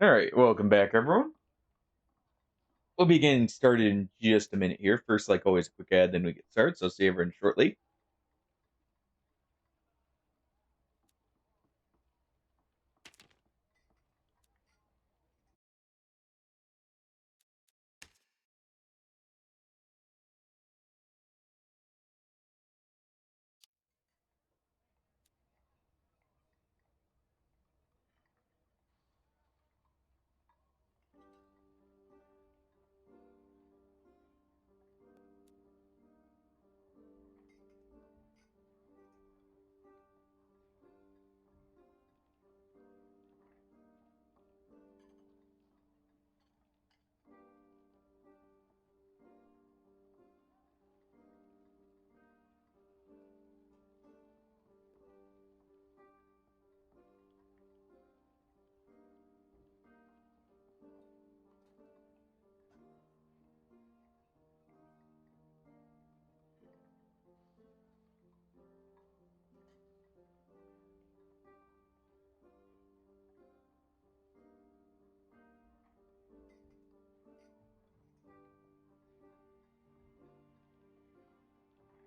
Alright, welcome back, everyone. We'll be getting started in just a minute here. First, like always, a quick ad, then we get started, so see everyone shortly.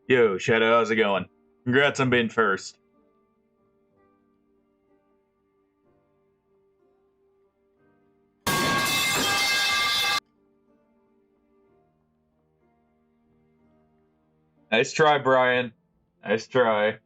Yo, Shadow, how's it going? Congrats on being first. Nice try, Brian. Nice try.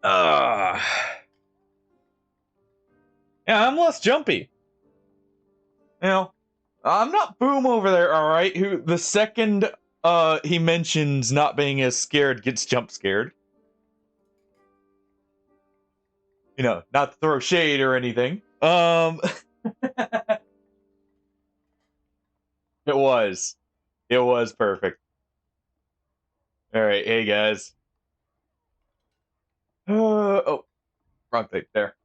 Uh, yeah, I'm less jumpy. You know, I'm not Boom over there, alright, who the second he mentions not being as scared gets jump scared. You know, not to throw shade or anything. It was. It was perfect. Alright, hey guys. Oh, wrong thing there.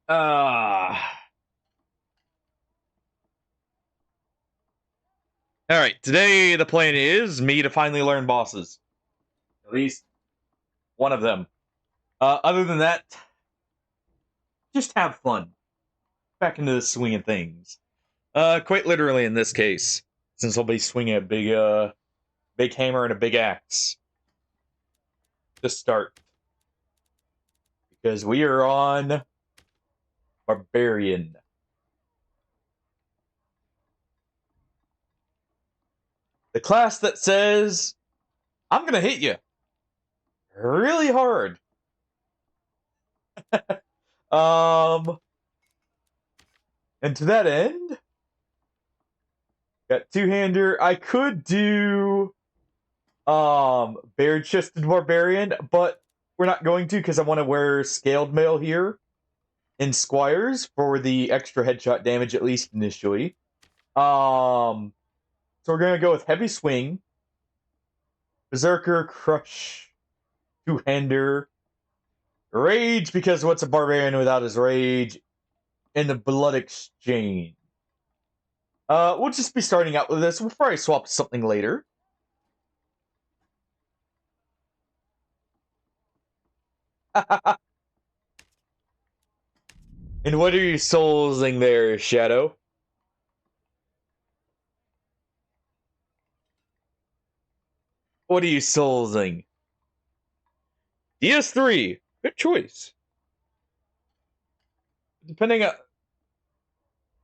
Ah. Alright, today the plan is me to finally learn bosses. At least one of them. Other than that, just have fun. Back into the swing of things. Quite literally in this case, since I'll be swinging a big hammer and a big axe to start. Because we are on Barbarian. The class that says, I'm gonna hit you really hard. Um, and to that end, got two-hander. I could do bare-chested barbarian, but we're not going to because I want to wear scaled mail here in squires for the extra headshot damage, at least initially. So we're gonna go with heavy swing, berserker, crush, two-hander, rage, because what's a barbarian without his rage, and the blood exchange. We'll just be starting out with this. We'll probably swap to something later. And what are you soulsing there, Shadow? What are you soulsing? DS3. Good choice. Depending on...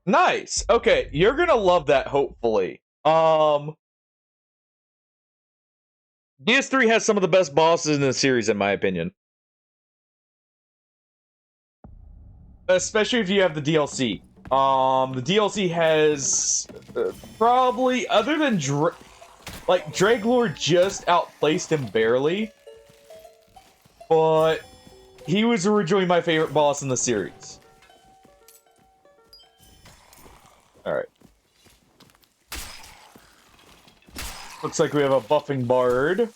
Nice. Okay, you're gonna love that, hopefully. DS3 has some of the best bosses in the series, in my opinion. Especially if you have the DLC. The DLC has probably, other than Draglord just outplaced him barely, but he was originally my favorite boss in the series. Alright. Looks like we have a buffing bard.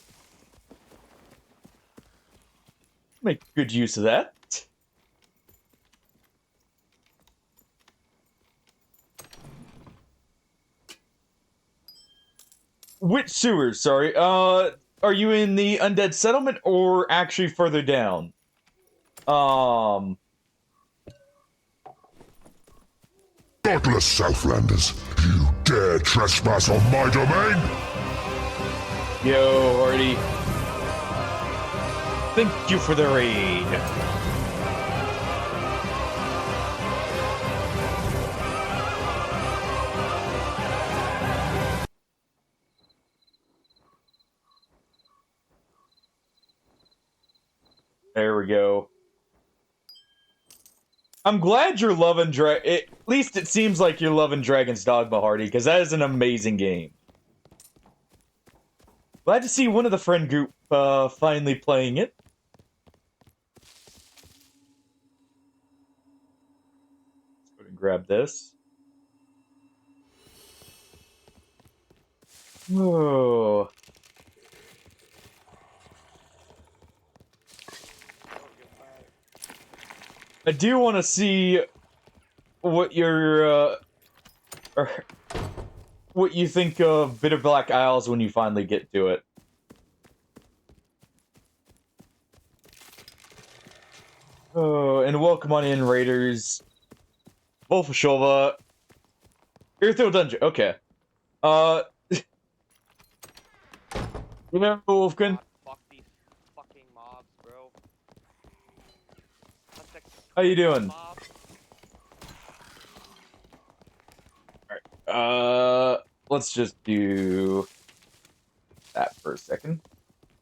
Make good use of that. Which sewers, sorry? Are you in the Undead Settlement or actually further down? Godless Southlanders, you dare trespass on my domain? Yo, Hardy. Thank you for the raid. There we go. I'm glad you're loving at least it seems like you're loving Dragon's Dogma, Hardy, because that is an amazing game. Glad to see one of the friend group finally playing it. Let's go ahead and grab this. Oh. I do want to see what your or what you think of Bitter Black Isles when you finally get to it. Oh, and welcome on in, Raiders. Wolfashova. Earthhill Dungeon. Okay. You know, Wolfkin? Fuck these fucking mobs, bro. How you doing? Mob. Alright. Let's just do that for a second.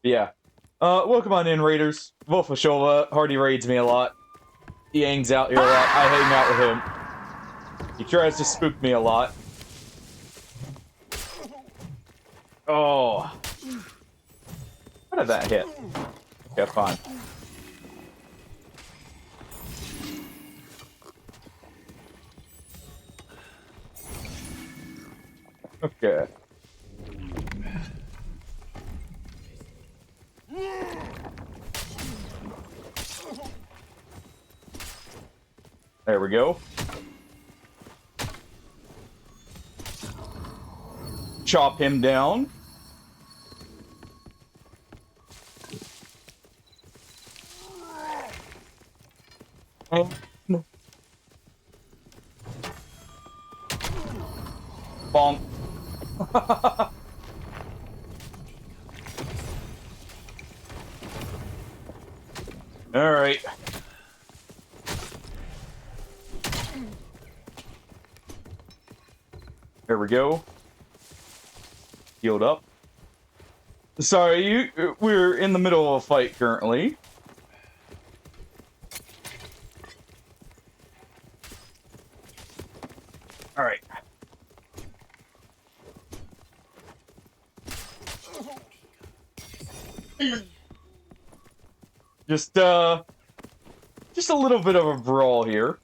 Yeah. Welcome on in, Raiders. Wolfashova. Hardy raids me a lot. He hangs out here a lot. I hang out with him. He tries to spook me a lot. Oh. How did that hit? Okay, fine. Okay. There we go. Chop him down. Bonk. All right. There we go. Healed up. Sorry, we're in the middle of a fight currently. All right. Just a little bit of a brawl here.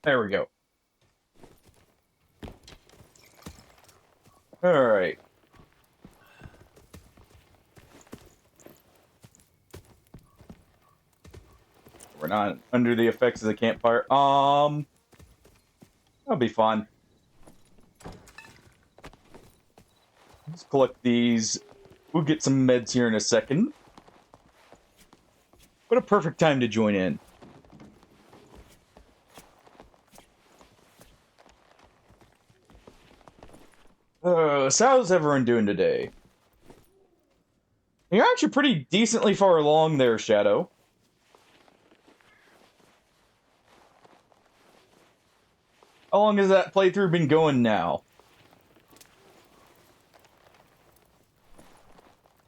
There we go. All right. We're not under the effects of the campfire. That'll be fun. Let's collect these. We'll get some meds here in a second. What a perfect time to join in. So how's everyone doing today? You're actually pretty decently far along there, Shadow. How long has that playthrough been going now?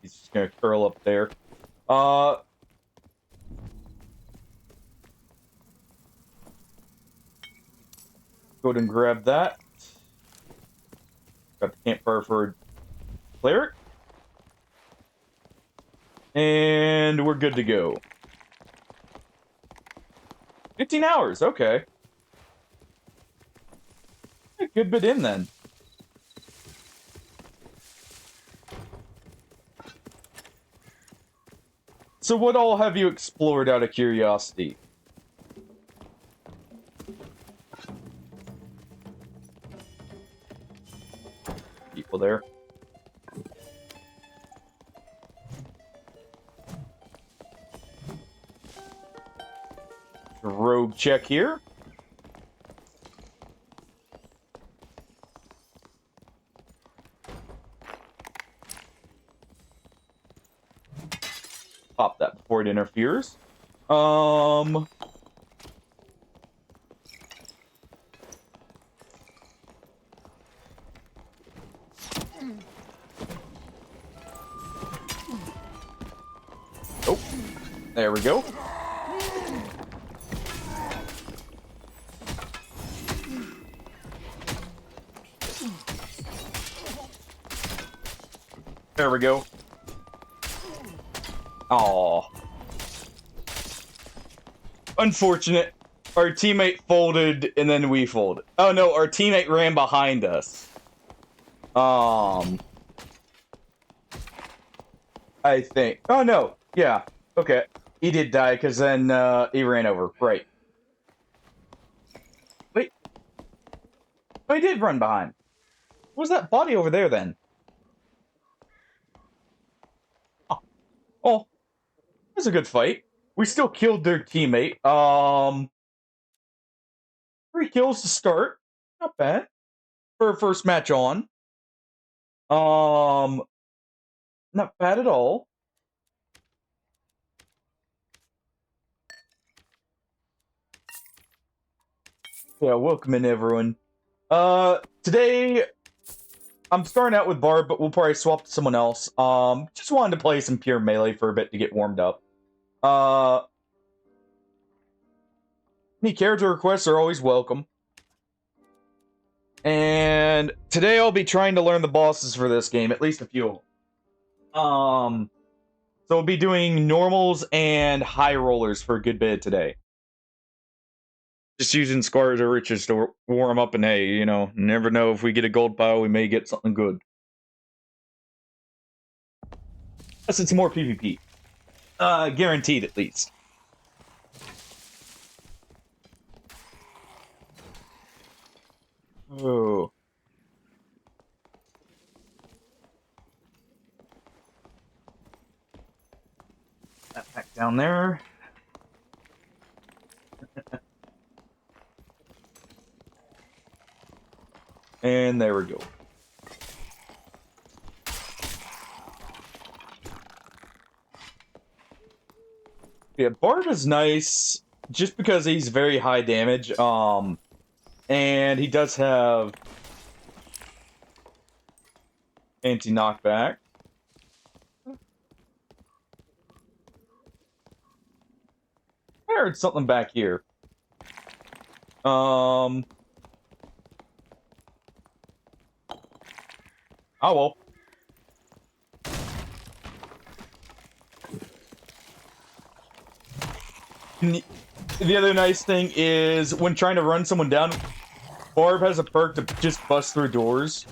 He's just gonna curl up there. Go ahead and grab that. Got the campfire for cleric. And we're good to go. 15 hours, okay. A good bit in then. So what all have you explored out of curiosity? People there. Rogue check here. Pop that before it interferes. Oh, there we go. There we go. Aww. Unfortunate. Our teammate folded, and then we folded. Oh no, our teammate ran behind us. I think. Oh no. Yeah. Okay. He did die, because then, he ran over. Right. Wait. Oh, he did run behind. What was that body over there, then? Oh. It was a good fight. We still killed their teammate. 3 kills to start. Not bad. For a first match on. Not bad at all. Yeah, welcome in, everyone. Today, I'm starting out with Barb, but we'll probably swap to someone else. Just wanted to play some pure melee for a bit to get warmed up. Any character requests are always welcome. And today I'll be trying to learn the bosses for this game, at least a few. So we'll be doing normals and high rollers for a good bit today. Just using Scars or Riches to warm up, and hey, you know, never know, if we get a gold pile, we may get something good. Unless it's more PvP. Guaranteed, at least. Oh. That back down there. And there we go. Yeah, Barb is nice just because he's very high damage. And he does have anti-knockback. I heard something back here. Oh well. The other nice thing is, when trying to run someone down, Barb has a perk to just bust through doors.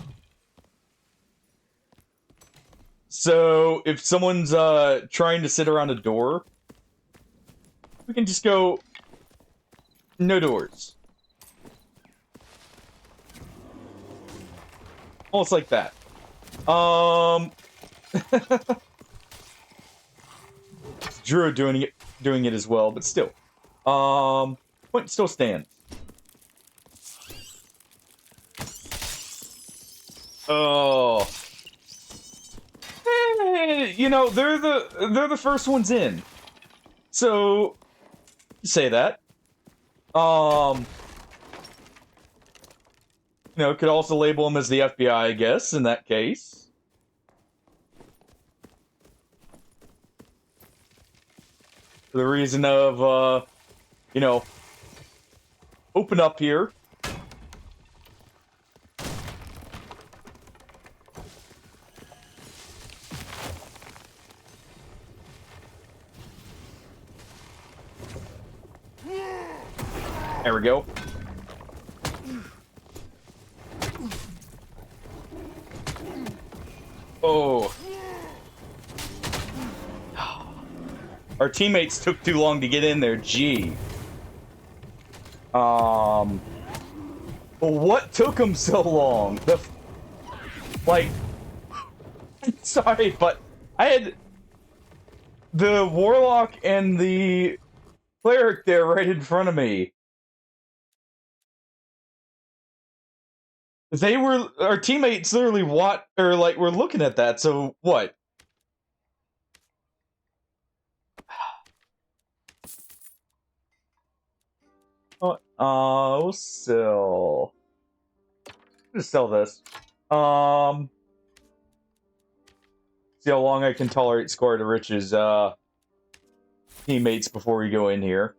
So, if someone's trying to sit around a door, we can just go, no doors. Almost like that. Drew doing it as well, but still. Point still stands. Oh. You know, they're the first ones in. So say that. You know, could also label them as the FBI, I guess, in that case. For the reason of, you know, open up here. There we go. Oh. Our teammates took too long to get in there, gee. Well, what took them so long? Like, sorry, but I had the Warlock and the Cleric there right in front of me. They were, our teammates literally were looking at that, so what? Oh, sell. Just sell this. See how long I can tolerate Squire to Rich's, teammates before we go in here.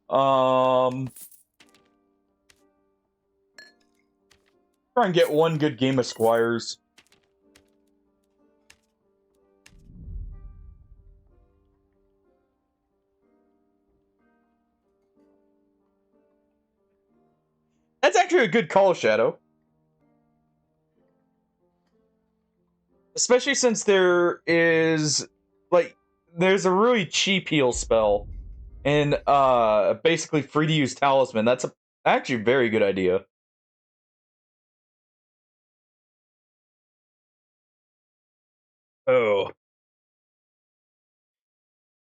Try and get one good game of Squires. That's actually a good call, Shadow. Especially since there is, like, there's a really cheap heal spell. And, basically free to use Talisman. That's actually a very good idea. Oh.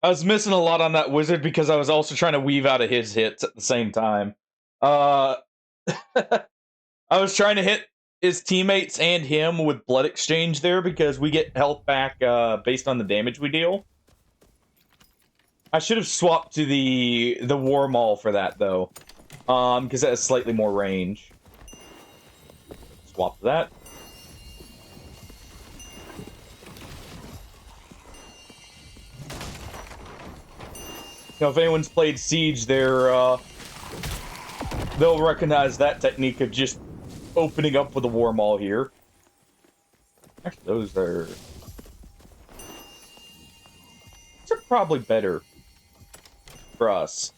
I was missing a lot on that wizard because I was also trying to weave out of his hits at the same time. I was trying to hit his teammates and him with blood exchange there because we get health back based on the damage we deal. I should have swapped to the War Maul for that though, because that has slightly more range. Swap to that. You know, if anyone's played Siege, they'll recognize that technique of just opening up with a War Maul here. Actually, those are probably better for us.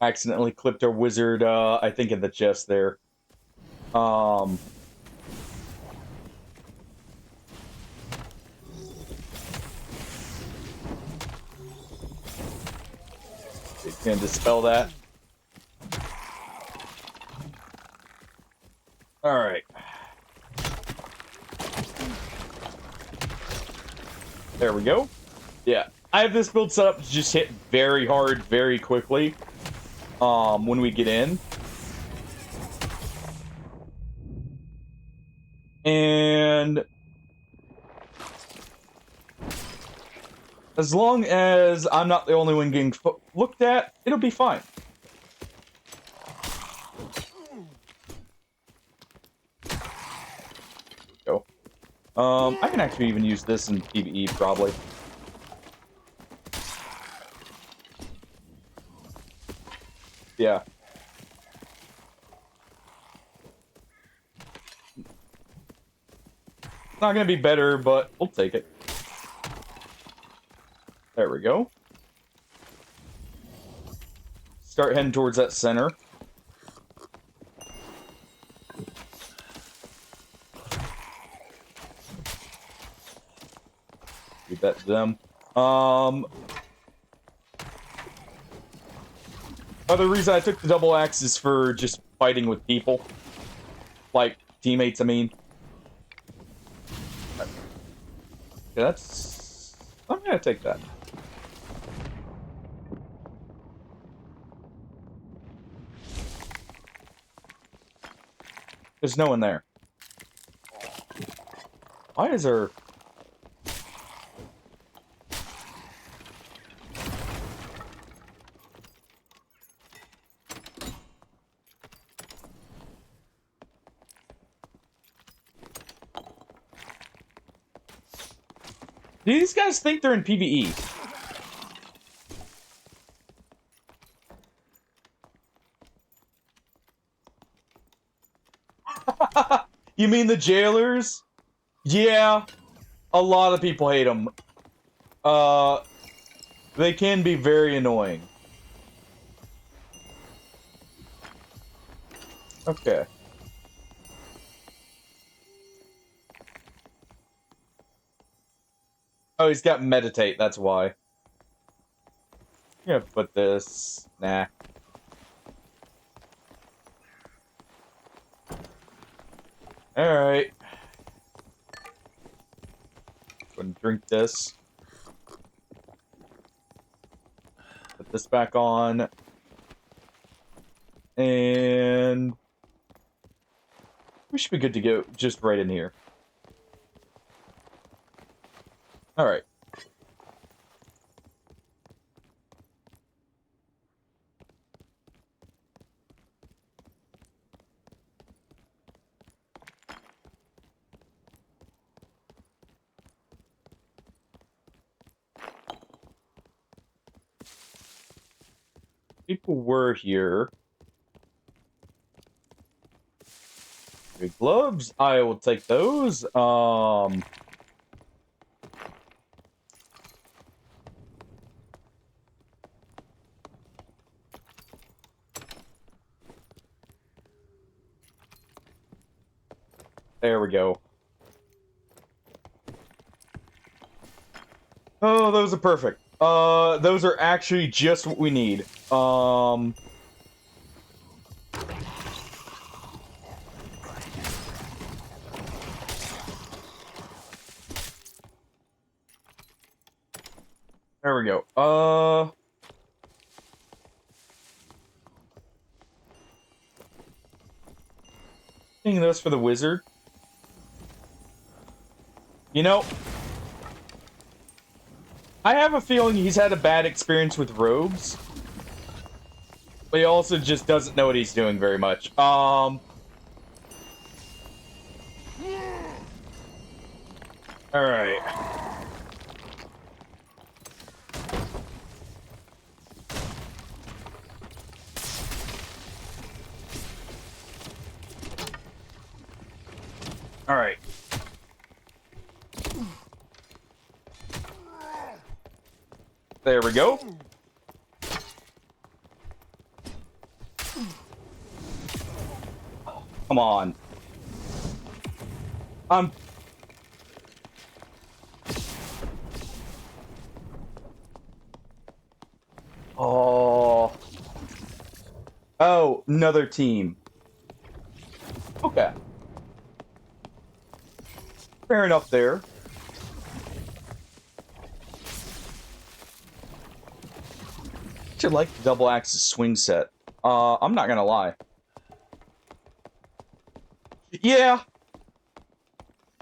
Accidentally clipped our wizard, I think, in the chest there. It can dispel that. Alright. There we go. Yeah. I have this build set up to just hit very hard, very quickly. When we get in. And as long as I'm not the only one getting looked at, it'll be fine. Go. I can actually even use this in PvE, probably. Yeah. Not gonna be better, but we'll take it. There we go. Start heading towards that center. Give that to them. Other reason I took the double axe is for just fighting with people. Like, teammates, I mean. that's... I'm gonna take that. There's no one there. Why is there... Do these guys think they're in PvE? You mean the jailers? Yeah, a lot of people hate them. They can be very annoying. Okay. Oh, he's got meditate, that's why. I'm gonna put this... Nah. Alright. Go and drink this. Put this back on. And... we should be good to go just right in here. Alright. People were here. Big gloves. I will take those. There we go. Oh, those are perfect. Those are actually just what we need. There we go. Taking those for the wizard. You know, I have a feeling he's had a bad experience with rogues. But he also just doesn't know what he's doing very much. Alright. Alright. There we go. Come on. Oh. Oh, another team. Okay. Fair enough there. I like the double axis swing set. I'm not gonna lie. Yeah.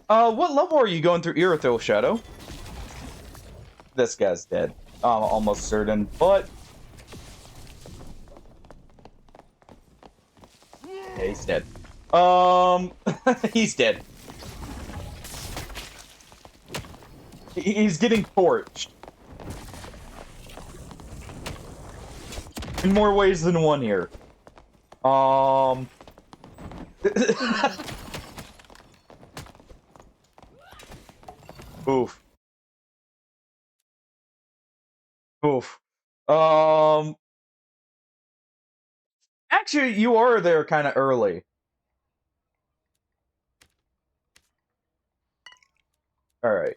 What level are you going through Irithyll, Shadow? This guy's dead. I'm almost certain, but... yeah, he's dead. He's dead. He's getting torched. In more ways than one here. Oof. Oof. Actually, you are there kind of early. Alright.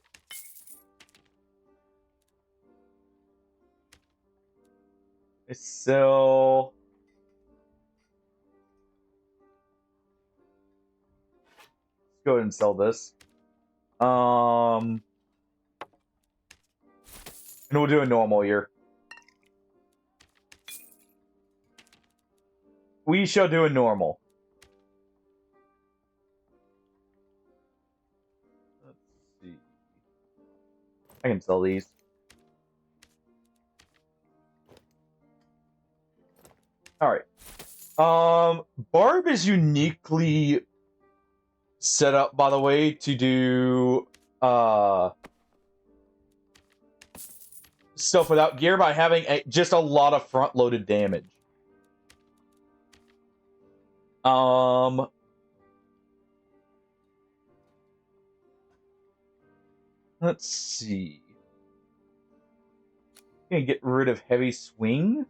So... let's go ahead and sell this. And we'll do a normal here. We shall do a normal. Let's see. I can sell these. Alright. Barb is uniquely set up, by the way, to do stuff without gear by having just a lot of front-loaded damage. Let's see. Gonna get rid of heavy swing.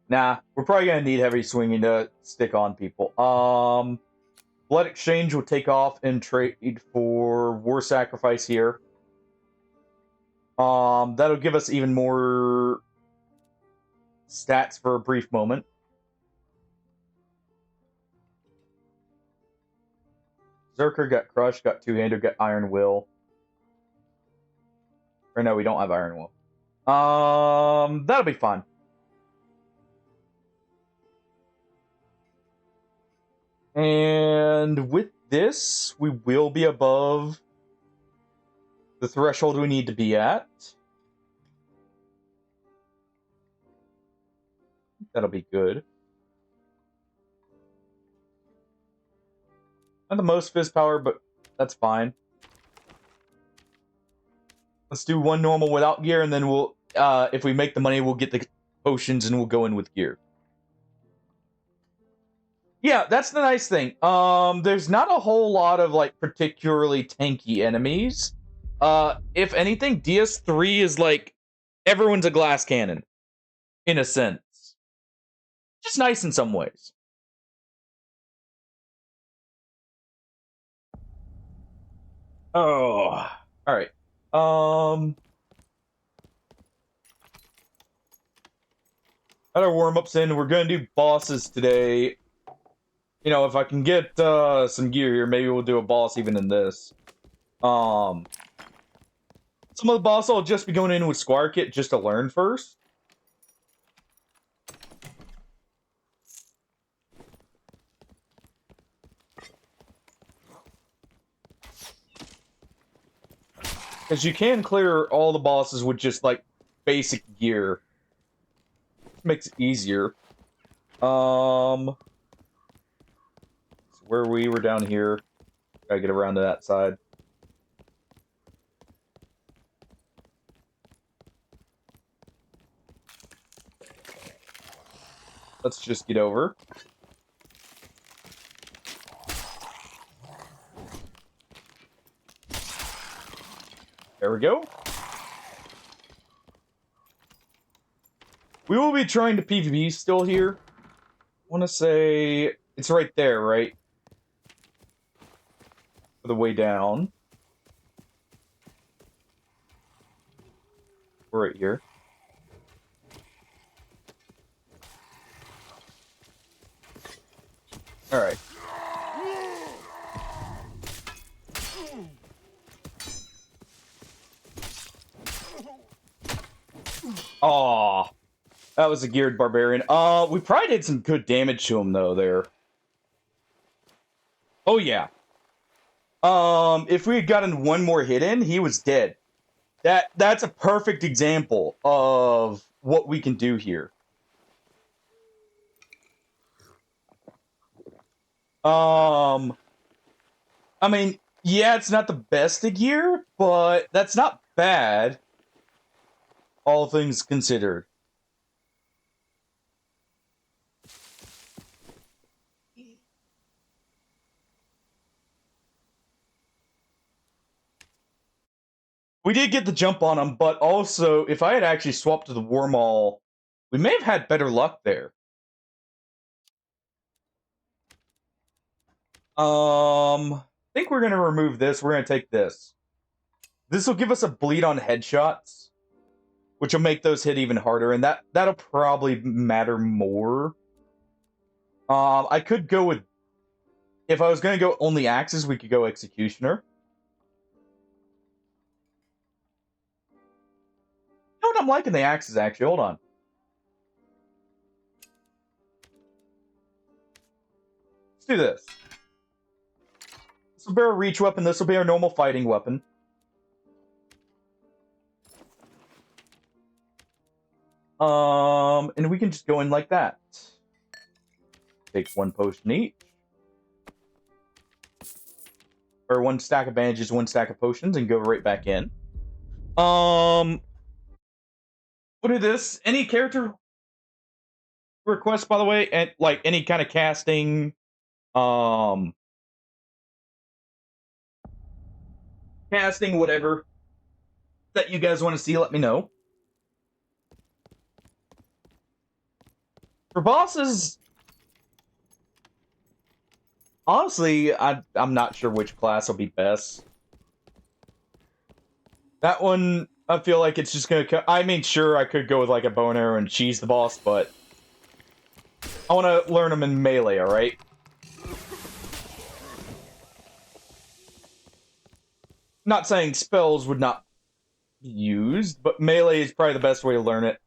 Nah, we're probably gonna need heavy swinging to stick on people. Blood exchange will take off and trade for war sacrifice here. That'll give us even more stats for a brief moment. Zerker got crushed, got two-hander, got iron will. Or no, we don't have iron will. That'll be fine. And with this, we will be above the threshold we need to be at. That'll be good. Not the most fizz power, but that's fine. Let's do one normal without gear, and then we'll, if we make the money, we'll get the potions and we'll go in with gear. Yeah, that's the nice thing. There's not a whole lot of, like, particularly tanky enemies. If anything, DS3 is, like, everyone's a glass cannon. In a sense. Just nice in some ways. Oh, alright. Got our warm-ups in. We're gonna do bosses today. You know, if I can get some gear here, maybe we'll do a boss even in this. Some of the boss I'll just be going in with Squire Kit just to learn first. Because you can clear all the bosses with just, like, basic gear. Makes it easier. So where we were down here. Gotta get around to that side. Let's just get over. There we go. We will be trying to PvP still here. I want to say it's right there, right? For the way down. We're right here. All right. Aw. That was a geared barbarian. We probably did some good damage to him, though, there. Oh, yeah. If we had gotten one more hit in, he was dead. That's a perfect example of what we can do here. I mean, yeah, it's not the best of gear, but that's not bad. All things considered. We did get the jump on him, but also, if I had actually swapped to the Wormhole, we may have had better luck there. I think we're going to remove this. We're going to take this. This will give us a bleed on headshots, which will make those hit even harder, and that'll probably matter more. I could go with... If I was going to go only axes, we could go Executioner. what? I'm liking the axes, actually. Hold on. Let's do this. This will be our reach weapon. This will be our normal fighting weapon. And we can just go in like that. Take 1 potion each. Or 1 stack of bandages, 1 stack of potions, and go right back in. We'll do this. Any character requests, by the way, and like any kind of casting, whatever that you guys want to see, let me know. For bosses, honestly, I'm not sure which class will be best. That one, I feel like it's just gonna. I mean, sure, I could go with like a bow and arrow and cheese the boss, but I want to learn them in melee. All right. Not saying spells would not be used, but melee is probably the best way to learn it.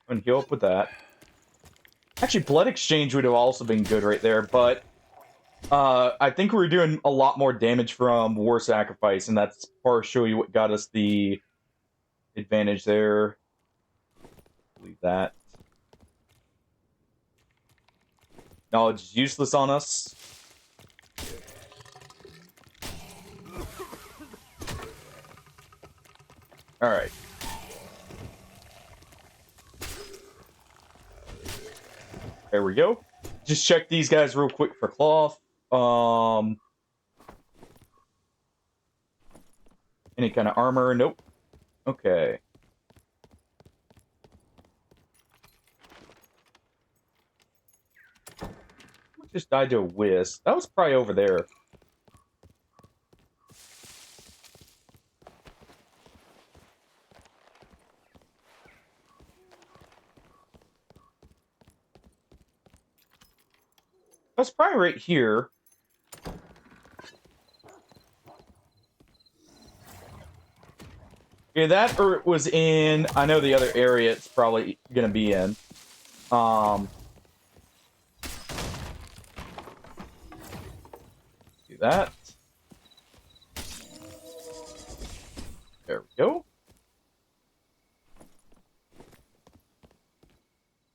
And heal up with that. Actually, Blood Exchange would have also been good right there, but I think we were doing a lot more damage from War Sacrifice, and that's partially what got us the advantage there. Leave that. Knowledge is useless on us. Alright. There we go. Just check these guys real quick for cloth. Any kind of armor? Nope. Okay. Just died to a whisk. That was probably over there. That's probably right here. Yeah, that or it was in. I know the other area it's probably gonna be in. Do that. There we go.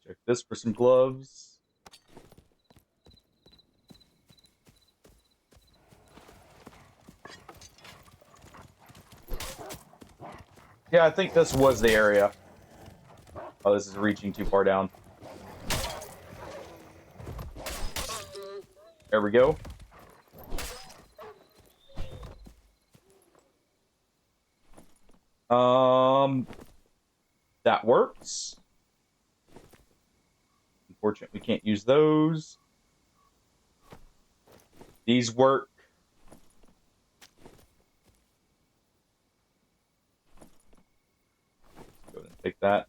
Check this for some gloves. Yeah, I think this was the area. Oh, this is reaching too far down. There we go. That works. Unfortunately, we can't use those. These work. Go ahead and take that.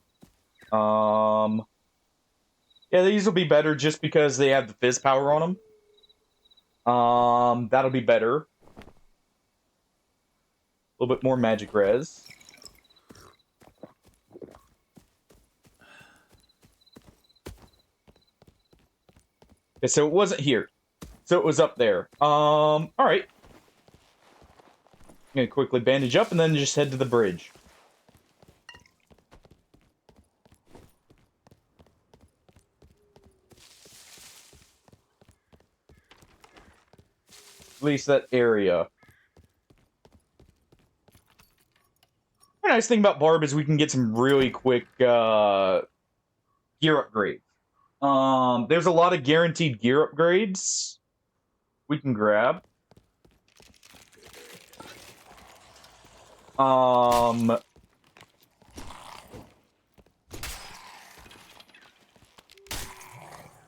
Yeah, these will be better just because they have the fizz power on them. That'll be better. A little bit more magic res. Okay, so it wasn't here. So it was up there. Alright. I'm gonna quickly bandage up and then just head to the bridge. At least that area. The nice thing about Barb is we can get some really quick gear upgrades. There's a lot of guaranteed gear upgrades we can grab.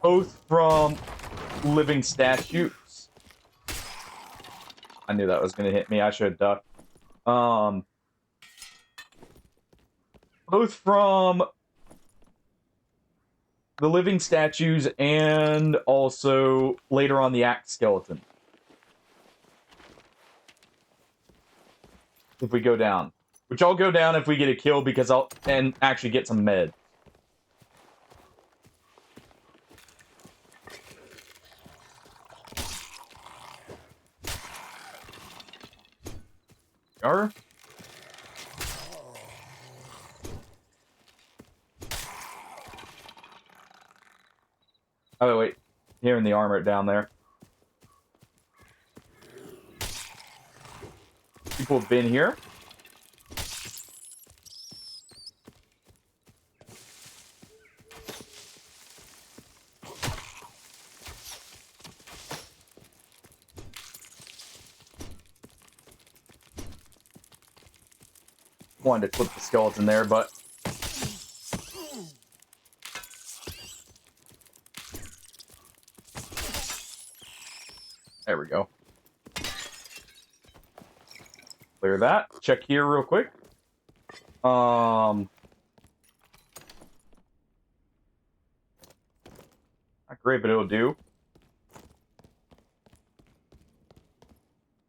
Both from living statutes. I knew that was going to hit me. I should have ducked. Both from the living statues and also later on the axe skeleton. if we go down. Which I'll go down if we get a kill because and actually get some med. Are? Oh wait, hearing the armor down there. People have been here. Wanted to clip the skeleton there, but there we go. Clear that. Check here real quick. Not great, but it'll do.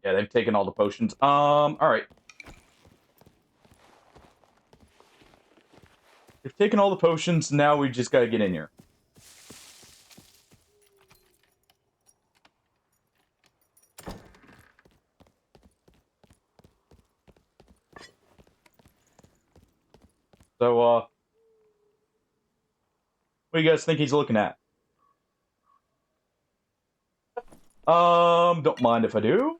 Yeah, they've taken all the potions. Alright. They've taken all the potions, now we just gotta get in here. So, what do you guys think he's looking at? Don't mind if I do.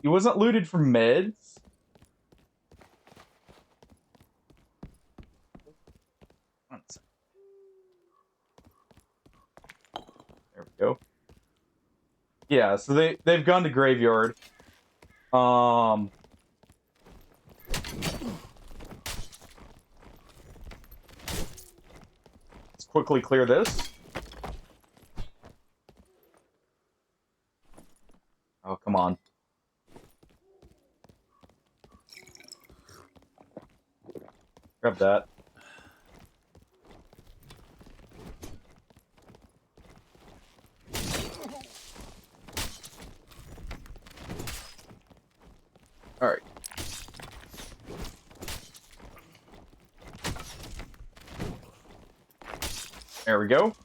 He wasn't looted for meds. There we go. Yeah, so they've gone to graveyard. Let's quickly clear this. Oh, come on. Grab that. Alright. There we go.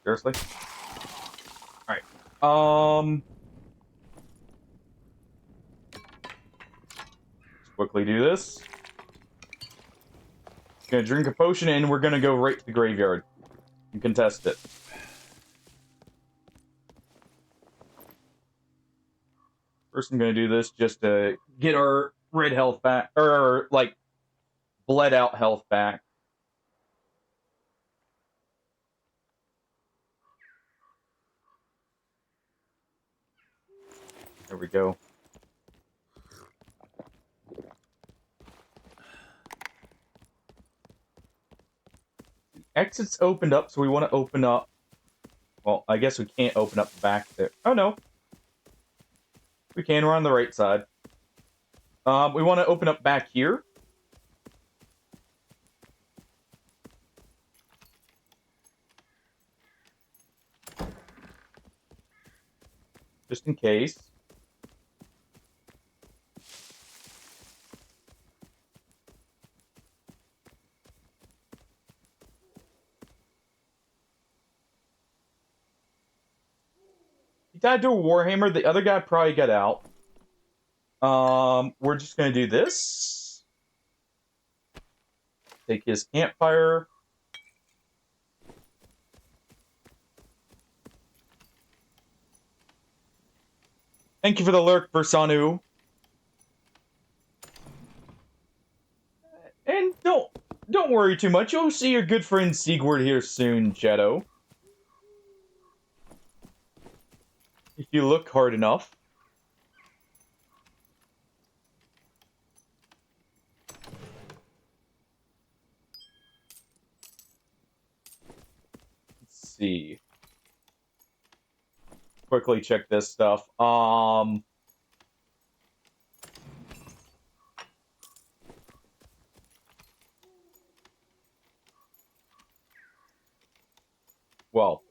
Seriously? Alright. Let's quickly do this. Gonna drink a potion and we're gonna go right to the graveyard. You can test it. First, I'm gonna do this just to get our red health back, or like bled out health back. There we go. The exit's opened up, so we want to open up. Well, I guess we can't open up the back there. Oh no. We can, we're on the right side. We want to open up back here. Just in case. He died to a Warhammer. The other guy probably got out. We're just gonna do this. Take his campfire. Thank you for the lurk, Versanu. And don't worry too much. You'll see your good friend Sigurd here soon, Jetto. If you look hard enough. Let's see. Quickly check this stuff. Well.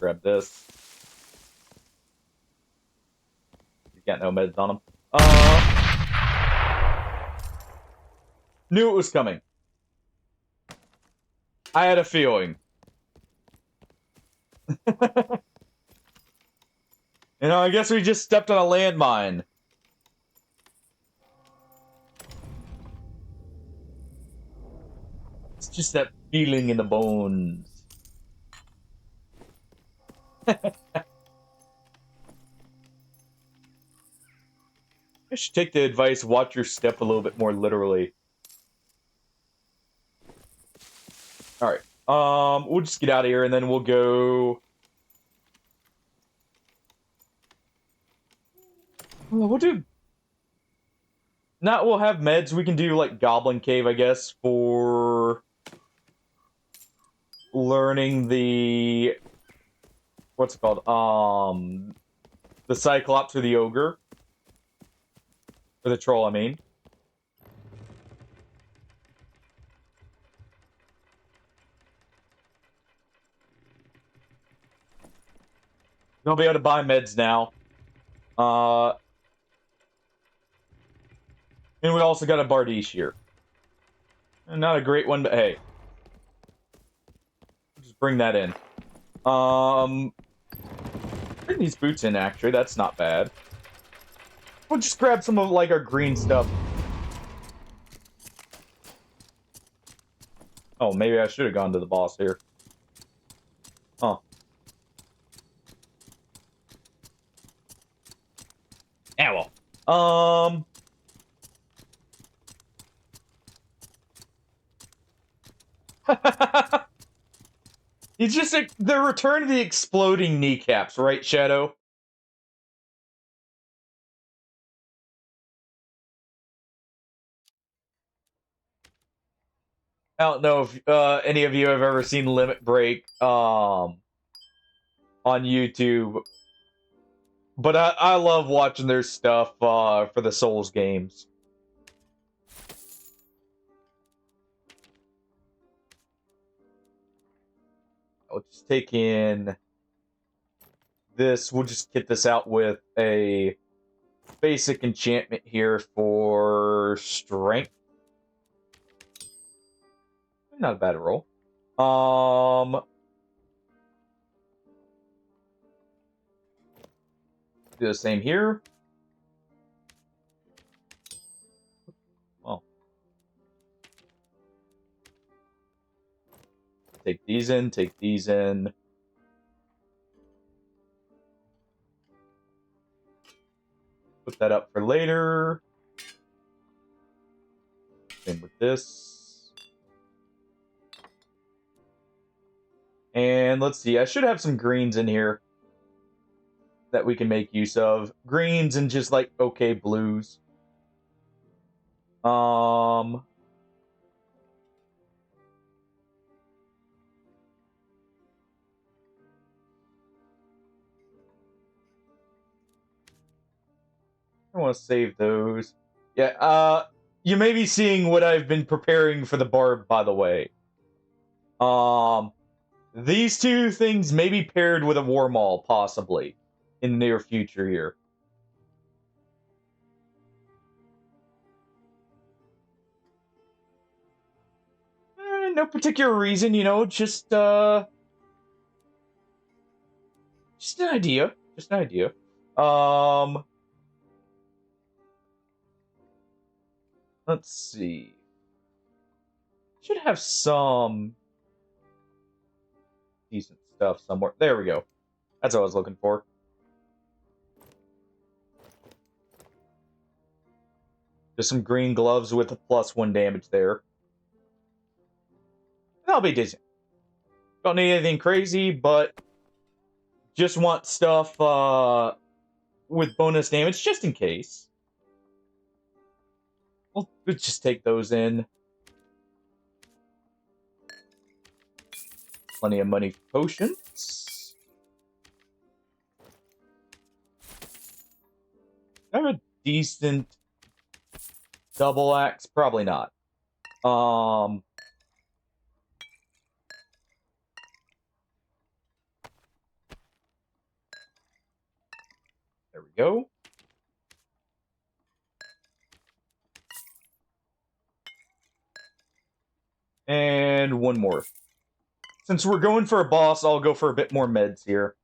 Grab this. He's got no meds on him. Knew it was coming. I had a feeling. You know, I guess we just stepped on a landmine. It's just that feeling in the bones. I should take the advice, watch your step a little bit more literally. Alright. We'll just get out of here and then we'll go... We'll do... We'll have meds. We can do, like, Goblin Cave, I guess, for... learning the... What's it called? The Cyclops or the Ogre. Or the Troll, I mean. You'll be able to buy meds now. And we also got a Bardiche here. Not a great one, but hey. Just bring that in. Bring these boots in, actually. That's not bad. We'll just grab some of, like, our green stuff. Oh, maybe I should have gone to the boss here. Huh. Yeah, well. It's just like the return of the exploding kneecaps, right, Shadow? I don't know if any of you have ever seen Limit Break on YouTube, but I love watching their stuff for the Souls games. I'll just take in this. We'll just get this out with a basic enchantment here for strength. Not a bad roll. Do the same here. Oh. Take these in, take these in. Put that up for later. Same with this. And let's see, I should have some greens in here that we can make use of. Greens and just like okay blues. I want to save those. Yeah, you may be seeing what I've been preparing for the barb, by the way. These two things may be paired with a war maul, possibly, in the near future here. No particular reason, you know, just an idea. Just an idea. Let's see. Should have some decent stuff somewhere. There we go. That's what I was looking for. Just some green gloves with a +1 damage there. That'll be decent. Don't need anything crazy, but just want stuff with bonus damage just in case. We'll just take those in. Plenty of money for potions. I have a decent double axe? Probably not. Um, there we go. And one more. Since we're going for a boss, I'll go for a bit more meds here.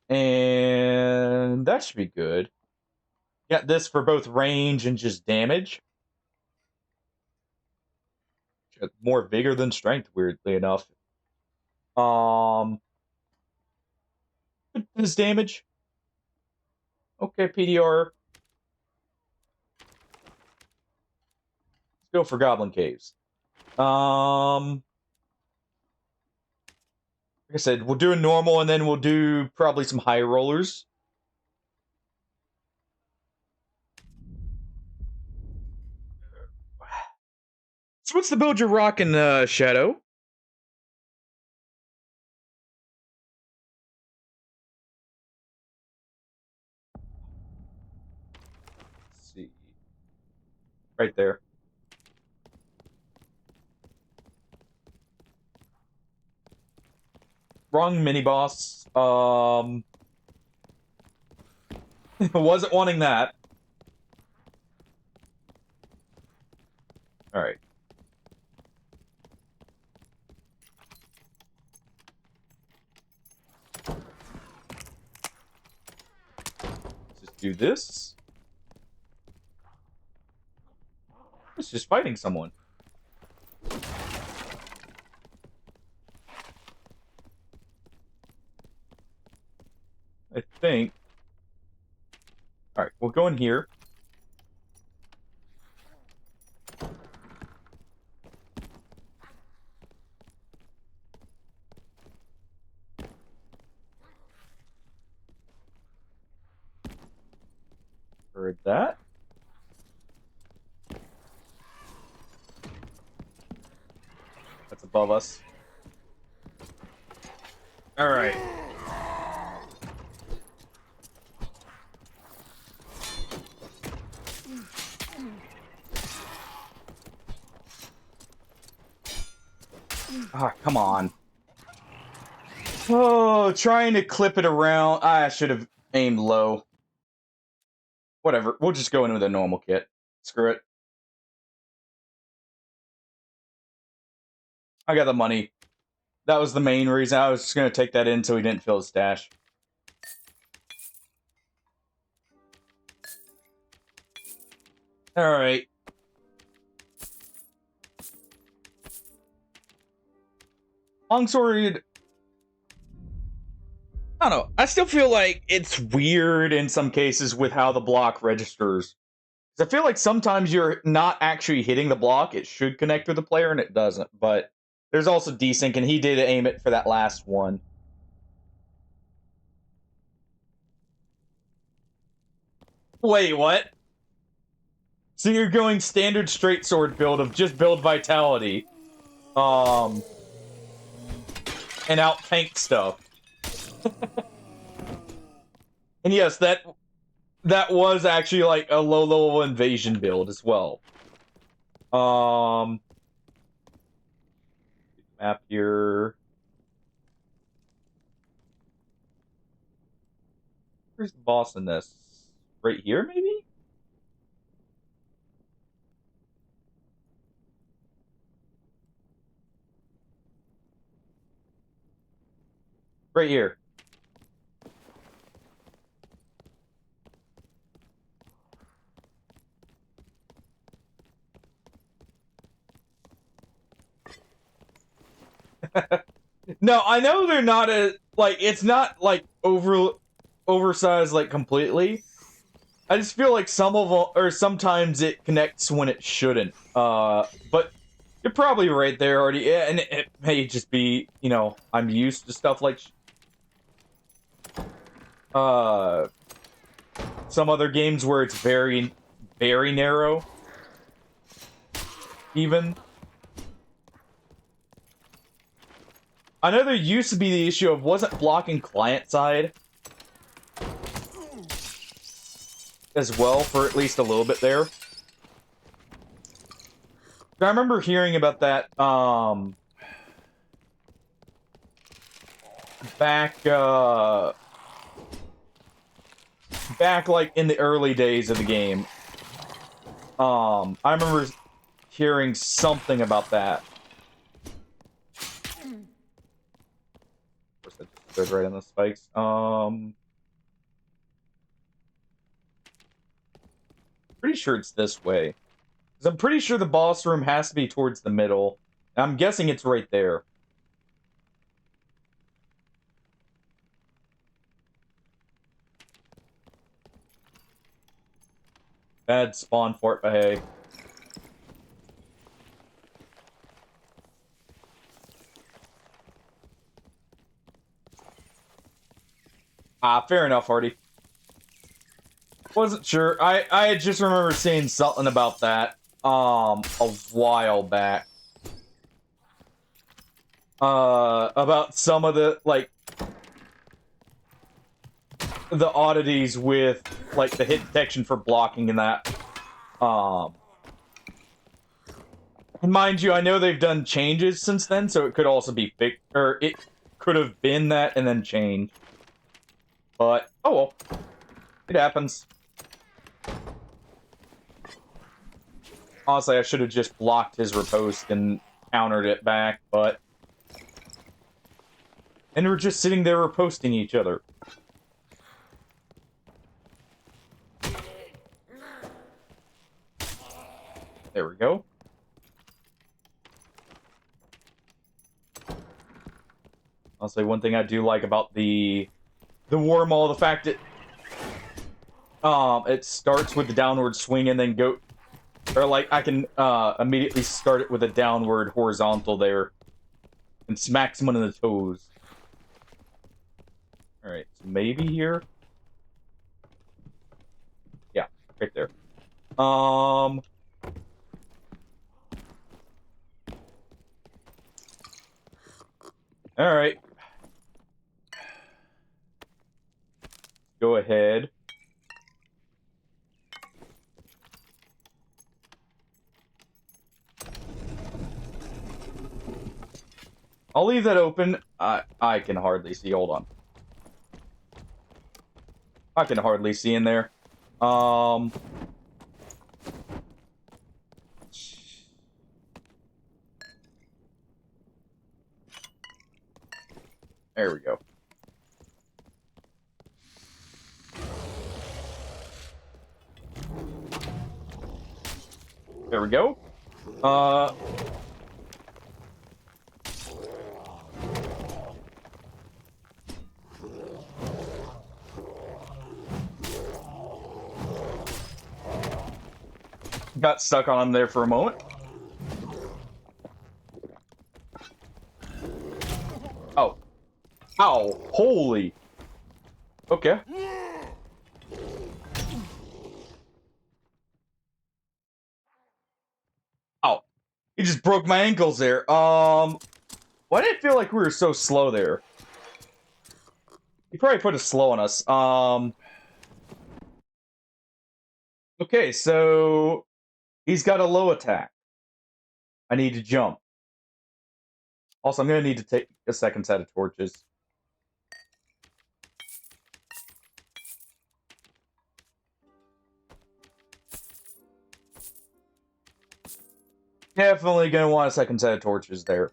And that should be good. Got this for both range and just damage. Got more vigor than strength, weirdly enough. This damage. Okay, PDR. Let's go for Goblin Caves. Like I said, we'll do a normal and then we'll do probably some high rollers. So what's the build you're rocking, Shadow? Let's see. Right there. Wrong mini-boss. Wasn't wanting that. Alright. Just do this. It's just fighting someone. I think. Alright, we'll go in here. Heard that. That's above us. Alright. Ah, come on. Oh, trying to clip it around. I should have aimed low. Whatever. We'll just go in with a normal kit. Screw it. I got the money. That was the main reason. I was just going to take that in so he didn't fill his stash. Alright. Longsword. I don't know. I still feel like it's weird in some cases with how the block registers. I feel like sometimes you're not actually hitting the block. It should connect with the player, and it doesn't. But there's also desync, and he did aim it for that last one. Wait, what? So you're going standard straight sword build of just build vitality. And out tank stuff. And yes, that was actually like a low level invasion build as well. Map here. Where's the boss in this? Right here, maybe? Right here. No, I know they're not it's not like oversized like completely. I just feel like some of them, or sometimes it connects when it shouldn't. But you're probably right there already. Yeah, and it may just be, you know, I'm used to stuff like some other games where it's very, very narrow. Even. I know there used to be the issue of wasn't blocking client side as well for at least a little bit there. I remember hearing about that back back like in the early days of the game. I remember hearing something about that. Of course, I just stood right on the spikes. Pretty sure it's this way. 'Cause I'm pretty sure the boss room has to be towards the middle. I'm guessing it's right there. Bad spawn fort, but hey. Ah, fair enough, Hardy. Wasn't sure. I just remember seeing something about that a while back. About some of the like the oddities with like the hit detection for blocking and that. Mind you, I know they've done changes since then, so it could also be fixed, or it could have been that and then changed. But oh well, it happens. Honestly, I should have just blocked his riposte and countered it back, but and we're just sitting there riposting each other. There we go. I'll say one thing I do like about the Wormhole, the fact that it starts with the downward swing and then go, or like I can immediately start it with a downward horizontal there and smack someone in the toes. All right, so maybe here. Yeah, right there. All right. Go ahead. I'll leave that open. I can hardly see. Hold on. I can hardly see in there. There we go. There we go. Got stuck on him there for a moment. Oh. Ow. Holy. Okay. Oh. He just broke my ankles there. Why did it feel like we were so slow there? He probably put a slow on us. Okay, so he's got a low attack. I need to jump. Also, I'm gonna need to take a second set of torches. Definitely gonna want a second set of torches there.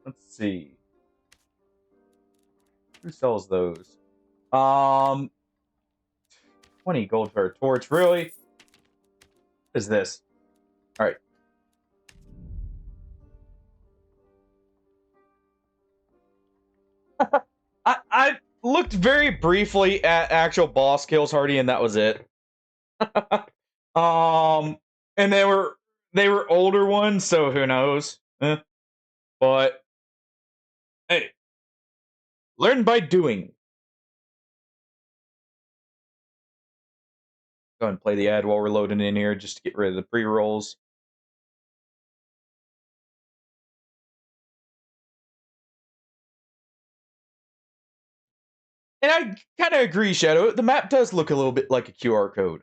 Let's see. Who sells those? 20 gold for a torch. Really? What is this? Alright. I looked very briefly at actual boss kills, Hardy, and that was it. And they were older ones, so who knows? But hey, learn by doing. Go ahead and play the ad while we're loading in here, just to get rid of the pre-rolls. And I kind of agree, Shadow. The map does look a little bit like a QR code.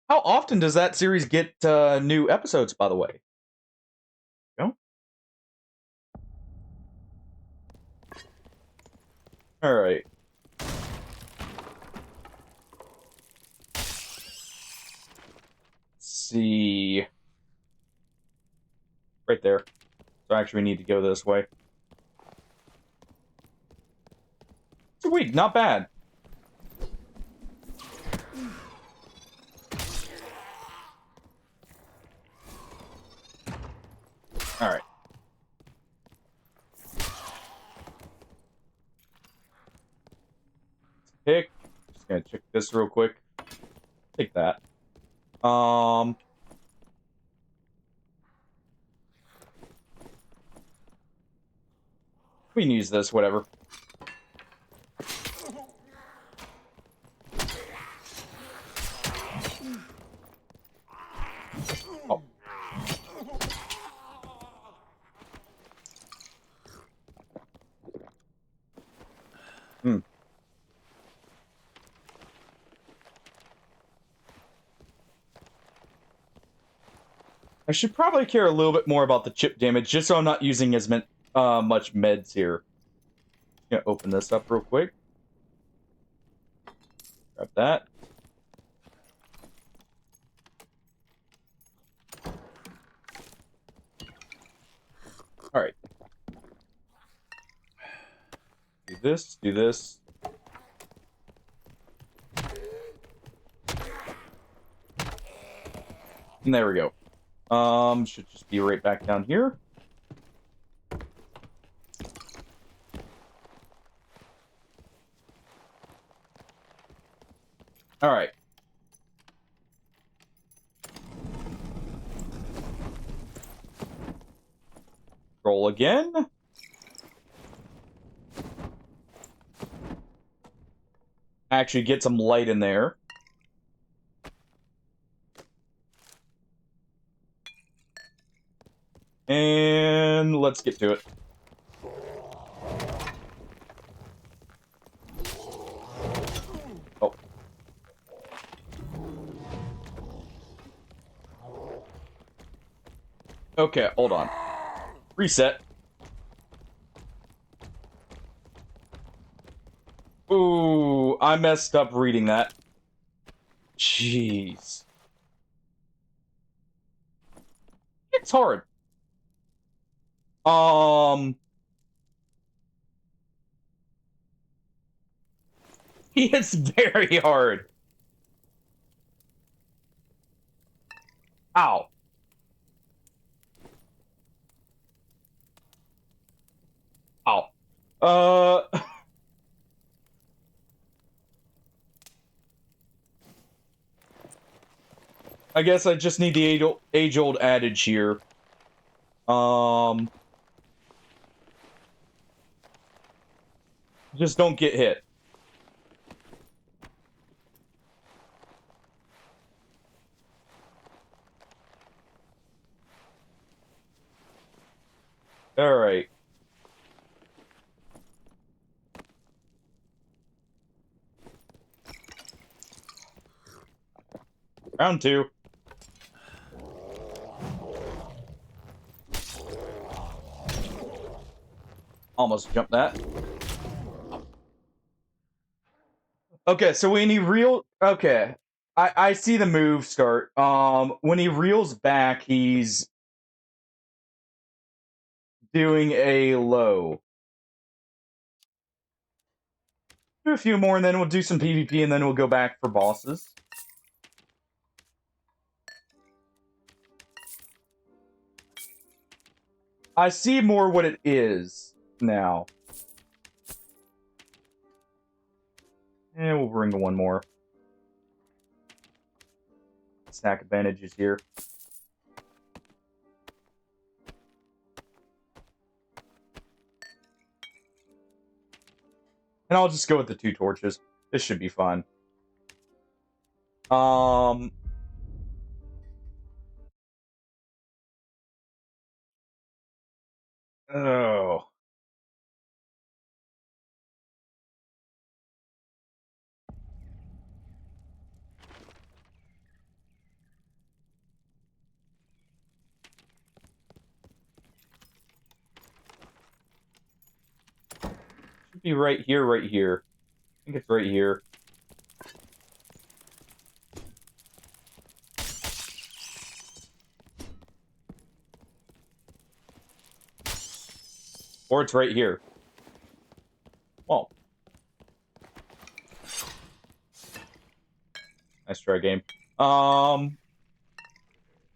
How often does that series get new episodes, by the way? No? Alright. See. Right there. So actually we need to go this way. Sweet, not bad. Alright. Pick. Just gonna check this real quick. Take that. We can use this, whatever. Oh. Hmm. I should probably care a little bit more about the chip damage, just so I'm not using as much meds here. Gonna open this up real quick. Grab that. Alright. Do this, do this. And there we go. Should just be right back down here. Alright. Roll again. Actually get some light in there. And let's get to it. Oh. Okay, hold on. Reset. Ooh, I messed up reading that. Jeez. It's hard. It's very hard. Ow. Ow. I guess I just need the age-old adage here. Just don't get hit. Alright. Round 2. Almost jumped that. Okay, so when he okay. I see the move start. When he reels back, he's doing a low. Do a few more, and then we'll do some PvP, and then we'll go back for bosses. I see more what it is now. And we'll bring one more. Snack advantages here. And I'll just go with the 2 torches. This should be fun. Oh. be right here, right here. I think it's right here. Or it's right here. Well. Nice try, game. You know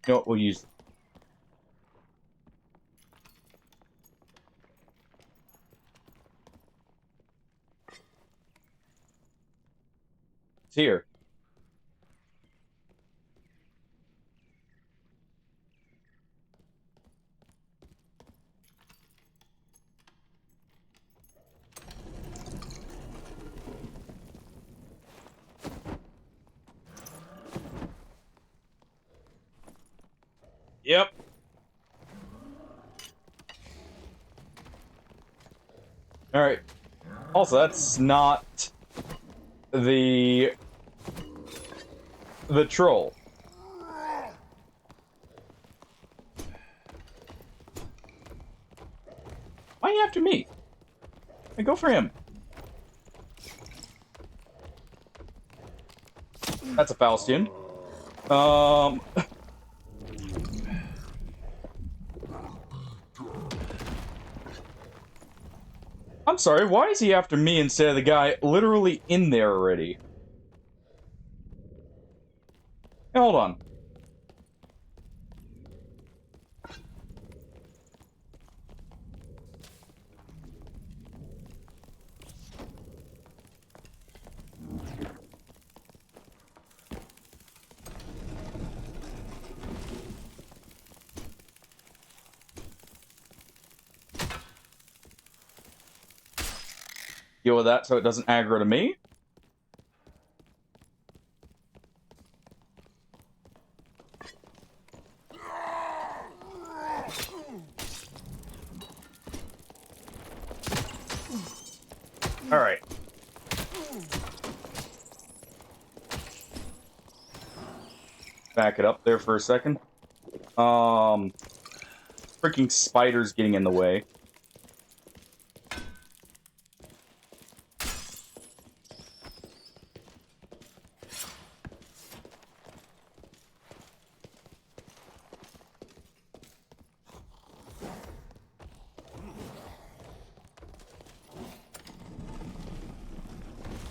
what, we'll use... It's here. Yep. Alright. Also, that's not the troll. Why are you after me? Hey, go for him. That's a Faustian. I'm sorry, why is he after me instead of the guy literally in there already? Hey, hold on. Deal with that so it doesn't aggro to me. Alright. Back it up there for a second. Freaking spiders getting in the way.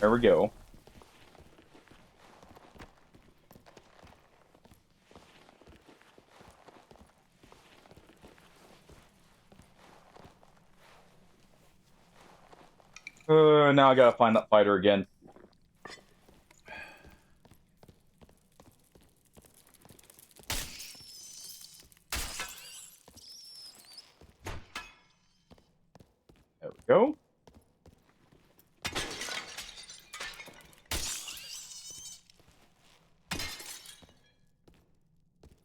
There we go. Now I gotta find that fighter again. There we go.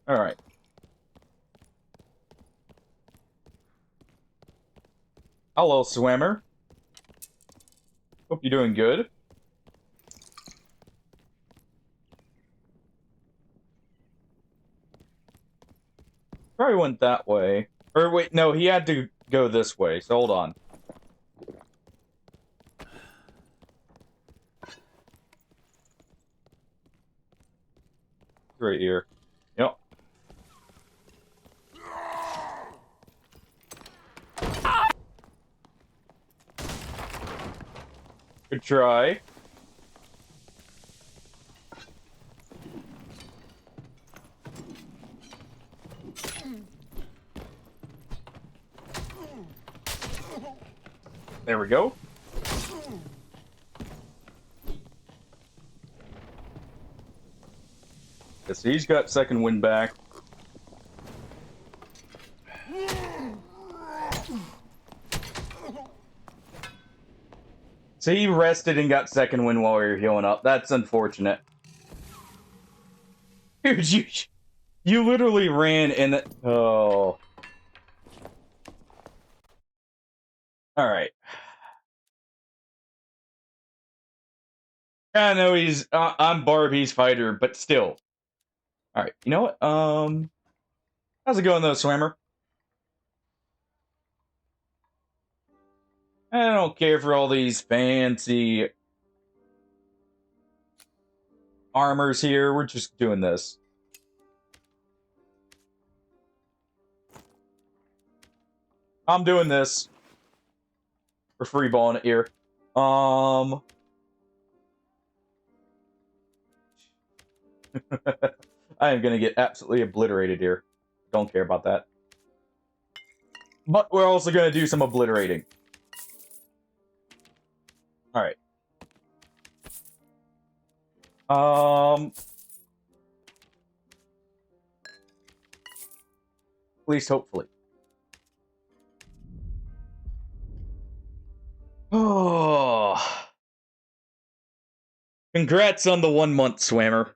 Alright. Hello, swimmer. Hope you're doing good. Probably went that way. Or wait, no, he had to go this way, so hold on. Right here. Yep. Good try. There we go. Yes, he's got second wind back. So he rested and got second wind while we were healing up. That's unfortunate. Dude, you literally ran and oh. All right. I know he's I'm Barb, he's fighter, but still. All right. You know what? How's it going though, swimmer? I don't care for all these fancy armors here. We're just doing this. I'm doing this. We're free balling it here. I am gonna get absolutely obliterated here. Don't care about that. But we're also gonna do some obliterating. Alright. At least hopefully. Oh. Congrats on the 1 month, Swammer.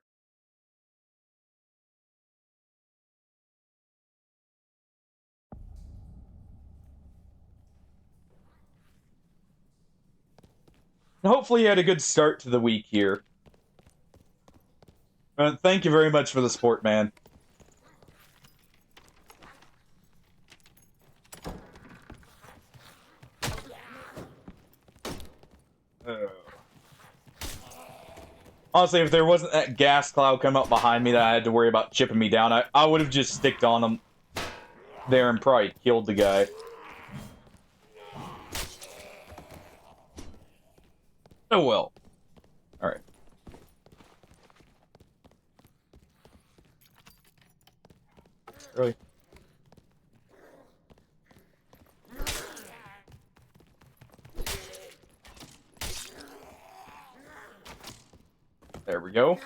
Hopefully you had a good start to the week here. Thank you very much for the support, man. Honestly, if there wasn't that gas cloud coming up behind me that I had to worry about chipping me down, I would have just sticked on him there and probably killed the guy. Oh well. Alright. Really? There we go.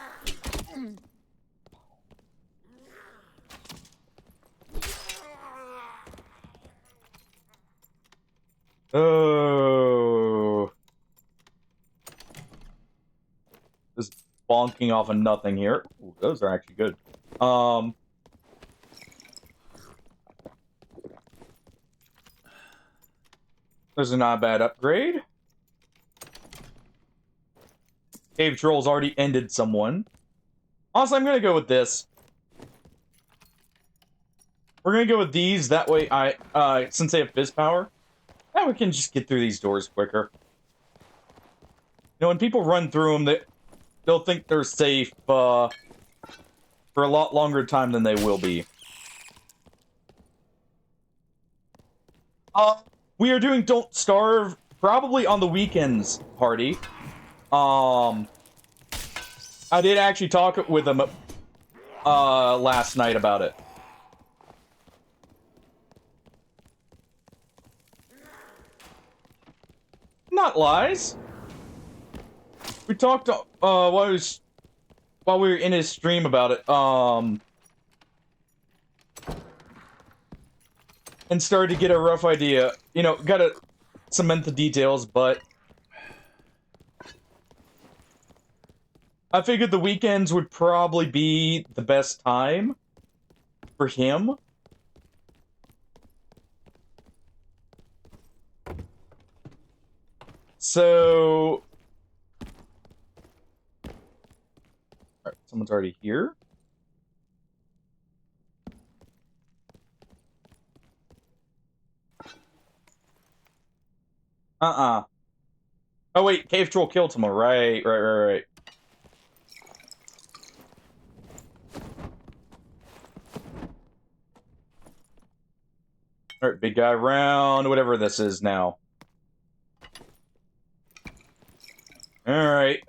Oh. Just bonking off of nothing here. Ooh, those are actually good. This is not a bad upgrade. Cave Troll's already ended someone. Honestly, I'm gonna go with this. We're gonna go with these, that way since they have fizz power, now we can just get through these doors quicker. You know, when people run through them, they'll think they're safe, for a lot longer time than they will be. We are doing Don't Starve, probably on the weekends, party. I did actually talk with them, last night about it. Not lies. We talked, while we were in his stream about it, and started to get a rough idea. You know, gotta cement the details, but I figured the weekends would probably be the best time for him. So... Alright, someone's already here. Oh wait, Cave Troll killed someone. Right. Alright, big guy round, whatever this is now. Alright.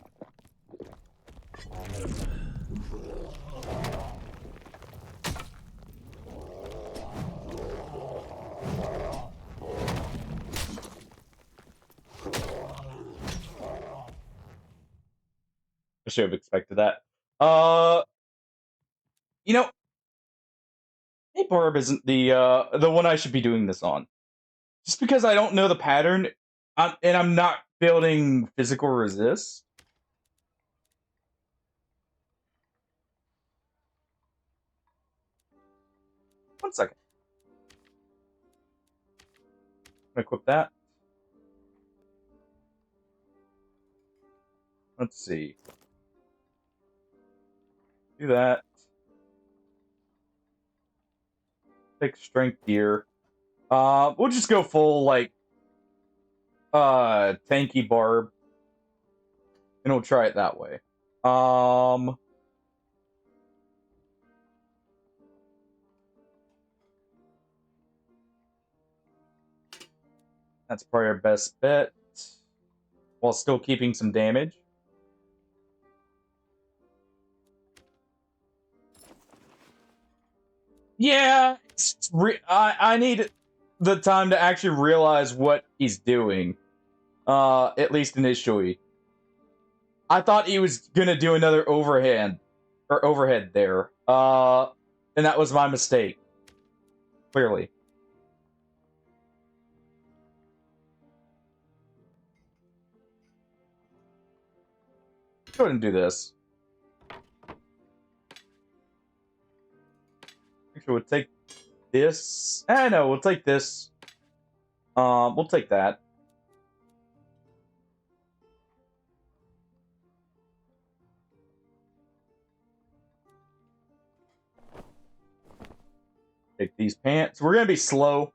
I should have expected that. You know, hey, Barb isn't the one I should be doing this on. Just because I don't know the pattern, and I'm not building physical resist. One second. Equip that. Let's see. Do that. Take strength gear. We'll just go full, like, tanky barb. And we'll try it that way. That's probably our best bet. While still keeping some damage. Yeah, I need the time to actually realize what he's doing. At least initially. I thought he was gonna do another overhead there. And that was my mistake. Clearly. Go ahead and do this. Actually, we'll take this. No, we'll take this. We'll take that. Take these pants. We're gonna be slow.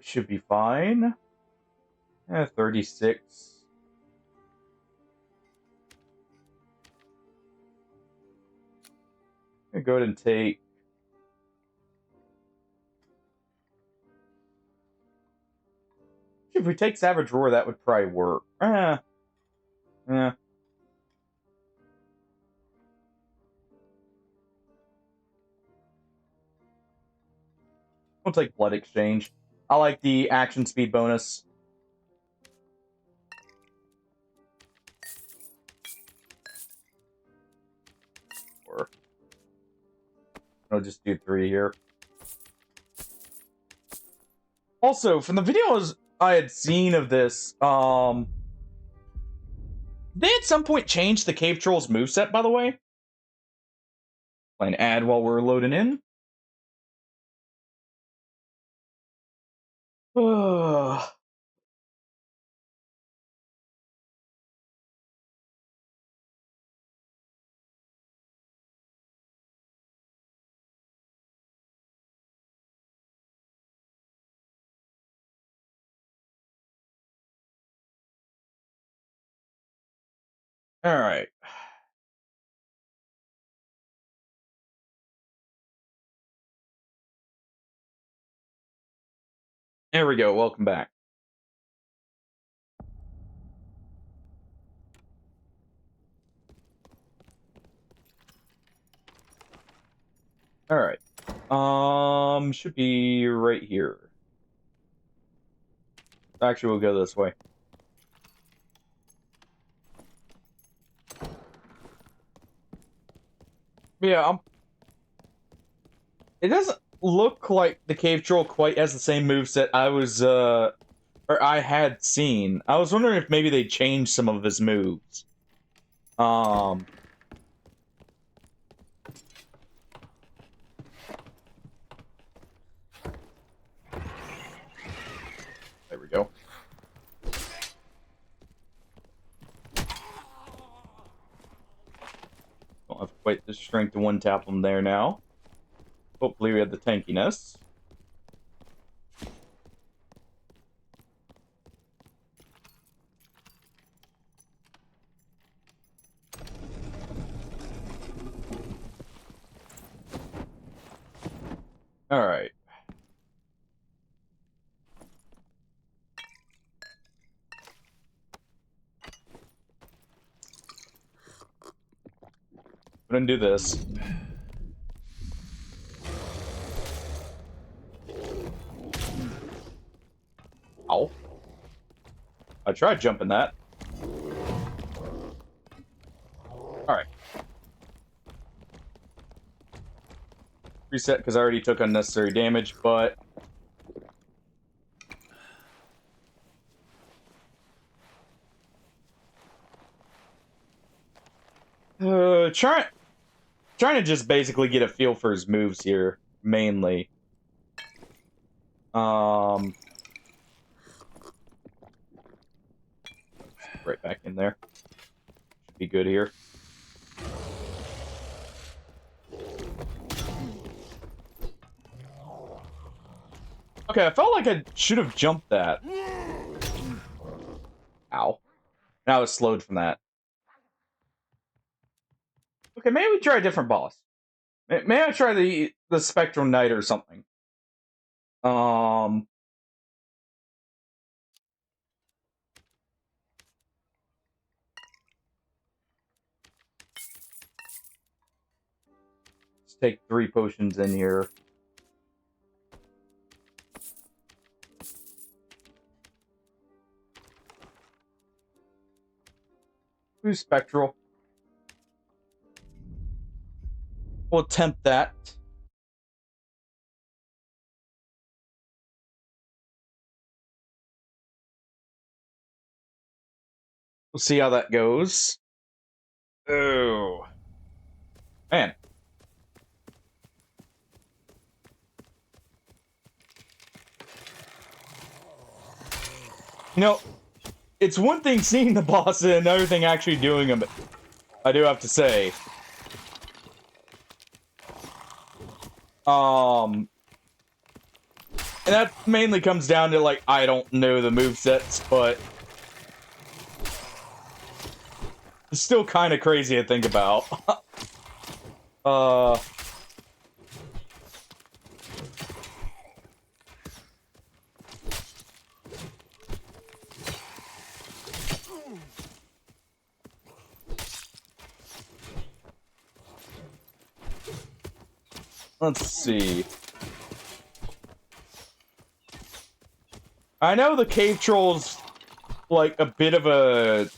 Should be fine. 36. I'm gonna go ahead and take. If we take Savage Roar, that would probably work. Yeah. We'll take Blood Exchange. I like the action speed bonus. Or I'll just do 3 here. Also, from the videos I had seen of this, they at some point changed the Cave Troll's moveset, by the way. Playing ad while we're loading in. Alright. There we go, welcome back. Alright. Should be right here. Actually, we'll go this way. Yeah, it doesn't look like the Cave Troll quite has the same moveset I had seen. I was wondering if maybe they changed some of his moves. There we go. Don't have quite the strength to one-tap him there now. Hopefully we have the tankiness. Alright. I'm gonna do this. Ow. I tried jumping that. Alright. Reset because I already took unnecessary damage, but... Trying to just basically get a feel for his moves here, mainly. Right back in there. Should be good here. Okay, I felt like I should have jumped that. Ow. Now it's slowed from that. Okay, maybe we try a different boss. Maybe I try the Spectral Knight or something. Let's take 3 potions in here. Who's Spectral? We'll attempt that. We'll see how that goes. Oh. Man. You know, it's one thing seeing the boss and another thing actually doing them, I do have to say. And that mainly comes down to, like, I don't know the movesets, but it's still kind of crazy to think about. Let's see. I know the cave troll's like a bit of a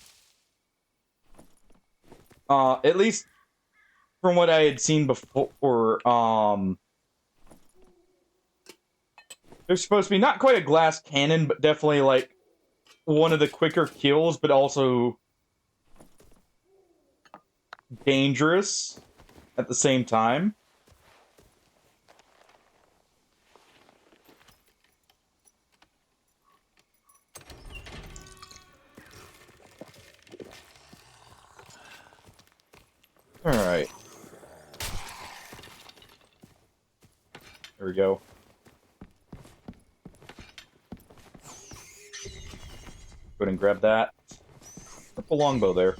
at least from what I had seen before, they're supposed to be not quite a glass cannon, but definitely like one of the quicker kills, but also dangerous at the same time. Alright. There we go. Go ahead and grab that. Purple longbow there.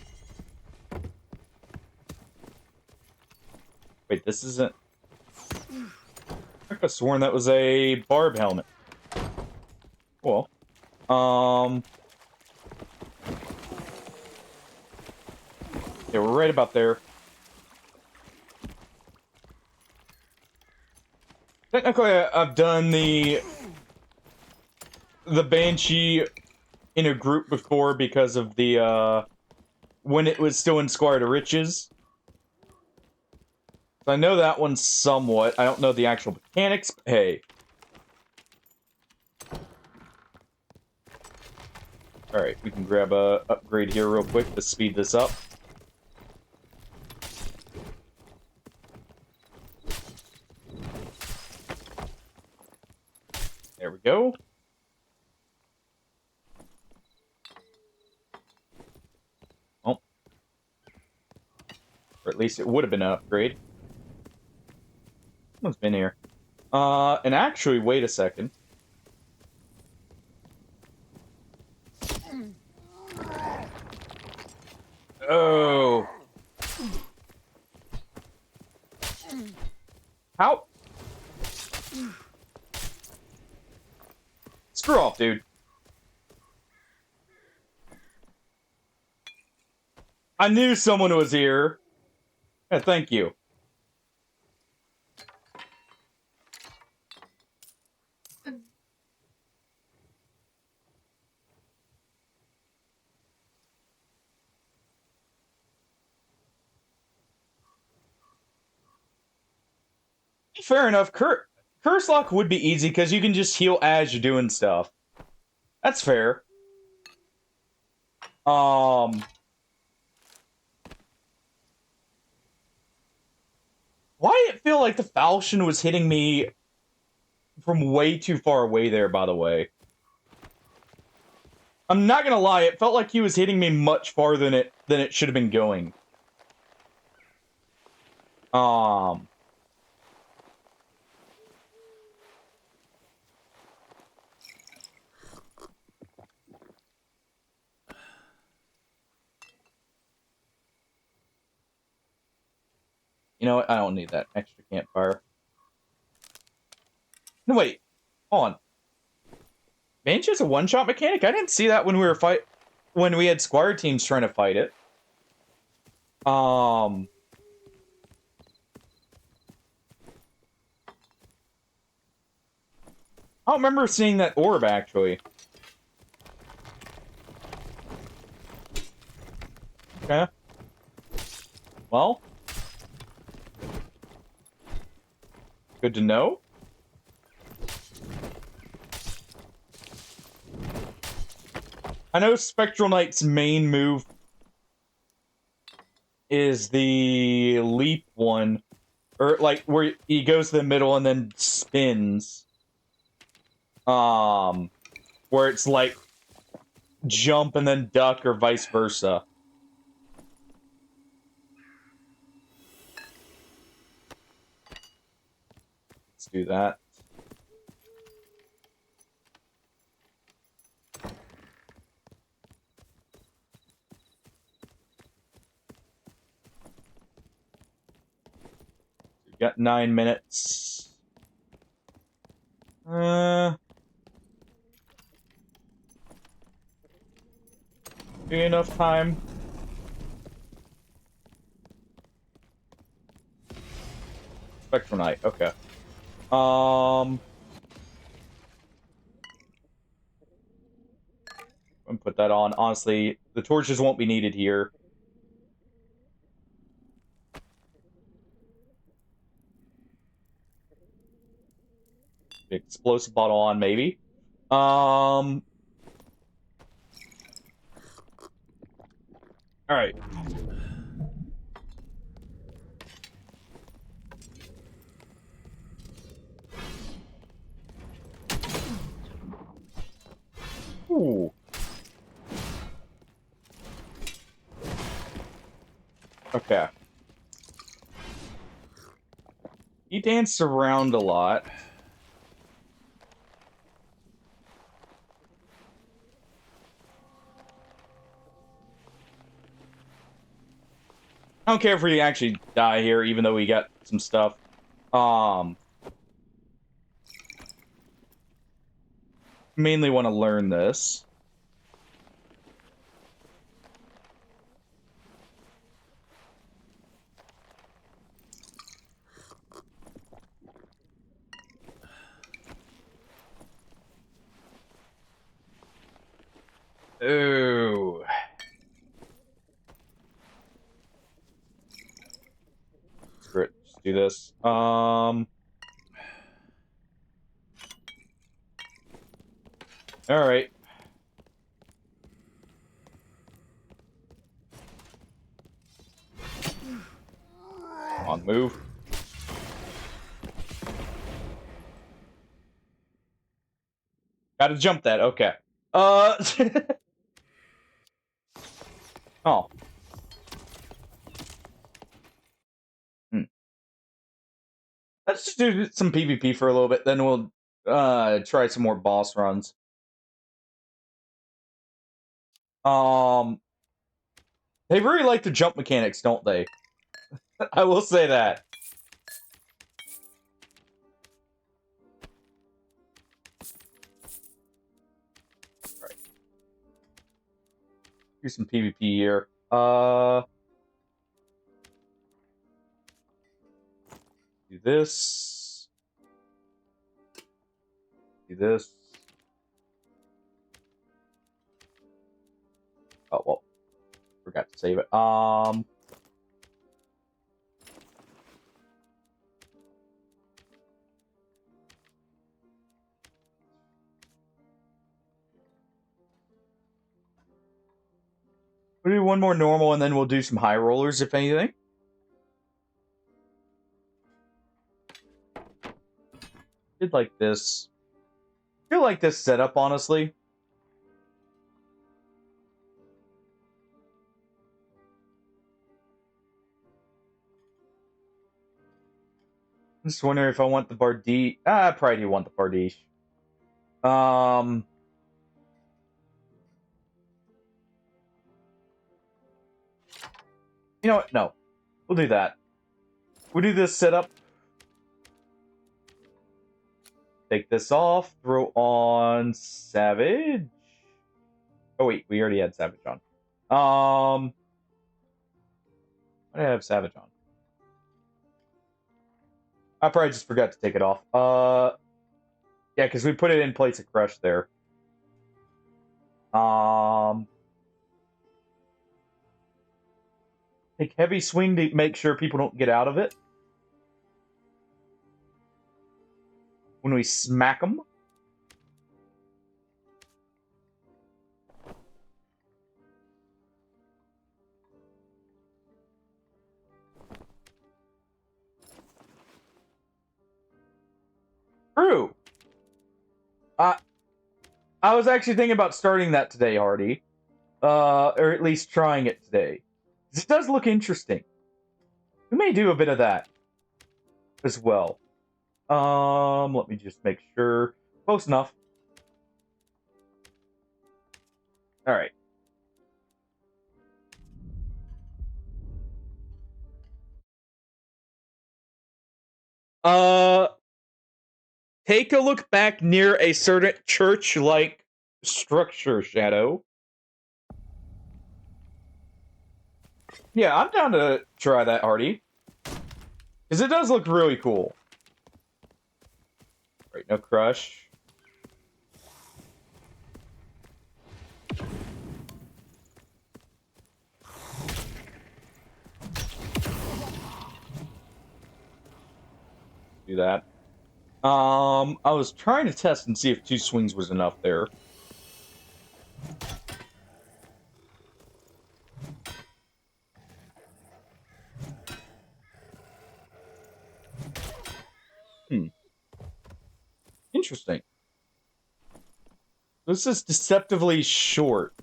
Wait, this isn't... I could have sworn that was a barb helmet. Well. Yeah, we're right about there. Technically, I've done the Banshee in a group before because of the, when it was still in Squire to Riches. So I know that one somewhat. I don't know the actual mechanics, but hey. Alright, we can grab a upgrade here real quick to speed this up. There we go. Oh. Or at least it would have been an upgrade. Someone's been here. And actually, wait a second. Oh. How? Screw off, dude. I knew someone was here. Yeah, thank you. Fair enough. Curse Lock would be easy because you can just heal as you're doing stuff. That's fair. Why did it feel like the falchion was hitting me from way too far away there, by the way? I'm not gonna lie, it felt like he was hitting me much farther than it should have been going. You know what? I don't need that extra campfire. No, wait. Hold on. Mage is a one-shot mechanic? I didn't see that when when we had squire teams trying to fight it. I don't remember seeing that orb, actually. Okay. Well. Good to know. I know Spectral Knight's main move is the leap one. Or, like, where he goes to the middle and then spins. Where it's like jump and then duck or vice versa. Let's do that. We've got 9 minutes. Be enough time. Spectral Knight, okay. And put that on. Honestly, the torches won't be needed here. Explosive bottle on, maybe. All right. Ooh. Okay. He danced around a lot. I don't care if we actually die here, even though we got some stuff. Mainly want to learn this. Ooh. Screw it. Just do this. Alright. Come on, move. Gotta jump that, okay. Oh. Let's just do some PvP for a little bit, then we'll try some more boss runs. They really like the jump mechanics, don't they? I will say that. All right. Do some PvP here. Do this. Do this. Oh, well. Forgot to save it. We'll do one more normal, and then we'll do some high rollers, if anything. Did like this. I feel like this setup, honestly. I'm just wondering if I want the Bardiche. I probably do want the Bardiche. You know what? No. We'll do that. We do this setup. Take this off. Throw on Savage. Oh wait, we already had Savage on. Why did I have Savage on? I probably just forgot to take it off. Yeah, because we put it in place of Crush there. Take Heavy Swing to make sure people don't get out of it. When we smack them. True. I was actually thinking about starting that today, Hardy. Or at least trying it today. It does look interesting. We may do a bit of that as well. Let me just make sure. Close enough. Alright. Take a look back near a certain church-like structure, Shadow. Yeah, I'm down to try that, Hardy. Because it does look really cool. Right, no crush. Do that. I was trying to test and see if 2 swings was enough there. Interesting. This is deceptively short.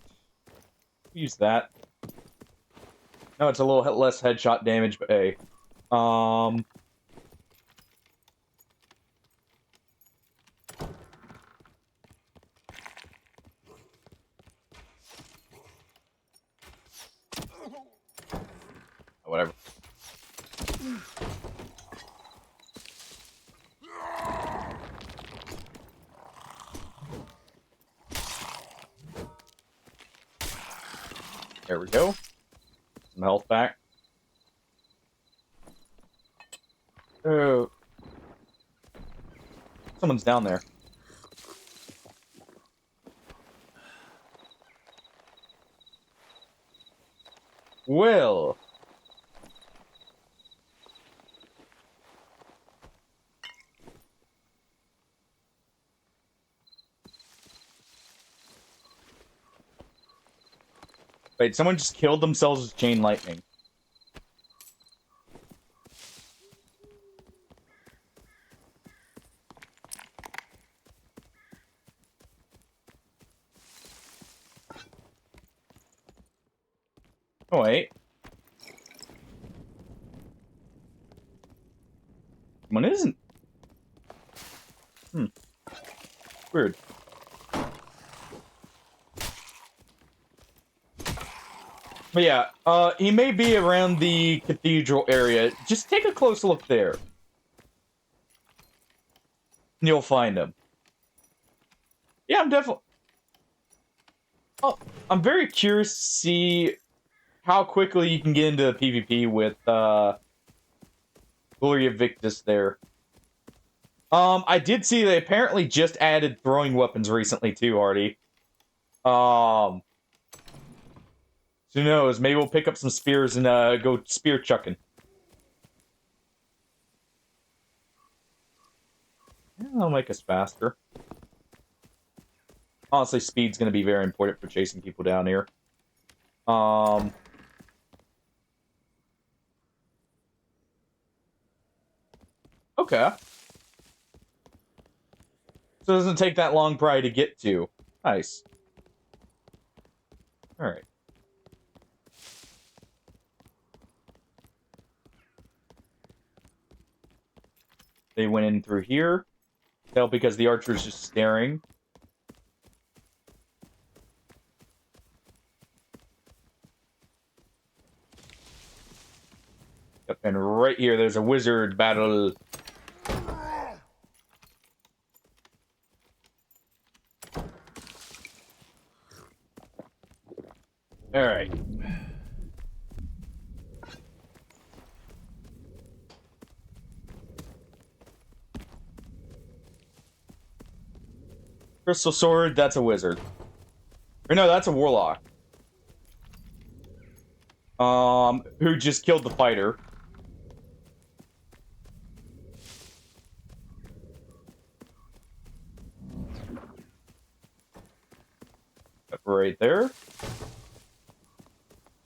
Use that. No, it's a little less headshot damage, but hey. Whatever. There we go. Some health back. Oh. Someone's down there. Well. Wait, someone just killed themselves with chain lightning. Oh, wait. One isn't. Weird. But yeah, he may be around the cathedral area. Just take a close look there. And you'll find him. Yeah, I'm definitely... Oh, I'm very curious to see how quickly you can get into PvP with, Gloria Victis there. I did see they apparently just added throwing weapons recently too, Hardy. So who knows? Maybe we'll pick up some spears and go spear chucking. Yeah, that'll make us faster. Honestly, speed's going to be very important for chasing people down here. Okay. So it doesn't take that long probably to get to. Nice. Alright. They went in through here. Tell because the archer's just staring. Yep. And right here, there's a wizard battle. Alright. Crystal Sword, that's a wizard. Or no, that's a warlock. Who just killed the fighter. Right there.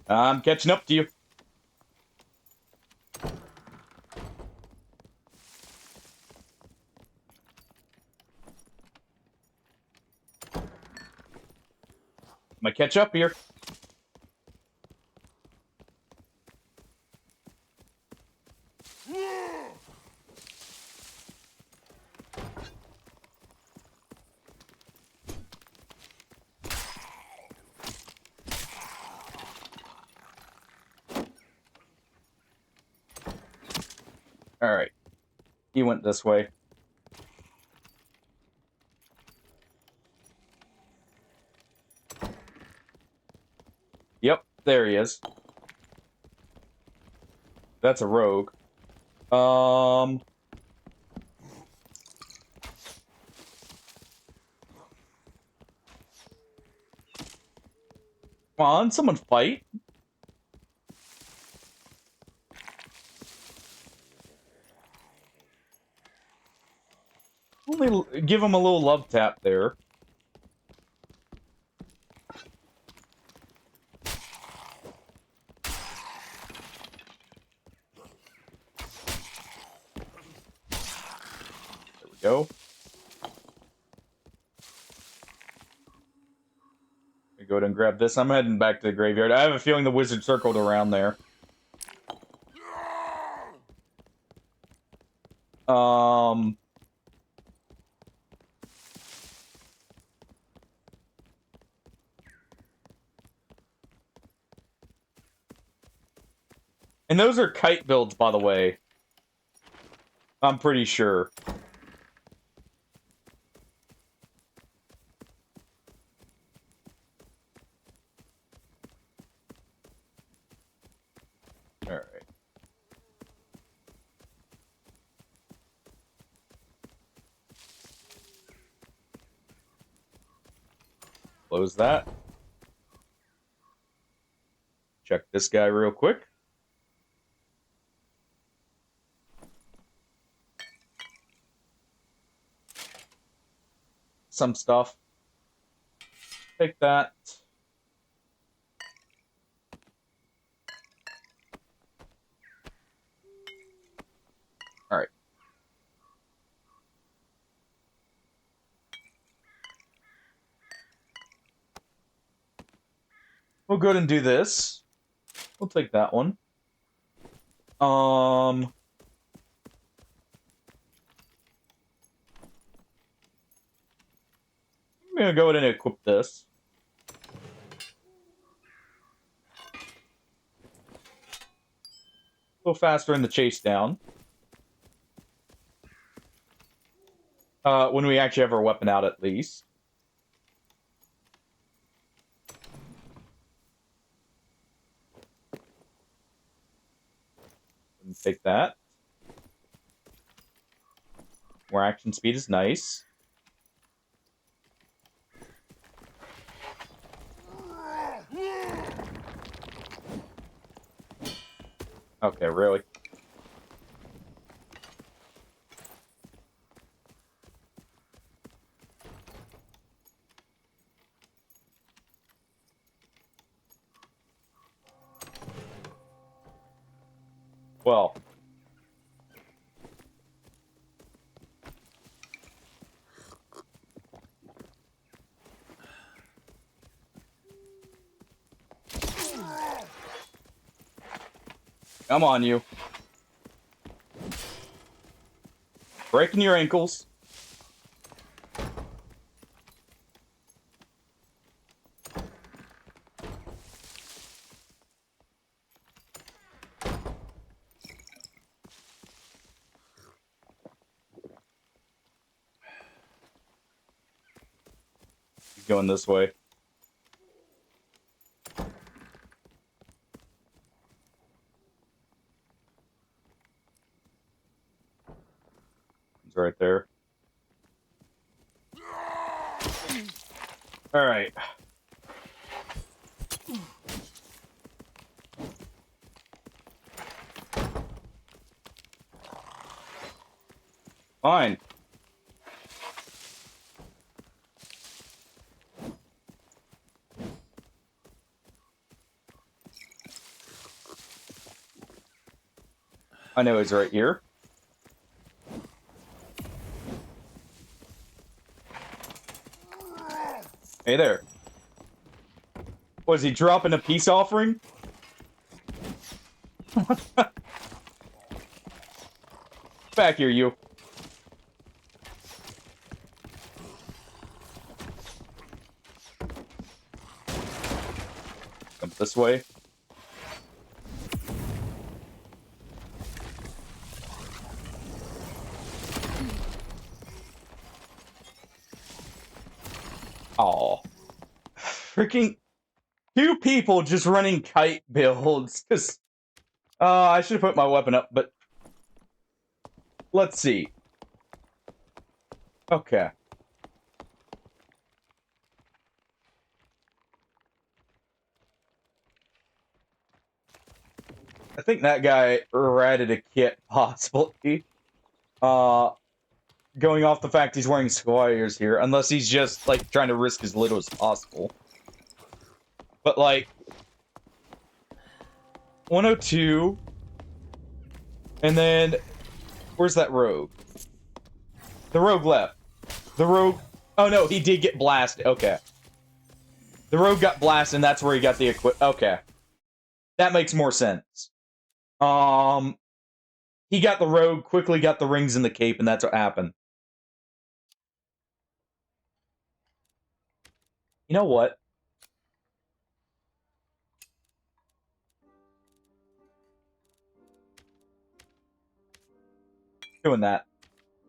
I'm catching up to you. I'm gonna catch up here. Alright. He went this way. Yep, there he is. That's a rogue. Come on, someone fight. Only give him a little love tap there. There we go. Go ahead and grab this. I'm heading back to the graveyard. I have a feeling the wizard circled around there. And those are kite builds, by the way. I'm pretty sure. Alright. Close that. Check this guy real quick. Some stuff. Take that. Alright. We'll go ahead and do this. We'll take that one. I'm gonna go ahead and equip this. Go faster in the chase down. When we actually have our weapon out, at least. And take that. More action speed is nice. Okay, really? Well. Come on, you. Breaking your ankles. going this way. He's right there. All right. Fine. I know he's right here. Hey there. Was he dropping a peace offering? Back here, you. Come this way. Aw. Freaking 2 people just running kite builds. Cause I should have put my weapon up, but let's see. Okay. I think that guy ratted a kit, possibly. Going off the fact he's wearing Squires here, unless he's just, like, trying to risk as little as possible. But, like, 102, and then, where's that rogue? The rogue left. The rogue, oh no, he did get blasted, okay. The rogue got blasted, and that's where he got the okay. That makes more sense. He got the rogue, quickly got the rings and the cape, and that's what happened. You know what? Doing that.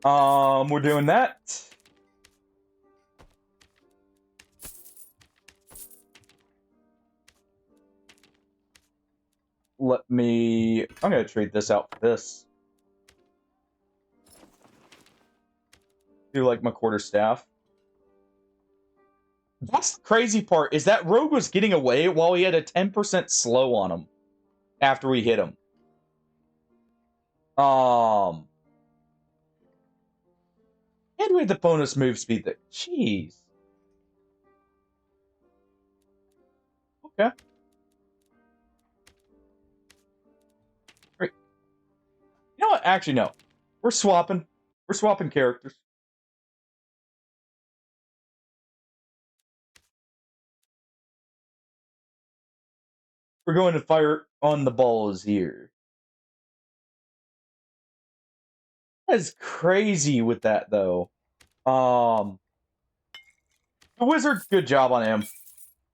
We're doing that. I'm gonna trade this out for this. Do like my quarterstaff. That's the crazy part, is that rogue was getting away while he had a 10% slow on him after we hit him. And we had the bonus move speed that, jeez. Okay. Great. You know what? Actually, no. We're swapping. We're swapping characters. We're going to fire on the balls here. That's crazy with that, though. The wizard, good job on him.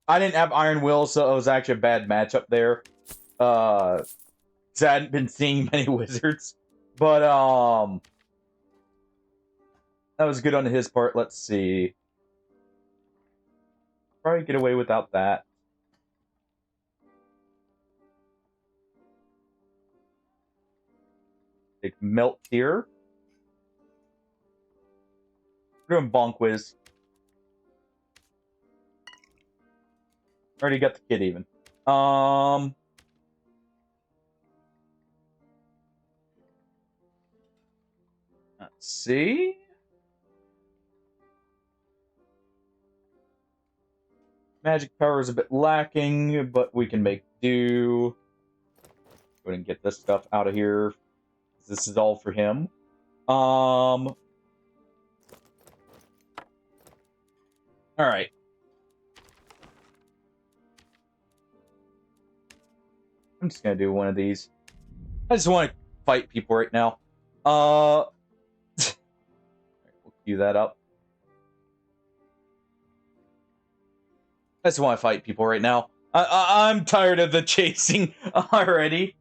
I didn't have Iron Will, so it was actually a bad matchup there. Because I hadn't been seeing many wizards. But, that was good on his part. Let's see. Probably get away without that. Take Melt here. We're doing Bonk Whiz. Already got the kid even. Let's see. Magic power is a bit lacking, but we can make do. Go ahead and get this stuff out of here. This is all for him. All right. I'm just gonna do one of these. I just want to fight people right now. We'll cue that up. I just want to fight people right now. I'm tired of the chasing already.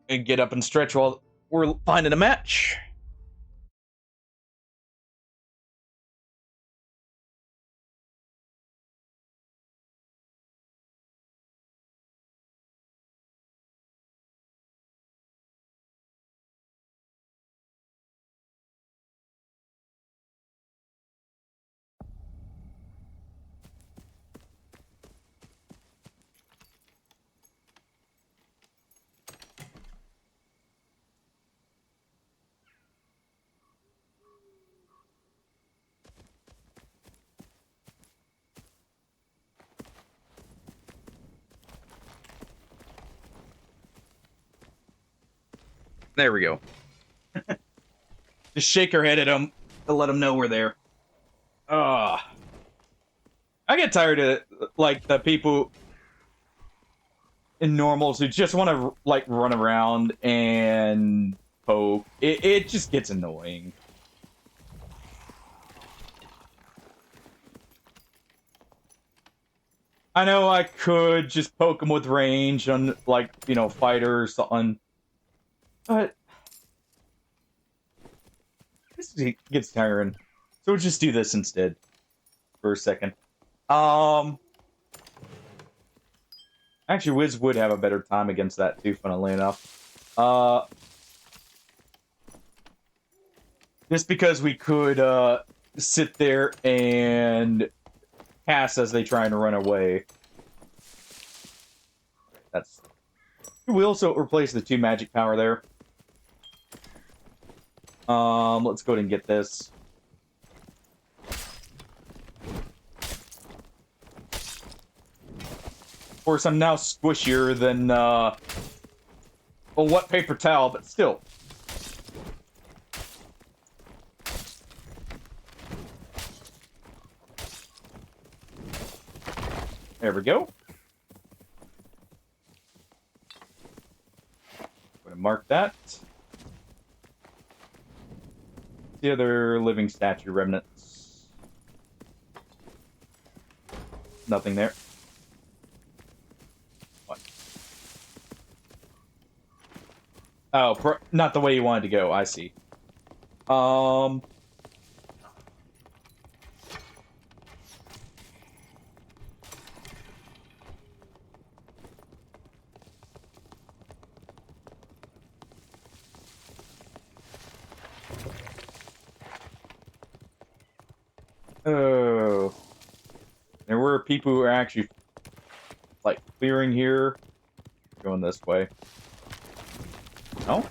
And get up and stretch while we're finding a match. There we go. Just shake her head at them to let them know we're there. I get tired of like the people in normals who just want to like run around and poke. It just gets annoying. I know I could just poke them with range on, like, you know, fighters, something. But this gets tiring. So we'll just do this instead for a second. Actually, Wiz would have a better time against that too, funnily enough. Just because we could sit there and pass as they try and run away. That's. We also replace the 2 magic power there. Let's go ahead and get this. Of course, I'm now squishier than a wet paper towel, but still. There we go. Going to mark that. The other living statue remnants. Nothing there. What? Oh, not the way you wanted to go. I see. Oh. There were people who were actually, like, clearing here. Going this way. No?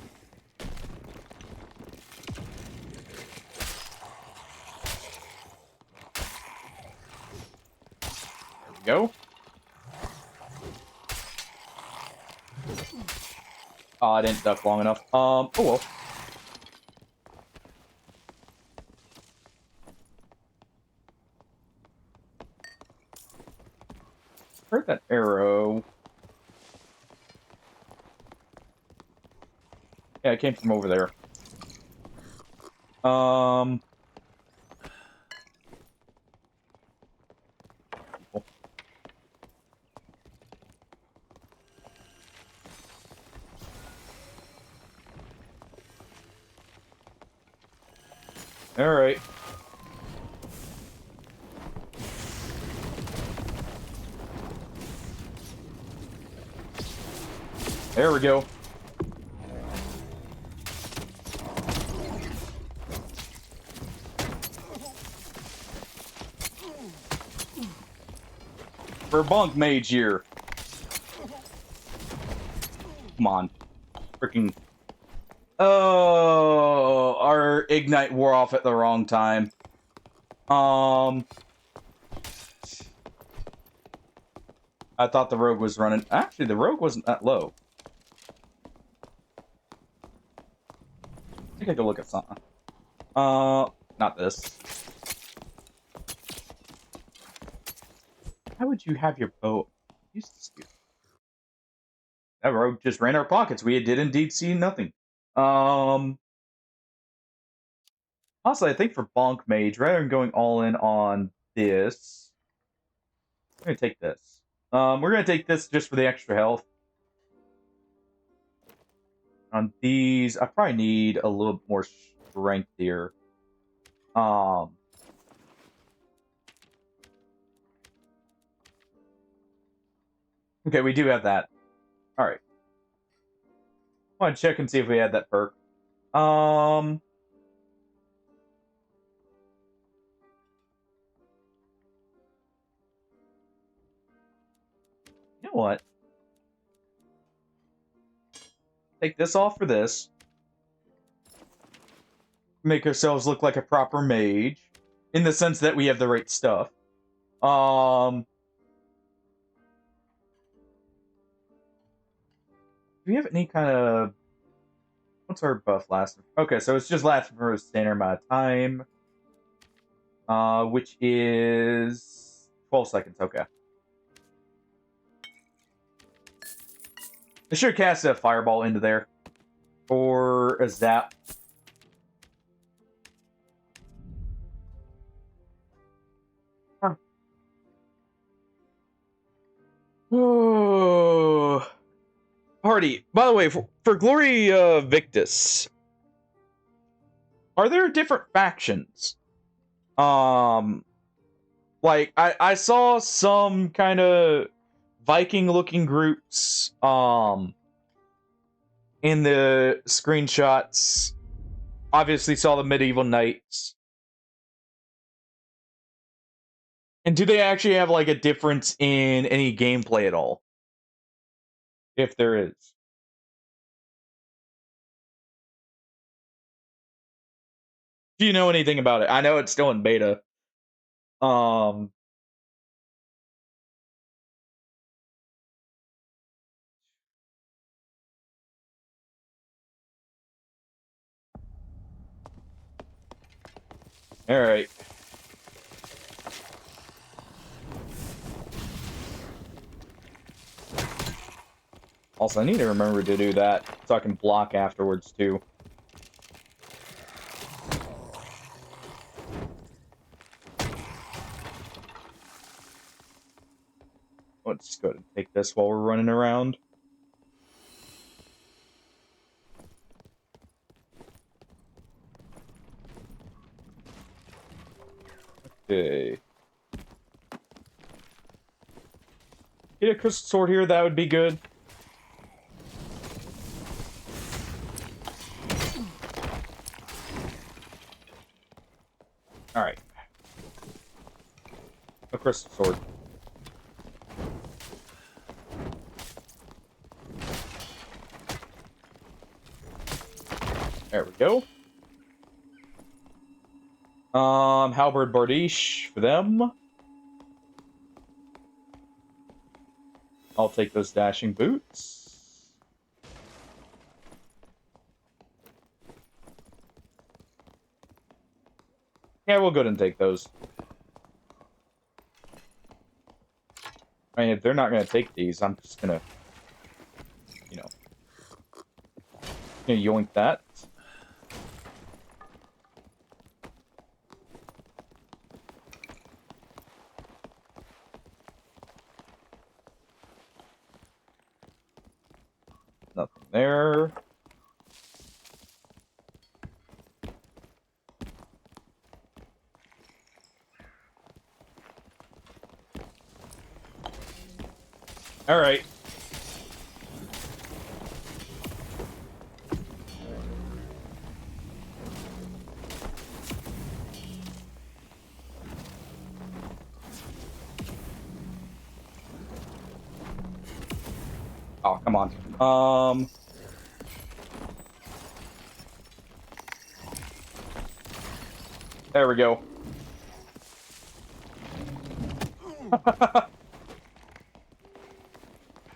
There we go. Oh, I didn't duck long enough. Oh well. Heard that arrow. Yeah, it came from over there. Cool. All right. There we go. For Bonk Mage here. Come on. Freaking. Oh, our Ignite wore off at the wrong time. I thought the rogue was running. Actually, the rogue wasn't that low. I think I could look at something. Not this. How would you have your bow? Use the spear. That rogue just ran our pockets. We did indeed see nothing. Honestly, I think for Bonk Mage, rather than going all in on this, I'm gonna take this. We're gonna take this just for the extra health. On these, I probably need a little more strength here. Okay, we do have that. All right. I want to check and see if we had that perk. You know what? Take this off for this. Make ourselves look like a proper mage. In the sense that we have the right stuff. Do we have any kind of What's our buff last? Okay, so it's just lasting for a standard amount of time. Which is 12 seconds. Okay. I should cast a fireball into there. Or a zap. Huh. Oh. Party. By the way, for Glory Victus, are there different factions? Like I saw some kind of Viking-looking groups in the screenshots. Obviously saw the medieval knights. And do they actually have like a difference in any gameplay at all? If there is. Do you know anything about it? I know it's still in beta. All right. Also, I need to remember to do that so I can block afterwards too. Let's just go ahead and take this while we're running around. Okay. Get a crystal sword here, that would be good. Alright. A crystal sword. There we go. Halberd Bardiche for them. I'll take those dashing boots. Yeah, we'll go ahead and take those. I mean, if they're not going to take these, I'm just going to, you know, yoink that. Nothing there. All right. Oh, come on. There we go.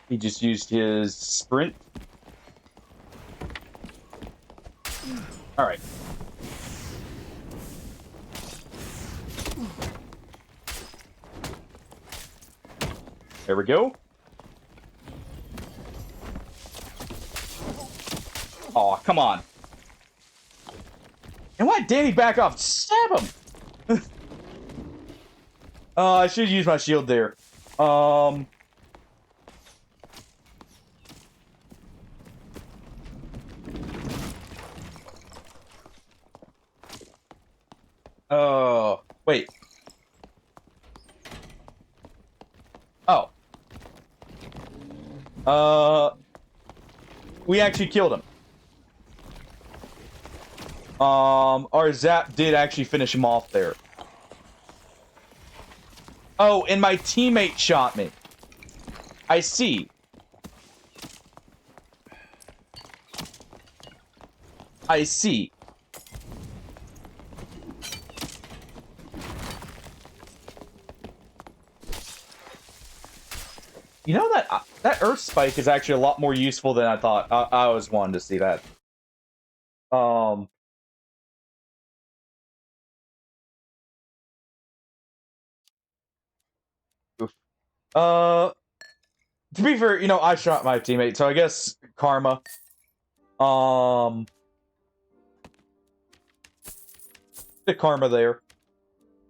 He just used his sprint. All right. There we go. Oh, come on. And why Danny back off? Stab him! I should use my shield there. Oh, wait. Oh. We actually killed him. Our zap did actually finish him off there. Oh, and my teammate shot me. I see. I see. You know that Earth Spike is actually a lot more useful than I thought. I always wanted to see that. To be fair, you know, I shot my teammate, so I guess karma. The karma there.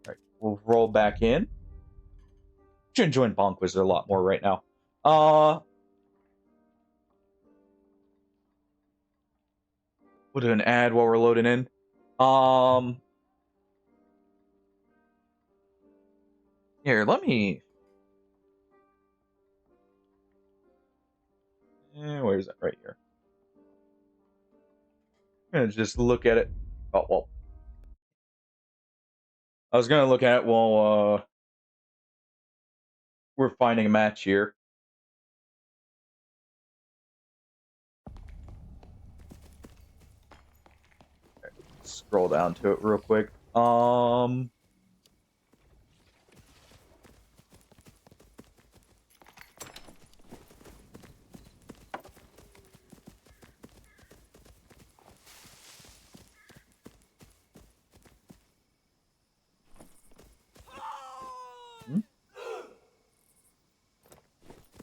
Alright, we'll roll back in. Should enjoy Bonk Wizard a lot more right now. We'll do an ad while we're loading in. Here, let me. Where is that? Right here. I'm gonna just look at it. Oh well. I was gonna look at it while we're finding a match here. Scroll down to it real quick.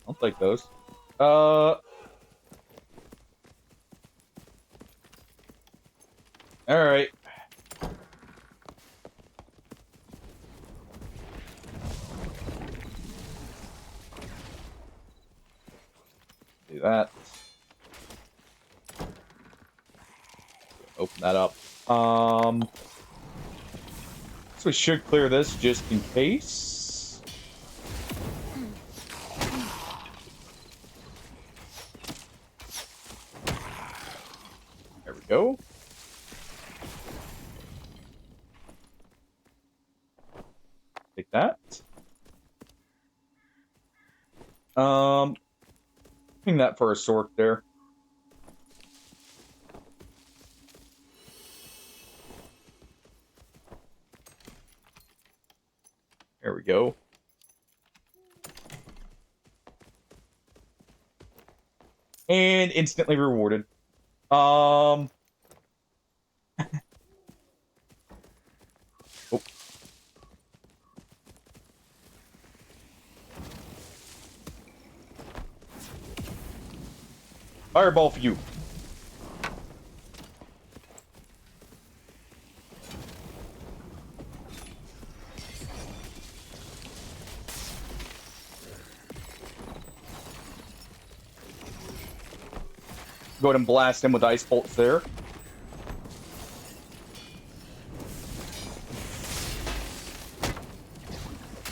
I'll take those. Alright. Do that. Open that up. So we should clear this just in case. There we go. Take that. Ping that for a sork there. There we go. And instantly rewarded. Oh. Fireball for you. Go ahead and blast him with ice bolts there.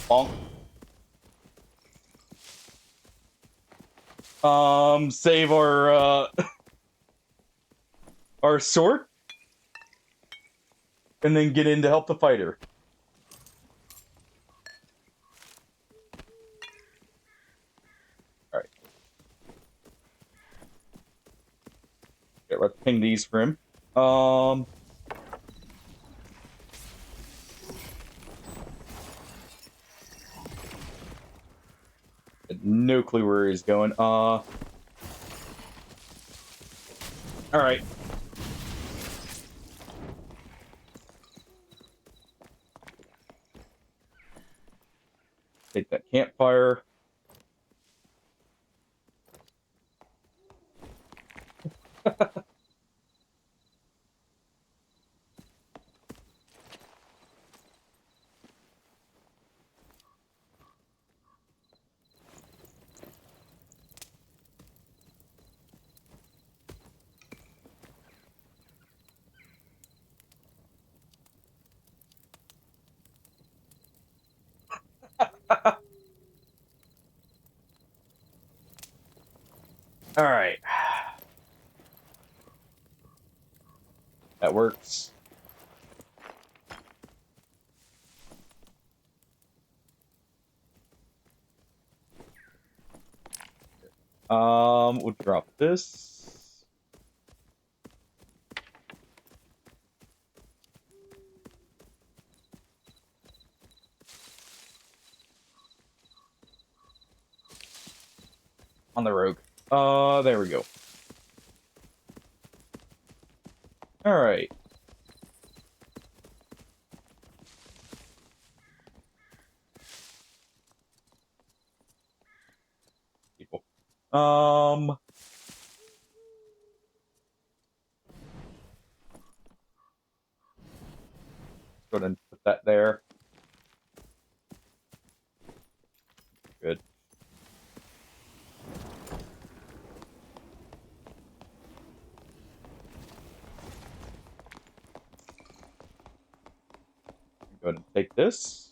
Bonk. Save our our sword, and then get in to help the fighter. All right. Okay, let's ping these for him. No clue where he's going. All right. Take that campfire. All right. That works. We'll drop this. On the rogue. There we go. All right. Um. Go ahead and put that there. Good. Go ahead and take this.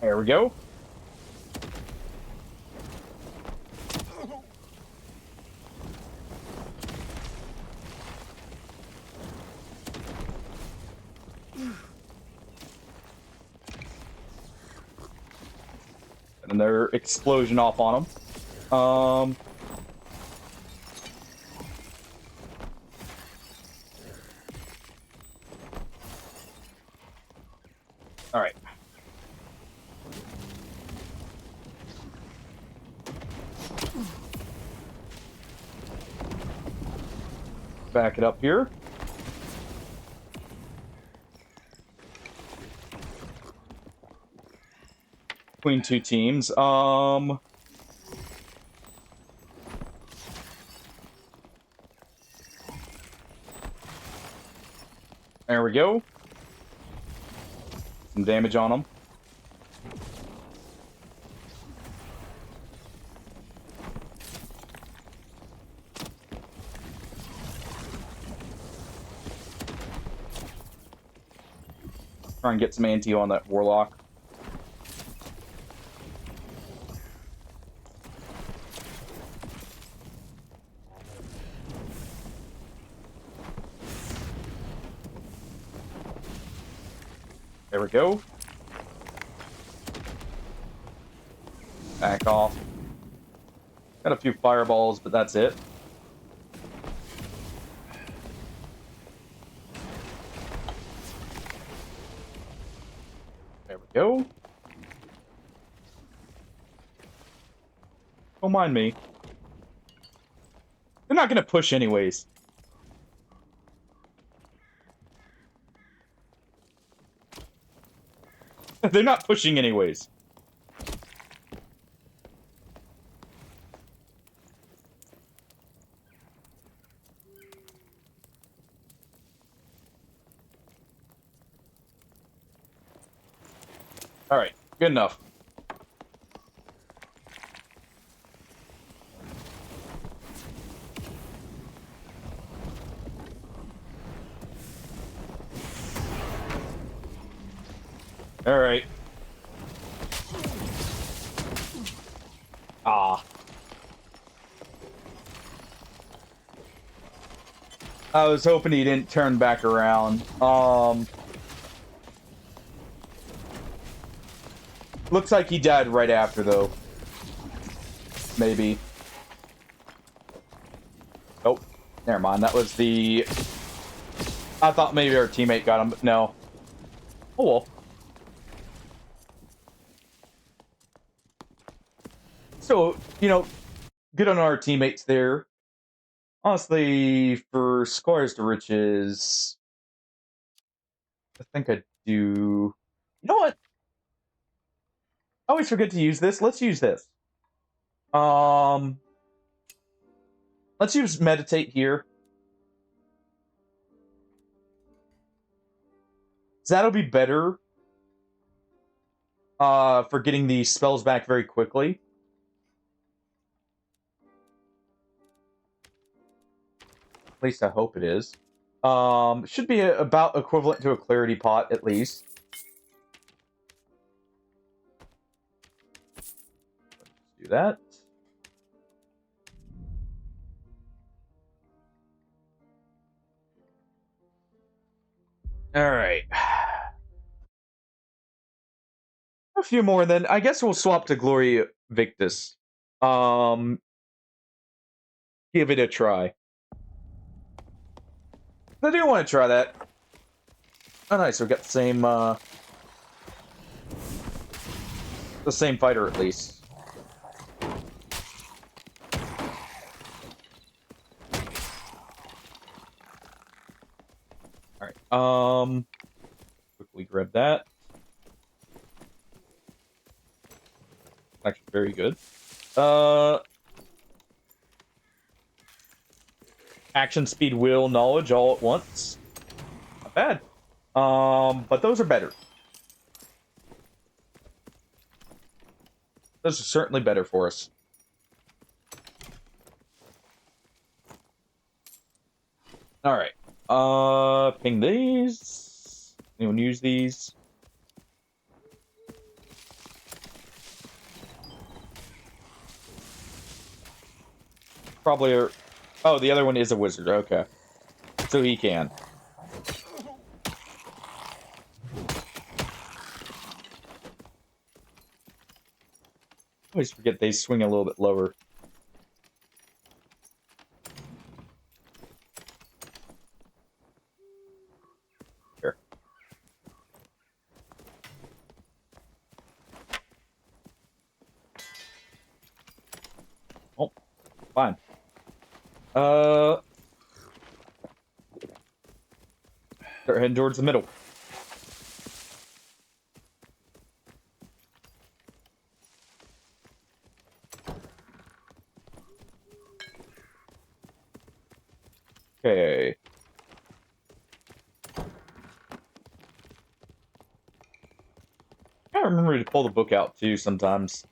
There we go. And their explosion off on them. All right. Back it up here. Between two teams. There we go. Some damage on them. Try and get some anti on that warlock. There we go. Back off. Got a few fireballs, but that's it. There we go. Don't mind me. They're not gonna push anyways. They're not pushing anyways. Alright, good enough. Alright. Ah. I was hoping he didn't turn back around. Looks like he died right after, though. Maybe. Oh, never mind. That was the... I thought maybe our teammate got him, but no. Oh, well. So, you know, good on our teammates there. Honestly, for Scars to Riches, I think I'd do... You know what? I always forget to use this. Let's use this. Let's use Meditate here. So that'll be better for getting the spells back very quickly. At least I hope it is. Should be about equivalent to a Clarity Pot, at least. Let's do that. Alright. A few more, then. I guess we'll swap to Gloria Victus. Give it a try. I do want to try that. Oh, nice. We got the same fighter, at least. Quickly grab that. Actually, very good. Action, speed, will, knowledge, all at once. Not bad. But those are better. Those are certainly better for us. All right. Ping these. Anyone use these? Probably. Oh, the other one is a wizard. Okay. So he can. I always forget they swing a little bit lower. Here. Oh, fine. Start heading towards the middle. Okay. I remember to pull the book out too sometimes.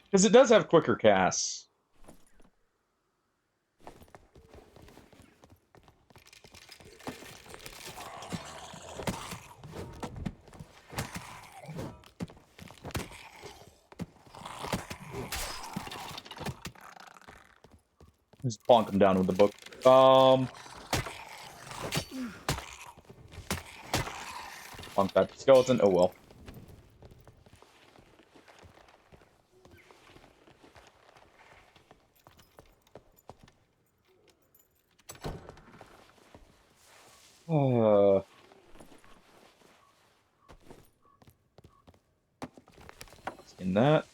Because it does have quicker casts. Just bonk him down with the book. Bonk that skeleton. Oh well. In that.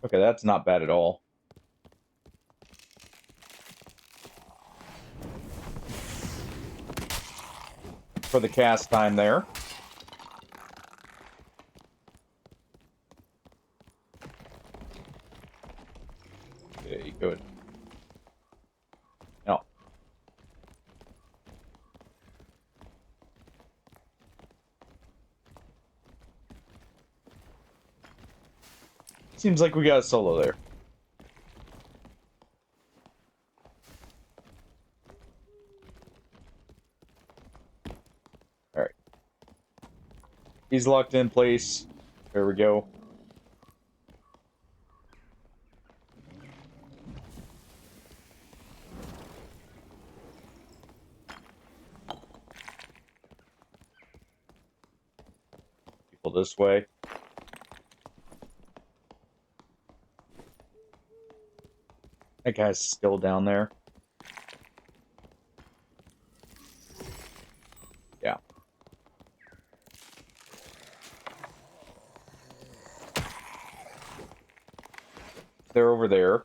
Okay, that's not bad at all. For the cast time there. Okay, good. Now. Seems like we got a solo there. Alright. He's locked in place. There we go. People this way. That guy's still down there. Yeah. They're over there.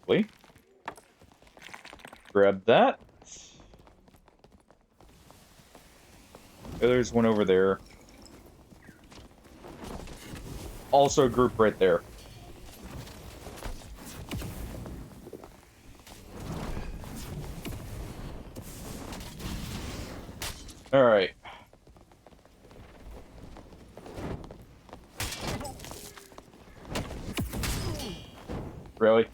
Quickly. Grab that. There's one over there. Also a group right there. Alright. Really?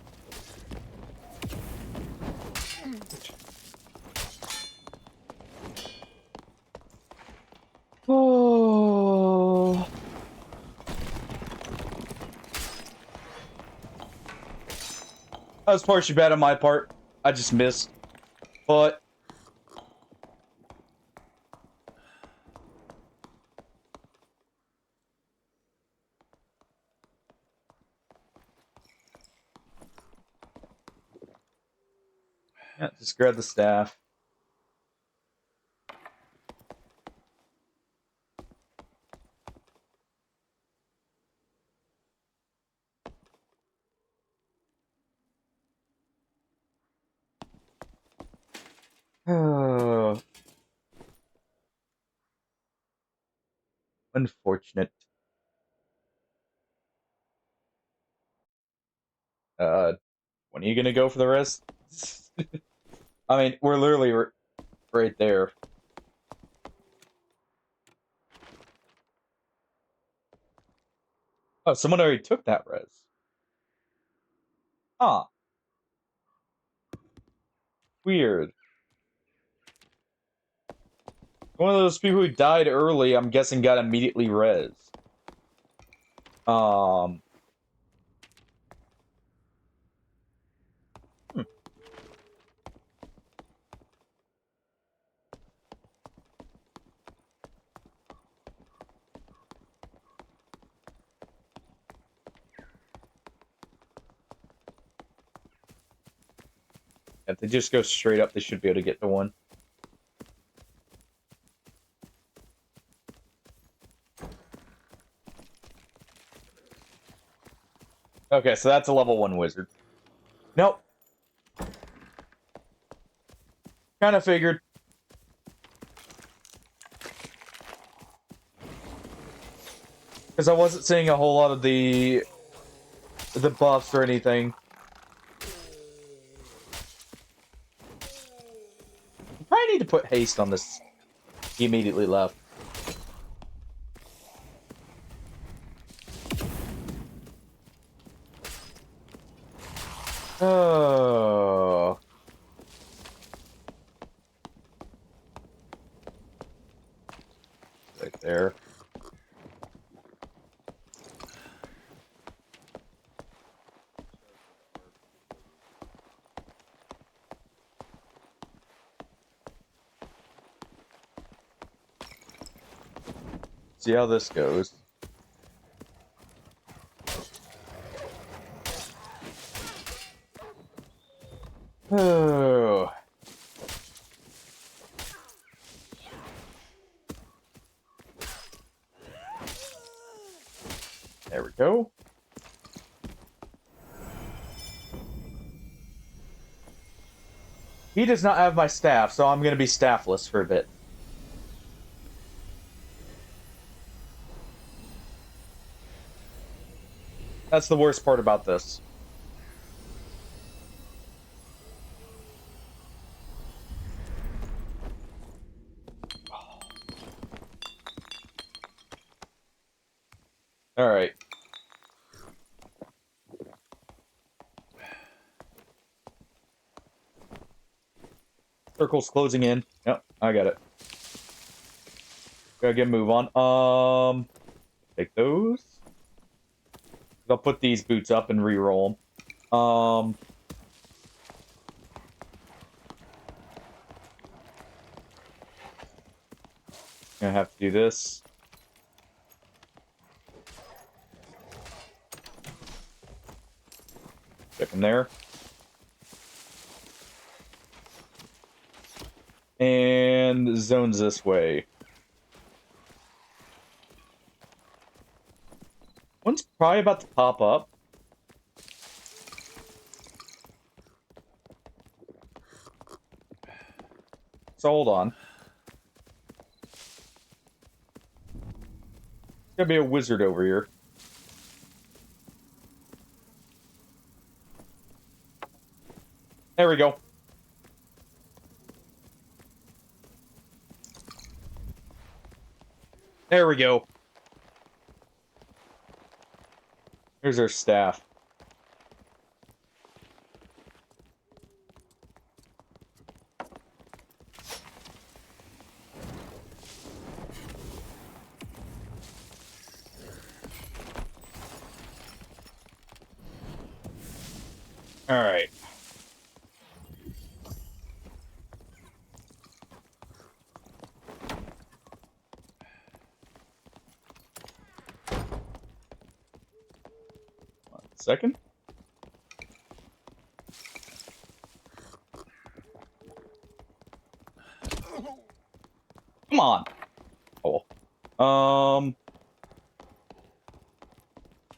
Oh. That was partially bad on my part. I just missed. But Yeah, just grab the staff. Oh, unfortunate. When are you gonna go for the rest? I mean, we're literally right there. Oh, someone already took that res. Huh. Weird. One of those people who died early, I'm guessing, got immediately res. Um. hmm. If they just go straight up, they should be able to get to one. Okay, so that's a level 1 wizard. Nope. Kind of figured. Because I wasn't seeing a whole lot of the buffs or anything. I need to put haste on this. He immediately left. Oh. Right there. See how this goes. Oh. There we go. He does not have my staff, so I'm going to be staffless for a bit. That's the worst part about this. All right. Circle's closing in. Yep, I got it. Gotta get a move on. Take those. I'll put these boots up and re-roll them. Gonna have to do this. Check them there. And zones this way. One's probably about to pop up. So hold on. There's gotta be a wizard over here. There we go. There we go. Here's our staff. All right. One second. on. Oh.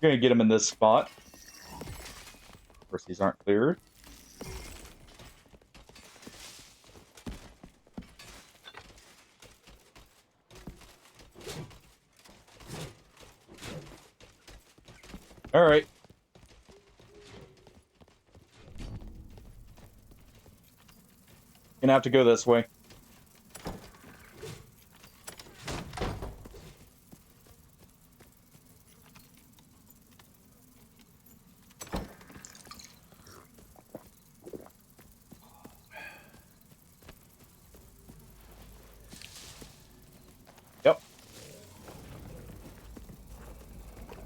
Gonna get him in this spot. Of course, these aren't cleared. Alright. Gonna have to go this way. Yep.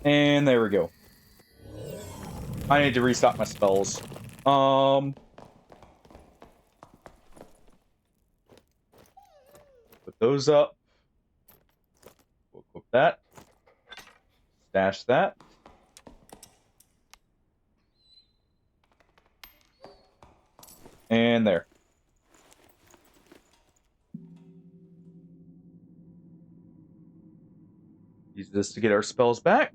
And there we go. I need to restock my spells. Put those up. We'll equip that. Stash that. And there. Use this to get our spells back.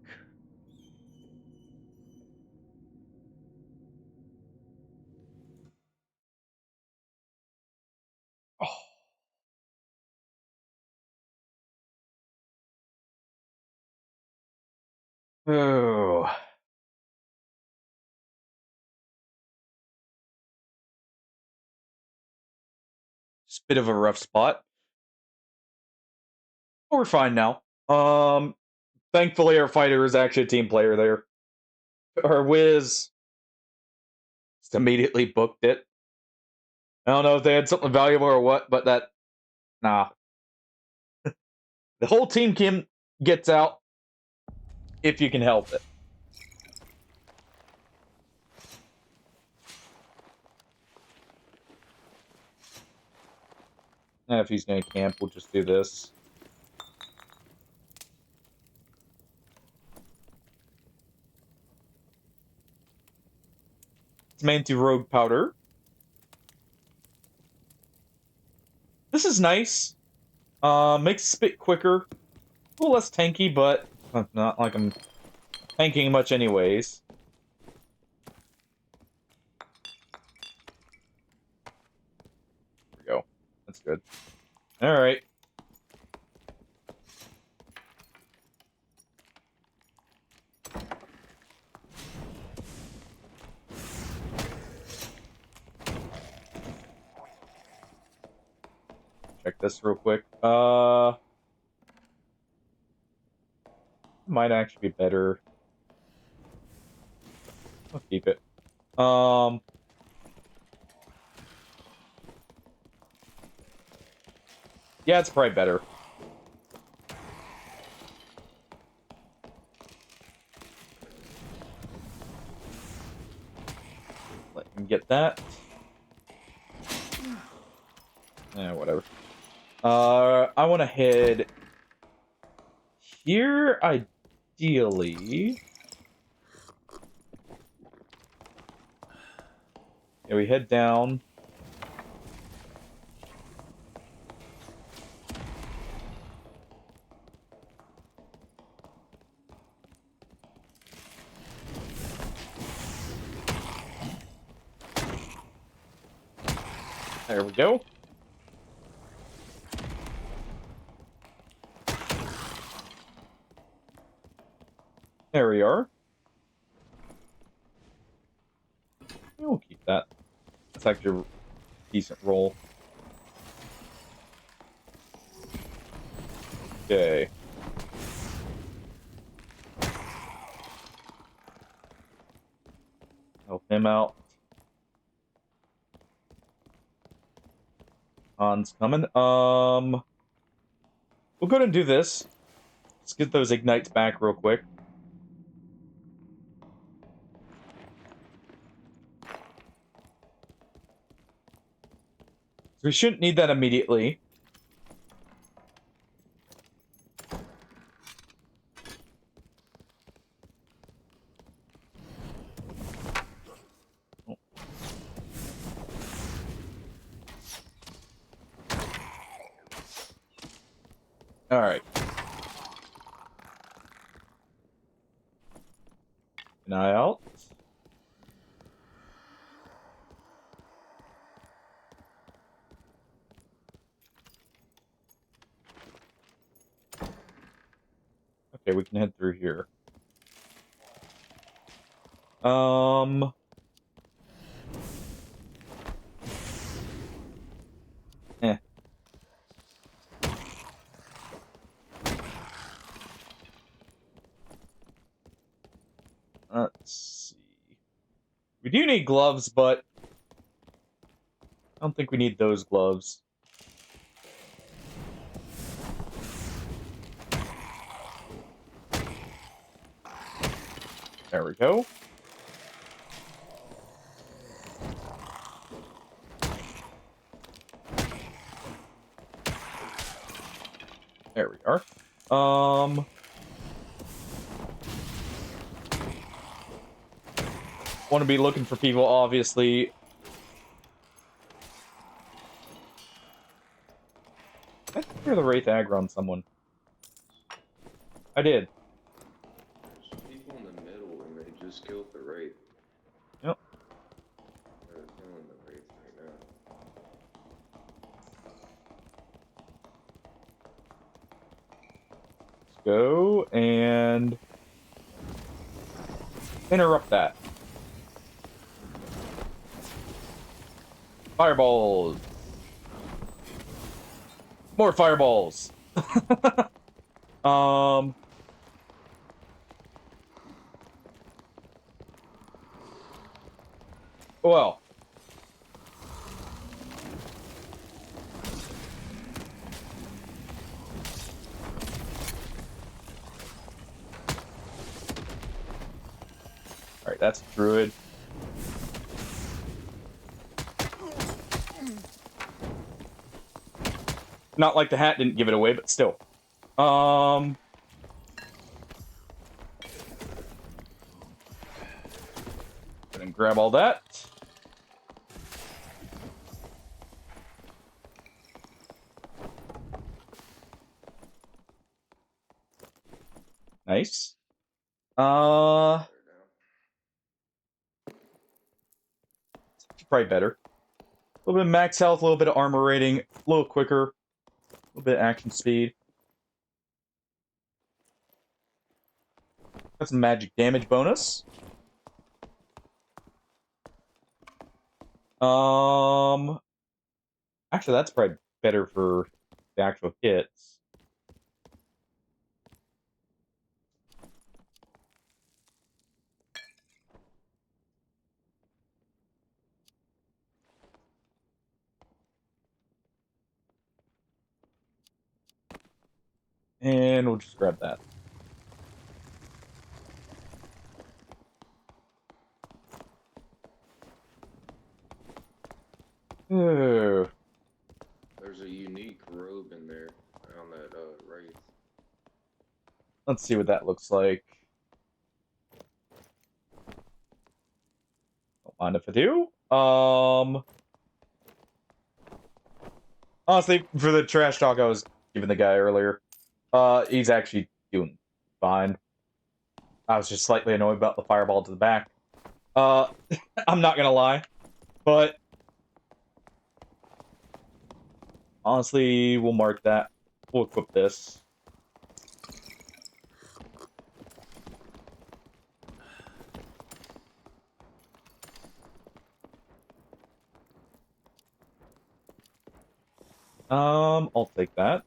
Oh. It's a bit of a rough spot. But we're fine now. Thankfully our fighter is actually a team player there. Our Wiz just immediately booked it. I don't know if they had something valuable or what, but that... Nah. The whole team gets out if you can help it. And if he's going to camp, we'll just do this. It's made to rogue powder. This is nice. Makes it spit quicker. A little less tanky, but not like I'm tanking much anyways. There we go. That's good. Alright. Check this real quick. Might actually be better. I'll keep it. Yeah, it's probably better. Let him get that. Whatever. I want to head here, ideally. Yeah, we head down. There we go. There we are. We'll keep that. That's actually a decent roll. Okay. Help him out. Han's coming. We'll go ahead and do this. Let's get those ignites back real quick. We shouldn't need that immediately. Oh. All right. An eye out. Okay, we can head through here. Eh. Let's see. We do need gloves, but I don't think we need those gloves. There we go. There we are. Want to be looking for people, obviously. I hear the Wraith aggro on someone. I did. There's people in the middle and they just killed the Wraith. Yep. They're killing the Wraith right now. Let's go and interrupt that. Fireballs. More fireballs. Well. Alright, that's a druid. Not like the hat didn't give it away, but still. Gonna grab all that. Nice. Probably better. A little bit of max health, a little bit of armor rating, a little quicker, a little bit of action speed. Got some magic damage bonus. Actually, that's probably better for the actual hits. And we'll just grab that. Ooh. There's a unique robe in there on that Wraith. Let's see what that looks like. Don't mind if I do. Honestly, for the trash talk I was giving the guy earlier, he's actually doing fine. I was just slightly annoyed about the fireball to the back. I'm not gonna lie, but honestly, we'll mark that. We'll equip this. I'll take that.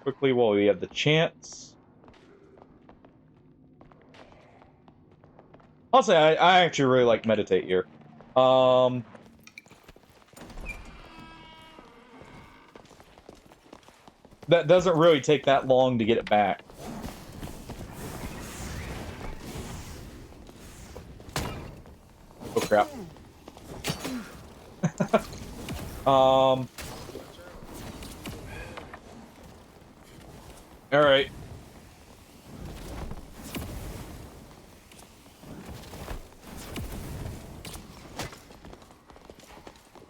Quickly while we have the chance. Honestly, I actually really like meditate here. That doesn't really take that long to get it back. Oh crap. Alright.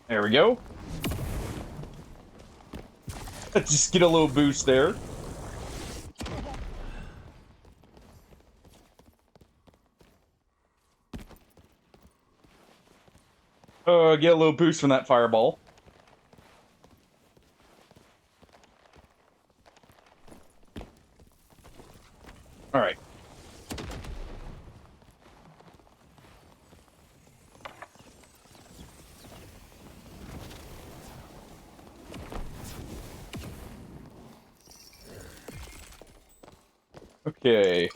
There we go. Just get a little boost there. Get a little boost from that fireball. All right. Okay.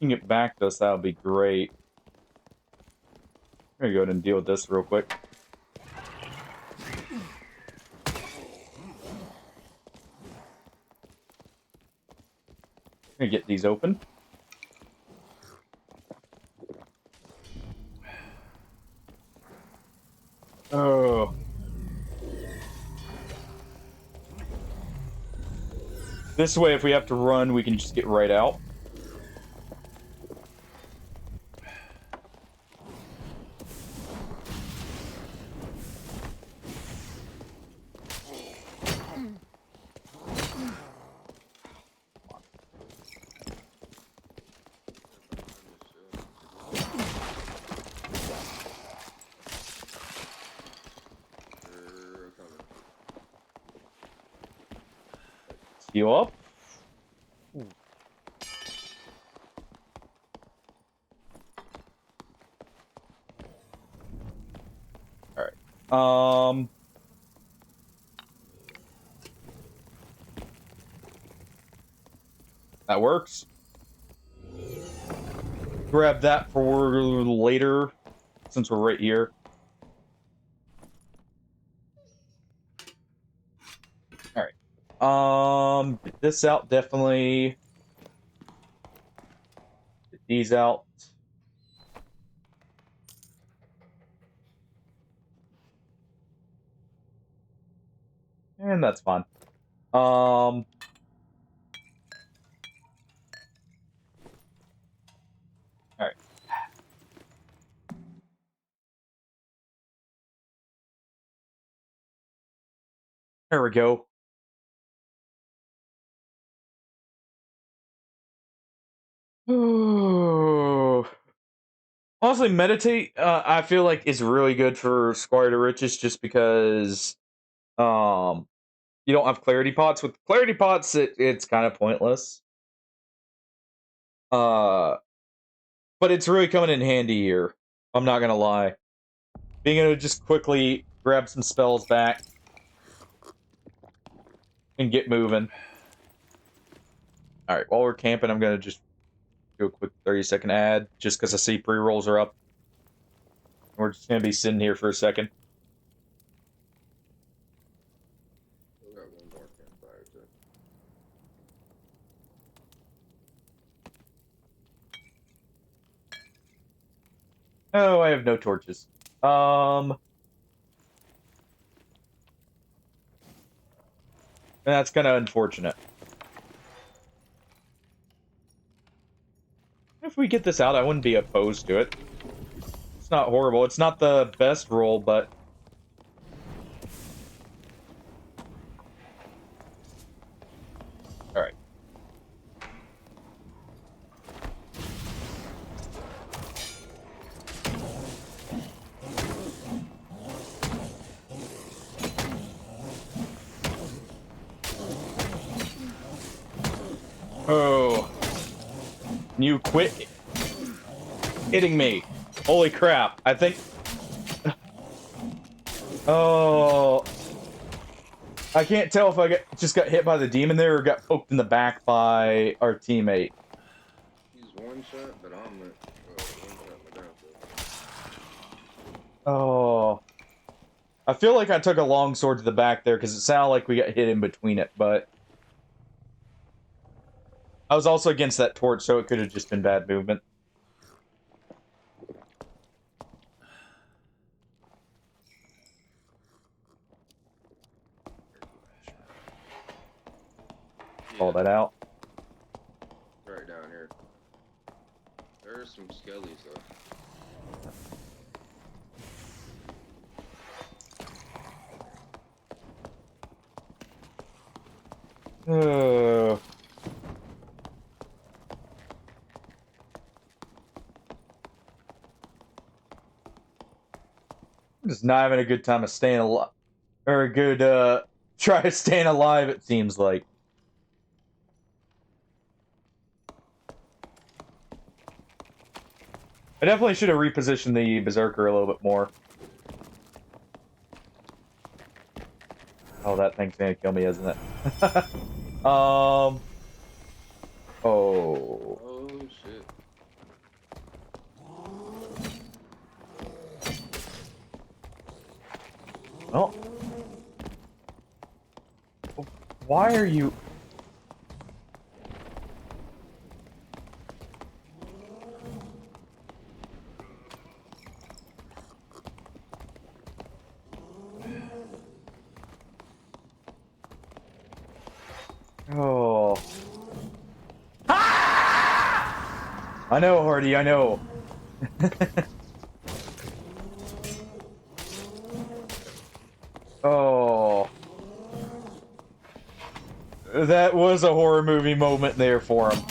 Can get back to us, that would be great. I'm gonna go ahead and deal with this real quick. I'm gonna get these open. Oh. This way, if we have to run, we can just get right out. Heal up. Alright. That works. Grab that for later, since we're right here. Alright. Get this out, definitely. Get these out. And that's fine. Alright. There we go. Honestly, meditate, I feel like is really good for Squire to Riches just because, you don't have clarity pots. With clarity pots, it's kind of pointless. But it's really coming in handy here. I'm not gonna lie. Being able to just quickly grab some spells back and get moving. Alright, while we're camping, I'm gonna just do a quick 30-second ad, just because I see pre-rolls are up. We're just gonna be sitting here for a second. We got one more campfire too. Oh, I have no torches. That's kind of unfortunate. If we get this out, I wouldn't be opposed to it. It's not horrible. It's not the best roll, but... Alright. Oh. You quit hitting me. Holy crap. I think... Oh. I can't tell if I just got hit by the demon there or got poked in the back by our teammate. He's one shot, but I'm one shot down. Oh. I feel like I took a long sword to the back there because it sounded like we got hit in between it, but... I was also against that torch, so it could have just been bad movement. Call that out. Right down here. There are some skellies though. Uh, I'm just not having a good time of staying alive. Or a good, try to staying alive, it seems like. I definitely should have repositioned the Berserker a little bit more. Oh, that thing's gonna kill me, isn't it? Oh. Oh shit. Oh. Why are you... Oh. I know, Hardy, I know. Oh. That was a horror movie moment there for him.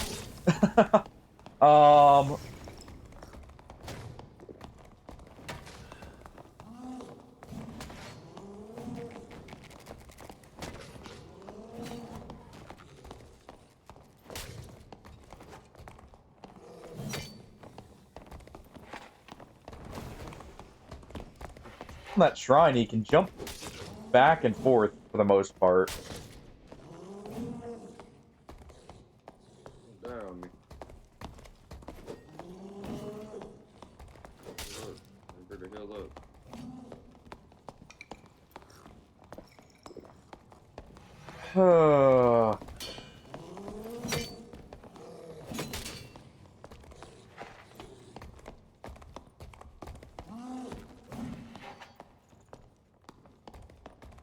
On that shrine, he can jump back and forth for the most part. Down me. Look, remember to heal up.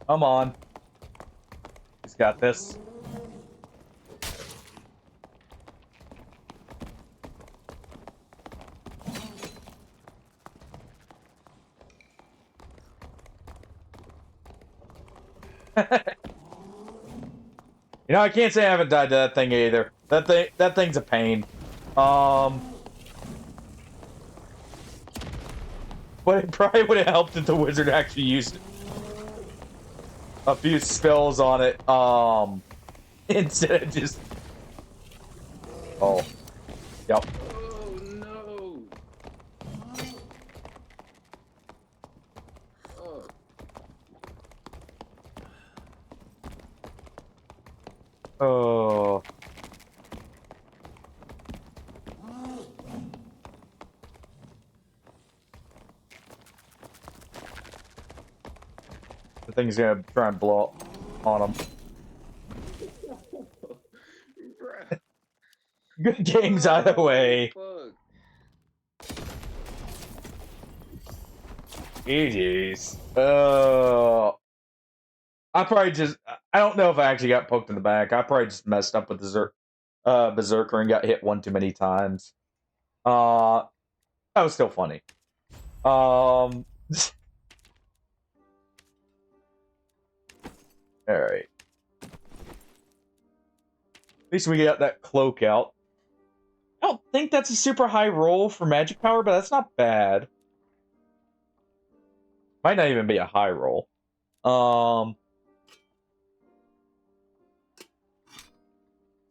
Come on. He's got this. You know, I can't say I haven't died to that thing either. That thing's a pain. But it probably would have helped if the wizard actually used a few spells on it. Instead of just... Oh. Yep. Oh no! Oh. Oh. The thing's gonna try and blow up on him. Bruh. Good games either way. Fuck. GG's. I probably just... I don't know if I actually got poked in the back. I probably just messed up with the Berserker and got hit one too many times. That was still funny. Alright. At least we got that cloak out. I don't think that's a super high roll for magic power, but that's not bad. Might not even be a high roll. So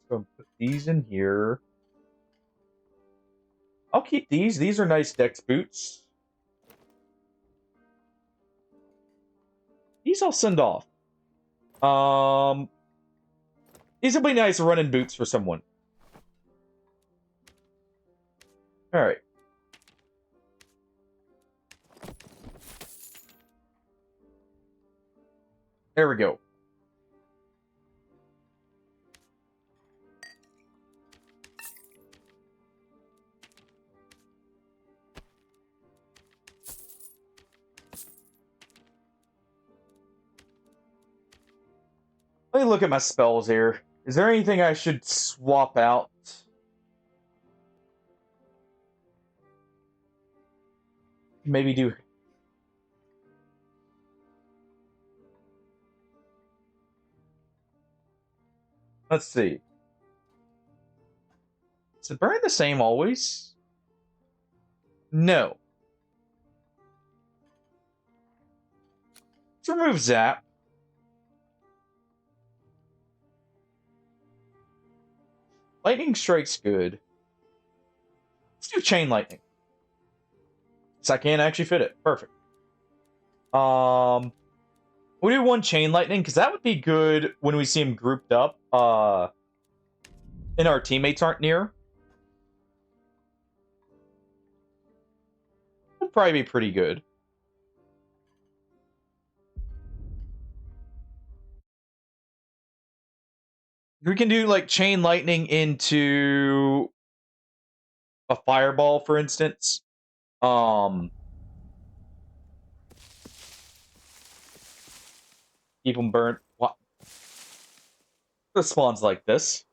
put these in here. I'll keep these. These are nice dex boots. These I'll send off. These will be nice running boots for someone. Alright. There we go. Let me look at my spells here. Is there anything I should swap out? Maybe do... Let's see. Is it burn the same always? No. Let's remove Zap. Lightning Strike's good. Let's do Chain Lightning. So I can actually fit it. Perfect. We'll do one Chain Lightning, because that would be good when we see him grouped up. And our teammates aren't near. Would probably be pretty good. We can do like Chain Lightning into a Fireball, for instance. Keep them burnt. What? The spawns like this.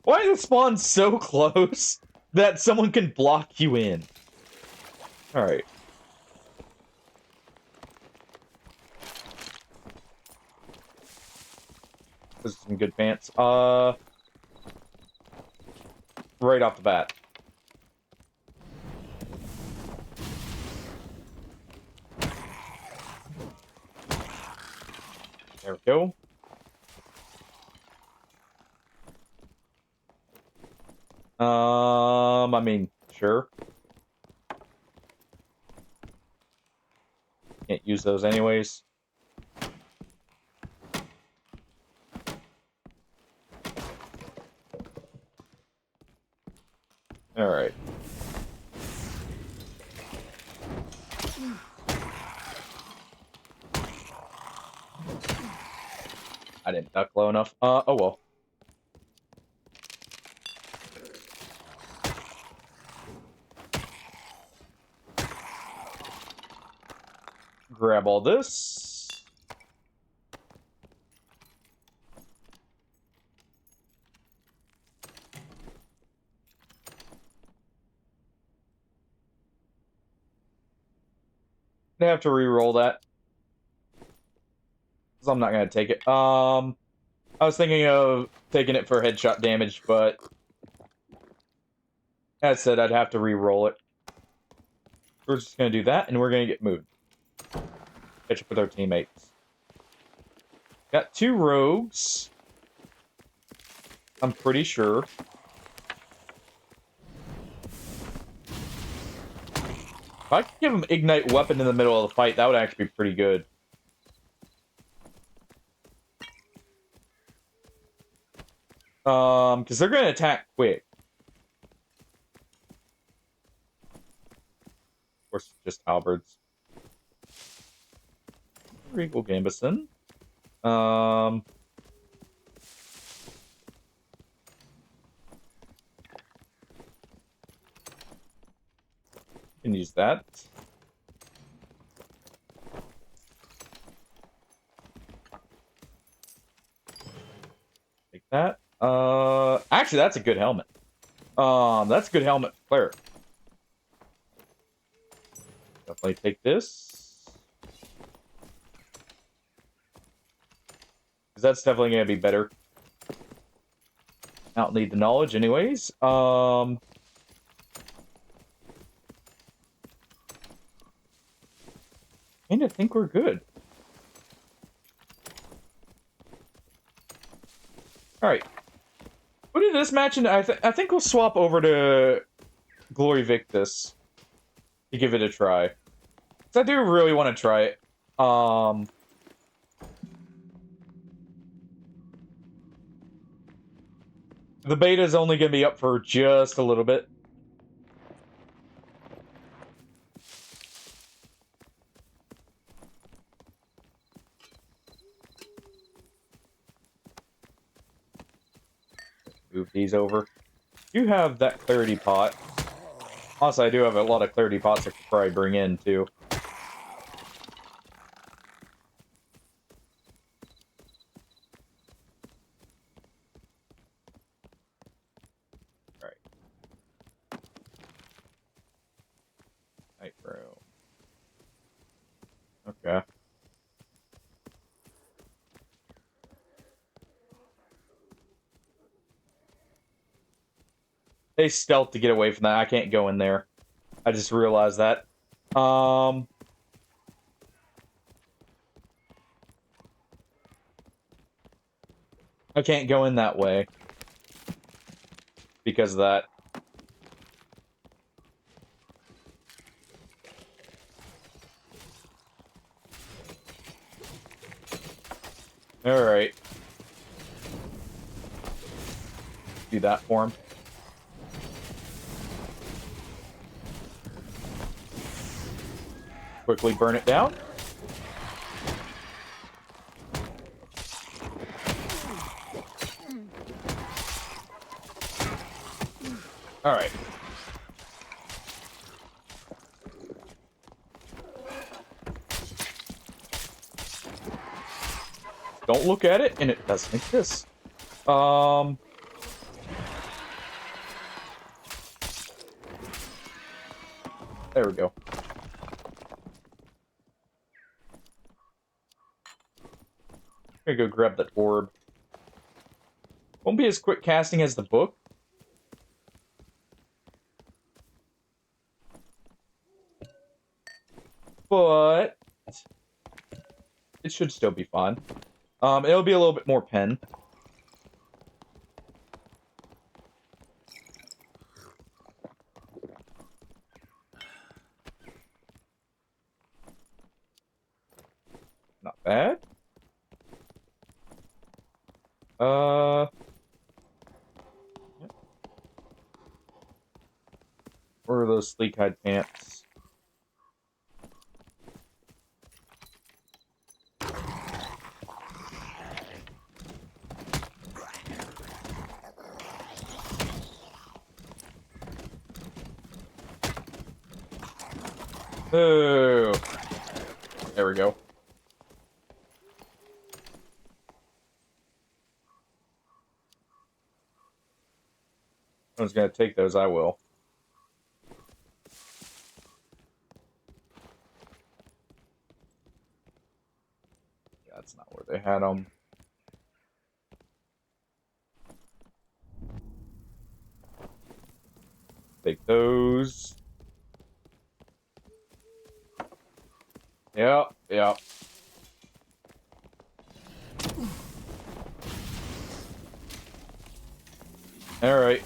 Why is the spawn so close that someone can block you in? Alright. This is some good pants. Right off the bat. There we go. I mean, sure. Can't use those anyways. Alright. I didn't duck low enough. Oh well. Grab all this. I have to re-roll that. So I'm not gonna take it. I was thinking of taking it for headshot damage, but as I said, I'd have to re-roll it. We're just gonna do that, and we're gonna get moved. Catch up with our teammates. Got 2 rogues. I'm pretty sure. If I could give him Ignite Weapon in the middle of the fight, that would actually be pretty good. Because they're going to attack quick. Of course, just halberds. Regal Gambison. Can use that. Take that. Actually, that's a good helmet. That's a good helmet player. Definitely take this. Because that's definitely going to be better. I don't need the knowledge anyways. And I think we're good. Alright. We'll do this match, and I think we'll swap over to Glory Victus to give it a try. Because I do really want to try it. The beta is only going to be up for just a little bit. Move these over. You have that clarity pot. Honestly, I do have a lot of clarity pots I could probably bring in, too. Alright. Night room. Okay. They stealth to get away from that. I can't go in there. I just realized that. I can't go in that way. Because of that. Alright. Do that for him. Quickly burn it down. Alright. Don't look at it, and it doesn't exist. There we go. I'm gonna go grab that orb. Won't be as quick casting as the book. But it should still be fun. It'll be a little bit more pen. Not bad. Where are those sleek-hide pants? Oh, there we go. I was gonna take those, I will. Yeah, that's not where they had them. Take those. Yep, yep. Alright.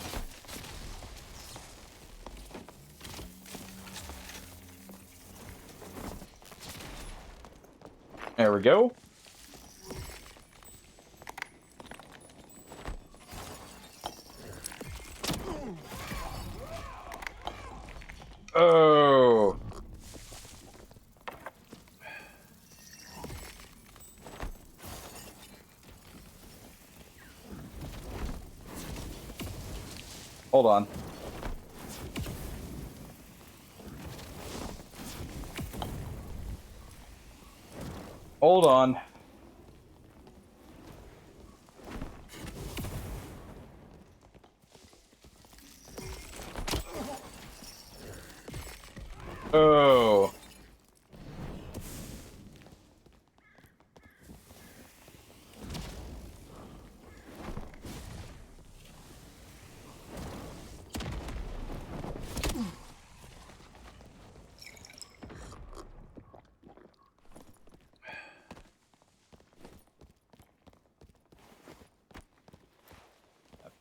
There we go. Oh. Hold on. Hold on. Oh.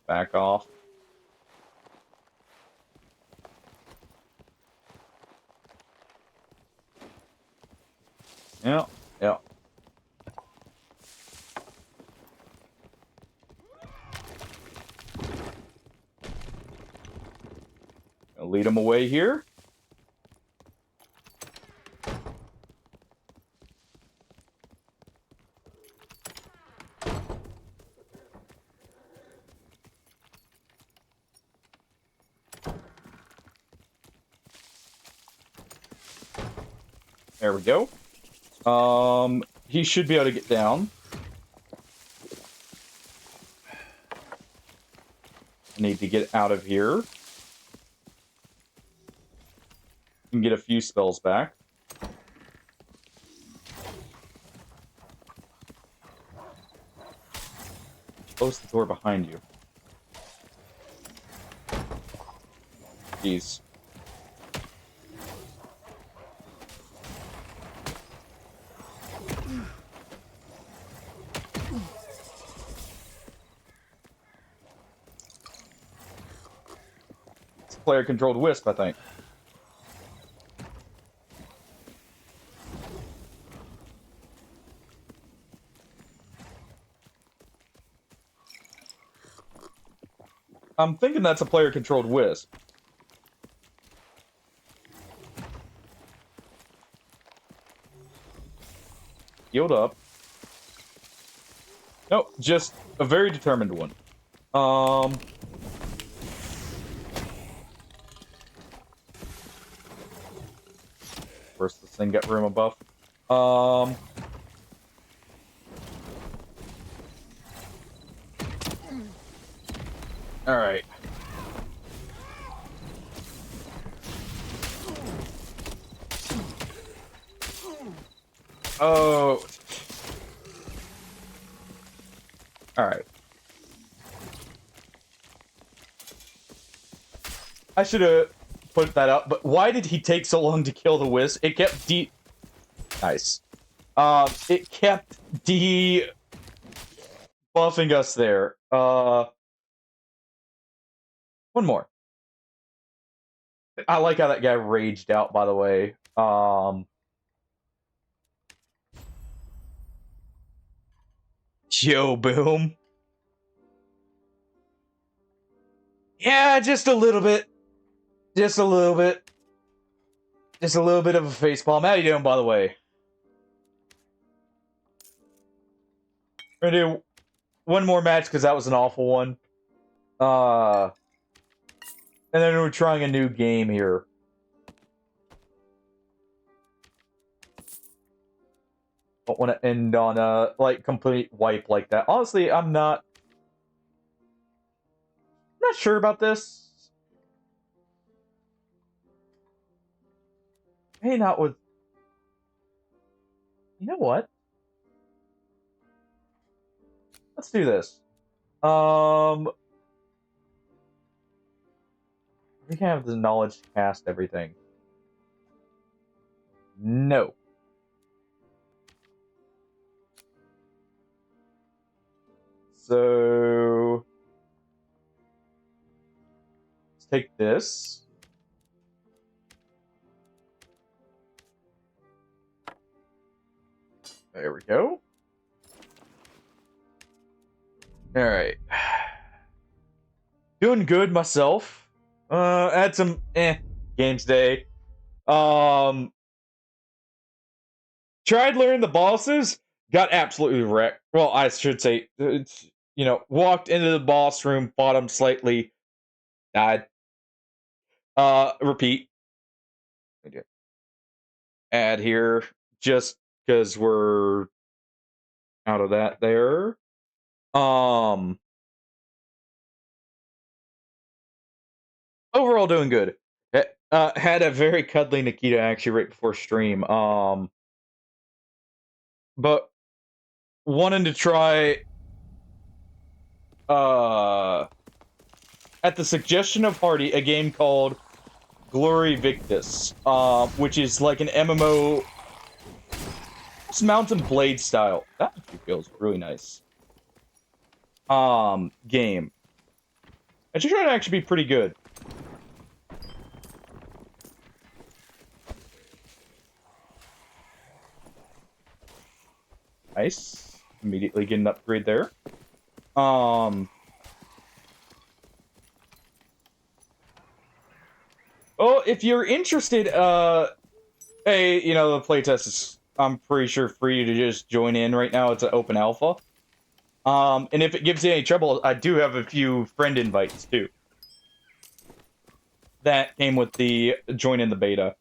Back off. Yeah, yeah. I'll lead them away here. There we go. He should be able to get down. I need to get out of here. And get a few spells back. Close the door behind you. Jeez. It's a player-controlled wisp, I think. I'm thinking that's a player-controlled wisp. Healed up. No, just a very determined one. First, this thing got room a buff. Alright. Oh. Alright. I should have put that up, but why did he take so long to kill the wisp? It kept Nice. It kept buffing us there. One more. I like how that guy raged out, by the way. Yo, boom. Yeah, just a little bit. Just a little bit. Just a little bit of a facepalm. How you doing, by the way? We're gonna do one more match because that was an awful one. And then we're trying a new game here. Don't want to end on a like complete wipe like that. Honestly, I'm not sure about this. Hey, not with. You know what? Let's do this. We can have the knowledge to cast everything. No. So let's take this. There we go. All right. Doing good myself. Had some games day. Tried learning the bosses, got absolutely wrecked. Well, I should say, walked into the boss room, fought him slightly, died. Repeat. Add here, just because we're out of that there. Overall doing good. Had a very cuddly Nikita actually right before stream. But wanting to try at the suggestion of Hardy, a game called Glory Victus, which is like an MMO. It's Mountain Blade style. That actually feels really nice. Game. I should try to actually be pretty good. Nice. Immediately get an upgrade there. Oh, if you're interested, hey, the playtest is, I'm pretty sure, free to just join in right now. It's an open alpha. And if it gives you any trouble, I do have a few friend invites, too. That came with the join in the beta.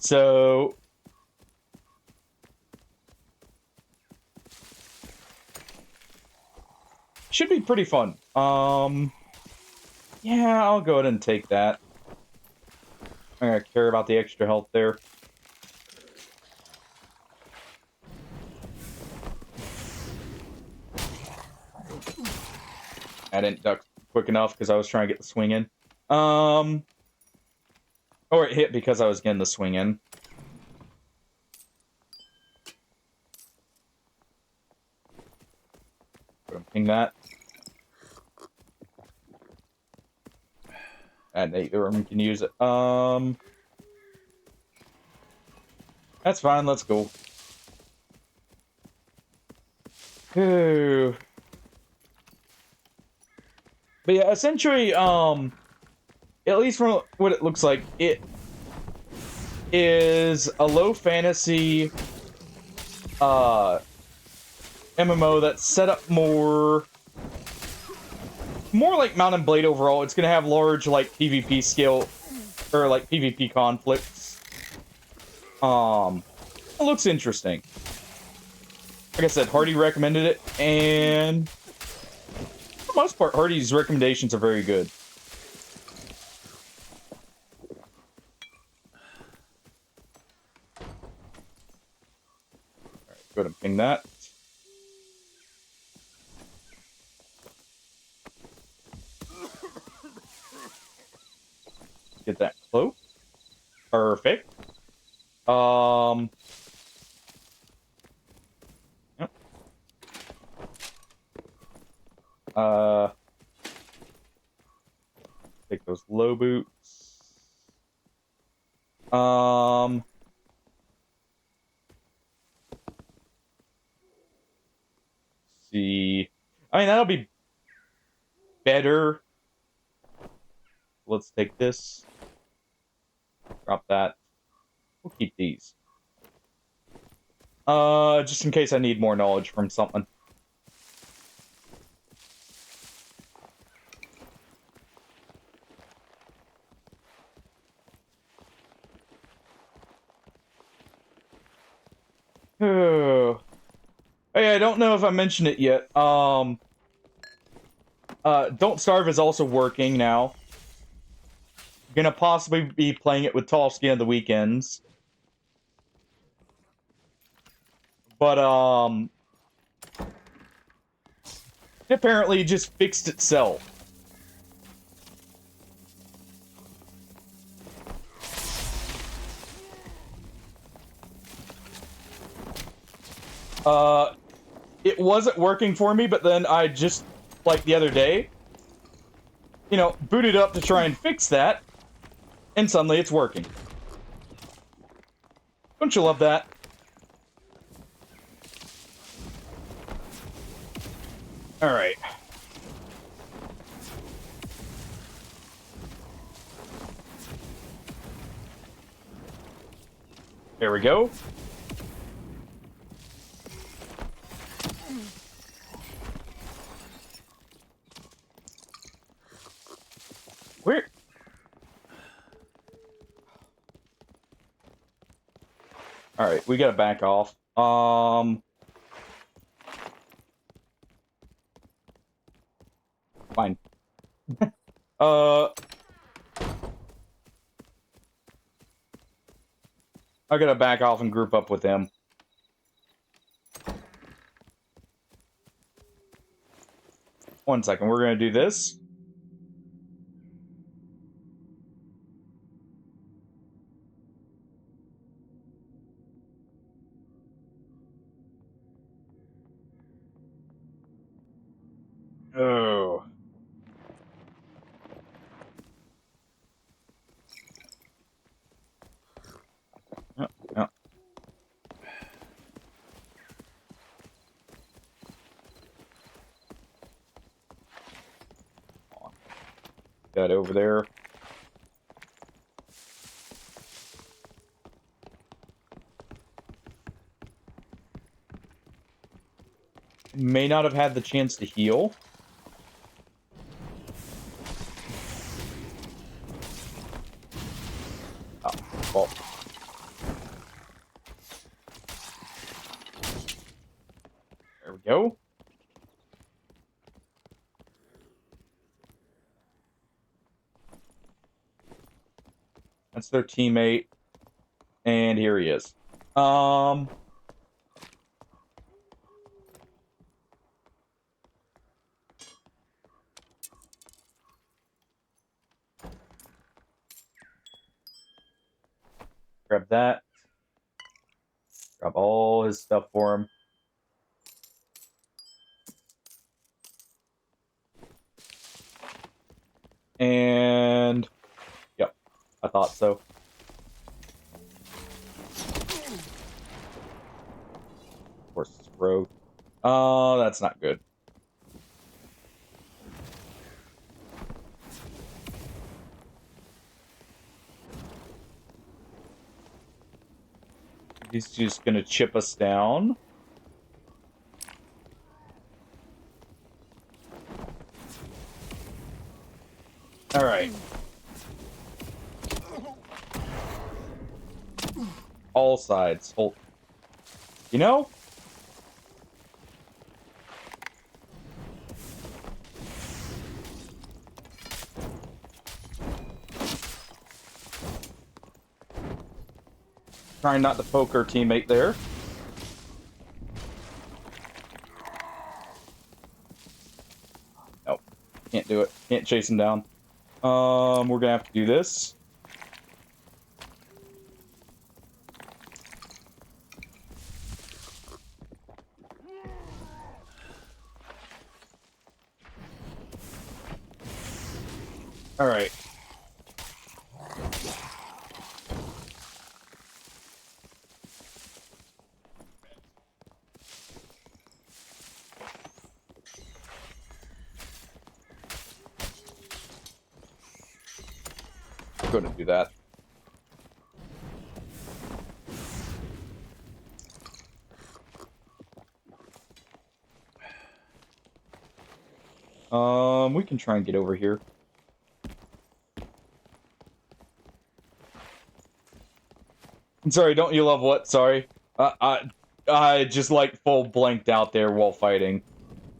So should be pretty fun. Yeah, I'll go ahead and take that. I'm gonna care about the extra health there. I didn't duck quick enough because I was trying to get the swing in. Or it hit because I was getting the swing in. Ping that. And Nate, the room can use it. That's fine. Let's go. Ooh. But yeah, essentially, at least from what it looks like, it is a low fantasy MMO that's set up more like Mount and Blade overall. It's gonna have large like PvP skill or like PvP conflicts. It looks interesting. Like I said, Hardy recommended it, and for the most part, Hardy's recommendations are very good. Alright, go ahead and ping that. Get that cloak. Perfect. Yep. Take those low boots. See. I mean, that'll be better. Let's take this. Drop that. We'll keep these. Just in case I need more knowledge from something. Oh. Hey, I don't know if I mentioned it yet. Don't Starve is also working now. Gonna possibly be playing it with Tallsky on the weekends. But, it apparently just fixed itself. It wasn't working for me, but then I just, like the other day, you know, booted up to try and fix that, and suddenly it's working. Don't you love that? Alright. There we go. Where? Alright, we gotta back off. Fine. I gotta back off and group up with them. One second, we're gonna do this. Oh. Yeah. That over there. May not have had the chance to heal. Oh, well. Go. That's their teammate. And here he is. Grab that. Grab all his stuff for him. And yep, I thought so. Of course, it's rogue. Oh, that's not good. He's just gonna chip us down. All right. All sides. Hold. You know? Trying not to poke our teammate there. Nope. Can't do it. Can't chase him down. We're gonna have to do this. All right. I'm gonna do that. We can try and get over here. I'm sorry, don't you love what? Sorry. I just like full blanked out there while fighting.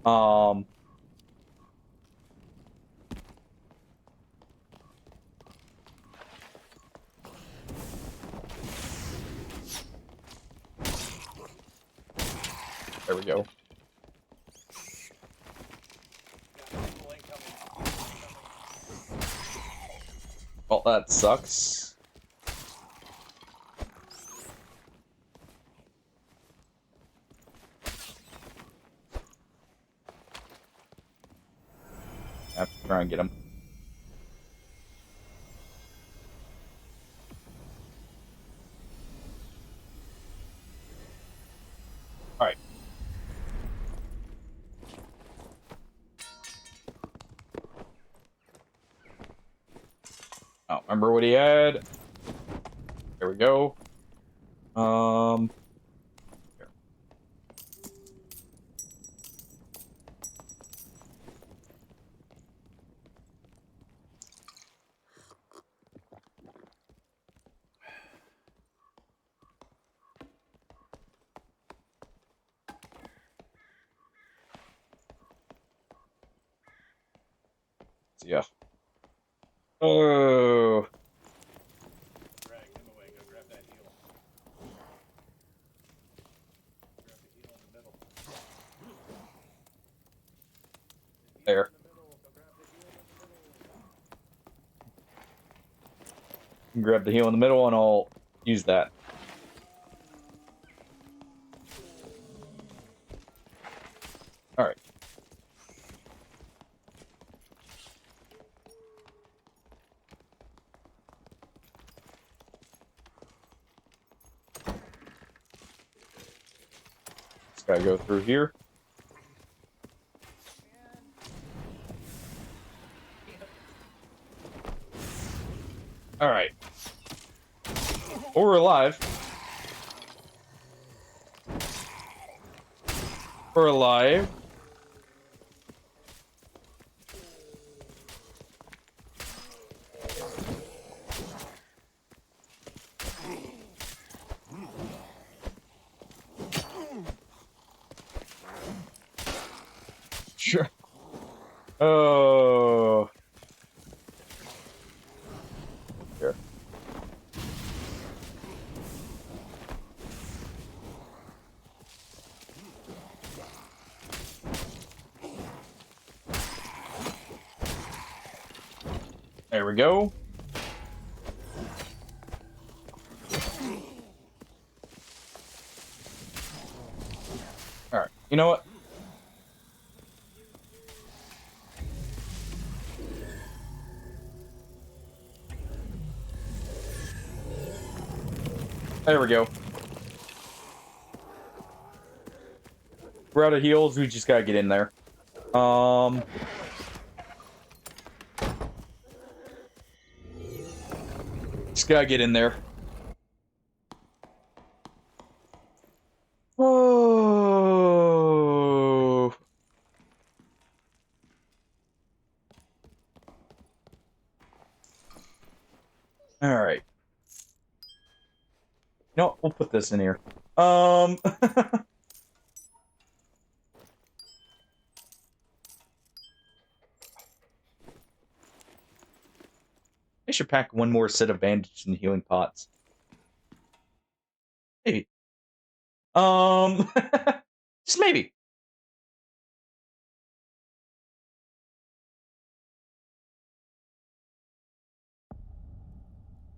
There we go. Well, that sucks. I have to try and get him. Alright. Oh, remember what he had? There we go. Here. Yeah. Oh. Drag him away. Go grab that heel. Grab the heel in the middle. There. Grab the heel in the middle and I'll use that. Alright. Just gotta go through here. Alright. Oh, we're alive. We're alive. Oh. Here. There we go. All right. You know what? There we go. We're out of heals. We just gotta get in there. Just gotta get in there. Oh. All right. No, we'll put this in here. I should pack one more set of bandages and healing pots. Maybe. Just maybe.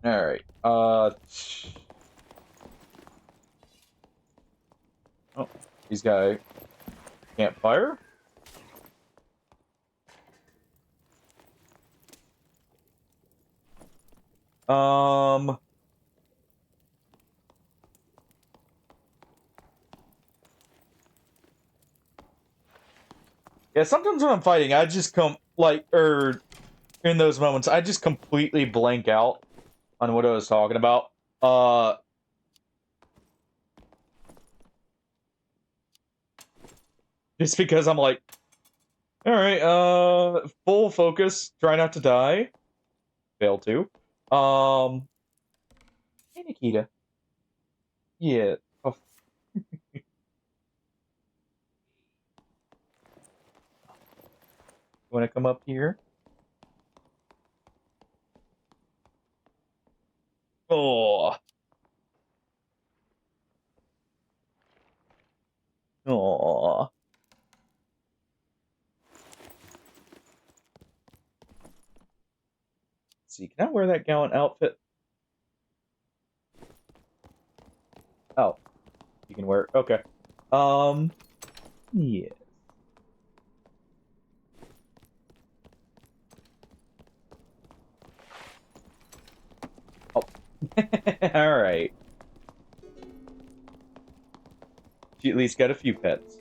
All right. Oh, he's got a campfire. Yeah, sometimes when I'm fighting, I just in those moments, I just completely blank out on what I was talking about. Just because I'm like, all right, full focus, try not to die. Fail to. Hey, Nikita. Yeah. Oh. Want to come up here? Oh. Oh. See, can I wear that gallant outfit? Oh, you can wear it. Okay. Yeah. Oh. All right. She at least got a few pets.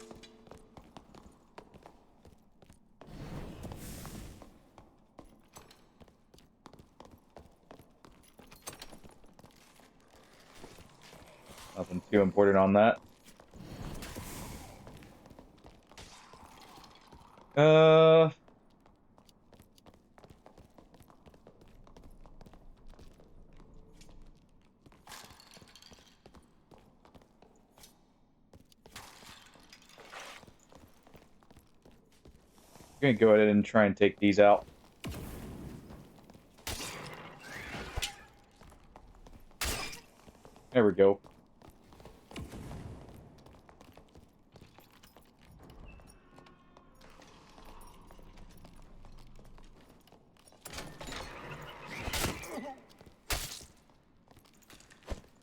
Nothing too important on that. Uh. I'm gonna go ahead and try and take these out. There we go.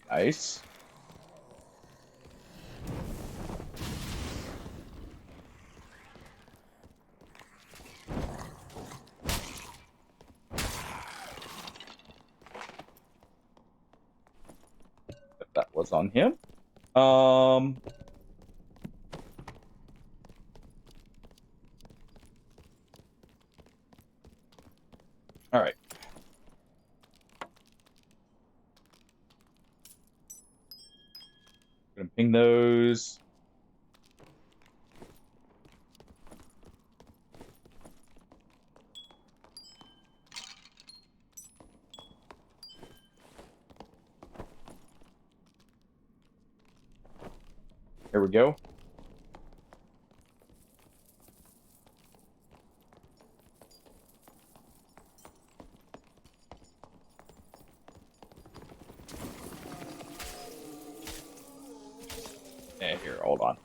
Nice. That was on him. All right. Gonna ping those. There we go. Here, hold on.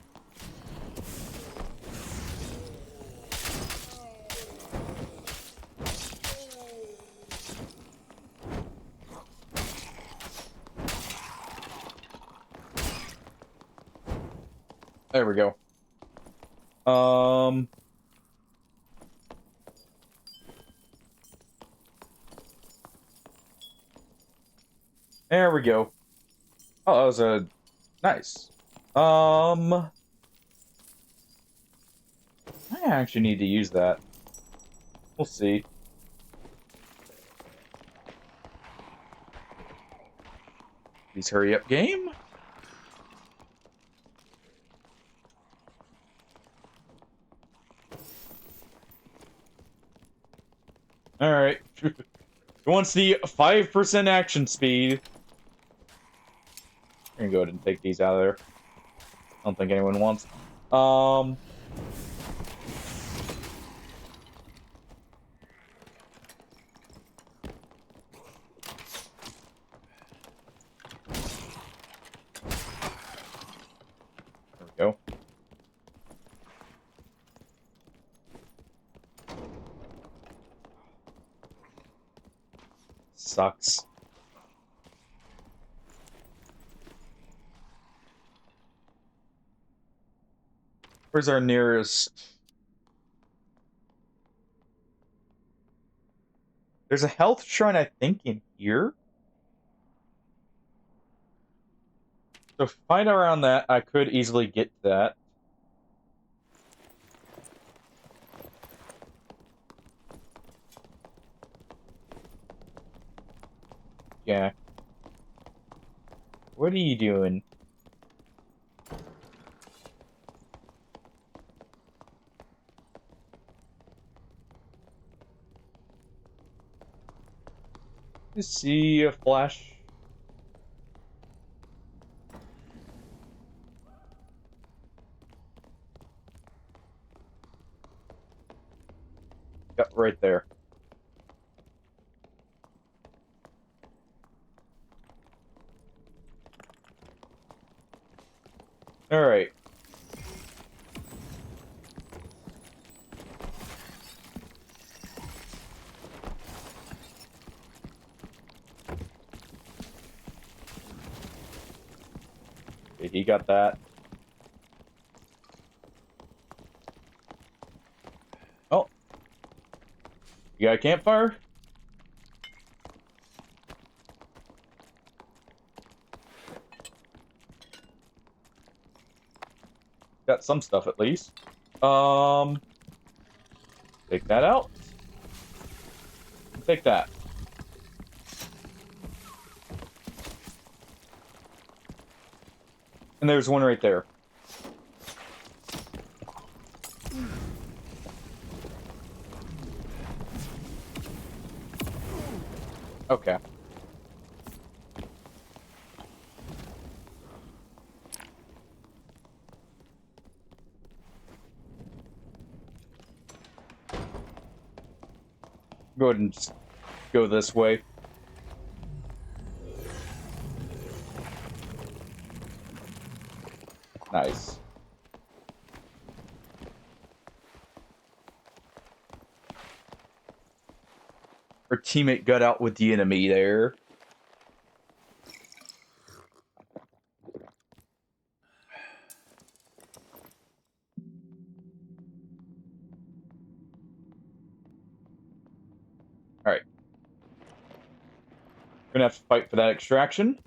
There we go. There we go. Oh, that was a nice. I actually need to use that. We'll see. Please hurry up, game. All right. It wants the 5% action speed. I'm gonna go ahead and take these out of there. I don't think anyone wants. There we go. Sucks. Where's our nearest? There's a health shrine, I think, in here. So find around that, I could easily get to that. Yeah. What are you doing? Let's see a flash. Yep, right there. All right. Okay, he got that. Oh. You got a campfire? Got some stuff at least. Take that out. Take that. And there's one right there. Okay. Go ahead and just go this way. Nice. Our teammate got out with the enemy there. Alright. We're gonna have to fight for that extraction.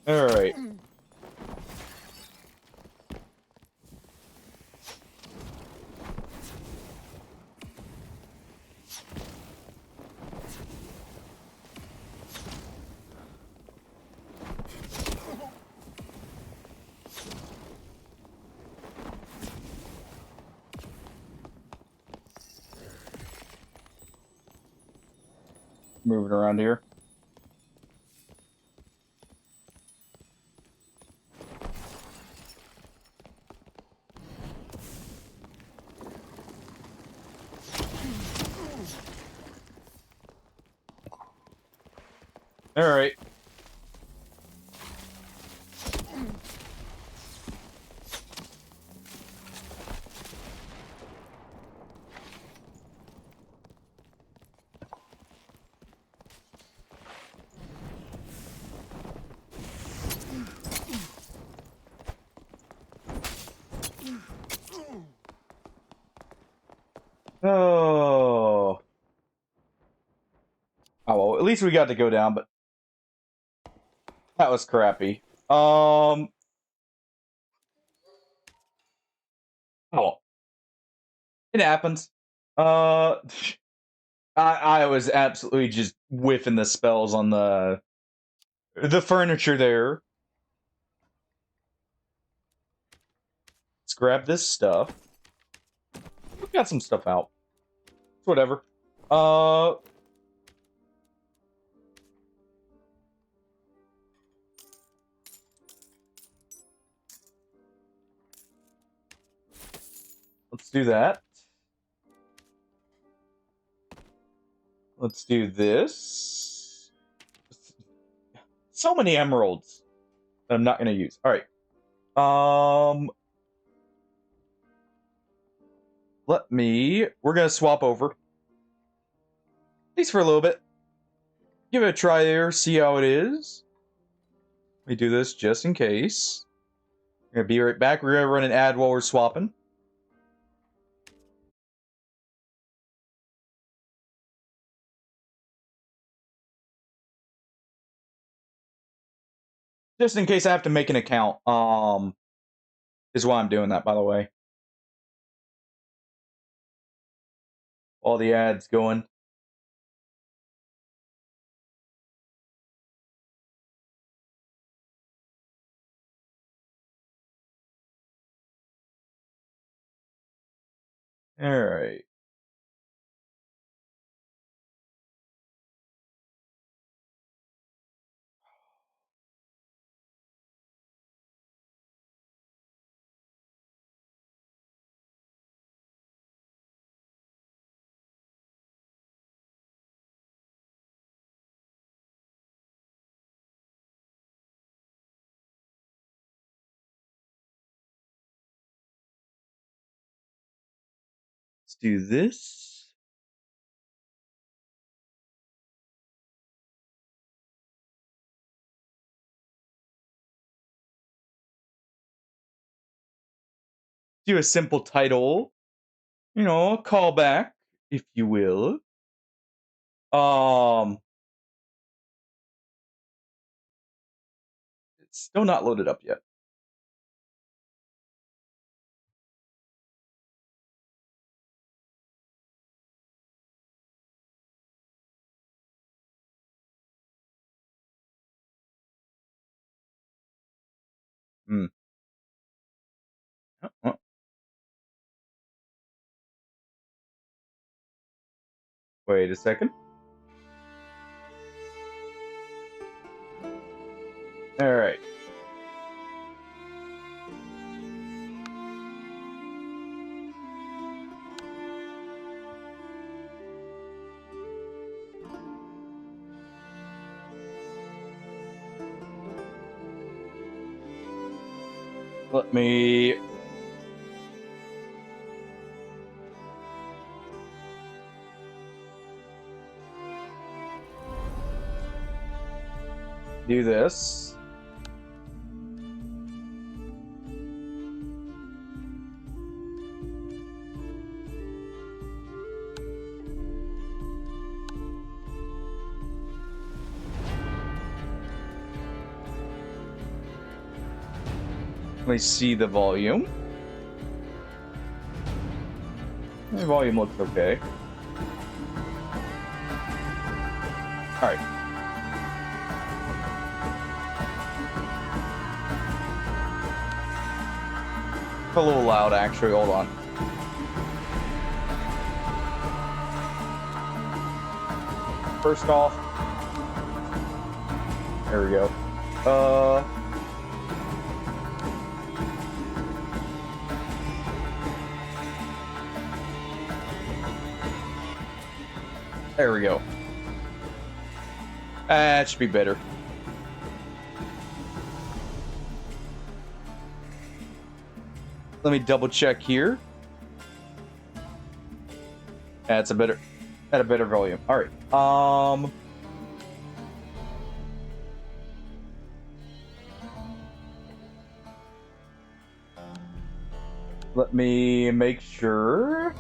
Alright. Moving around here. All right. Oh. Oh, well, at least we got to go down, but that was crappy. Oh. It happens. I was absolutely just whiffing the spells on the furniture there. Let's grab this stuff. We got some stuff out. It's whatever. Let's do that. Let's do this. So many emeralds that I'm not going to use. All right. We're going to swap over. At least for a little bit. Give it a try there, see how it is. Let me do this just in case. We're going to be right back. We're going to run an ad while we're swapping. Just in case I have to make an account, is why I'm doing that, by the way. All the ads going. Alright. Let's do this. Do a simple title. You know, a callback, if you will. It's still not loaded up yet. Oh. Wait a second. Alright. Let me... do this. Let me see the volume. The volume looks okay. Alright. A little loud, actually. Hold on. First off, there we go. There we go. That should be better. Let me double check here. That's a better, at a better volume. All right. Let me make sure.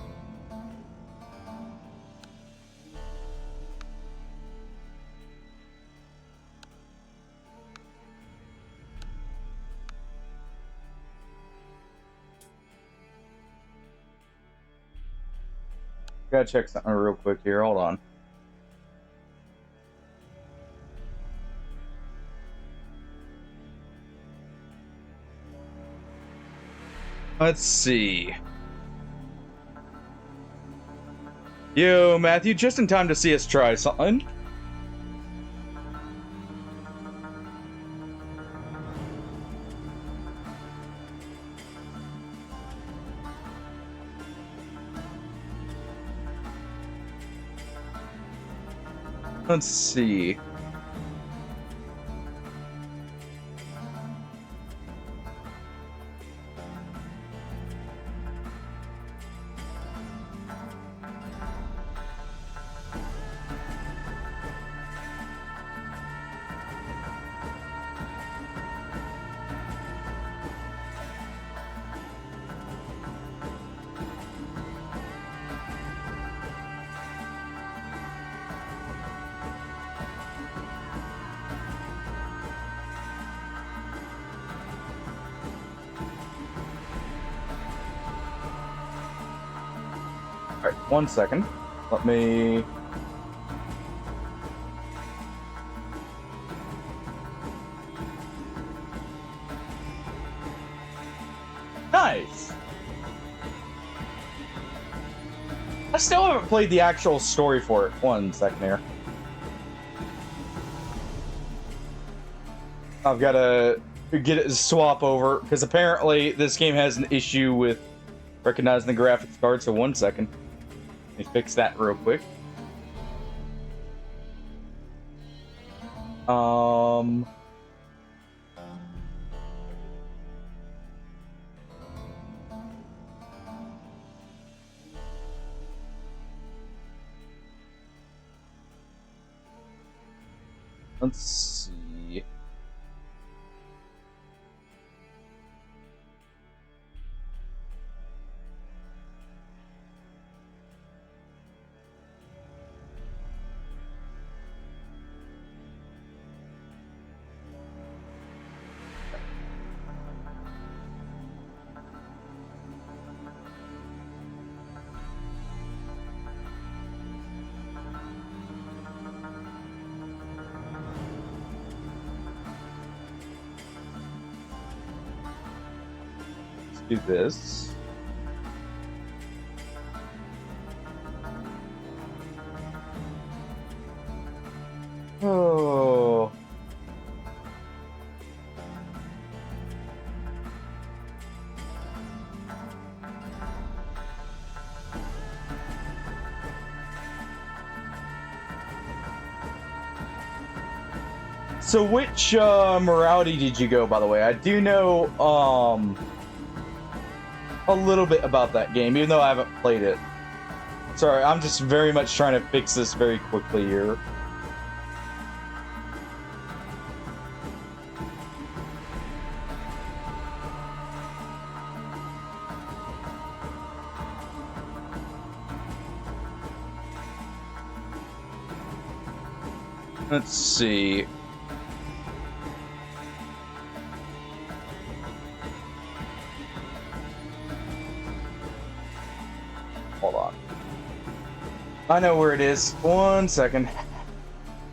Gotta check something real quick here. Hold on. Let's see. Yo, Matthew, just in time to see us try something. Let's see. Alright, 1 second. Let me... Nice! I still haven't played the actual story for it. 1 second here. I've got to get it swap over, because apparently this game has an issue with recognizing the graphics card, so 1 second. Let me fix that real quick. Let's see. Do this. Oh. So which morality did you go, by the way? I do know a little bit about that game, even though I haven't played it. Sorry, I'm just very much trying to fix this very quickly here. Let's see. Hold on. I know where it is. 1 second.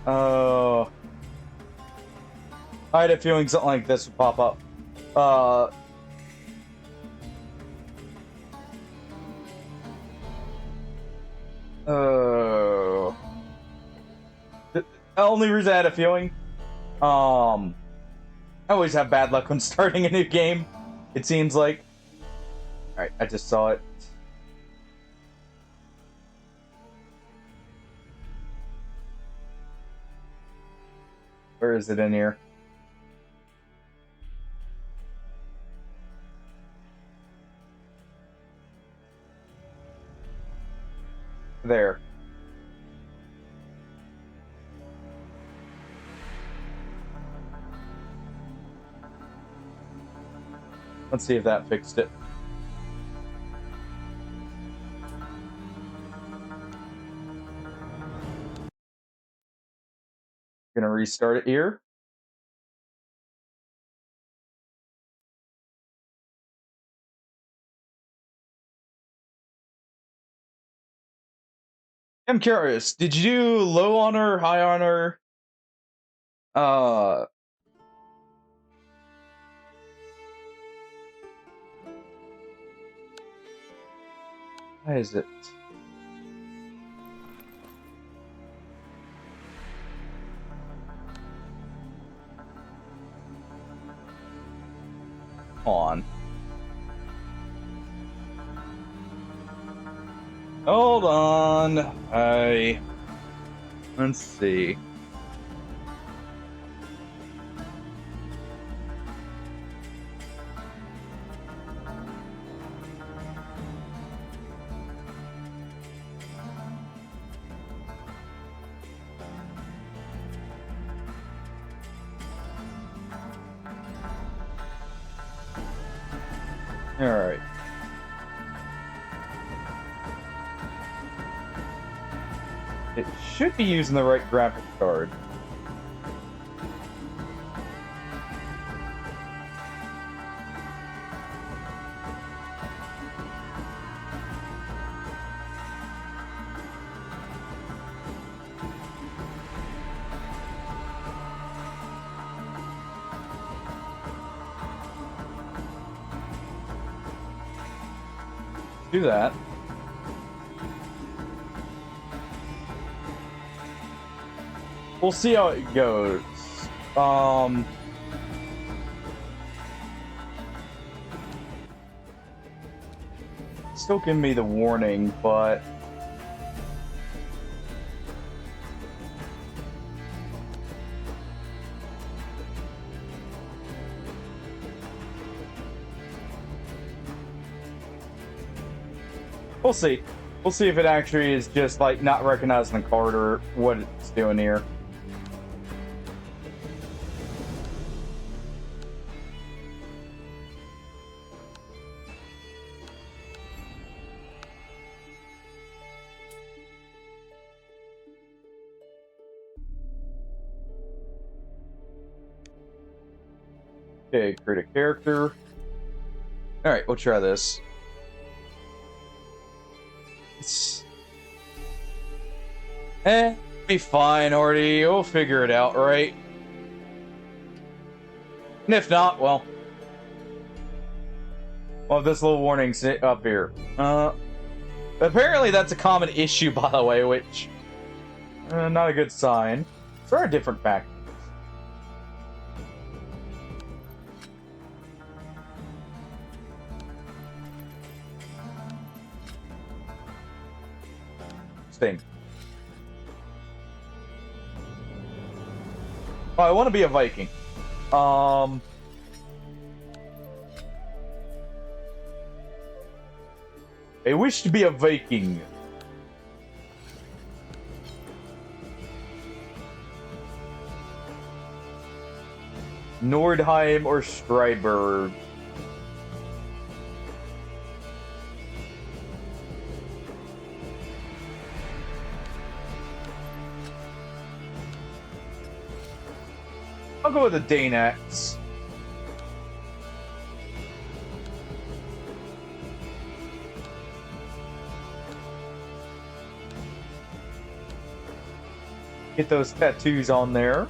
Oh. I had a feeling something like this would pop up. The only reason I had a feeling, I always have bad luck when starting a new game, it seems like. Alright, I just saw it. Where is it in here? There. Let's see if that fixed it. Gonna restart it here. I'm curious, did you do low honor, high honor? Why is it? On. Hold on. Let's see. All right. It should be using the right graphics card. Do that. We'll see how it goes. Still give me the warning, but we'll see. We'll see if it actually is just like not recognizing the card or what it's doing here. Okay, create a character. Alright, we'll try this. Be fine, Artie. We'll figure it out, right? And if not, well, this little warning up here. Apparently that's a common issue, by the way, which not a good sign. There are different factors. Sting. Oh, I want to be a Viking. I wish to be a Viking. Nordheim or Striberg. I'll go with the Danax. Get those tattoos on there.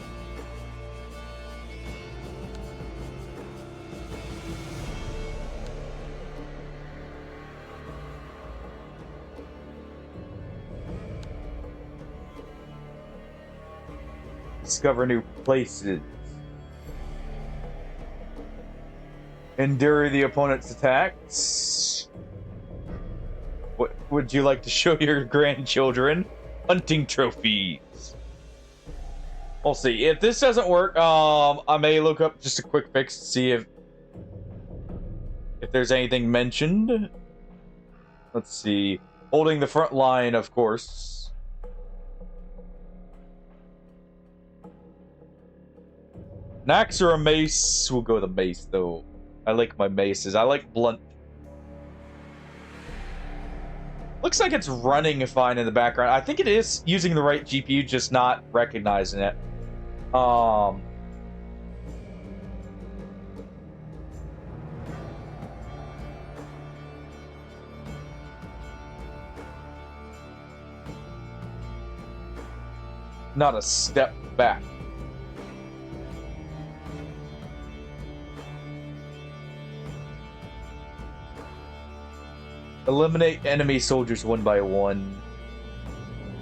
Discover new places. Endure the opponent's attacks. What would you like to show your grandchildren? Hunting trophies. We'll see. If this doesn't work, I may look up just a quick fix to see if there's anything mentioned. Let's see. Holding the front line, of course. An axe or a mace? We'll go with a mace, though. I like my maces. I like blunt. Looks like it's running fine in the background. I think it is using the right GPU, just not recognizing it. Not a step back. Eliminate enemy soldiers one by one.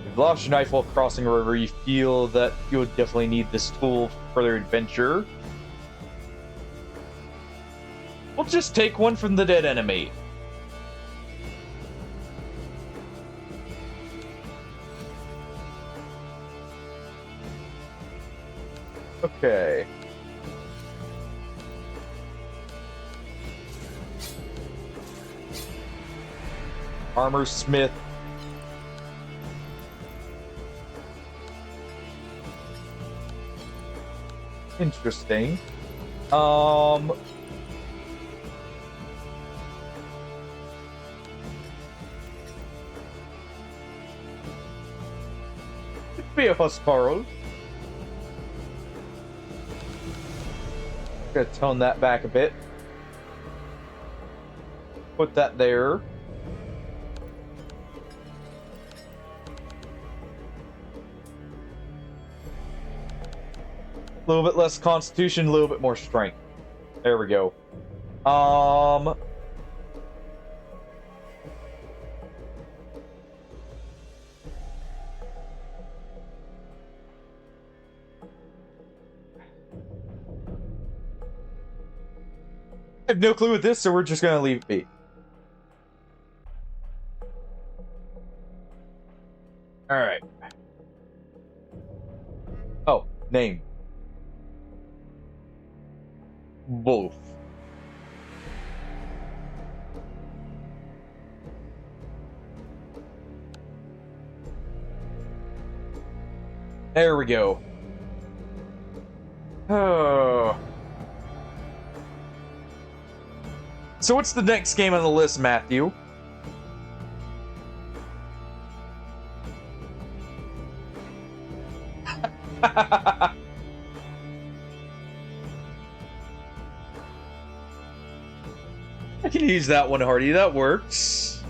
If you lost your knife while crossing a river, you feel that you would definitely need this tool for further adventure. We'll just take one from the dead enemy. Okay. Armor smith. Interesting. Could be a Huskarl. Gonna tone that back a bit. Put that there. A little bit less constitution, a little bit more strength. There we go. I have no clue with this, so we're just gonna leave it be. Alright. Oh, name. Both. There we go. Oh. So what's the next game on the list, Matthew? I can use that one, Hardy. That works.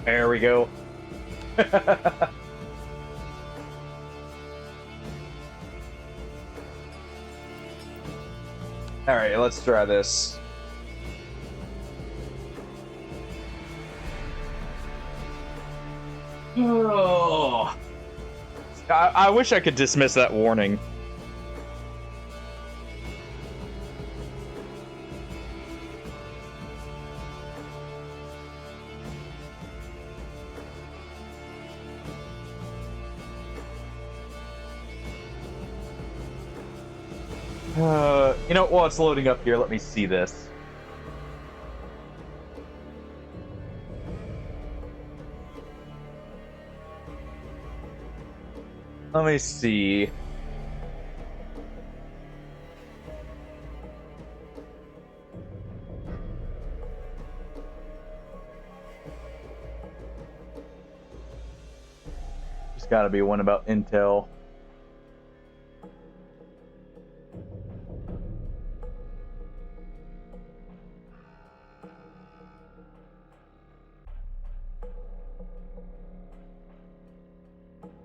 There we go. Alright, let's try this. Oh. I wish I could dismiss that warning. You know, while it's loading up here, let me see this. Let me see. There's gotta be one about Intel.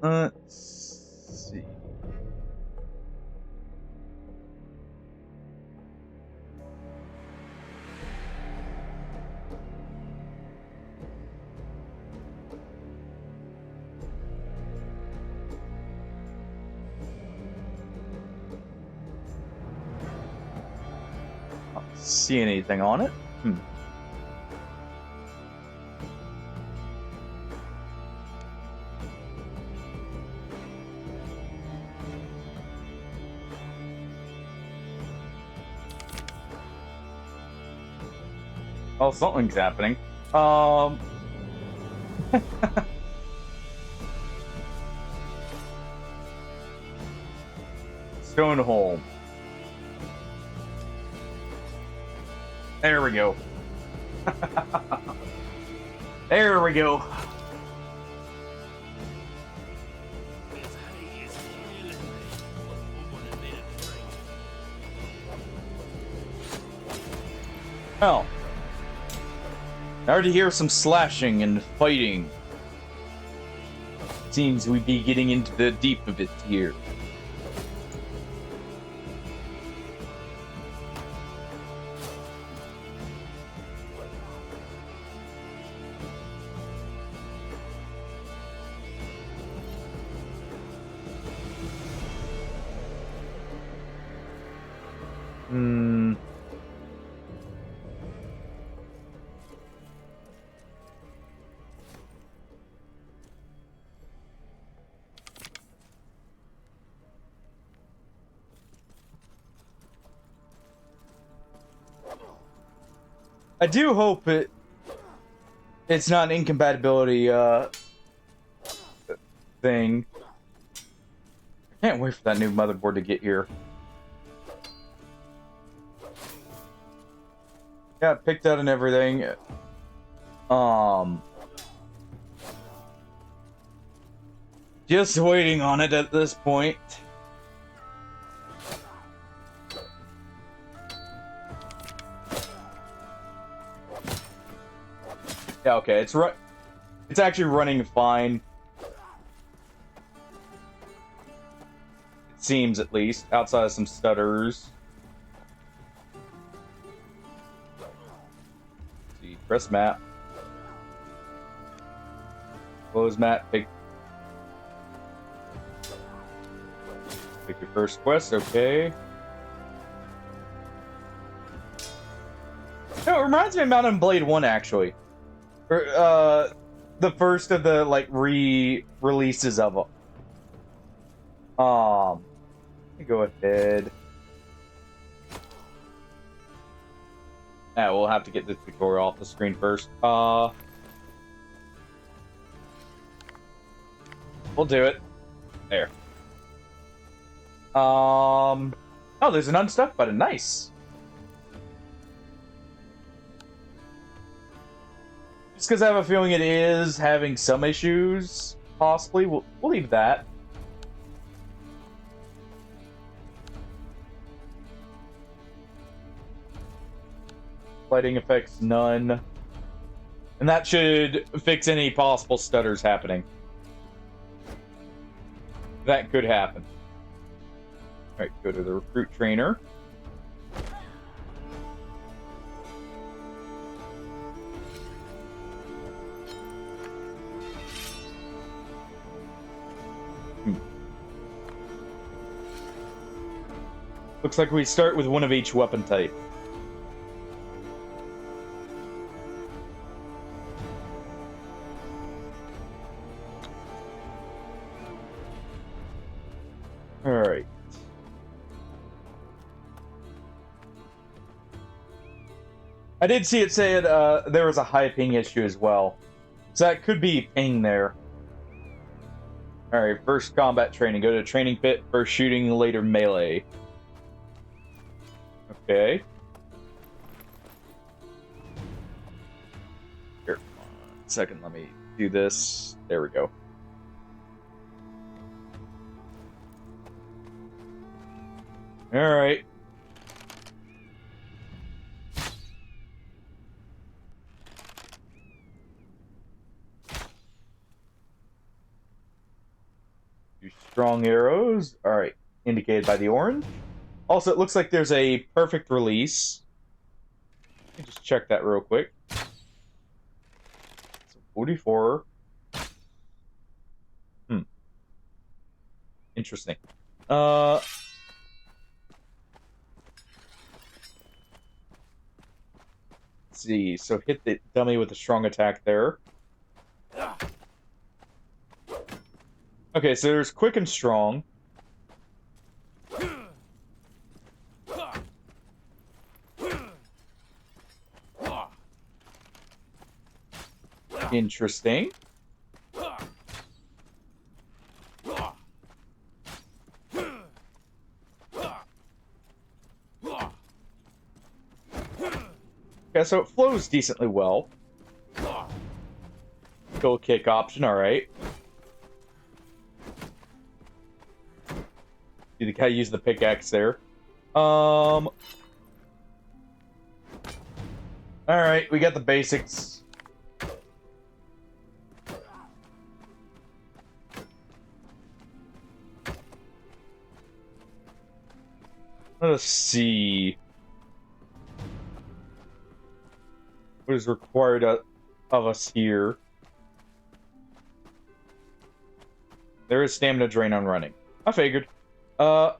Let's see. see anything on it. Oh, something's happening. Stoneholm. There we go. There we go. Oh. I already hear some slashing and fighting. Seems we'd be getting into the deep of it here. I do hope it's not an incompatibility thing. I can't wait for that new motherboard to get here. Yeah, picked out and everything. Just waiting on it at this point. Yeah, okay, it's actually running fine. It seems, at least, outside of some stutters. Let's see, press map. Close map, pick your first quest, okay. No, it reminds me of Mount and Blade 1, actually. The first of the, like, re-releases of them. Let me go ahead. Yeah, we'll have to get this tutorial off the screen first. We'll do it. There. Oh, there's an unstuck button. Nice. Just because I have a feeling it is having some issues, possibly. We'll leave that. Lighting effects, none. And that should fix any possible stutters happening. That could happen. Alright, go to the recruit trainer. Looks like we start with one of each weapon type. Alright. I did see it say there was a high ping issue as well. So that could be ping there. Alright, first combat training. Go to training pit, first shooting, later melee. Okay. Here, 1 second, let me do this. There we go. Alright. Do strong arrows. Alright, indicated by the orange. Also, it looks like there's a perfect release. Let me just check that real quick. So 44. Interesting. see. So hit the dummy with a strong attack there. Okay, so there's quick and strong. Interesting. Yeah, so it flows decently well. Kill kick option, alright. See the guy use the pickaxe there. Alright, we got the basics. Let's see. What is required of us here? There is stamina drain on running. I figured. Supposed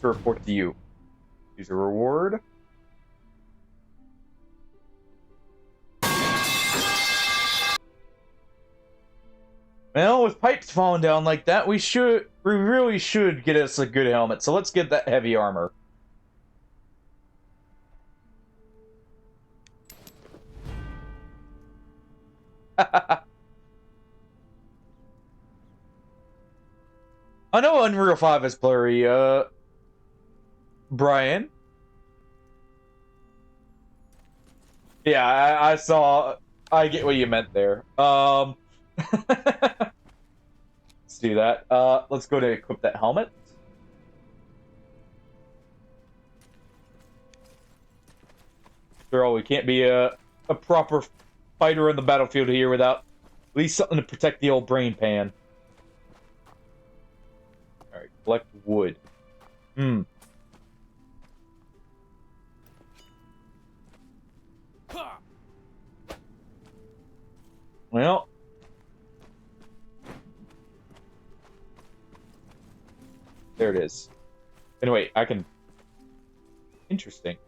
to report to you. Use a reward. Well, with pipes falling down like that, we really should get us a good helmet. So let's get that heavy armor. I know Unreal 5 is blurry, Brian. Yeah, I saw. I get what you meant there. Let's do that. Let's go to equip that helmet. After all, we can't be a proper fighter on the battlefield here without at least something to protect the old brain pan. Alright, collect wood. Well. There it is. Anyway, I can... Interesting.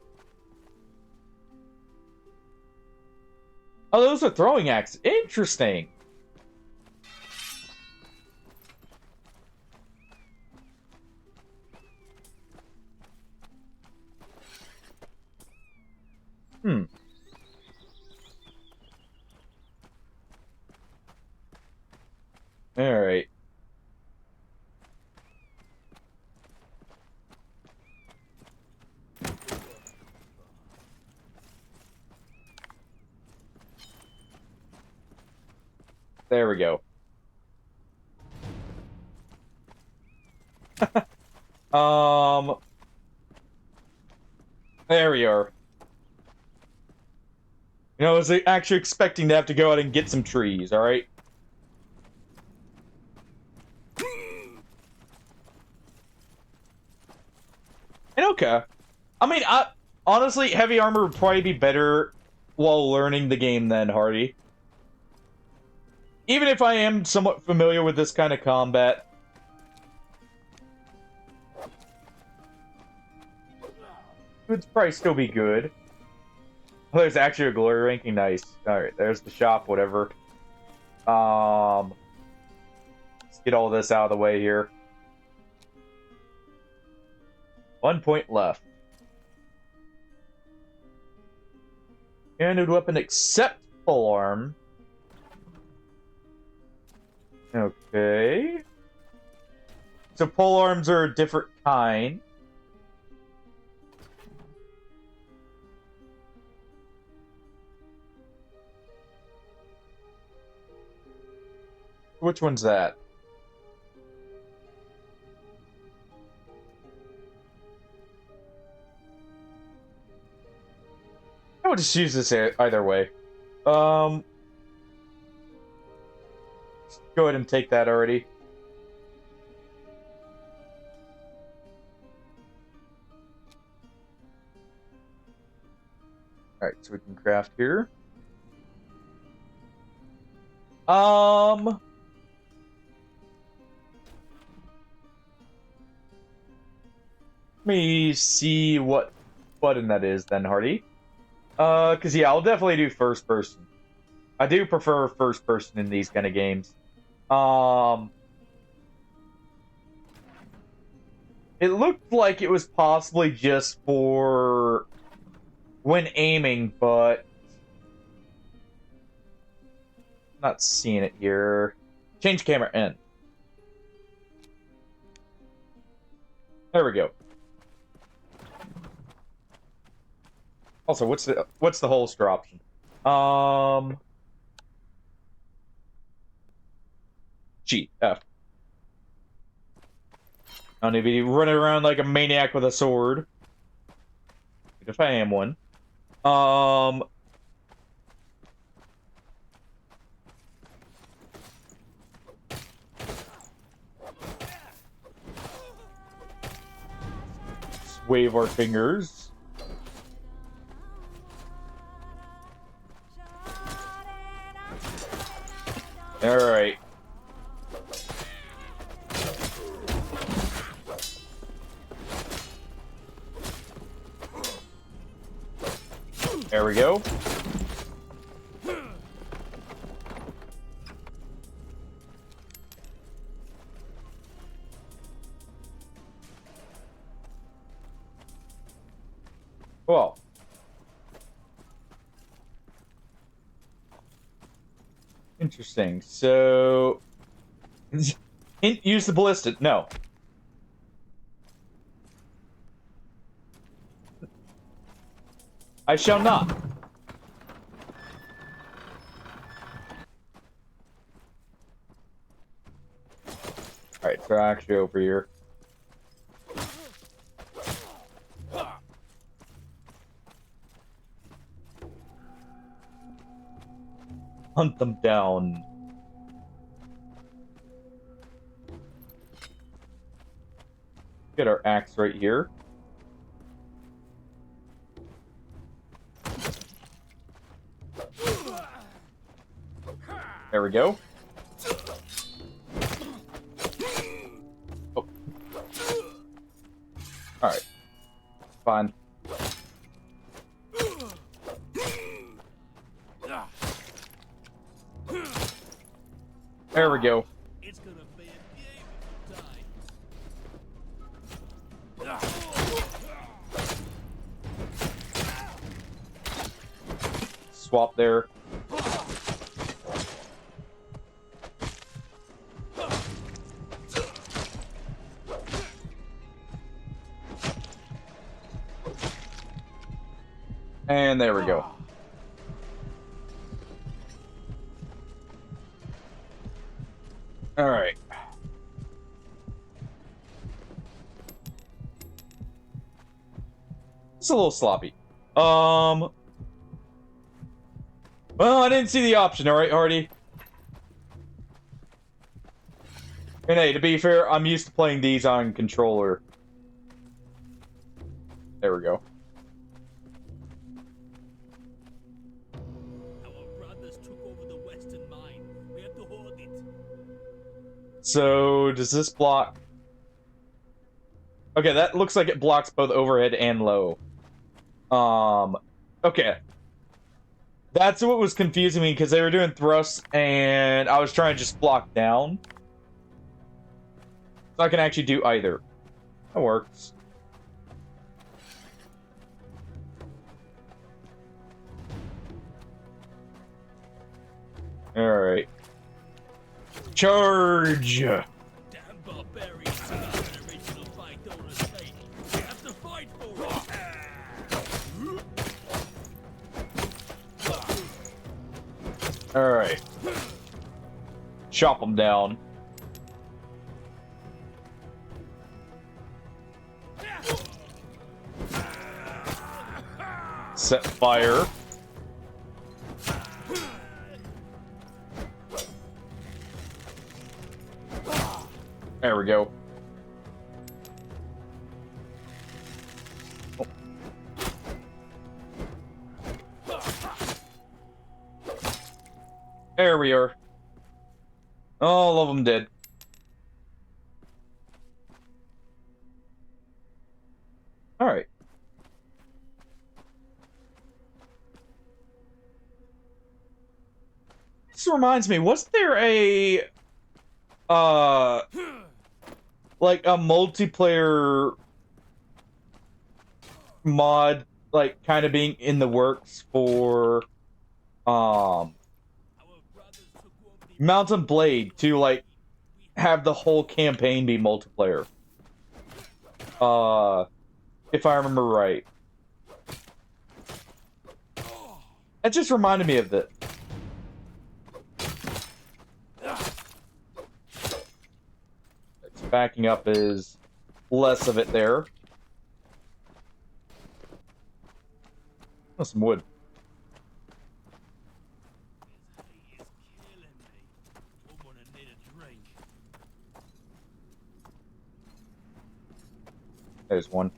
Oh, those are throwing axes. Interesting. All right. There we go. There we are. You know, I was actually expecting to have to go out and get some trees, alright? And okay. I mean, honestly, heavy armor would probably be better while learning the game than Hardy. Even if I am somewhat familiar with this kind of combat. It would probably still be good. Oh, there's actually a glory ranking. Nice. Alright, there's the shop, whatever. Let's get all this out of the way here. 1 point left. Standard weapon except polearm. Okay. So polearms are a different kind. Which one's that? I would just use this either way. Go ahead and take that already. Alright, so we can craft here. Let me see what button that is, then, Hardy. Because, yeah, I'll definitely do first person. I do prefer first person in these kind of games. It looked like it was possibly just for when aiming, but not seeing it here. Change camera in. There we go. Also, what's the holster option? G, F. I don't need to be running around like a maniac with a sword. If I am one. Let's wave our fingers. Alright. There we go. Well. Interesting. So, use the ballista. No. I shall not. Alright, so actually over here. Hunt them down. Get our axe right here. There we go. Oh. Alright. Fine. There we go. It's gonna be a game die. Swap there. And there we go. All right. It's a little sloppy. Well, I didn't see the option. All right, Hardy. And hey, to be fair, I'm used to playing these on controller. There we go. So, does this block... Okay, that looks like it blocks both overhead and low. Okay. That's what was confusing me, because they were doing thrusts, and I was trying to just block down. So I can actually do either. That works. Alright. Charge! Damn barbarians in an original fight don't escape. You have to fight for it. Alright. Chop them down. Set fire. There we go. Oh. There we are. All of them dead. Alright. This reminds me, wasn't there a like a multiplayer mod like kind of being in the works for Our brothers took over the Mountain Blade to like have the whole campaign be multiplayer? If I remember right. That just reminded me of it. It's backing up is less of it there. Oh, some wood. He is killing me. I'm gonna need a drink. There's one.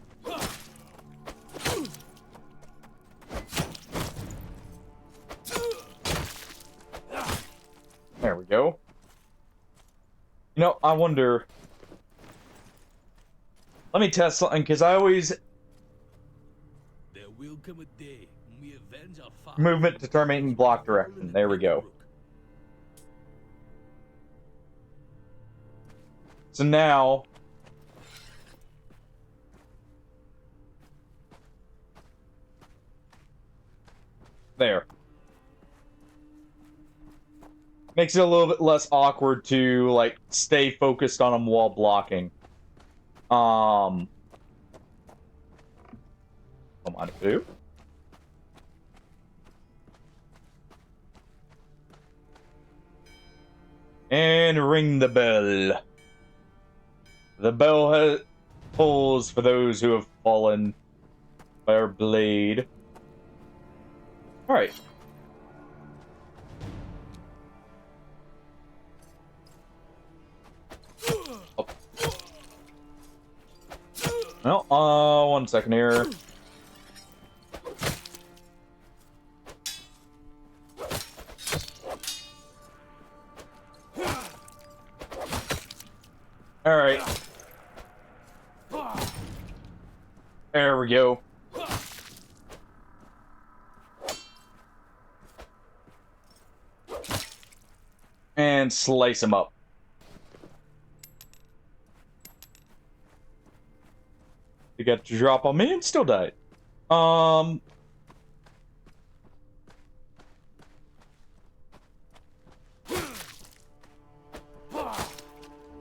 There we go. You know, I wonder... Let me test something, because I always... There will come a day when we avenge our father. Movement determining block direction. There we go. So now... There. Makes it a little bit less awkward to, like, stay focused on them while blocking. Come on, dude. And ring the bell. The bell pulls for those who have fallen by our blade. Alright. Well, 1 second here. Alright. There we go. And slice him up. He got to drop on me and still died.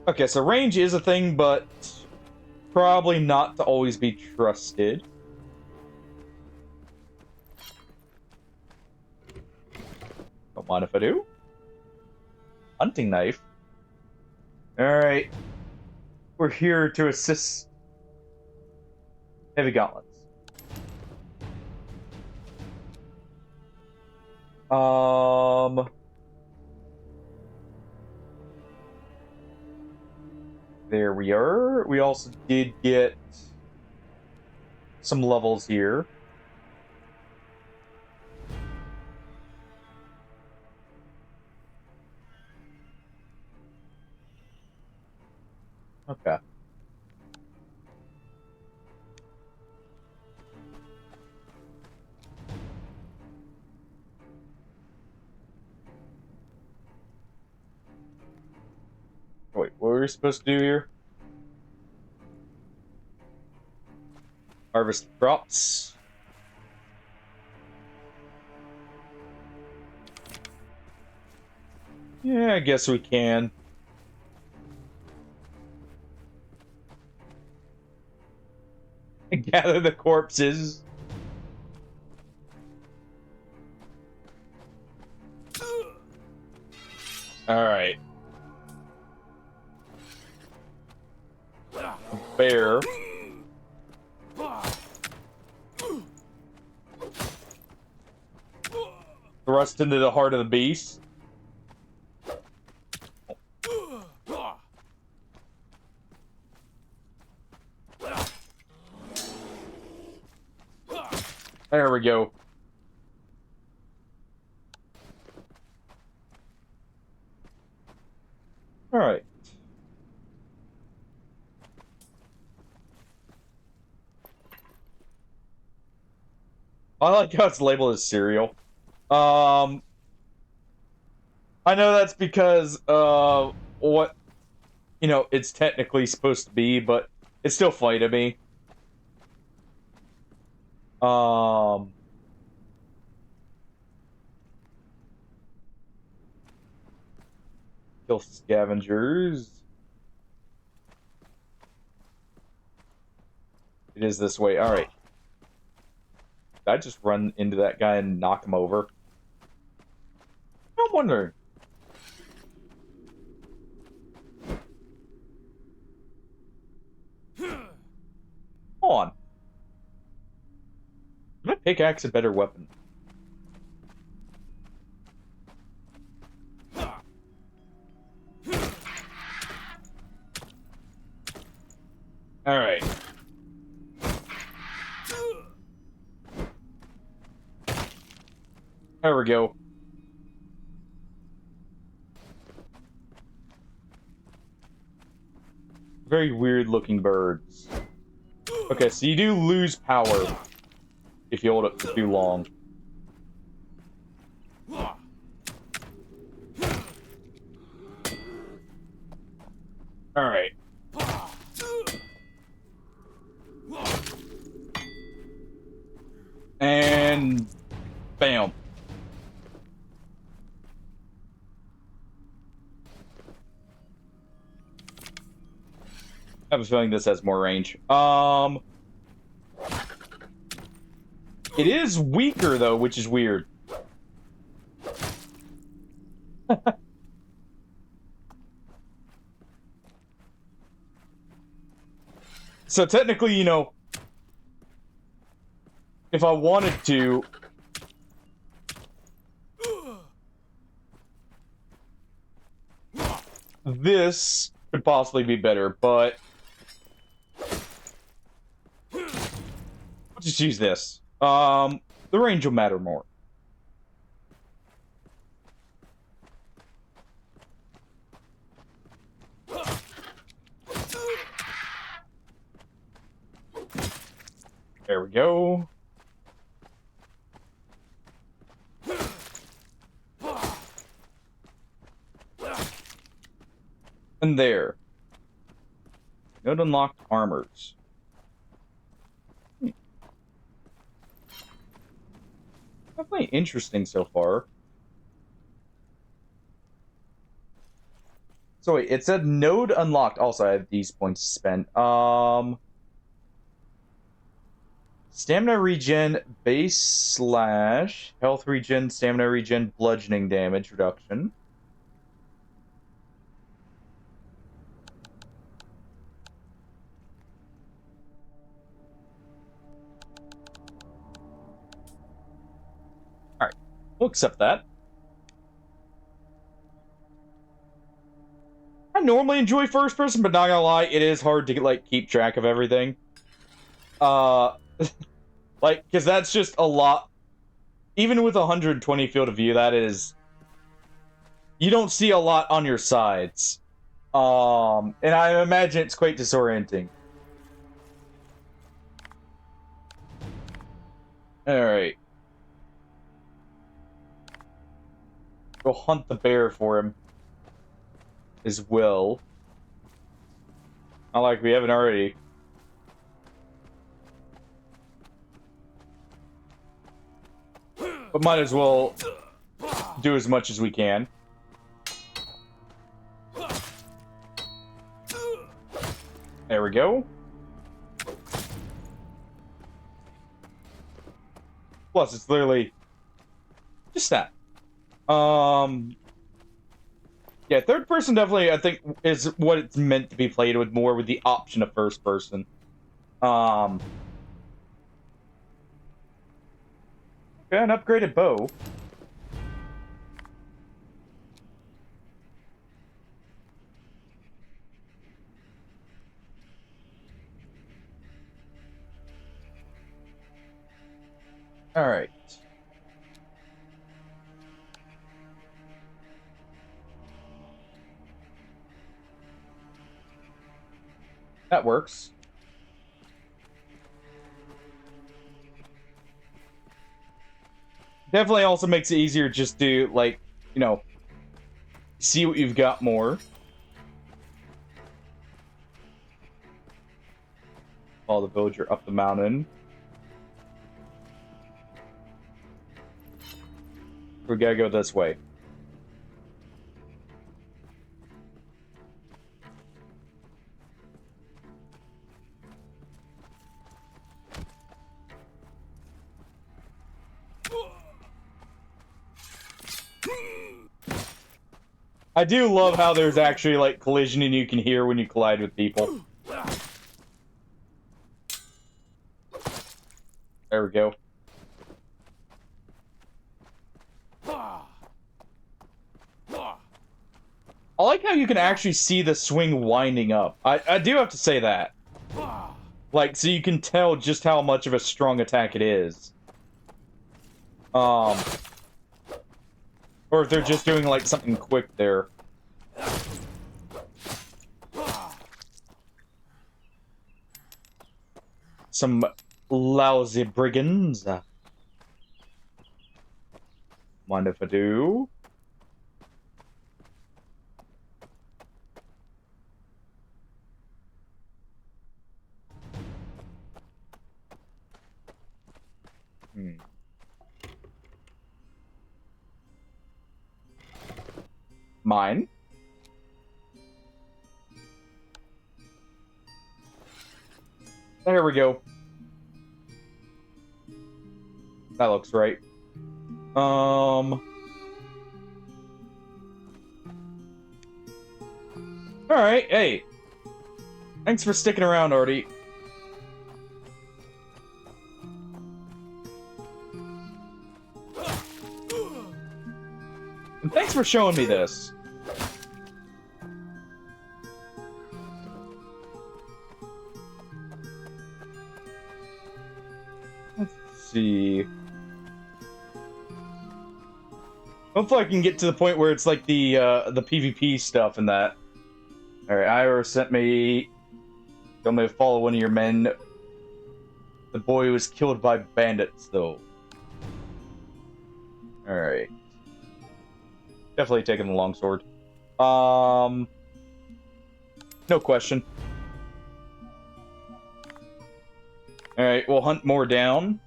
Okay, so range is a thing, but probably not to always be trusted. Don't mind if I do. Hunting knife. Alright. We're here to assist heavy gauntlets. There we are. We also did get some levels here. Okay. Wait, what were we supposed to do here? Harvest crops. Yeah, I guess we can. Gather the corpses. Alright. Bear. Thrust into the heart of the beast. There we go. All right. I like how it's labeled as cereal. I know that's because what it's technically supposed to be, but it's still funny to me. Kill scavengers. It is this way. All right. Did I just run into that guy and knock him over? I'm wondering. Hold on. Is my pickaxe a better weapon? Alright. There we go. Very weird looking birds. Okay, so you do lose power if you hold it for too long. Alright. And bam. I have a feeling this has more range. It is weaker though, which is weird. So technically, if I wanted to, this could possibly be better, but I'll just use this. The range will matter more. There we go. And there. Node unlocked armors. Definitely interesting so far. So wait, it said node unlocked. Also, I have these points to spend. Stamina regen, base / health regen, stamina regen, bludgeoning damage reduction. Alright, we'll accept that. I normally enjoy first person, but not gonna lie, it is hard to like keep track of everything. Like, because that's just a lot. Even with 120 field of view, that is... You don't see a lot on your sides. And I imagine it's quite disorienting. Alright. Go hunt the bear for him. As well. Not like we haven't already. But might as well do as much as we can. There we go. Plus, it's literally just that. Yeah, third person definitely, I think, is what it's meant to be played with more, with the option of first person. Okay, an upgraded bow. Alright. That works. Definitely also makes it easier just to, like, see what you've got more. Follow the villager up the mountain. We gotta go this way. I do love how there's actually, like, collision and you can hear when you collide with people. There we go. I like how you can actually see the swing winding up. I do have to say that. Like, so you can tell just how much of a strong attack it is. Or if they're just doing, like, something quick there. Some lousy brigands. Mind if I do? Mine. There we go. That looks right. Alright, hey. Thanks for sticking around, Artie. And thanks for showing me this. Let's see. Hopefully I can get to the point where it's like the PvP stuff and that. Alright, Ira sent me... Told me to follow one of your men. The boy was killed by bandits, though. Alright. Definitely taking the longsword. No question. Alright, we'll hunt more down.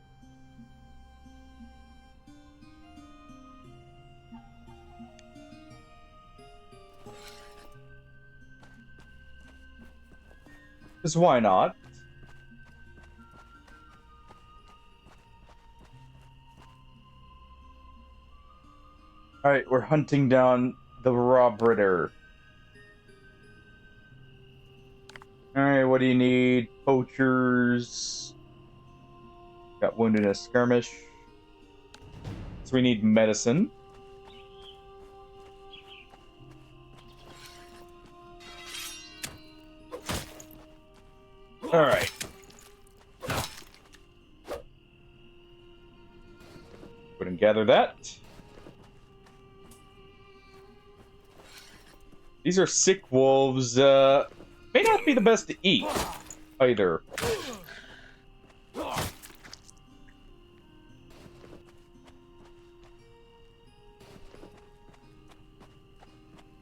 Because why not? Alright, we're hunting down the Robritter. Alright, what do you need? Poachers. Got wounded in a skirmish. So we need medicine. Alright. Go and gather that. These are sick wolves. May not be the best to eat, either.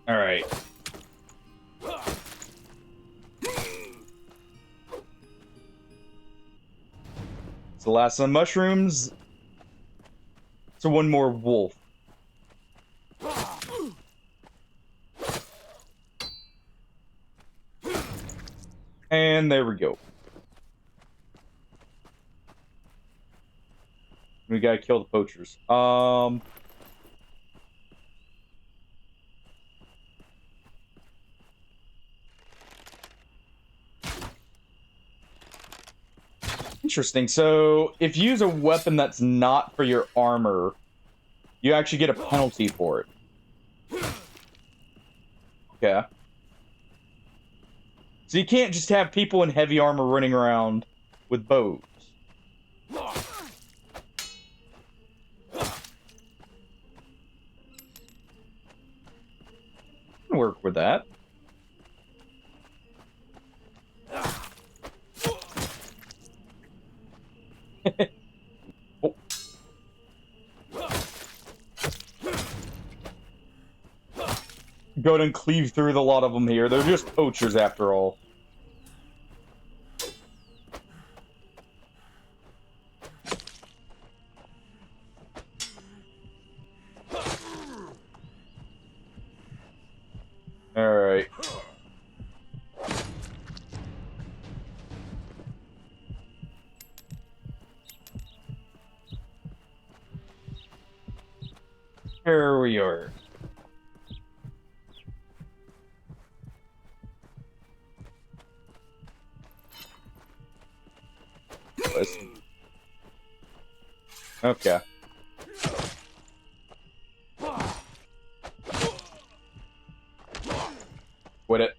Alright. It's the last of the mushrooms. So one more wolf. And there we go. We gotta kill the poachers. Interesting. So, if you use a weapon that's not for your armor, you actually get a penalty for it. Okay. So you can't just have people in heavy armor running around with bows. Can work with that. Oh. go ahead and cleave through the lot of them here. They're just poachers after all. Alright. Here we are. Okay. Quit it.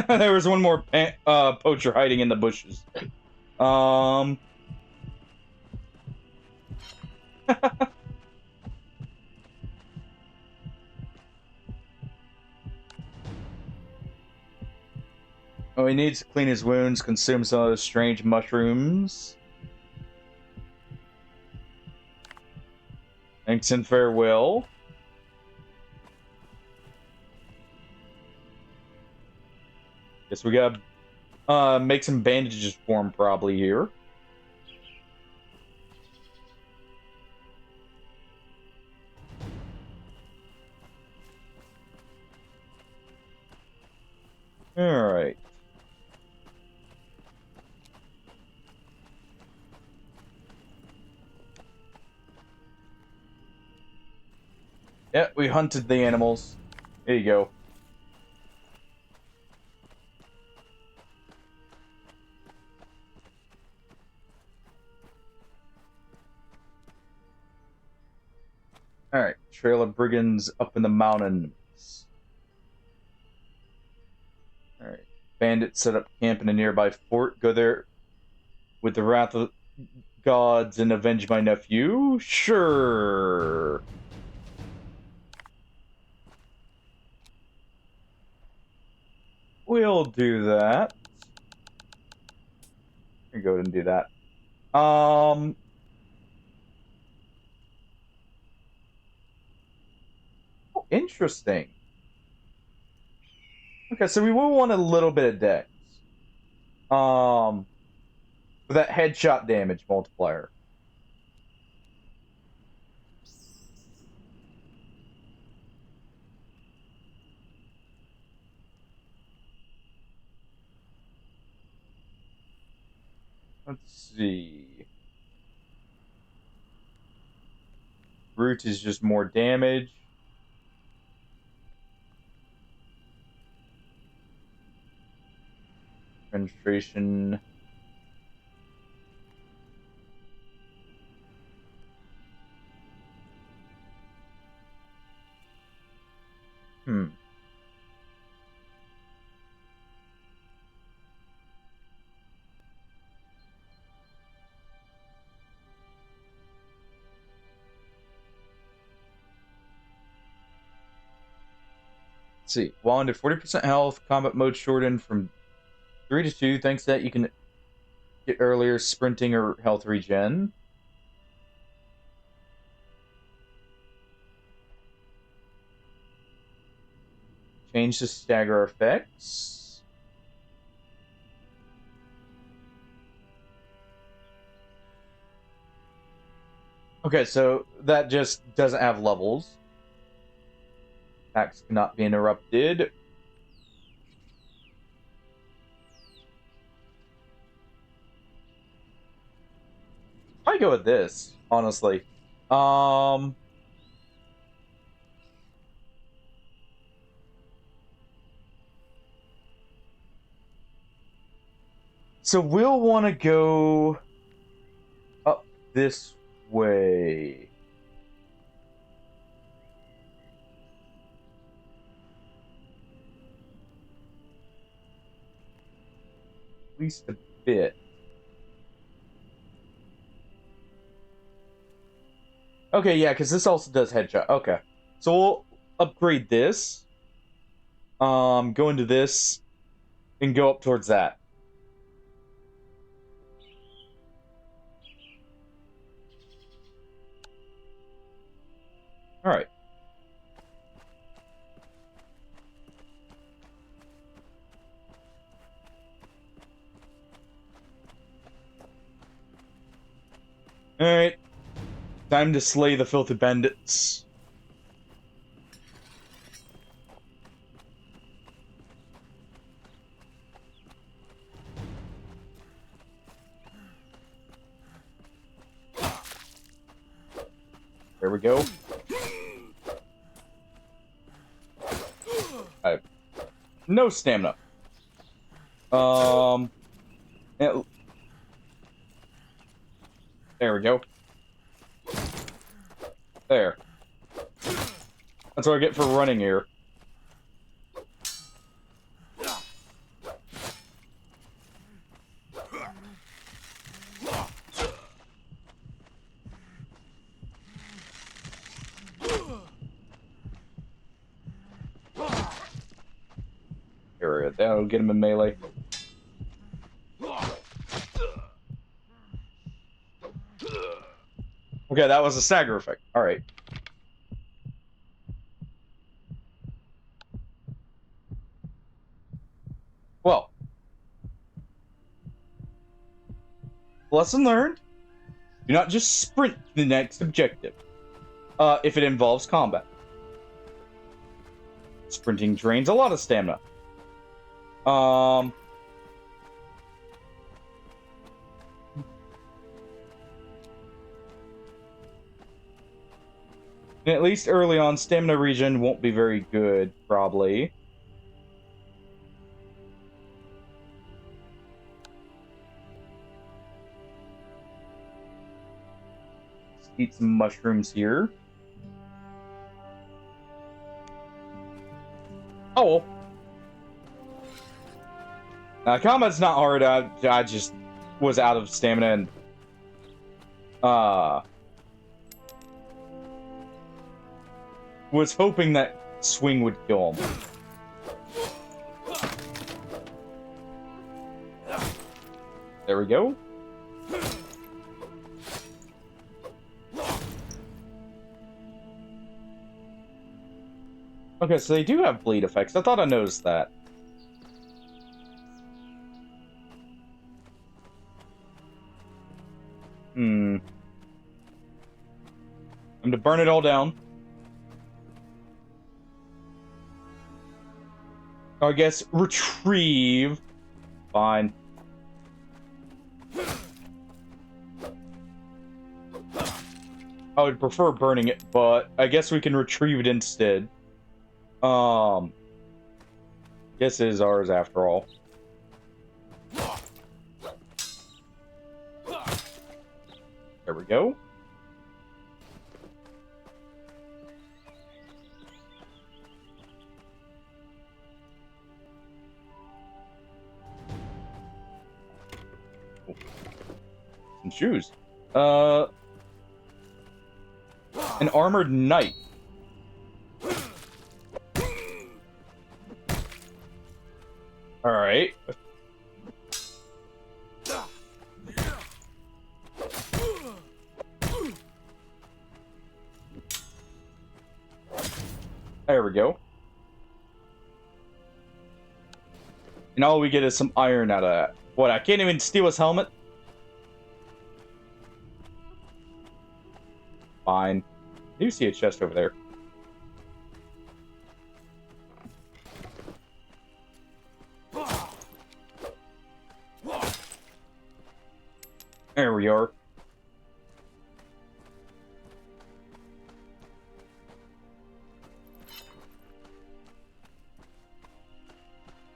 There was one more poacher hiding in the bushes. Oh, he needs to clean his wounds, consume some of those strange mushrooms. Thanks and farewell. Guess we gotta make some bandages for him probably here. Alright. Yeah, we hunted the animals. There you go. Alright, trail of brigands up in the mountains. Alright, bandits set up camp in a nearby fort. Go there with the wrath of gods and avenge my nephew? Sure. We'll do that. Go ahead and do that. Oh, interesting. Okay, so we will want a little bit of dex. For that headshot damage multiplier. Let's see. Root is just more damage. Penetration. Let's see. While under 40% health, combat mode shortened from 3 to 2. Thanks to that, you can get earlier sprinting or health regen. Change the stagger effects. Okay, so that just doesn't have levels. Attacks cannot be interrupted. I go with this, honestly. So we'll want to go up this way. At least a bit. Okay, yeah, because this also does headshot. Okay. So we'll upgrade this. Go into this. And go up towards that. Alright. Alright. Time to slay the filthy bandits. There we go. I have no stamina. Yeah, there we go. There. That's what I get for running here. Here, that'll get him in melee. Okay, that was a stagger effect. Alright. Well. Lesson learned. Do not just sprint to the next objective. If it involves combat. Sprinting drains a lot of stamina. At least early on, stamina regen won't be very good, probably. Let's eat some mushrooms here. Oh, well. Combat's not hard. I just was out of stamina and was hoping that swing would kill him. There we go. Okay, so they do have bleed effects. I thought I noticed that. I'm to burn it all down. I guess retrieve. Fine. I would prefer burning it, but I guess we can retrieve it instead. Guess it is ours after all. There we go. Some shoes. An armored knight. Alright. There we go. And all we get is some iron out of that. What, I can't even steal his helmet? Fine. I do see a chest over there. There we are.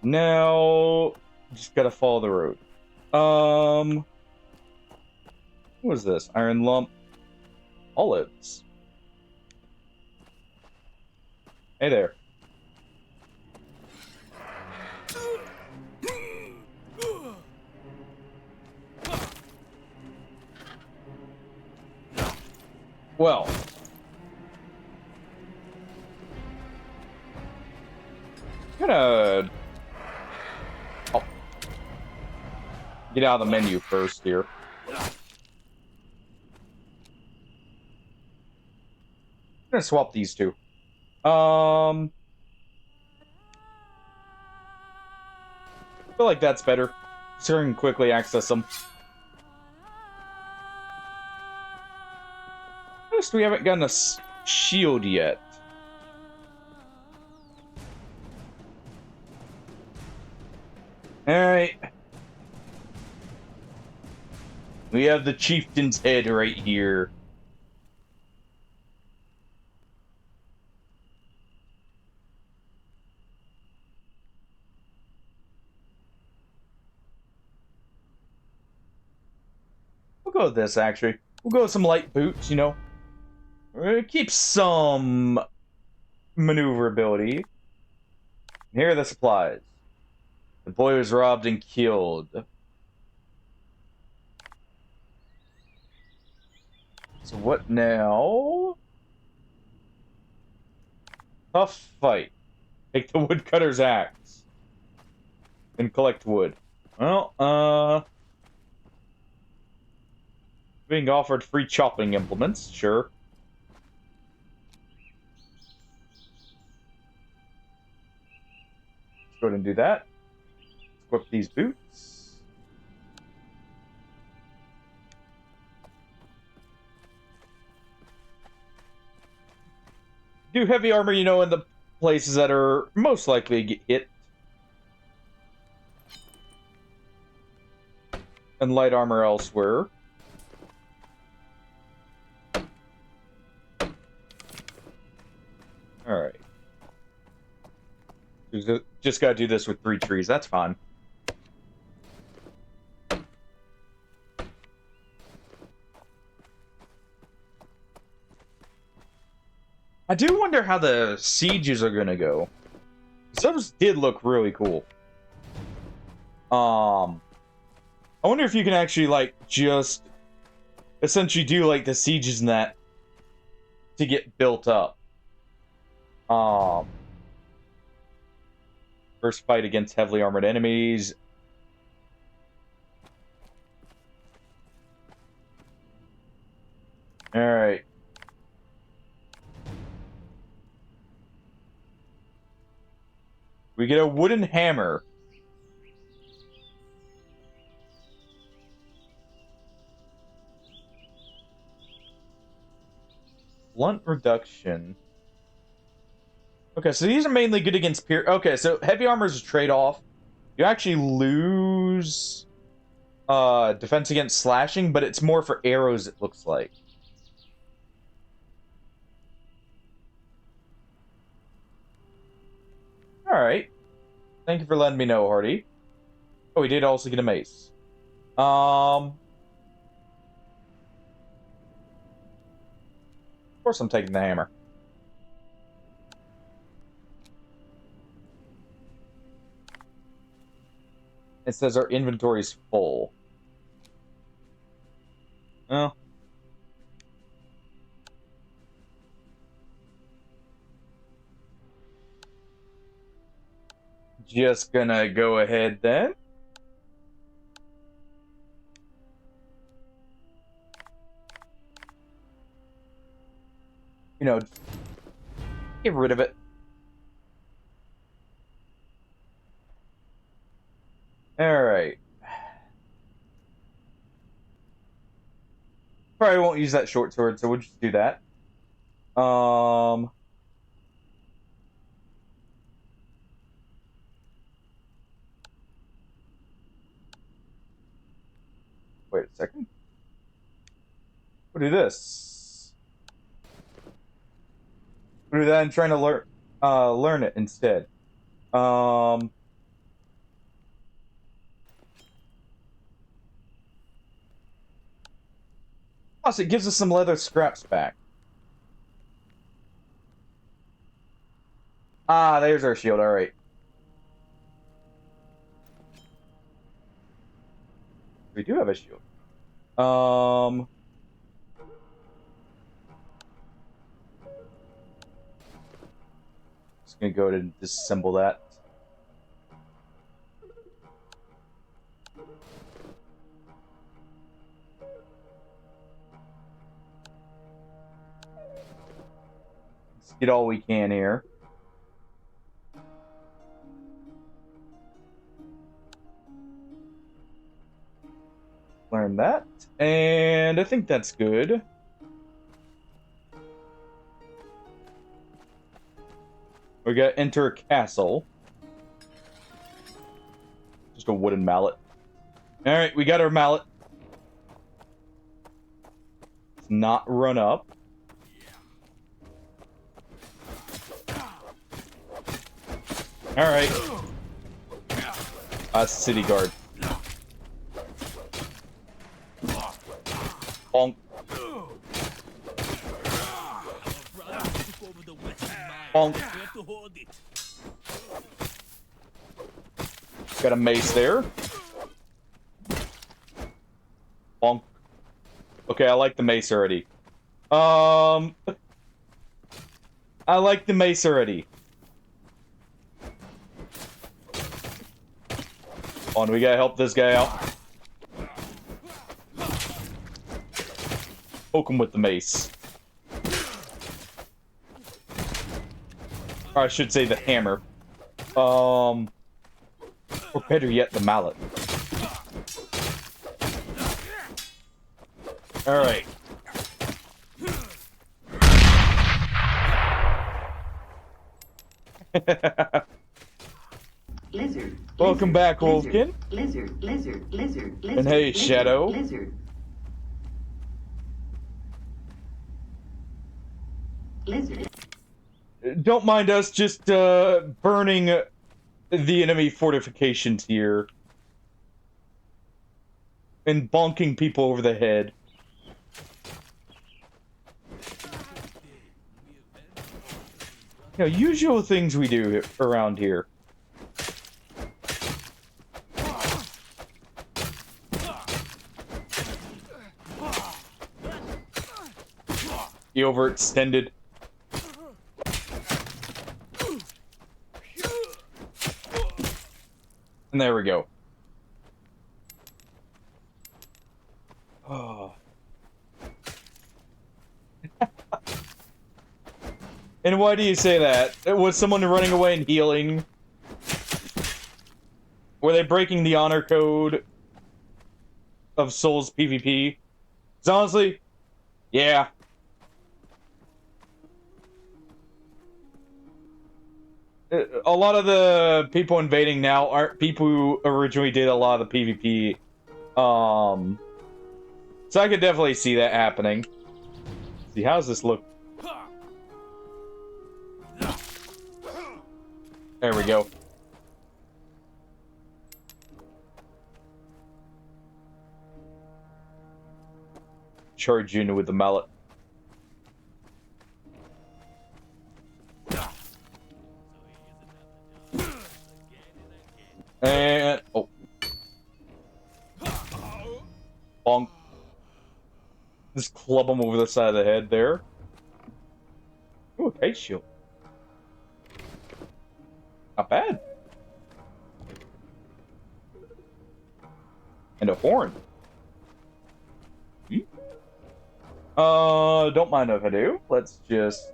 Now, just gotta follow the road. What was this? Iron lump. Olives. Hey there. Well. Gonna... Oh. Get out of the menu first here. I'm gonna swap these two. I feel like that's better. So we can quickly access them. noticed we haven't gotten a shield yet. Alright. We have the chieftain's head right here. We'll go with this, actually. We'll go with some light boots, you know. Keep some maneuverability. Here are the supplies. The boy was robbed and killed. So what now? Tough fight. Take the woodcutter's axe. And collect wood. Well, being offered free chopping implements, sure. Let's go ahead and do that. Equip these boots. Do heavy armor, you know, in the places that are most likely to get hit. And light armor elsewhere. Alright. Just gotta do this with 3 trees, that's fine. I do wonder how the sieges are gonna go. Those did look really cool. I wonder if you can actually, like, just essentially do, like, the sieges and that to get built up. First fight against heavily armored enemies. Alright. We get a wooden hammer. Blunt reduction. Okay, so these are mainly good against pierce. Okay, so heavy armor is a trade-off. You actually lose defense against slashing, but it's more for arrows, it looks like. Alright. Thank you for letting me know, Hardy. Oh, we did also get a mace. Of course I'm taking the hammer. It says our inventory's full. Well. Just gonna go ahead then. You know, get rid of it. Alright. Probably won't use that short sword, so we'll just do that. Wait a second. We'll do this. We'll do that and trying to learn it instead. Plus, it gives us some leather scraps back. Ah, there's our shield. All right. We do have a shield. Just gonna go ahead and disassemble that. Let's get all we can here. Learn that, and I think that's good. We got enter a castle. Just a wooden mallet. Alright, we got our mallet. Let's not run up. Alright. City guard. Bonk. Bonk. Got a mace there. Bonk. Okay, I like the mace already. I like the mace already. On, we gotta help this guy out. Poke him with the mace. Or I should say the hammer. Or better yet, the mallet. Alright. Lizard. Welcome back, Wolfkin. Lizard. And hey, Shadow. Lizard. Don't mind us just burning the enemy fortifications here. And bonking people over the head. You know, usual things we do around here. He overextended. And there we go. Oh. And why do you say that? Was someone running away and healing? Were they breaking the honor code of Souls PvP? 'Cause honestly, yeah. A lot of the people invading now aren't people who originally did a lot of the PvP. So I could definitely see that happening. See, how's this look? There we go. Charge you with the mallet. And oh, bonk. Just club him over the side of the head there. Ooh, a face shield. Not bad. And a horn. Don't mind if I do. Let's just.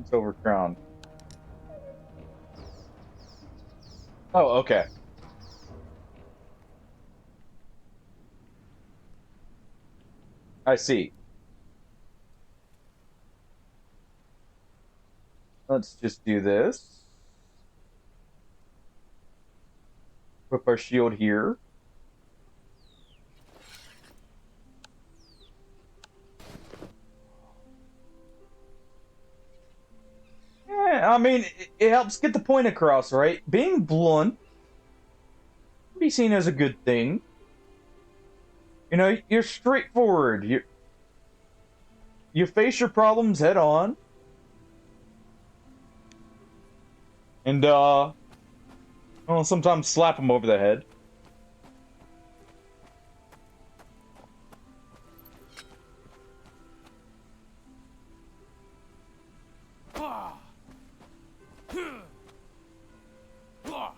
It's over crown. Oh, okay. I see. Let's just do this. Equip our shield here. Yeah, I mean, it helps get the point across, right? Being blunt can be seen as a good thing. You know, you're straightforward. You face your problems head on. And, well, sometimes slap them over the head.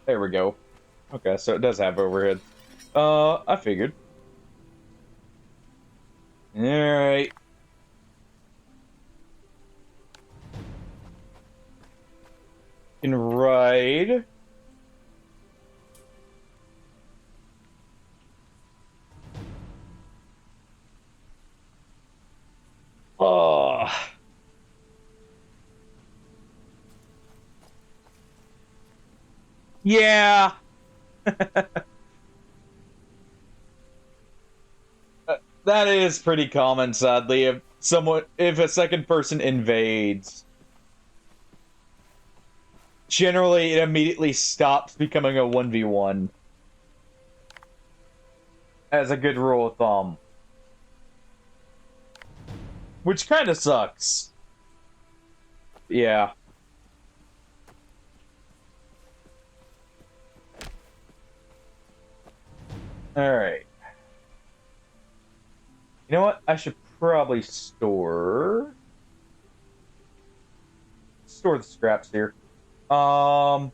There we go. Okay, so it does have overhead. I figured. Alright. Can ride. Yeah. That is pretty common, sadly. If a second person invades, generally it immediately stops becoming a 1v1. As a good rule of thumb. Which kind of sucks. Yeah. Alright. You know what? I should probably store the scraps here. All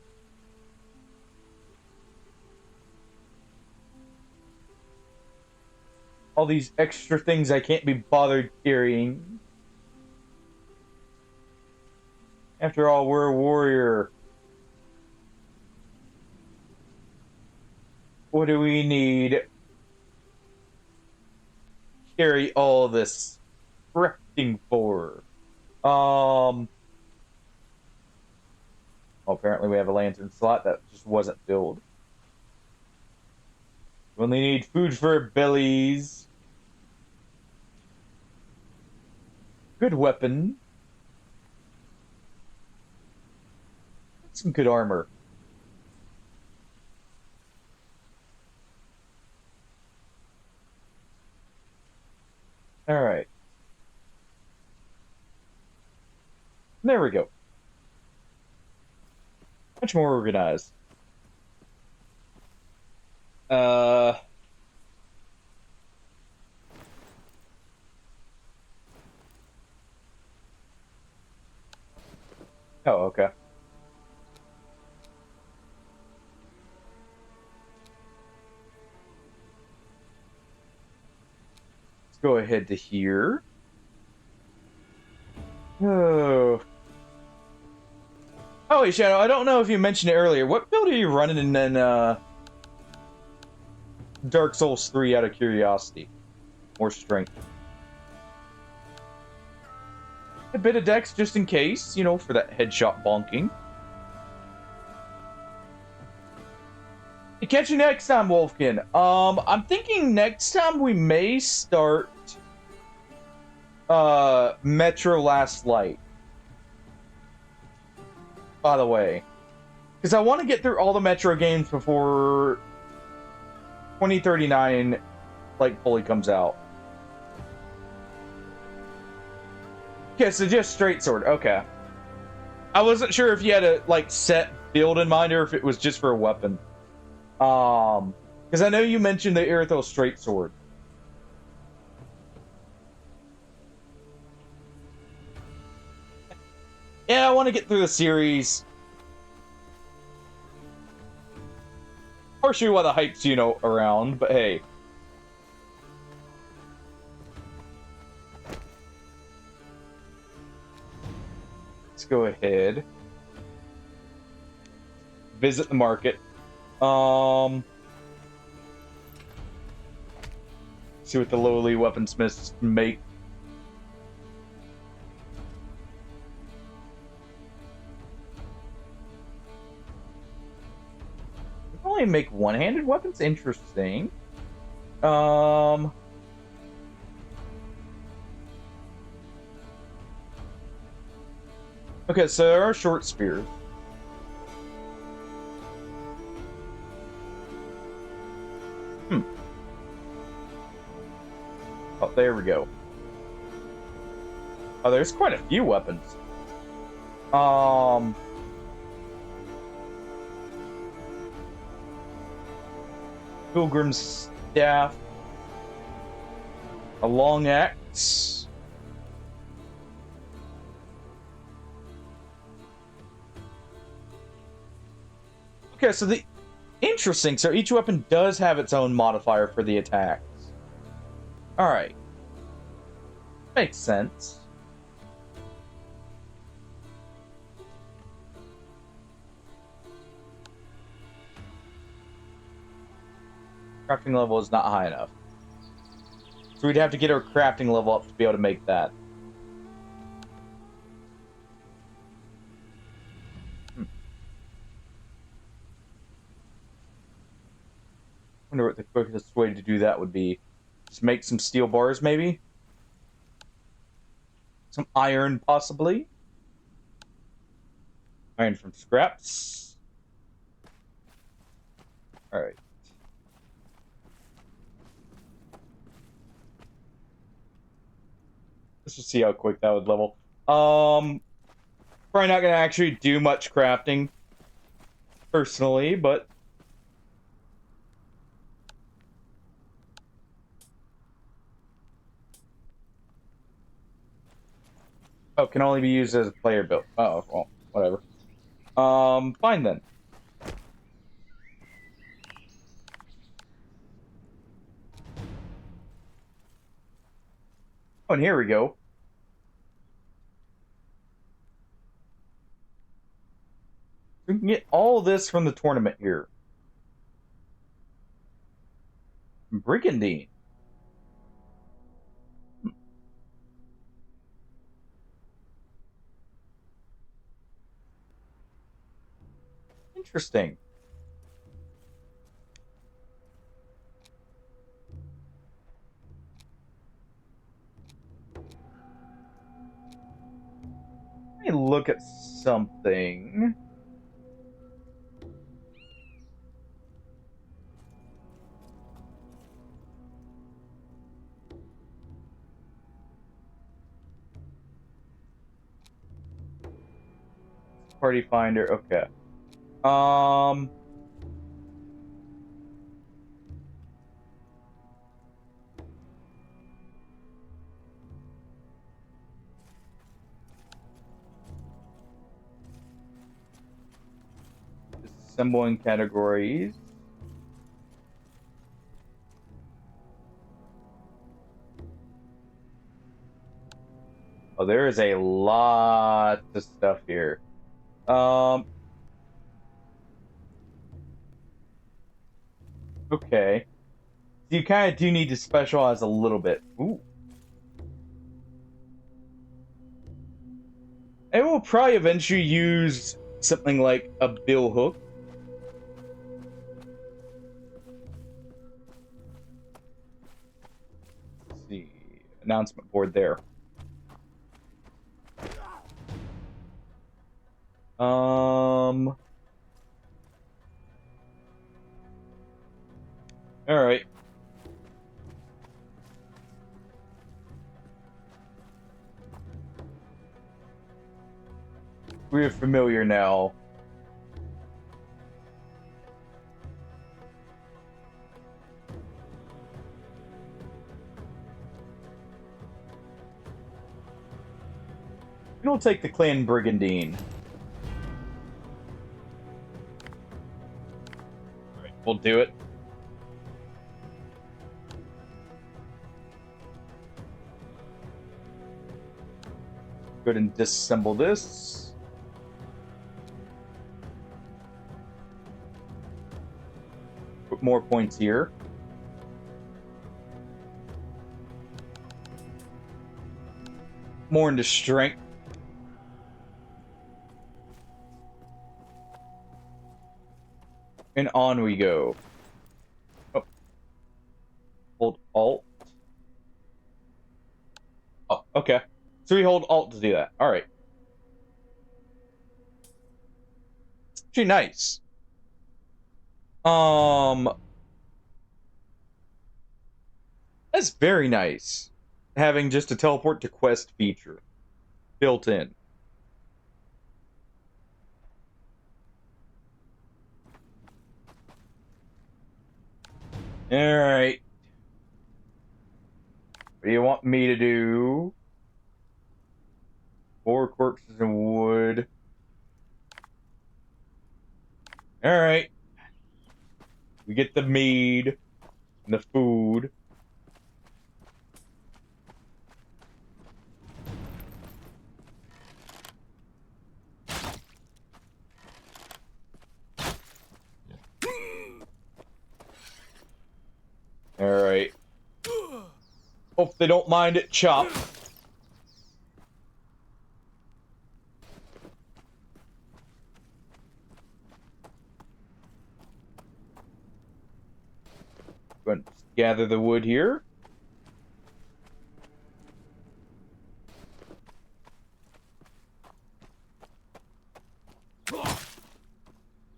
these extra things I can't be bothered carrying. After all, we're a warrior. What do we need? Carry all this crafting for? Well, apparently we have a lantern slot that just wasn't filled. We only need food for our bellies. Good weapon. Some good armor. Alright. There we go. Much more organized. Oh, okay. Let's go ahead to here. Oh. Oh, hey, Shadow, I don't know if you mentioned it earlier. What build are you running in Dark Souls 3 out of curiosity? More strength. A bit of dex just in case, you know, for that headshot bonking. Catch you next time, Wolfkin. I'm thinking next time we may start Metro Last Light. By the way. Because I want to get through all the Metro games before 2039 like fully comes out. Okay, so just straight sword. Okay. I wasn't sure if you had a like set build in mind or if it was just for a weapon. Because I know you mentioned the Irithyll straight sword. Yeah, I want to get through the series. Partially while the hype's, you know, around, but hey. Let's go ahead. Visit the market. See what the lowly weaponsmiths make. They only make one-handed weapons? Interesting. Okay, so there are short spears. Oh, there we go. Oh, there's quite a few weapons. Pilgrim's staff. A long axe. Okay, so interesting. So each weapon does have its own modifier for the attacks. Alright. Makes sense. Crafting level is not high enough. So we'd have to get our crafting level up to be able to make that. Wonder what the quickest way to do that would be. Just make some steel bars, maybe? Some iron, possibly? Iron from scraps. Alright. Let's just see how quick that would level. Probably not gonna actually do much crafting, personally, but oh, can only be used as a player build. Oh, well, whatever. Fine then. Oh, and here we go. We can get all this from the tournament here. Brigandine. Interesting. Let me look at something. Party finder, okay. Assembling categories. Oh, there is a lot of stuff here. Okay. So you kind of do need to specialize a little bit. Ooh. I will probably eventually use something like a bill hook. Let's see. Announcement board there. All right. We're familiar now. We'll take the Clan Brigandine. Alright, we'll do it. Go ahead and disassemble this. Put more points here. More into strength. And on we go. Oh. Hold Alt. Oh, okay. So we hold Alt to do that. Alright. Actually nice. That's very nice. Having just a teleport to quest feature built in. Alright. What do you want me to do? 4 corpses and wood. Alright. We get the mead and the food. Alright. Hope they don't mind it chopped. Going to gather the wood here.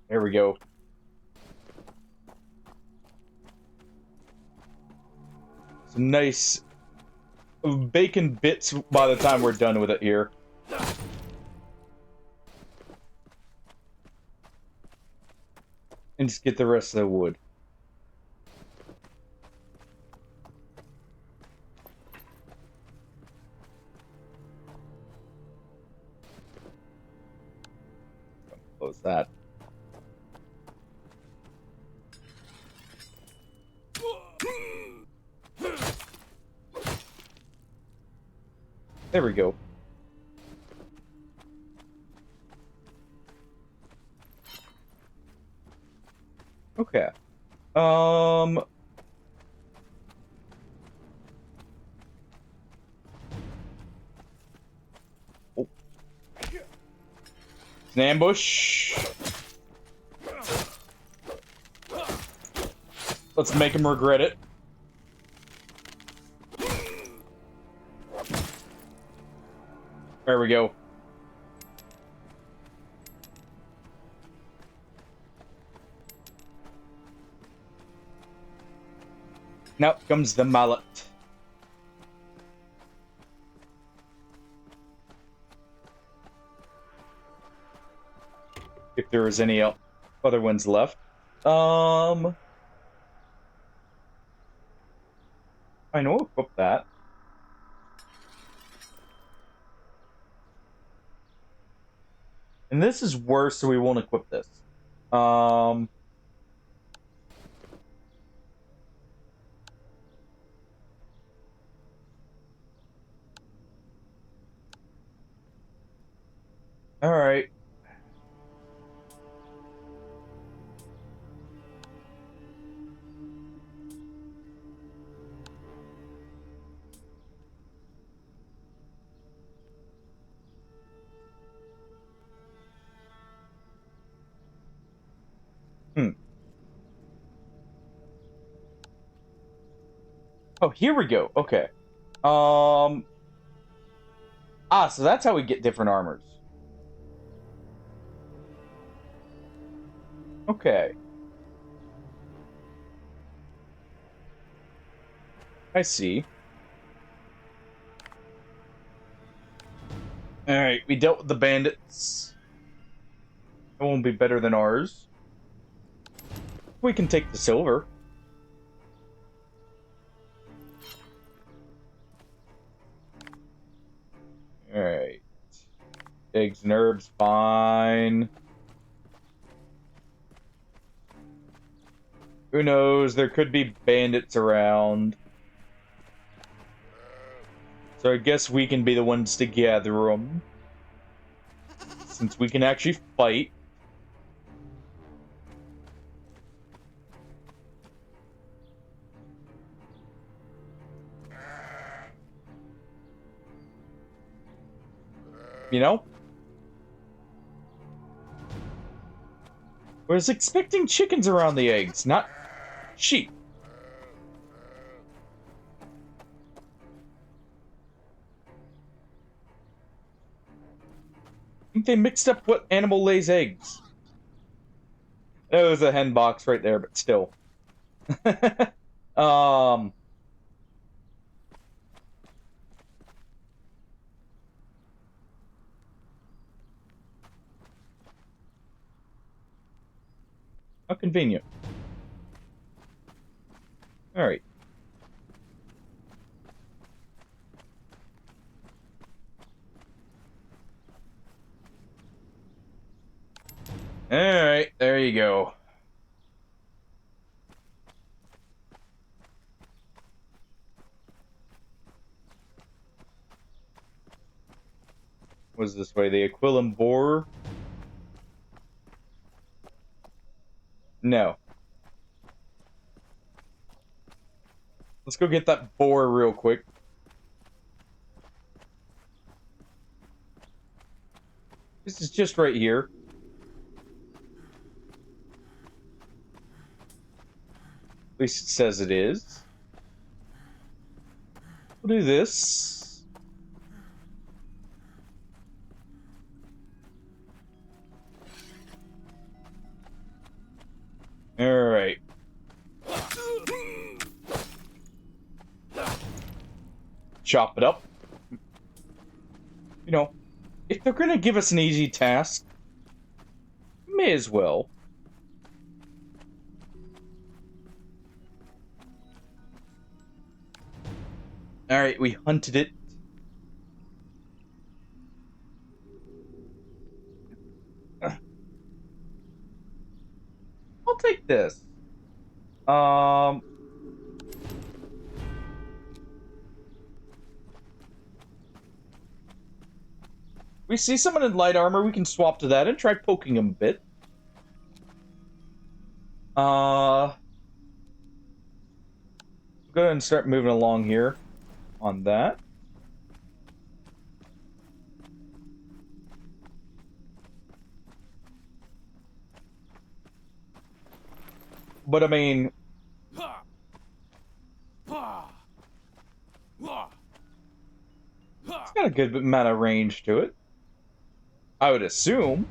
There we go. Some nice bacon bits by the time we're done with it here. And just get the rest of the wood. Close that. There we go. Okay. Oh. It's an ambush. Let's make him regret it. There we go. Now comes the mallet. If there is any other ones left. I know I'll equip that. And this is worse, so we won't equip this. Alright. Oh, here we go. Okay. So that's how we get different armors. Okay. I see. Alright, we dealt with the bandits. It won't be better than ours. We can take the silver. Alright. Eggs and herbs, fine. Who knows? There could be bandits around. So I guess we can be the ones to gather them. Since we can actually fight. You know? I was expecting chickens around the eggs, not sheep. I think they mixed up what animal lays eggs. There was a hen box right there, but still. How convenient. Alright. Alright, there you go. Was this way? The Aquilum boar? No. Let's go get that boar real quick. This is just right here. least it says it is. We'll do this. Alright. Chop it up. You know, if they're gonna give us an easy task, may as well. Alright, we hunted it. I'll take this. We see someone in light armor, we can swap to that and try poking him a bit. Go ahead and start moving along here on that. But I mean, it's got a good amount of range to it, I would assume.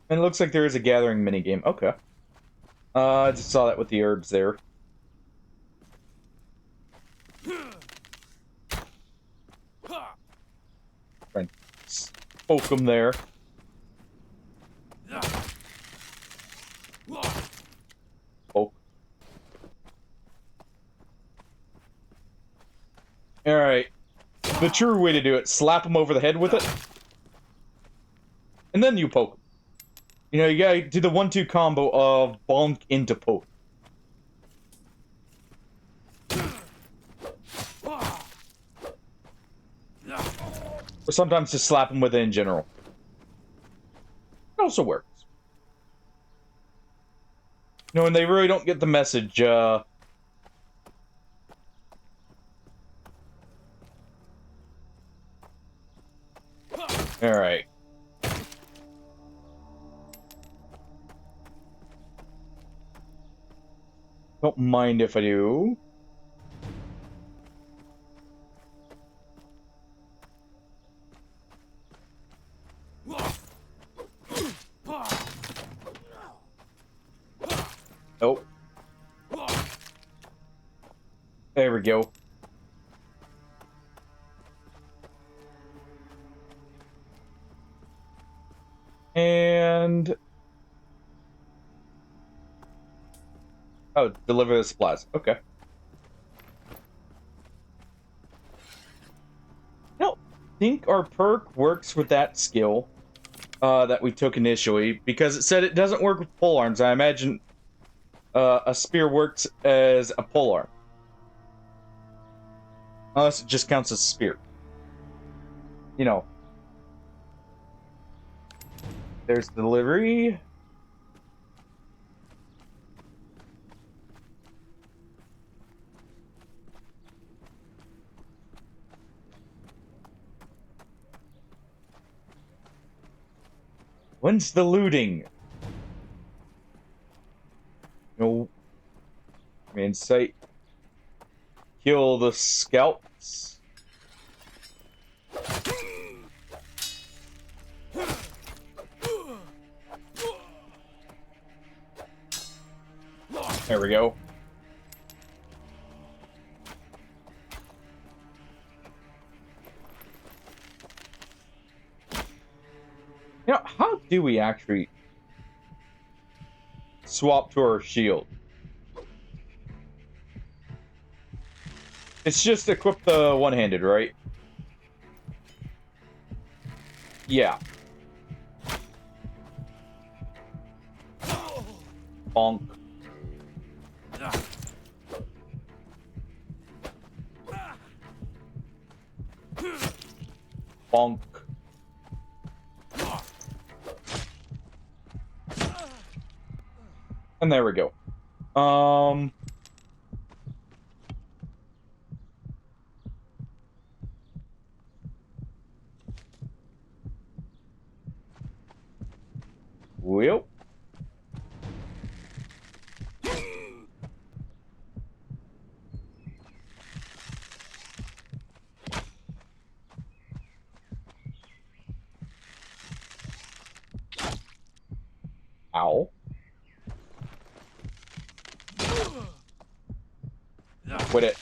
And it looks like there is a gathering minigame. Okay. I just saw that with the herbs there. Try and poke them there. Poke. Alright. The true way to do it, slap them over the head with it. And then you poke them. You know, you gotta do the 1-2 combo of bonk into poke. Or sometimes just slap them with it in general. It also works. You know, when they really don't get the message, Alright. Don't mind if I do. Nope. There we go. And... oh, deliver the supplies. Okay. I don't think our perk works with that skill that we took initially, because it said it doesn't work with polearms. I imagine a spear works as a polearm. Unless it just counts as a spear. You know. There's delivery. When's the looting? No. In sight. Kill the scouts. There we go. You know, how do we actually swap to our shield? It's just equip the one-handed, right? Yeah. Bonk. Bonk. And there we go. Well. Ow. Quit it.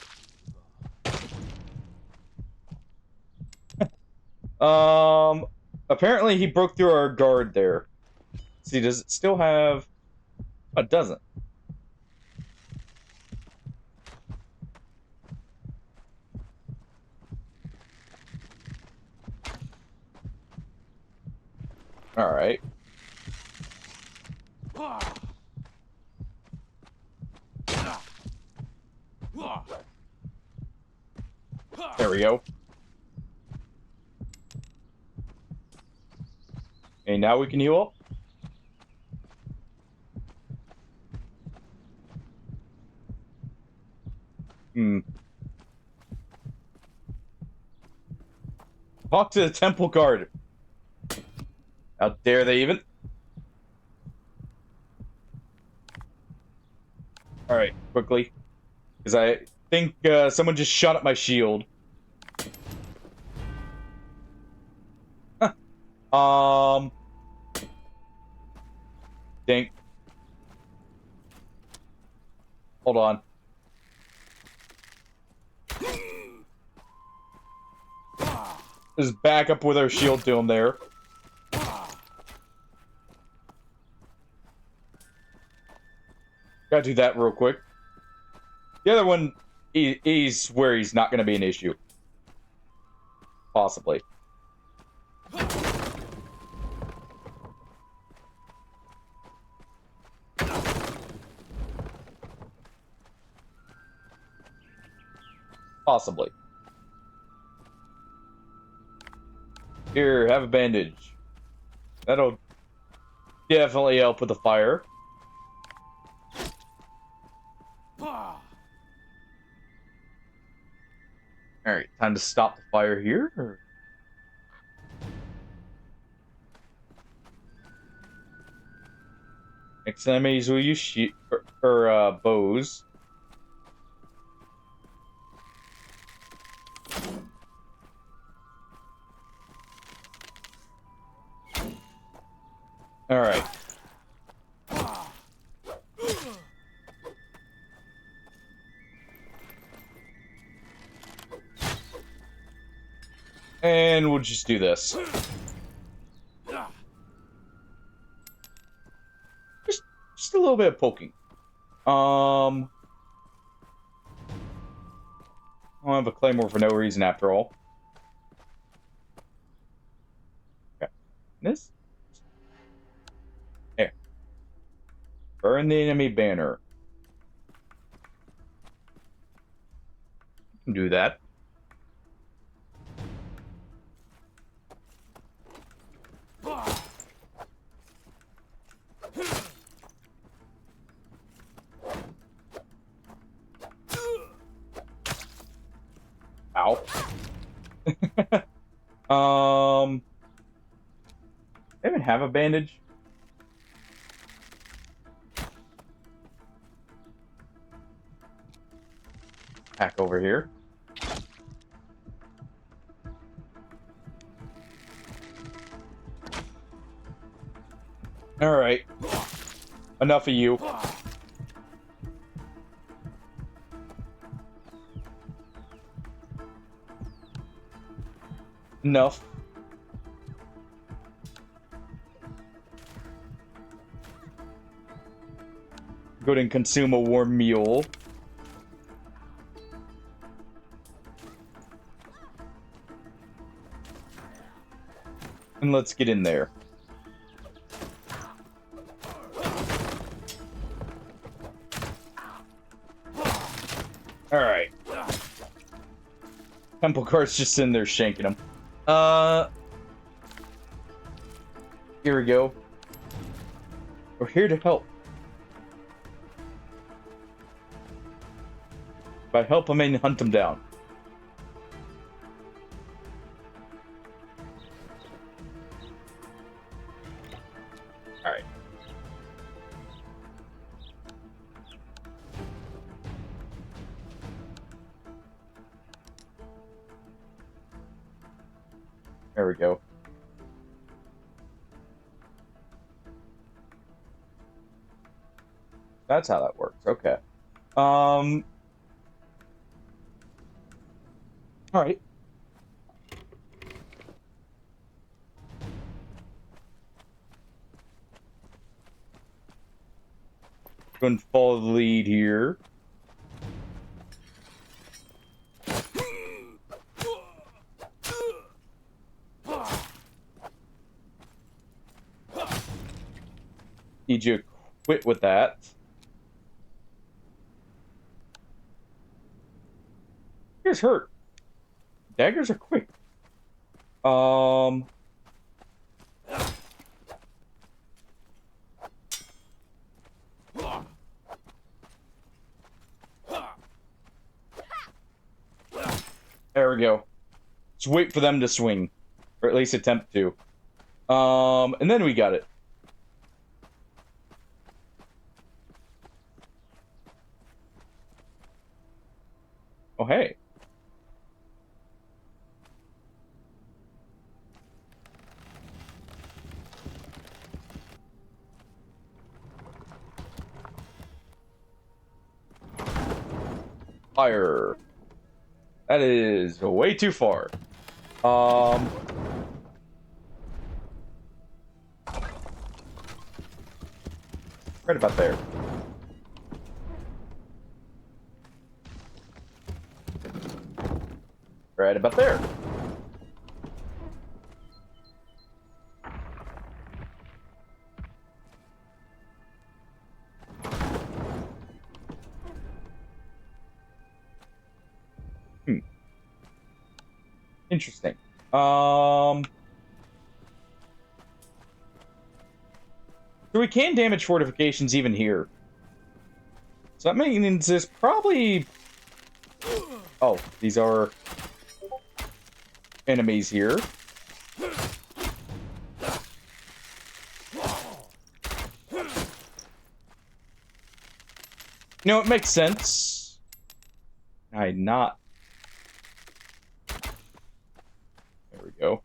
Apparently he broke through our guard there. See, does it still have... Oh, it doesn't. Alright. There we go. Okay, now we can heal up. Talk to the temple guard. How dare they even? Alright, quickly. Because I think someone just shot at my shield. Dink. Hold on. Just back up with our shield to him there. Gotta do that real quick. The other one, he's where he's not gonna be an issue. Possibly. Possibly. Here, have a bandage. That'll definitely help with the fire. Alright, time to stop the fire here. Or... Next enemies will use bows. Alright. And we'll just do this. Just a little bit of poking. I don't have a claymore for no reason after all. Okay. This? Here. Burn the enemy banner. You can do that. Ow. They even have a bandage. Back over here. All right. Enough of you. Enough. Go ahead and consume a warm meal. And let's get in there. Alright. Temple guard's just in there shanking him. Here we go. We're here to help. By help, I mean hunt them down. Alright. There we go. That's how that works. Okay. All right. Go and follow the lead here. Need you to quit with that. Here's hurt. Daggers are quick. There we go. Just wait for them to swing. Or at least attempt to. And then we got it. Oh, hey. Fire. That is way too far. Right about there. Right about there. Interesting. So we can damage fortifications even here. So that means there's probably... Oh, these are enemies here. No, it makes sense. Not. There we go.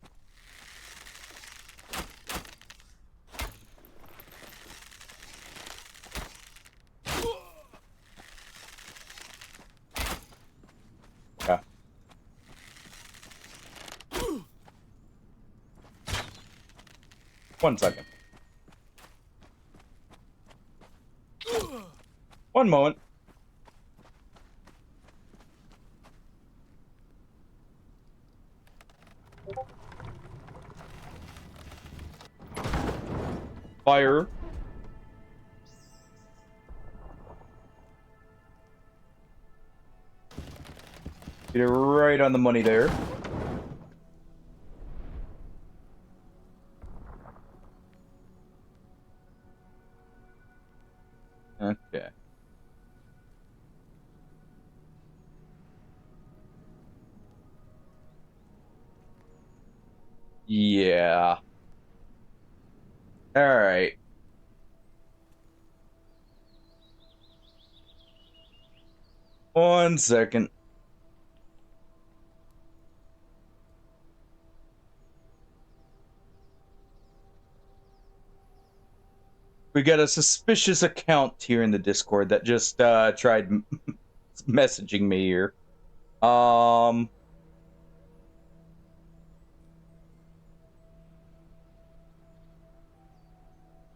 Yeah. One second. One moment. Fire. Get it right on the money there. Okay. Yeah. All right. One second. We got a suspicious account here in the Discord that just tried messaging me here.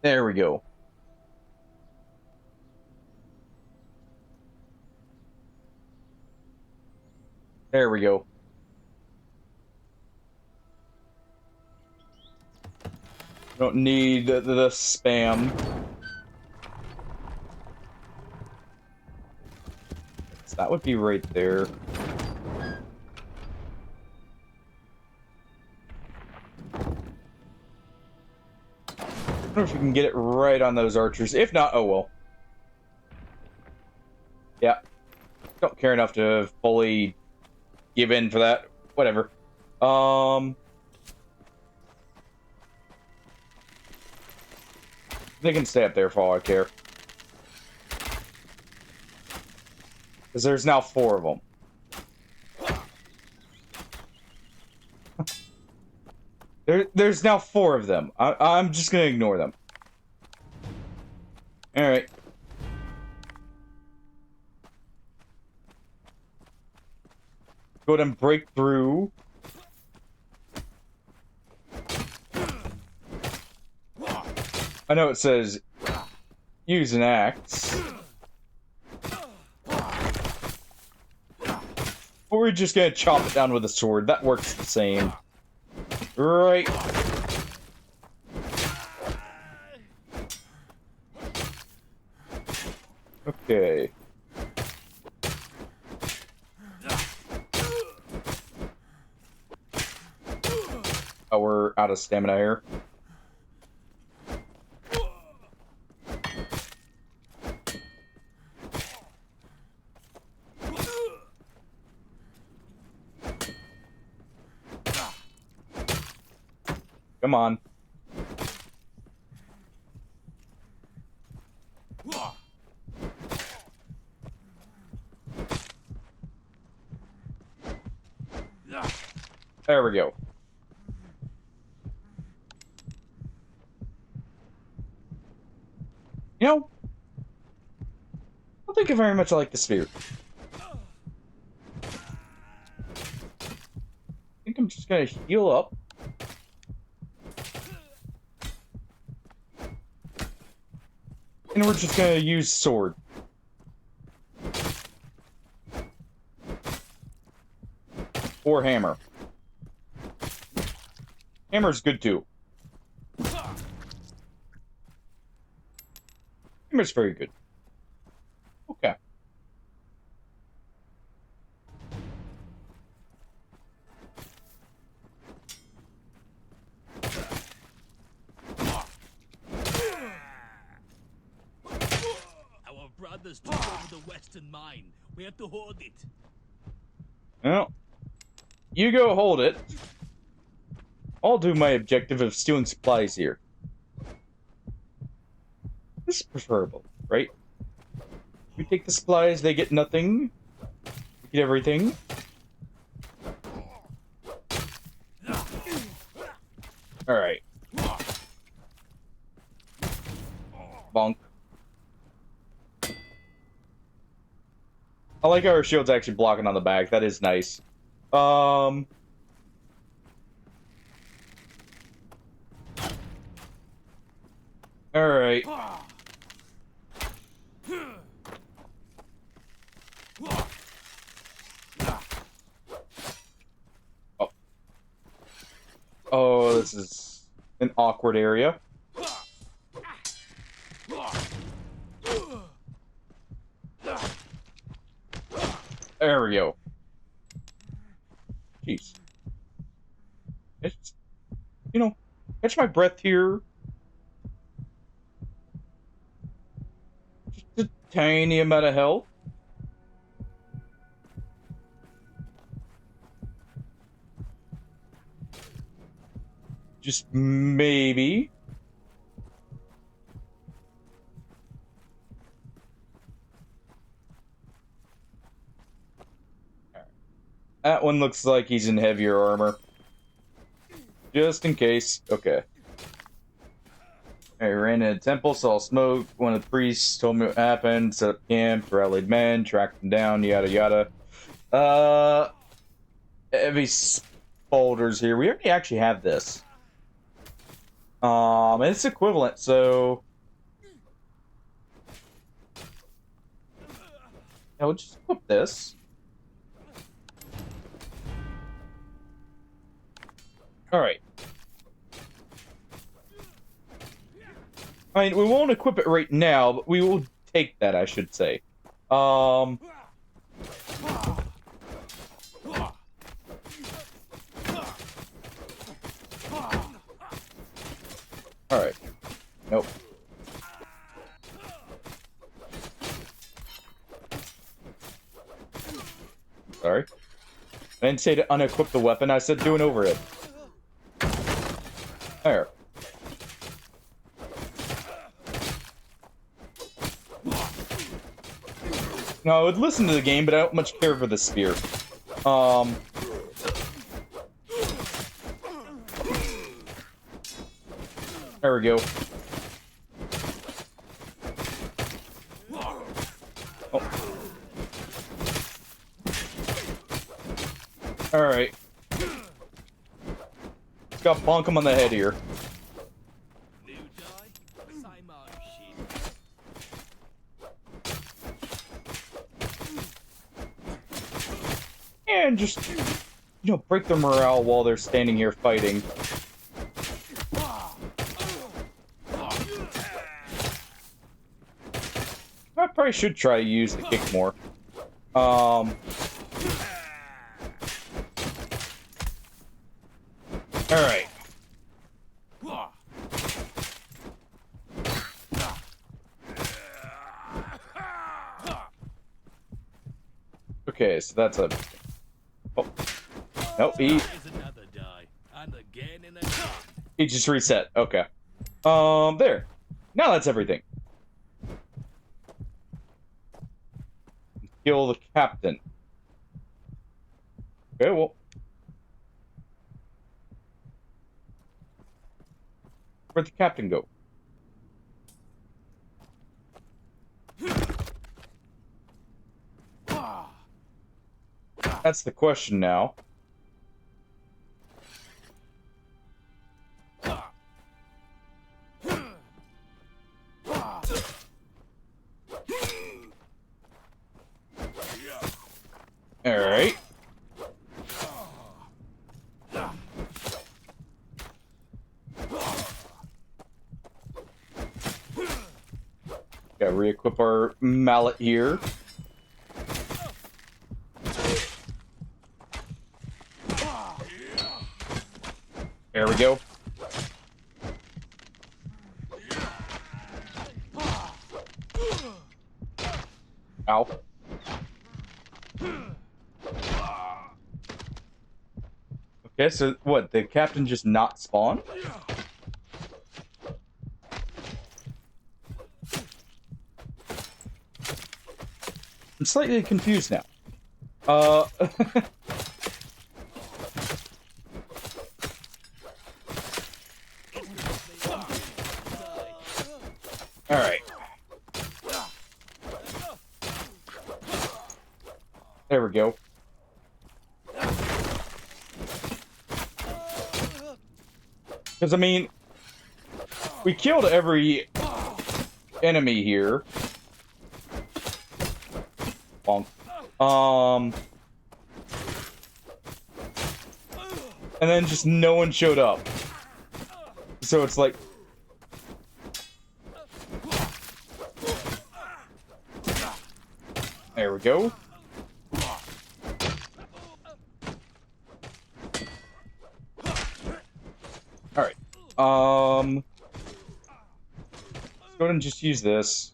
There we go. There we go. Don't need the spam. So that would be right there. I don't know if you can get it right on those archers. If not, oh well. Yeah. Don't care enough to fully give in for that. Whatever. They can stay up there for all I care. Because there's now 4 of them. There's now 4 of them. I'm just gonna ignore them. Alright. Go ahead and break through. I know it says use an axe. Or we're just gonna chop it down with a sword. That works the same. Right. Okay. Oh, we're out of stamina here. Come on. There we go. You know, I don't think I very much like the sphere. I think I'm just gonna heal up. And we're just gonna use sword. Or hammer. Hammer's good too. Hammer's very good. Okay. Our brothers took over the western mine. We have to hold it. Well, you go hold it. I'll do my objective of stealing supplies here. This is preferable, right? We take the supplies, they get nothing. We get everything. Alright. Bonk. I like how our shield's actually blocking on the back. That is nice. Alright. Oh. Oh, this is an awkward area. There we go. Jeez. It's, you know, catch my breath here. Just a tiny amount of health. Just maybe. That one looks like he's in heavier armor. Just in case. Okay. I ran in a temple, saw smoke. One of the priests told me what happened. Set up camp, rallied men, tracked them down, yada yada. Heavy boulders here. We already actually have this. It's equivalent, so... Yeah, we'll just equip this. Alright. I mean, we won't equip it right now, but we will take that, I should say. Alright. Nope. Sorry. I didn't say to unequip the weapon, I said do an overhead. There. No, I would listen to the game, but I don't much care for the spear. There we go. Oh. Alright. Just gotta bonk him on the head here. New die, same old shit. And just, break their morale while they're standing here fighting. I probably should try to use the kick more. Alright. Okay, so that's a... Oh. Nope, Here's another die, and again and again. he just reset. Okay. There. Now that's everything. Kill the captain. Okay, well... Where'd the captain go? That's the question now. Alright. Gotta re-equip our mallet here. There we go. Ow. Okay, so what? The captain just not spawn? I'm slightly confused now. Alright. There we go. Because, I mean, we killed every enemy here. Bonk. And then just no one showed up. So it's like... There we go. Alright. Let's go ahead and just use this.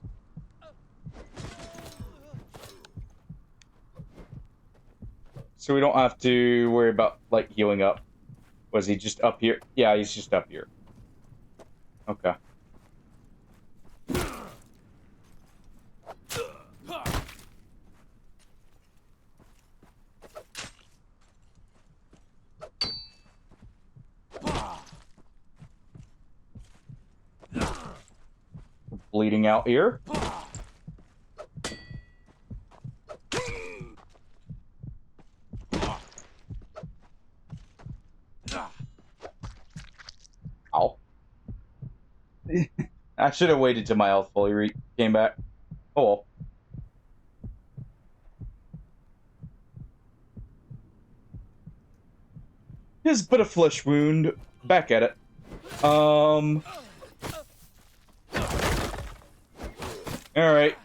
So we don't have to worry about, like, healing up. Was he just up here? Yeah, he's just up here. Okay. Bleeding out here. Ow. I should have waited till my health fully came back. Oh well. Just but a flesh wound. Back at it. Alright.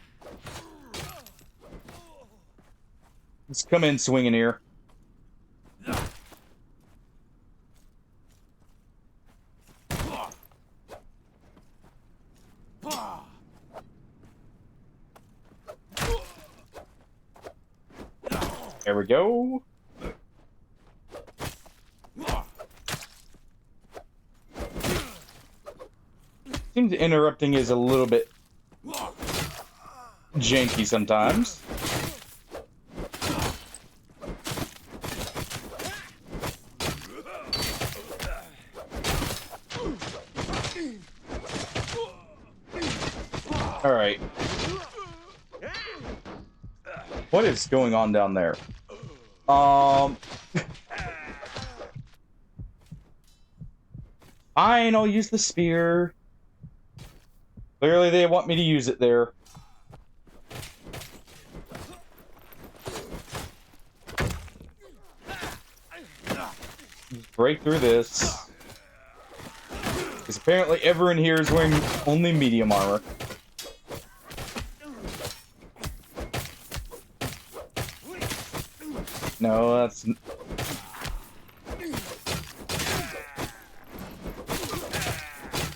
Let's come in swinging here. There we go. Seems interrupting is a little bit janky sometimes. Alright. What is going on down there? Fine, I'll use the spear. Clearly they want me to use it there. Just break through this. Because apparently everyone here is wearing only medium armor. No, that's...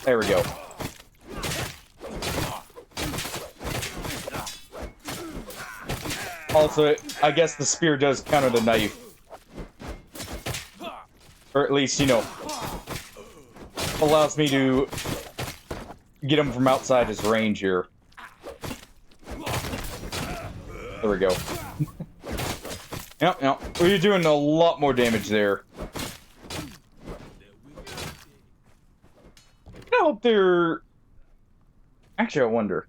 There we go. Also, I guess the spear does counter the knife. Or at least, you know, allows me to get him from outside his range here. There we go. Yep. We're doing a lot more damage there. I hope they're... Actually, I wonder.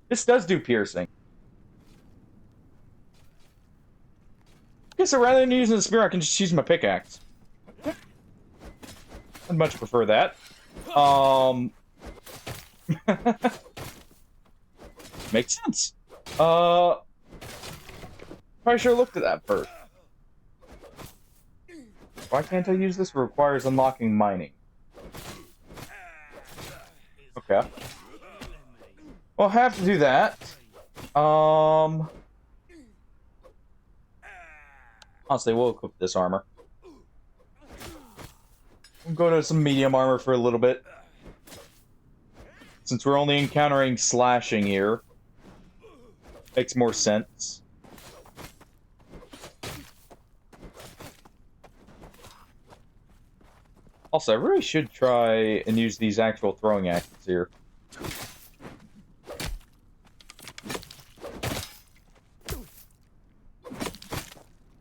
This does do piercing. Okay, so rather than using the spear, I can just use my pickaxe. I'd much prefer that. Makes sense. Probably should have looked at that first. Why can't I use this? It requires unlocking mining. Okay. Well, I have to do that. Honestly, we'll equip this armor. We'll go to some medium armor for a little bit. Since we're only encountering slashing here. Makes more sense. Also, I really should try and use these actual throwing axes here.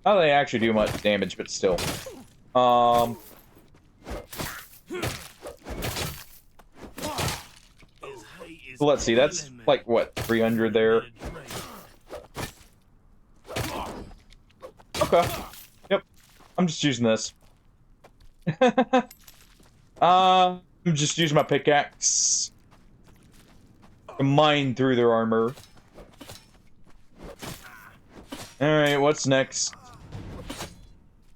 Not that they actually do much damage, but still. So let's see, that's like, what, 300 there? Okay. Yep. I'm just using this. I'm just using my pickaxe to mine through their armor. Alright, what's next?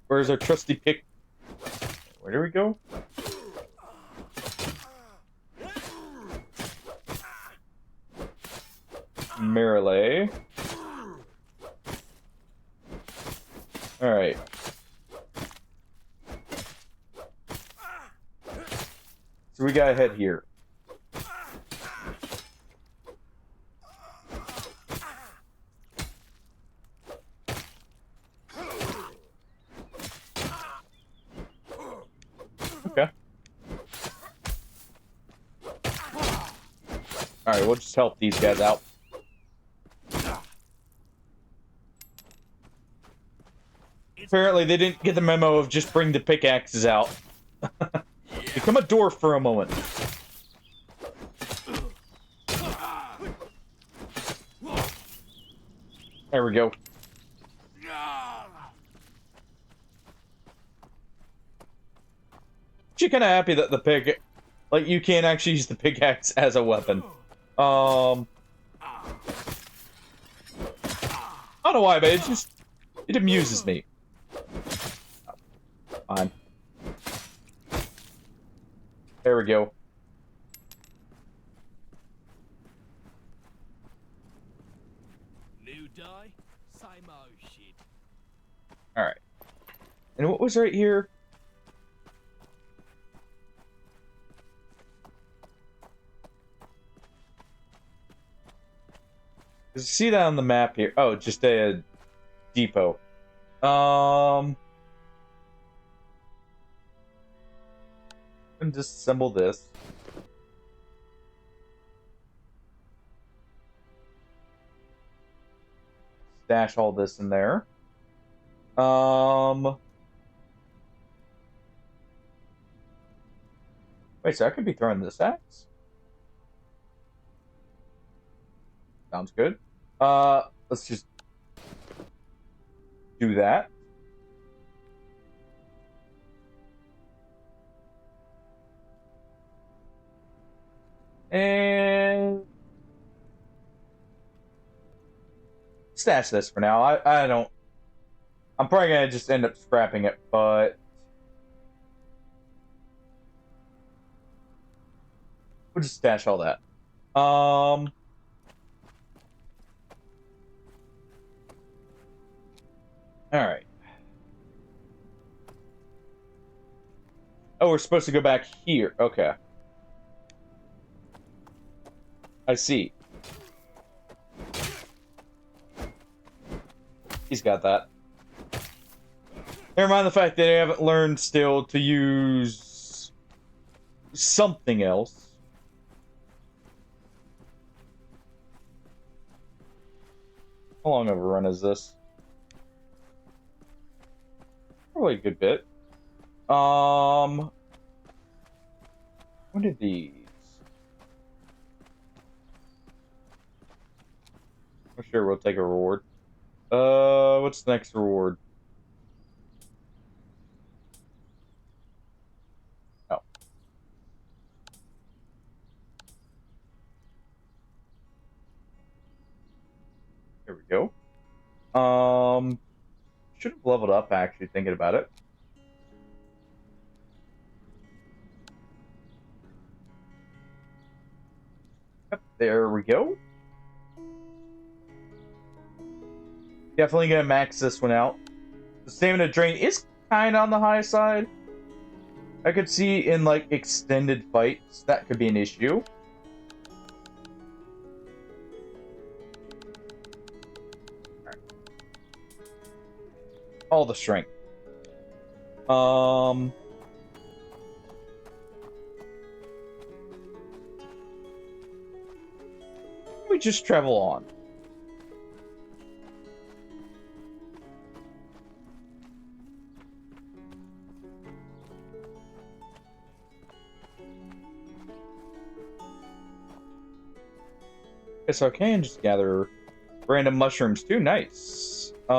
Where's our trusty pick? Where do we go? Melee. Alright. So we gotta head here. Okay. Alright, we'll just help these guys out. Apparently they didn't get the memo of just bring the pickaxes out. Become a dwarf for a moment. There we go. Actually kind of happy that the pig... Like, you can't actually use the pickaxe as a weapon. I don't know why, but it just... It amuses me. Fine. There we go. New die, same old shit. Alright. And what was right here? See that on the map here? Oh, just a depot. And disassemble this. Stash all this in there. Wait, so I could be throwing this axe? Sounds good. Let's just do that. And stash this for now. I don't. I'm probably gonna just end up scrapping it, but we'll just stash all that. All right. Oh, we're supposed to go back here. Okay. I see. He's got that. Never mind the fact that I haven't learned still to use something else. How long of a run is this? Probably a good bit. What are these? I'm sure we'll take a reward. What's the next reward? Oh. Here we go. Should have leveled up actually, thinking about it. Yep, there we go. Definitely gonna max this one out. The stamina drain is kind of on the high side. I could see in like extended fights that could be an issue. Right. All the strength. We just travel on. Okay, so I can just gather random mushrooms too. Nice. There's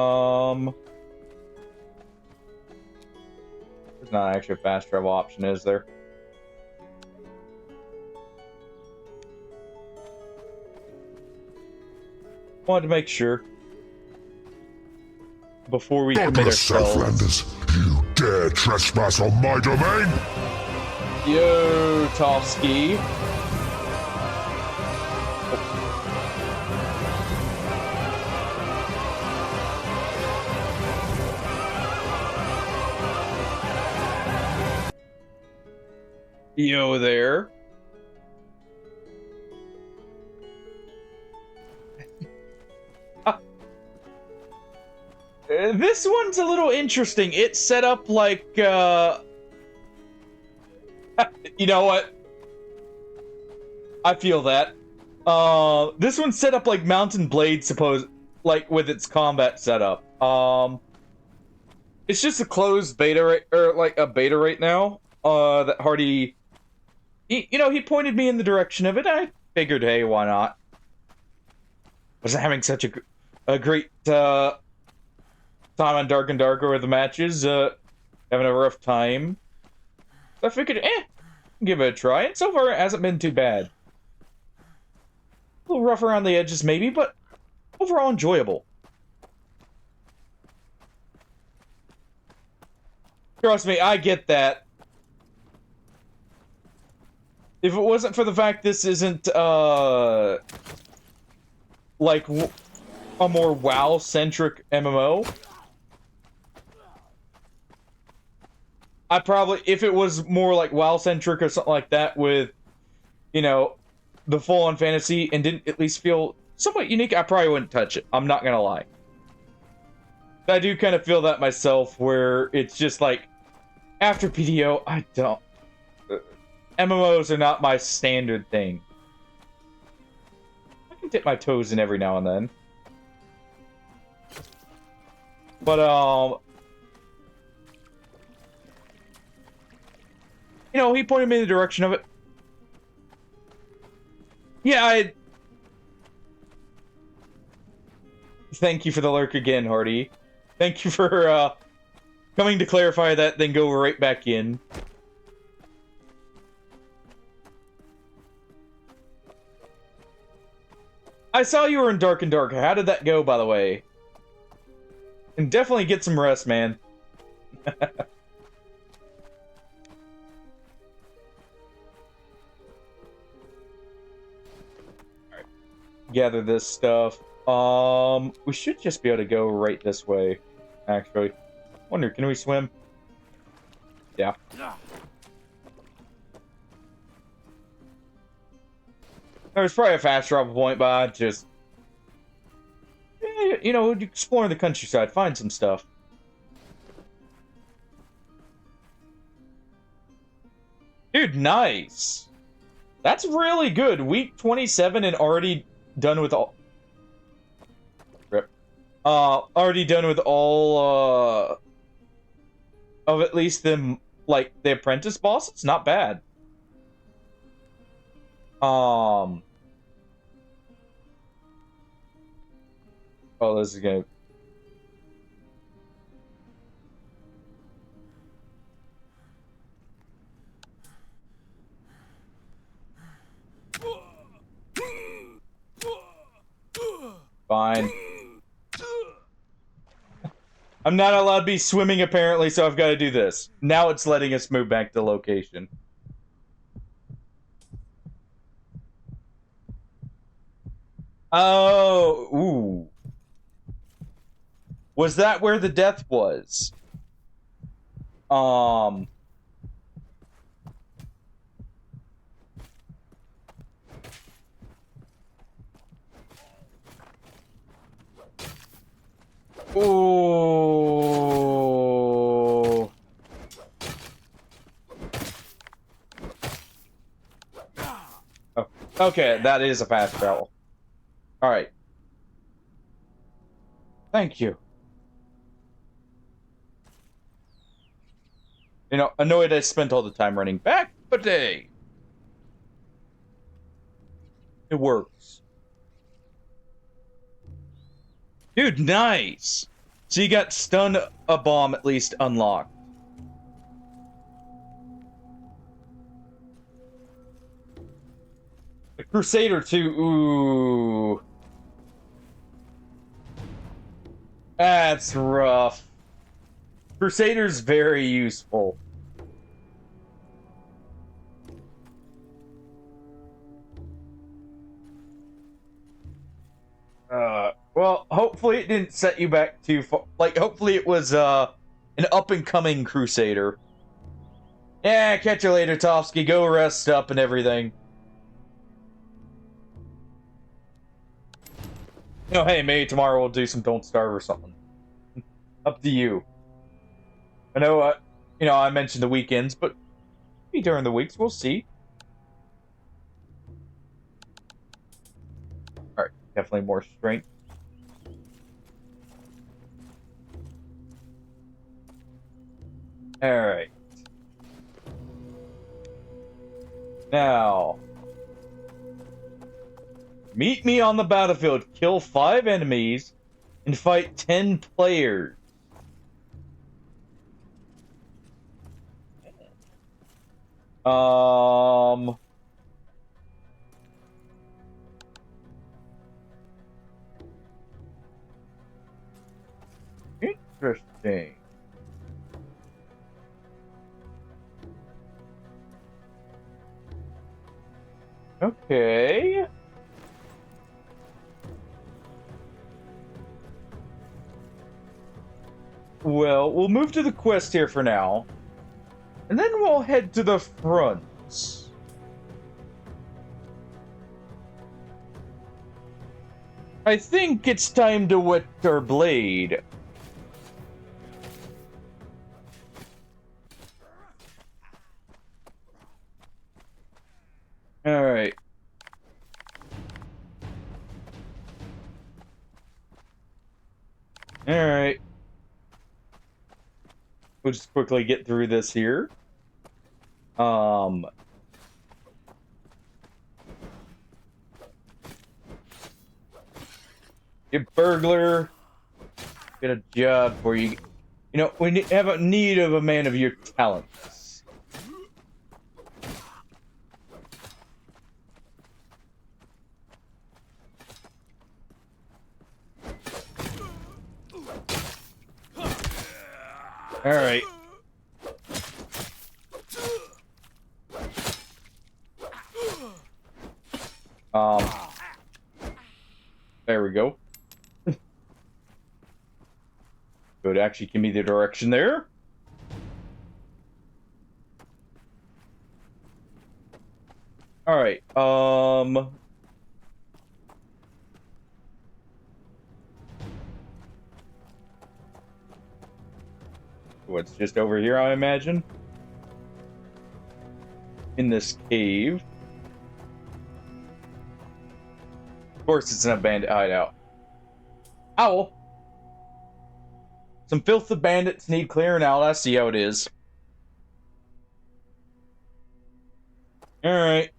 not actually a fast travel option, is there? Wanted to make sure before we commit Godless ourselves. Southlanders, you dare trespass on my domain? Yo, Tofsky. Yo there. This one's a little interesting. It's set up like, you know what? I feel that. This one's set up like Mountain Blade, like with its combat setup. It's just a closed beta, or like a beta right now. That Hardy, he pointed me in the direction of it. I figured, hey, why not? Wasn't having such a great time on Dark and Darker with the matches. Having a rough time. So I figured, give it a try. And so far, it hasn't been too bad. A little rough around the edges, maybe, but overall enjoyable. Trust me, I get that. If it wasn't for the fact this isn't, like, a more WoW-centric MMO, I probably, if it was more like WoW-centric or something like that with, the full-on fantasy and didn't at least feel somewhat unique, I probably wouldn't touch it. I'm not gonna lie. I do kind of feel that myself, where it's just like, after PTO, I don't... MMOs are not my standard thing. I can dip my toes in every now and then. But, he pointed me in the direction of it. Yeah, Thank you for the lurk again, Hardy. Thank you for coming to clarify that, then go right back in. I saw you were in Dark and Dark. How did that go, by the way? And definitely get some rest, man. Alright. Gather this stuff. We should just be able to go right this way, actually. Wonder, can we swim? Yeah. There's probably a fast travel point, but I'd just... you know, exploring the countryside, find some stuff. Dude, nice! That's really good. Week 27 and already done with all... Rip. Already done with all, of at least the, like, the apprentice bosses? Not bad. Oh, this is gonna... Fine. I'm not allowed to be swimming, apparently, so I've got to do this. Now it's letting us move back to location. Oh, ooh. Was that where the death was? Ooh. Oh, okay, that is a fast travel. Alright. Thank you. You know, annoyed I spent all the time running back, but hey. It works. Dude, nice! So you got stun a bomb at least unlocked. The Crusader too, ooh. That's rough. Crusader's very useful. Well, hopefully it didn't set you back too far. Like, hopefully it was, an up-and-coming Crusader. Yeah, catch you later, Tofsky. Go rest up and everything. You know, hey, maybe tomorrow we'll do some Don't Starve or something. Up to you. I know, you know, I mentioned the weekends, but maybe during the weeks, we'll see. Alright, definitely more strength. Alright. Now... meet me on the battlefield, kill 5 enemies, and fight 10 players. Interesting. Okay. Well, we'll move to the quest here for now. And then we'll head to the front. I think it's time to wet our blade. Alright. Alright. We'll just quickly get through this here. You burglar. Get a job for you. You know, we have a need of a man of your talents. All right. There we go. Good, actually give me the direction there. All right. What's just over here, I imagine? In this cave. Of course, it's an abandoned hideout. Owl! Some filthy bandits need clearing out. I see how it is. Alright.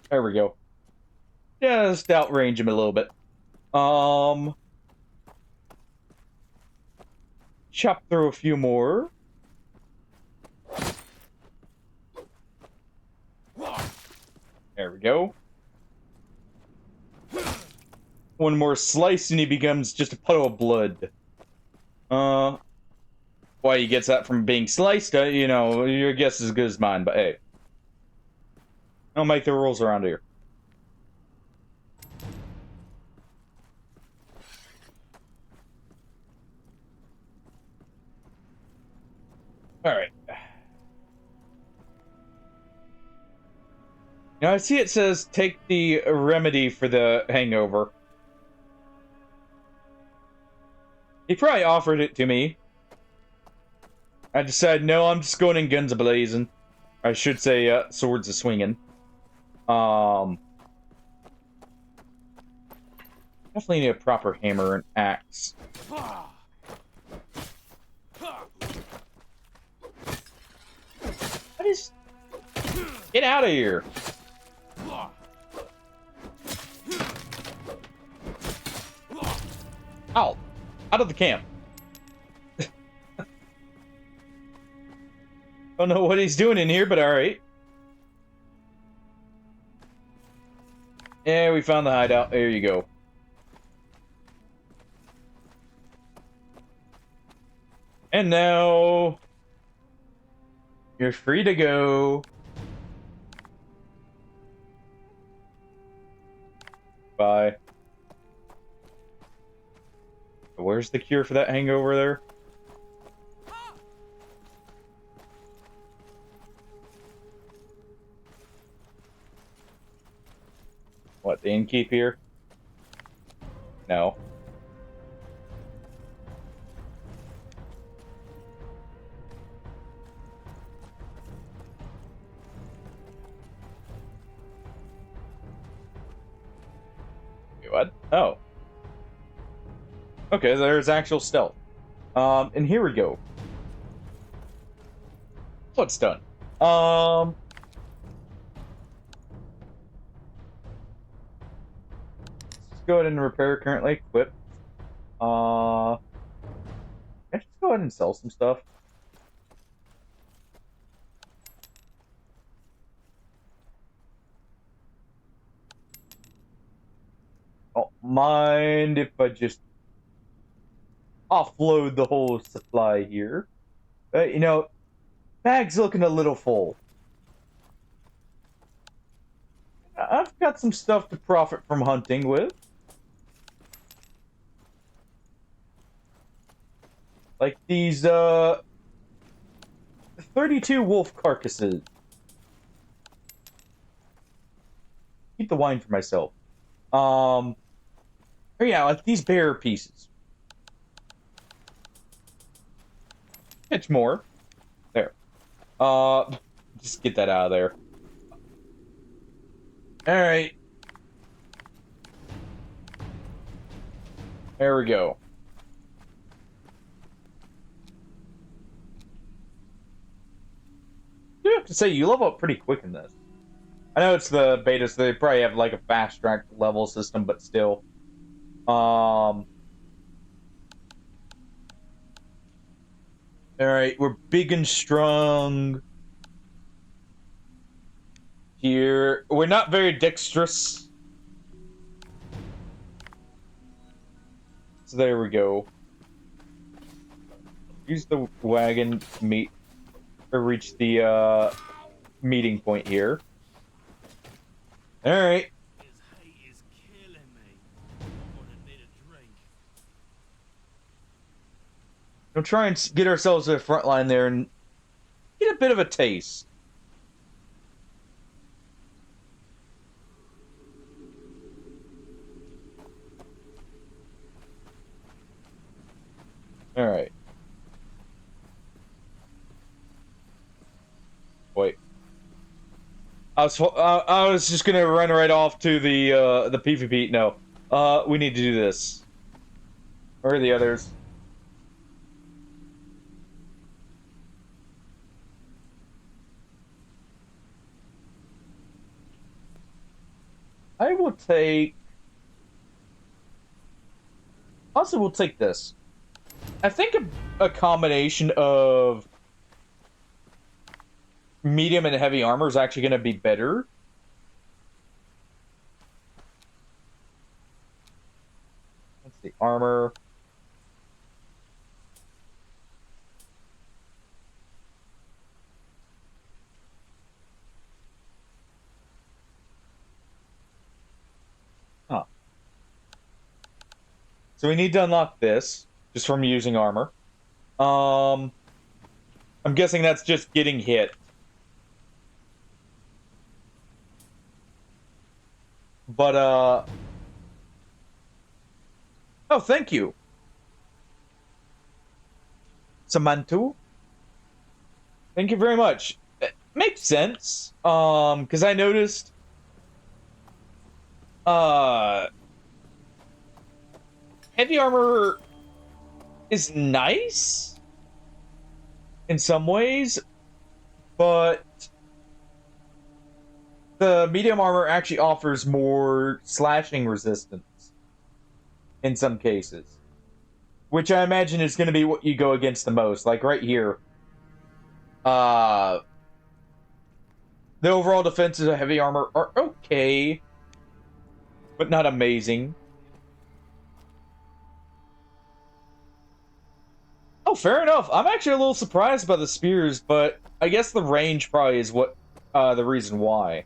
There we go. Just outrange him a little bit. Chop through a few more. There we go. One more slice and he becomes just a puddle of blood. Why he gets that from being sliced, you know, your guess is as good as mine, but hey. I'll make the rules around here. Alright. Now I see it says take the remedy for the hangover. He probably offered it to me. I decided, no, I'm just going in guns a-blazing. I should say, swords a-swinging. Definitely need a proper hammer and axe. What is... Get out of here! Ow! Out of the camp! Don't know what he's doing in here, but alright. Yeah, we found the hideout. There you go. And now... You're free to go. Bye. Where's the cure for that hangover there? What, the innkeep here? No. Wait, what? Oh. Okay, there's actual stealth. And here we go. What's done? Let's go ahead and repair currently equipped. Let's go ahead and sell some stuff. Don't mind if I just offload the whole supply here. You know, bag's looking a little full. I've got some stuff to profit from hunting with. Like these, 32 wolf carcasses. Keep the wine for myself. Oh yeah, like these bear pieces. Catch more. There. Just get that out of there. Alright. There we go. I do have to say, you level up pretty quick in this. I know it's the beta, so they probably have like a fast track level system, but still. Alright, we're big and strong. Here. We're not very dexterous. So there we go. Use the wagon to reach the meeting point here. Alright. His hate is killing me. I'm gonna need a drink. We'll try and get ourselves to the front line there and get a bit of a taste. Alright. Wait. I was just gonna run right off to the PvP. No. We need to do this. Where are the others? I will take... Also, we'll take this. I think a combination of medium and heavy armor is actually going to be better. Let's see, armor. Huh. So we need to unlock this. Just from using armor. I'm guessing that's just getting hit. But, oh, thank you. Samantu. Thank you very much. It makes sense. Because I noticed... heavy armor... is nice in some ways, but the medium armor actually offers more slashing resistance in some cases, which I imagine is going to be what you go against the most. Like right here, the overall defenses of heavy armor are okay, but not amazing. Oh, fair enough. I'm actually a little surprised by the spears, but I guess the range probably is what the reason why.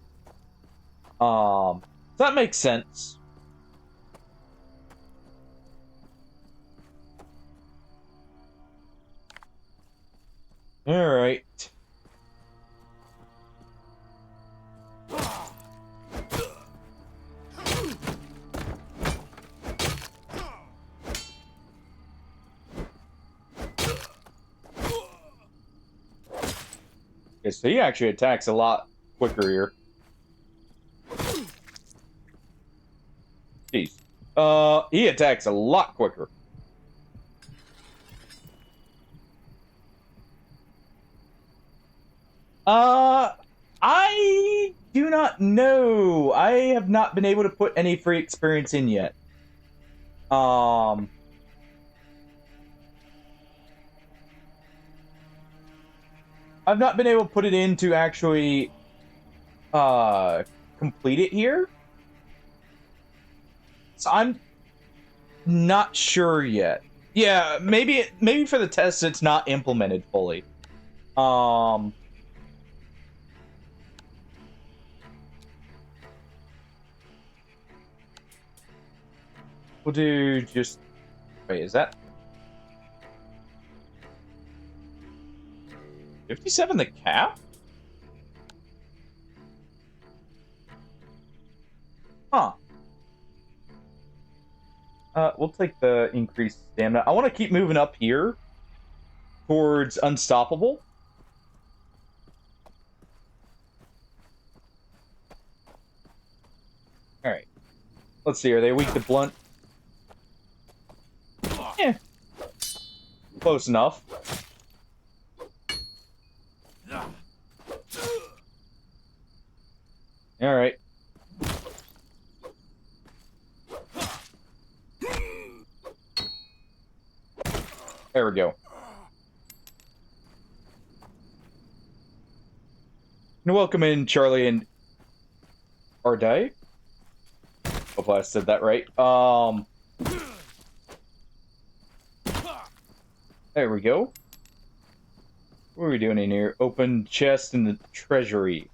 That makes sense. All right. Okay, so he actually attacks a lot quicker here. Jeez. He attacks a lot quicker. I do not know. I have not been able to put any free experience in yet. I've not been able to put it in to actually complete it here. So I'm not sure yet. Yeah, maybe for the test it's not implemented fully. We'll do just... Wait, is that... 57 the cap? Huh. We'll take the increased stamina. I want to keep moving up here towards Unstoppable. Alright. Let's see, are they weak to blunt? Close enough. Alright. There we go. And welcome in, Charlie and Ardai. Hope I said that right. There we go. What are we doing in here? Open chest in the treasury.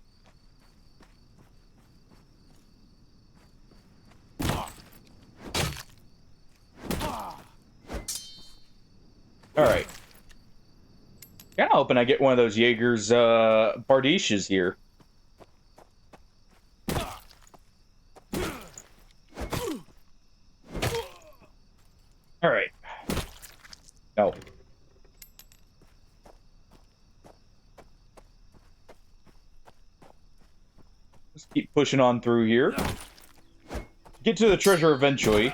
Alright. Kinda hoping I get one of those Jaeger's Bardishes here. Alright. No. Let's keep pushing on through here. Get to the treasure eventually.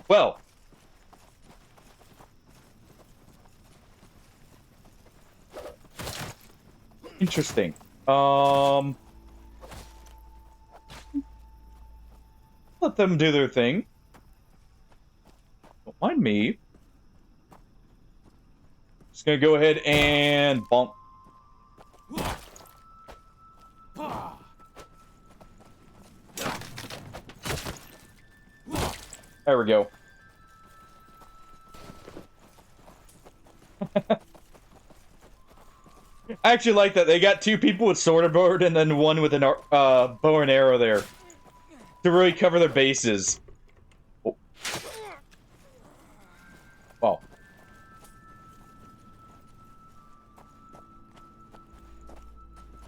Well. Interesting. Let them do their thing. Don't mind me. Just gonna go ahead and bonk. There we go. I actually like that. They got 2 people with sword and board and then 1 with an bow and arrow there. To really cover their bases. Oh. Wow.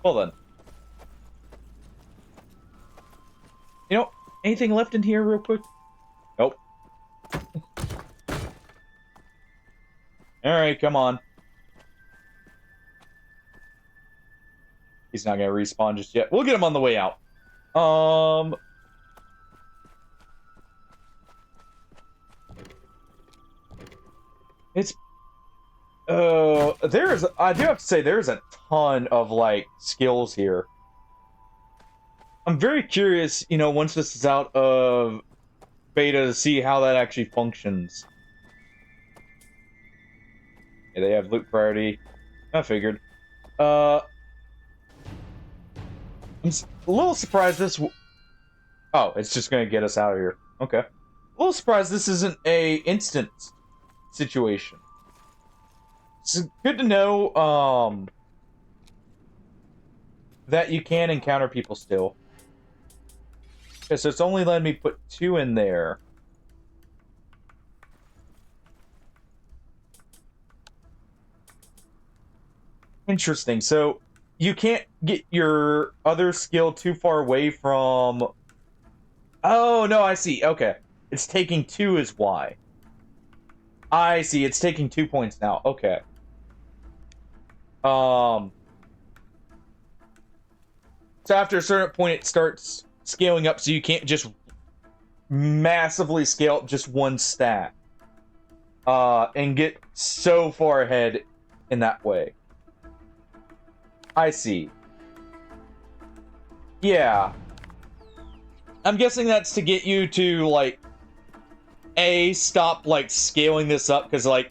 Well then. You know, anything left in here real quick? Nope. Alright, come on. He's not gonna respawn just yet. We'll get him on the way out. It's there's I do have to say there's a ton of like skills here. I'm very curious, you know, once this is out of beta to see how that actually functions. Yeah, they have loot priority. I figured. I'm a little surprised this oh, it's just gonna get us out of here. Okay. A little surprised this isn't a instant situation. It's good to know that you can encounter people still. Okay, so it's only letting me put 2 in there. Interesting. So you can't get your other skill too far away from... Oh, no, I see. Okay. It's taking 2 is why. I see. It's taking 2 points now. Okay. So after a certain point, it starts scaling up, so you can't just massively scale up just 1 stat. And get so far ahead in that way. I see. Yeah. I'm guessing that's to get you to, like, stop, like, scaling this up, because, like,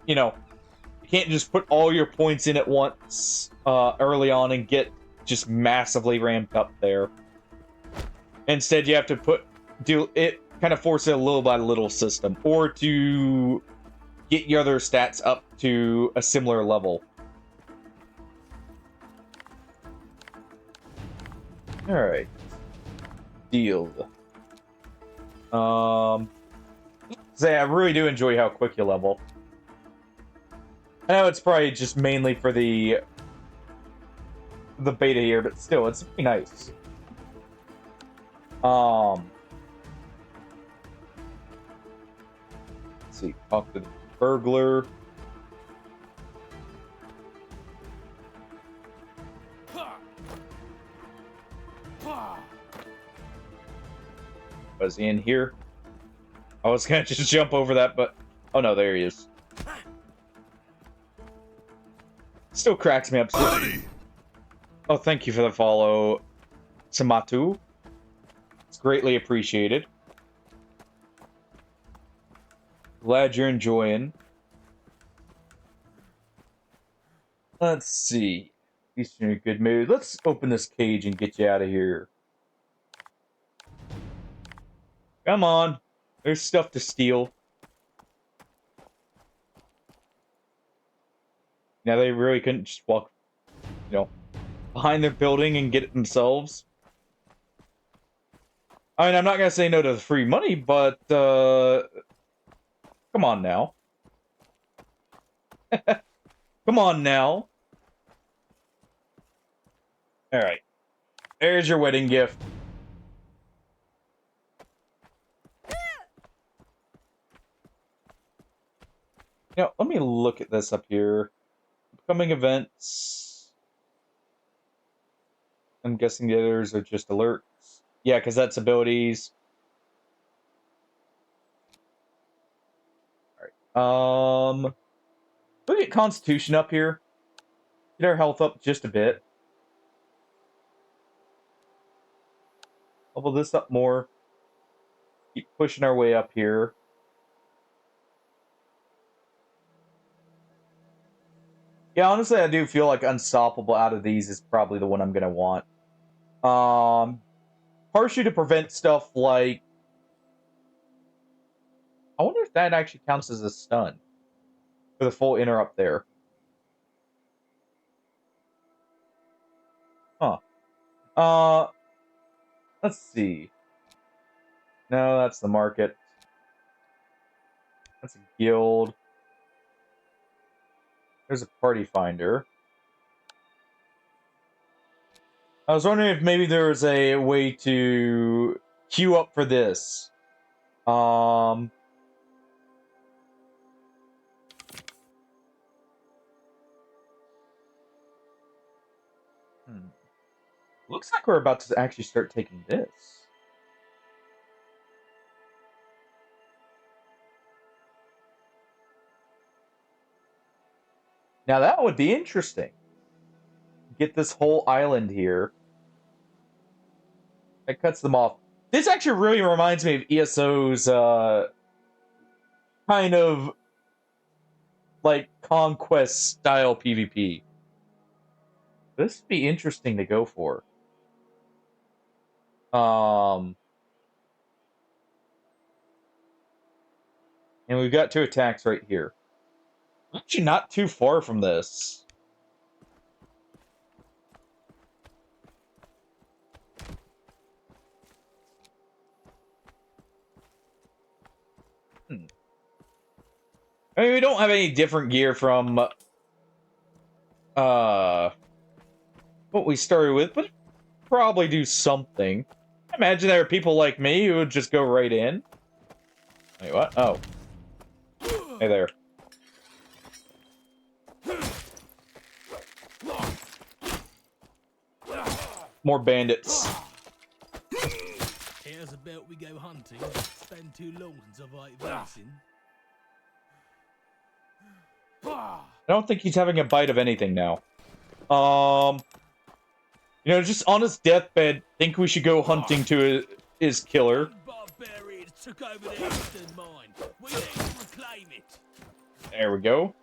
you know, you can't just put all your points in at once early on and get just massively ramped up there. Instead, you have to kind of force it a little by little system, or to get your other stats up to a similar level. Alright. Deal. Say, I really do enjoy how quick you level. I know it's probably just mainly for the beta here, but still, it's pretty nice. Let's see, talk to the burglar. Was he in here? I was gonna just jump over that, but... Oh no, there he is. Still cracks me up. Oh, thank you for the follow, Samatu. It's greatly appreciated. Glad you're enjoying. Let's see. He's in a good mood. Let's open this cage and get you out of here. Come on. There's stuff to steal. Now they really couldn't just walk, you know, behind their building and get it themselves. I mean, I'm not gonna say no to the free money, but come on now. Come on now. Alright. There's your wedding gift. Now, let me look at this up here. Upcoming events. I'm guessing the others are just alerts. Yeah, because that's abilities. Alright. We'll get Constitution up here. Get our health up just a bit. Level this up more. Keep pushing our way up here. Yeah, honestly, I do feel like Unstoppable out of these is probably the one I'm going to want. Partially to prevent stuff like... I wonder if that actually counts as a stun. For the full interrupt there. Huh. Let's see. No, that's the market. That's a guild. There's a party finder. I was wondering if maybe there was a way to queue up for this. Looks like we're about to actually start taking this. Now that would be interesting. Get this whole island here. That cuts them off. This actually really reminds me of ESO's kind of like conquest style PvP. This would be interesting to go for. And we've got 2 attacks right here. Actually, not too far from this. I mean, we don't have any different gear from what we started with, but probably do something. I imagine there are people like me who would just go right in. Wait, what? Oh. Hey there. More bandits. Here's about we go hunting, spend too long since I've ate racing. I don't think he's having a bite of anything now. You know, just on his deathbed, think we should go hunting to his killer. Barbarians took over the eastern mine. We need to reclaim it. There we go.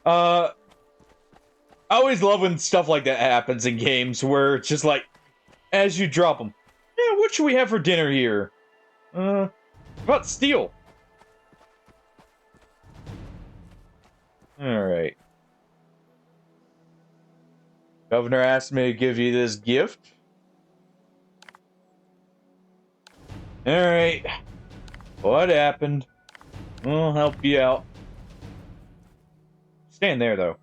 I always love when stuff like that happens in games where it's just like, as you drop them, yeah, what should we have for dinner here? About steel. Alright. Governor asked me to give you this gift. Alright. What happened? I'll help you out. Stand there, though.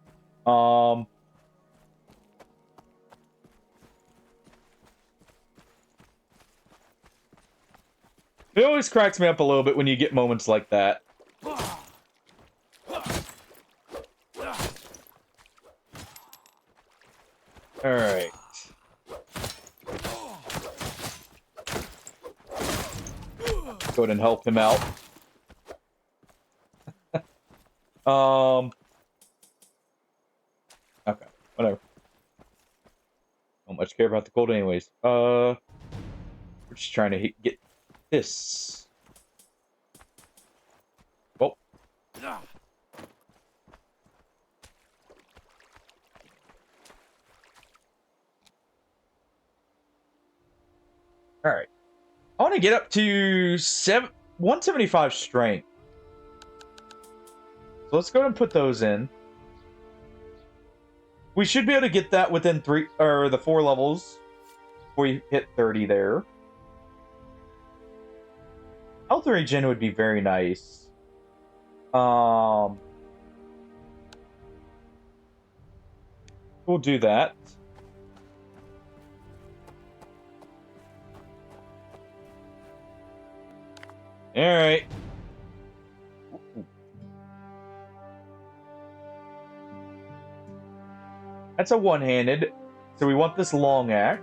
It always cracks me up a little bit when you get moments like that. Alright. Go ahead and help him out. Okay, whatever. Don't much care about the gold anyways. We're just trying to get this. Oh. Alright. I want to get up to 175 strength. So let's go ahead and put those in. We should be able to get that within the 4 levels before we hit 30 there. Health regen would be very nice. We'll do that. All right. That's a one-handed. So we want this long axe.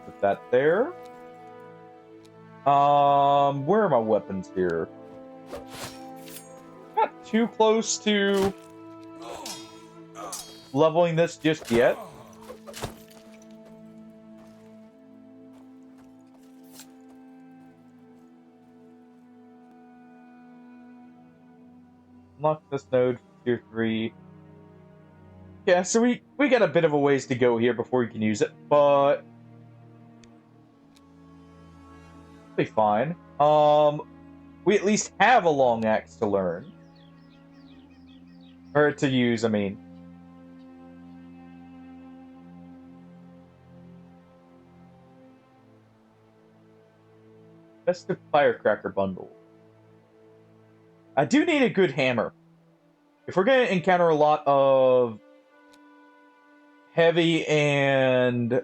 Put that there. Where are my weapons here? Not too close to leveling this just yet. Unlock this node for tier 3. Yeah, so we got a bit of a ways to go here before we can use it, but it'll be fine. We at least have a long axe to learn. Or to use, I mean. Festive Firecracker bundle. I do need a good hammer. If we're going to encounter a lot of heavy and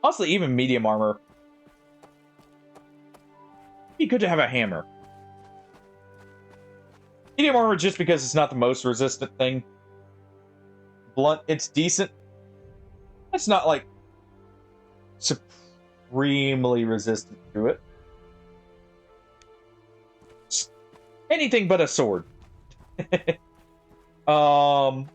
honestly even medium armor, it'd be good to have a hammer. Medium armor just because it's not the most resistant thing. Blunt, it's decent. It's not like supremely resistant to it. Anything but a sword. All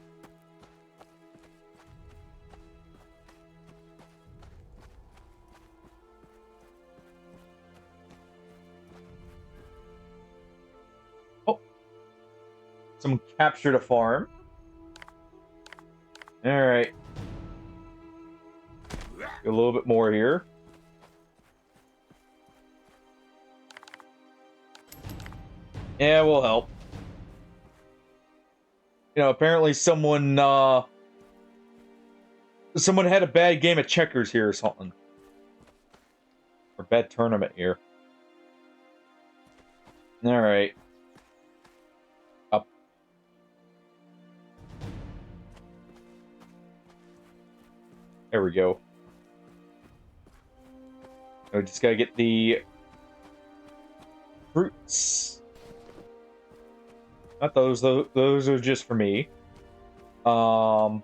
Someone captured a farm. Alright. A little bit more here. Yeah, we'll help. You know, apparently someone had a bad game of checkers here or something. Or bad tournament here. Alright. Up. There we go. We just gotta get the fruits. Not those, those are just for me. There.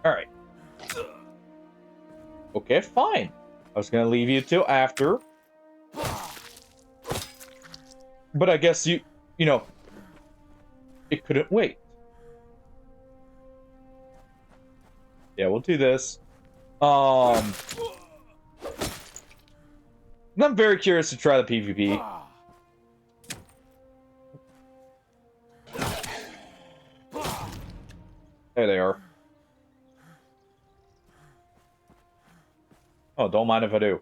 Alright. Okay, fine. I was gonna leave you till after. But I guess you know, it couldn't wait. Yeah, we'll do this. I'm very curious to try the PvP. There they are. Oh, don't mind if I do.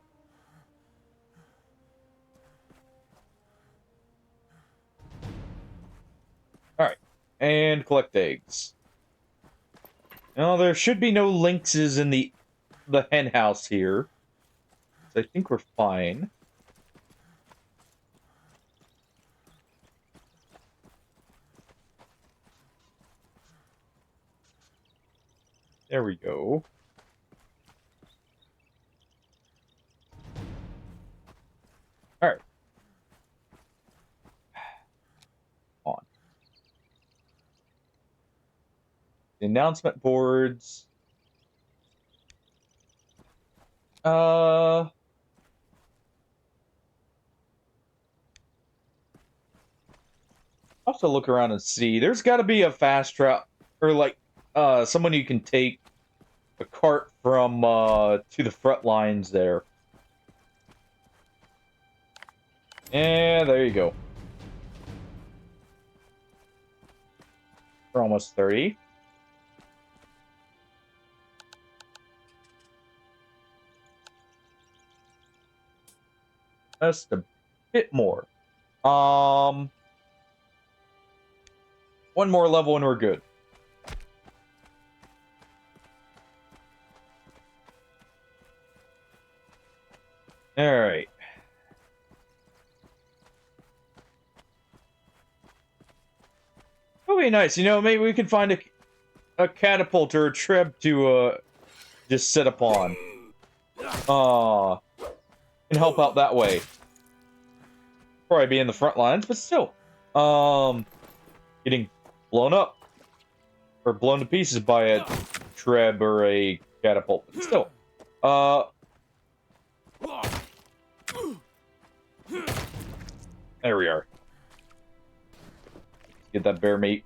Alright. And collect eggs. Now, there should be no lynxes in the hen house here. So I think we're fine. There There we go. Alright. On. The announcement boards. I'll have to look around and see. There's got to be a fast travel, or like someone you can take a cart from to the front lines there. Yeah, there you go. We're almost 30. Just a bit more. One more level and we're good. Alright. That would be nice. You know, maybe we could find a catapult or a treb to just sit upon. And help out that way. Probably be in the front lines, but still. Getting blown up. Or blown to pieces by a treb or a catapult. But still. There we are. Get that bear meat.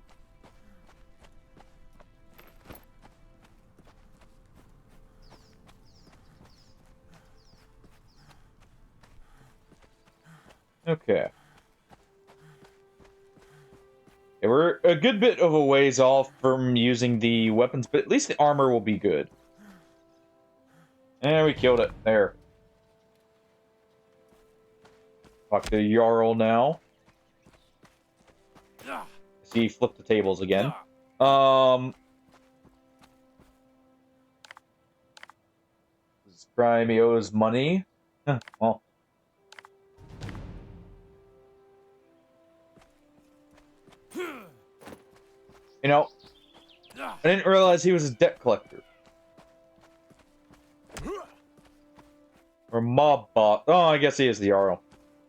Okay. Yeah, we're a good bit of a ways off from using the weapons, but at least the armor will be good. And we killed it. There. Talk to Jarl now. See, he flipped the tables again. Prime, he owes money. Well. You know, I didn't realize he was a debt collector. Or mob boss. Oh, I guess he is the Jarl.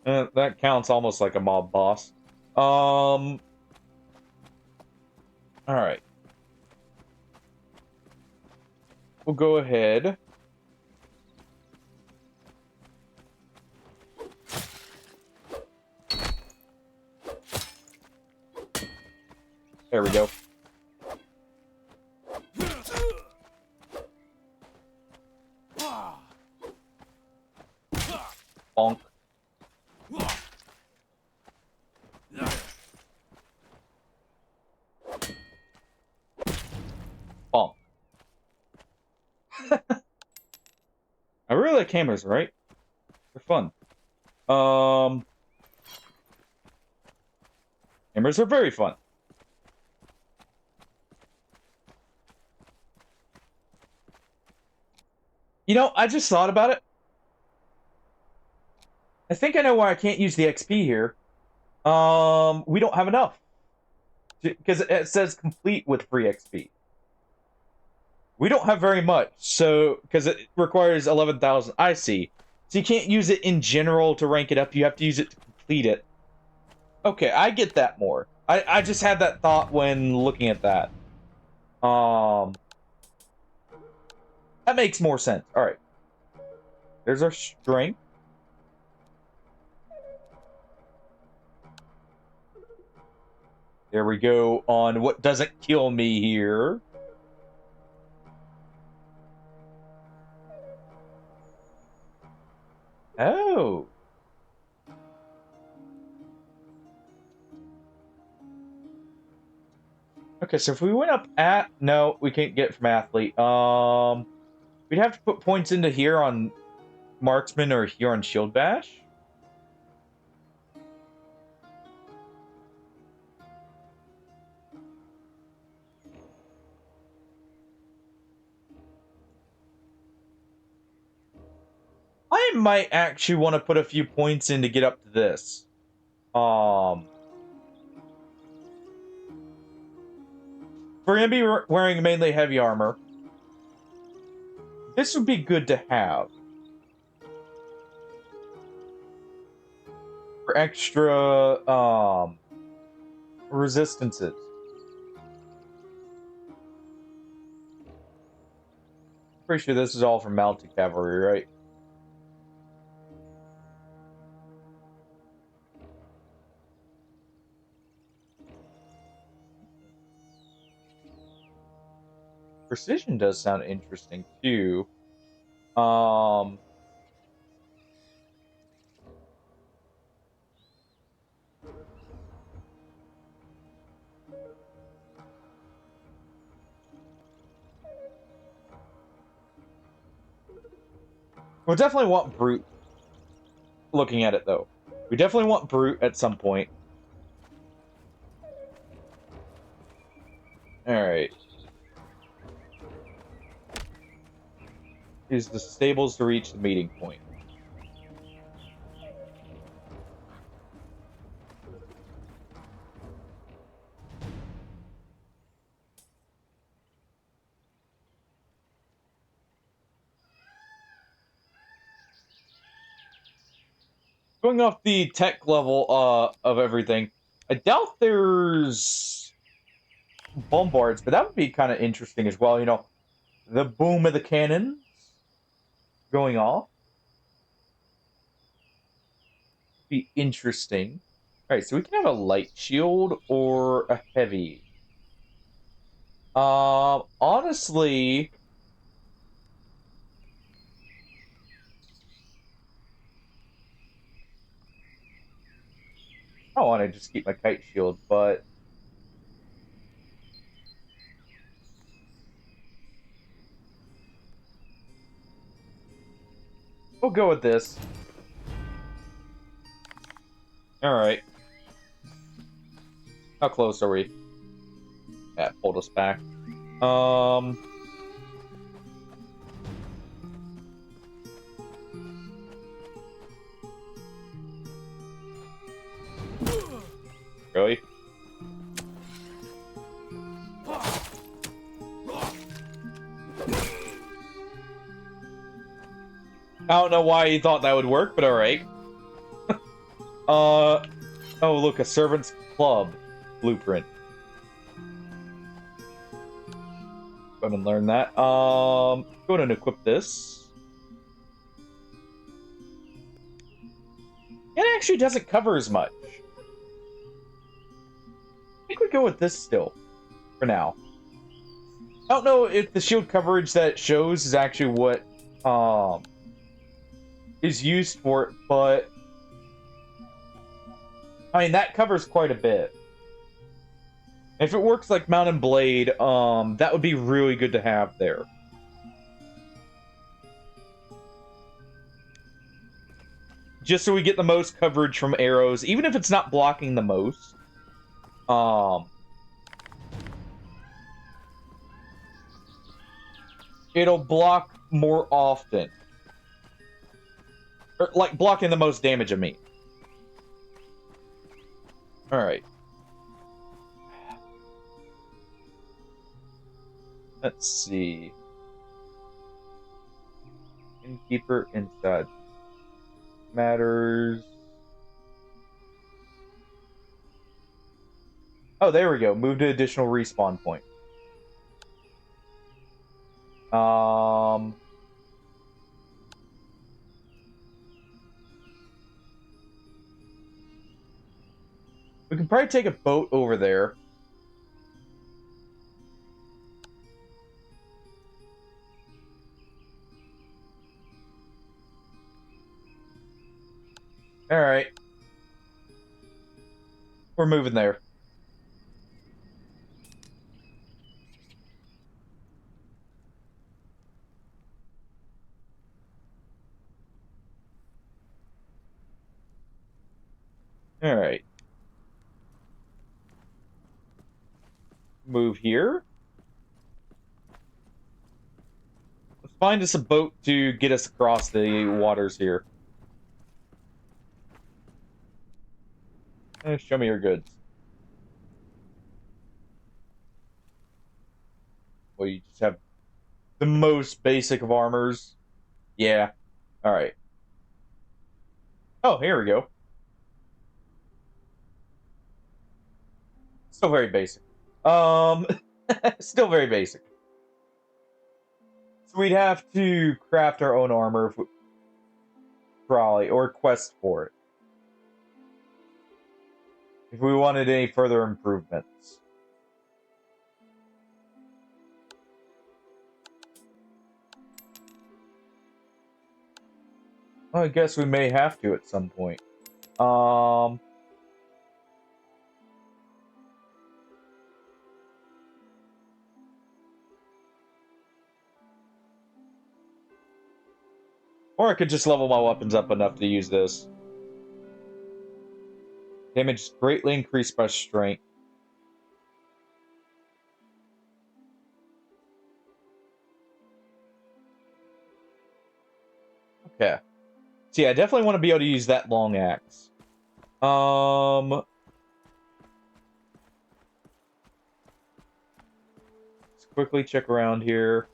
That counts almost like a mob boss. Alright. We'll go ahead. There we go. Bonk. Bonk. I really like cameras, right? They're fun. Cameras are very fun. You know, I just thought about it. I think I know why I can't use the XP here. We don't have enough. Because it says complete with free XP. We don't have very much, so... Because it requires 11,000. I see. So you can't use it in general to rank it up. You have to use it to complete it. Okay, I get that more. I just had that thought when looking at that. That makes more sense. Alright. There's our strength. There we go on what doesn't kill me here. Oh. Okay, so if we went up at... No, we can't get from athlete. We'd have to put points into here on marksman or here on shield bash. I might actually want to put a few points in to get up to this. We're gonna be wearing mainly heavy armor. This would be good to have. For extra, resistances. Pretty sure this is all from mounted cavalry, right? Precision does sound interesting too. We'll definitely want Brute. Looking at it though, we definitely want Brute at some point. All right. Use the stables to reach the meeting point. Going off the tech level of everything, I doubt there's bombards, but that would be kind of interesting as well. You know, the boom of the cannons going off. Be interesting. Alright, so we can have a light shield or a heavy. Honestly, I want to just keep my kite shield, but we'll go with this. Alright. How close are we? Yeah, pulled us back. Really? I don't know why you thought that would work, but alright. Oh, look, a servant's club blueprint. Go ahead and learn that. Go ahead and equip this. It actually doesn't cover as much. I think we go with this still, for now. I don't know if the shield coverage that it shows is actually what is used for it, but I mean that covers quite a bit. If it works like Mount and Blade, that would be really good to have there. Just so we get the most coverage from arrows, even if it's not blocking the most. It'll block more often. Or, like, blocking the most damage, I mean. Alright. Let's see. Innkeeper inside. Matters. Oh, there we go. Move to additional respawn point. We can probably take a boat over there. Alright. We're moving there. Alright. Move here. Let's find us a boat to get us across the waters here. Show me your goods. Well, you just have the most basic of armors. Yeah. Alright. Oh, here we go. Still very basic. Still very basic. So we'd have to craft our own armor if we, probably, or quest for it. If we wanted any further improvements. Well, I guess we may have to at some point. Or I could just level my weapons up enough to use this. Damage is greatly increased by strength. Okay. See, I definitely want to be able to use that long axe. Let's quickly check around here.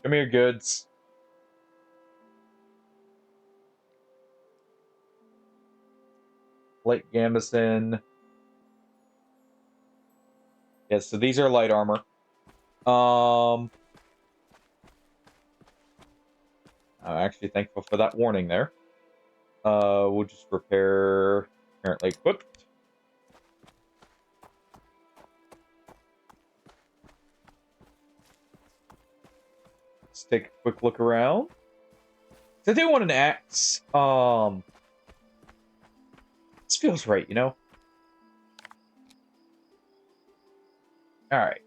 Give me your goods. Light gambeson. Yes, so these are light armor. I'm actually thankful for that warning there. We'll just repair currently equipped. Let's take a quick look around. I do want an axe. This feels right, you know? Alright.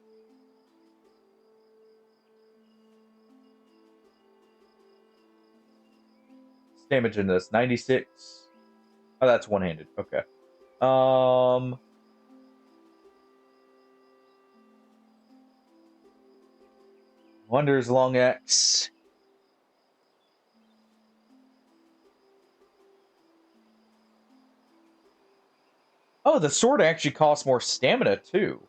Damage in this 96. Oh, that's one-handed. Okay. Wonders long axe. Oh, the sword actually costs more stamina too.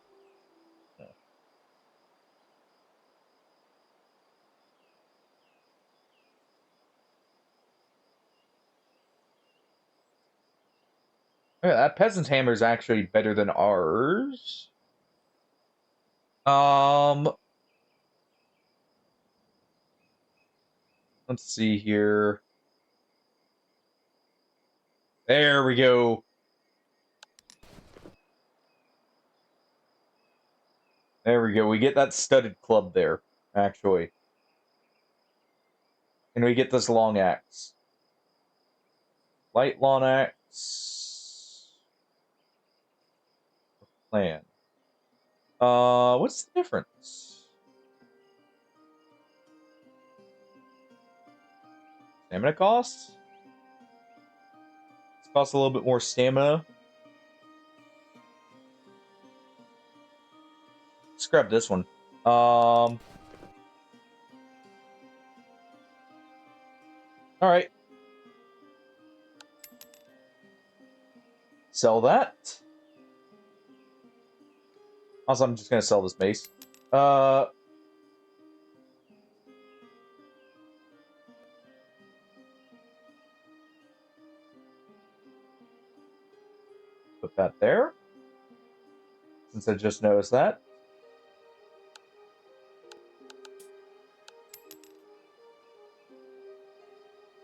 Yeah, that peasant's hammer is actually better than ours. Let's see here. There we go. There we go. We get that studded club there, actually. And we get this long axe. Light long axe. Plan. What's the difference? Stamina costs? This costs a little bit more stamina. Let's grab this one. Alright. Sell that. Also, I'm just gonna sell this mace. Put that there. Since I just noticed that.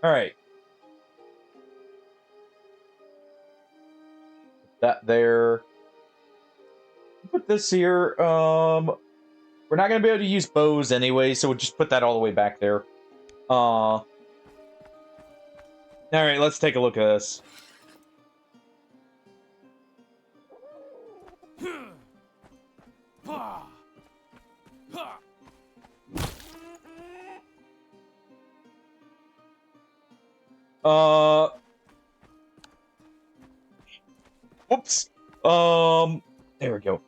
Alright. Put that there. Put this here. We're not gonna be able to use bows anyway, so we'll just put that all the way back there. Alright, let's take a look at this. Whoops. There we go.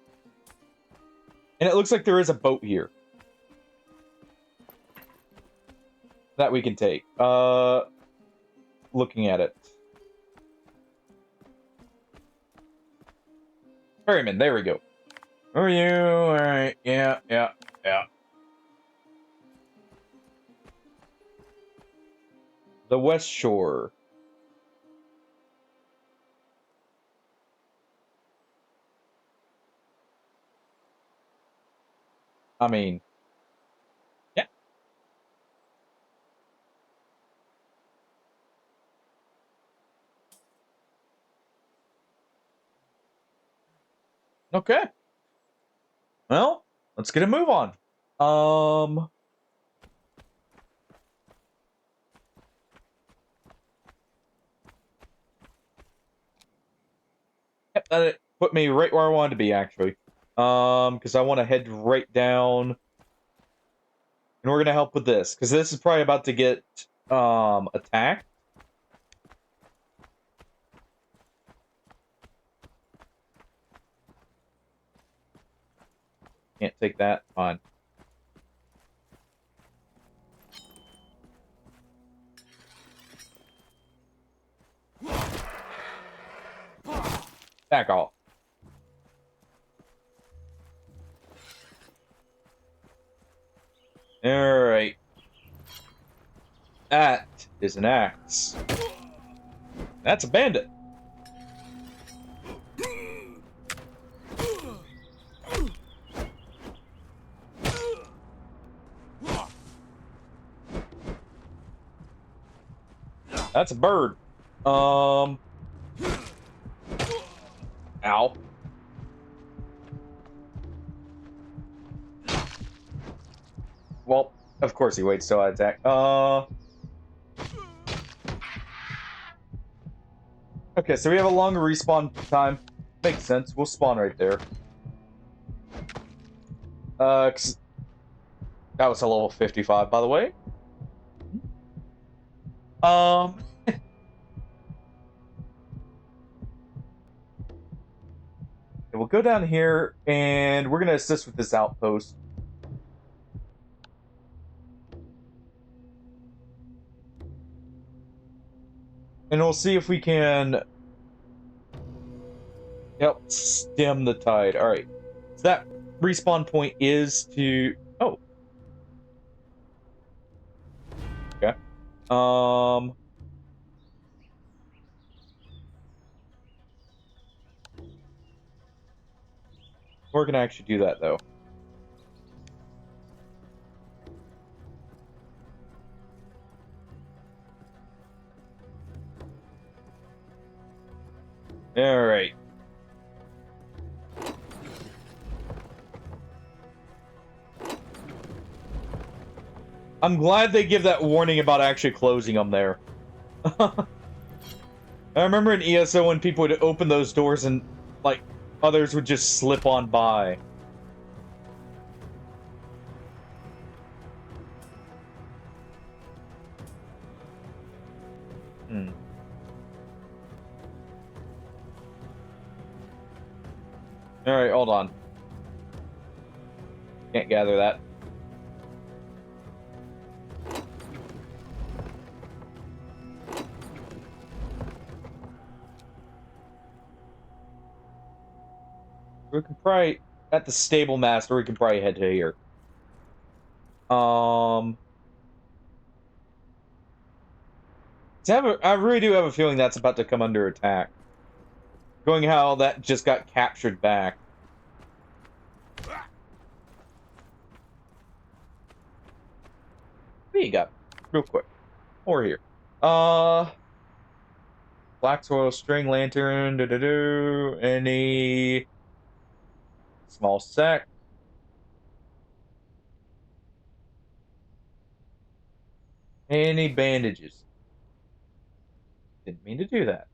And it looks like there is a boat here that we can take. Looking at it. Ferryman, there we go. Who are you? Alright, yeah. The West Shore. I mean, yeah. Okay. Well, let's get a move on. Yep, that put me right where I wanted to be, actually. Because I want to head right down, and we're gonna help with this, because this is probably about to get attacked. Can't take that. Fine. Back off. Alright. That is an axe. That's a bandit. That's a bird. Ow. Well, of course he waits till I attack. Okay, so we have a longer respawn time. Makes sense. We'll spawn right there. 'Cause that was a level 55, by the way. We'll go down here, and we're gonna assist with this outpost. And we'll see if we can help stem the tide. Alright. So that respawn point is to... Oh. Okay. We're gonna actually do that, though. Alright. I'm glad they give that warning about actually closing them there. I remember in ESO when people would open those doors and, like, others would just slip on by. Alright, hold on. Can't gather that. We can probably, at the stable master, we can probably head to here. I really do have a feeling that's about to come under attack. Going how that just got captured back. What do you got? Real quick. Over here. Black soil, string, lantern, any small sack. Any bandages. Didn't mean to do that.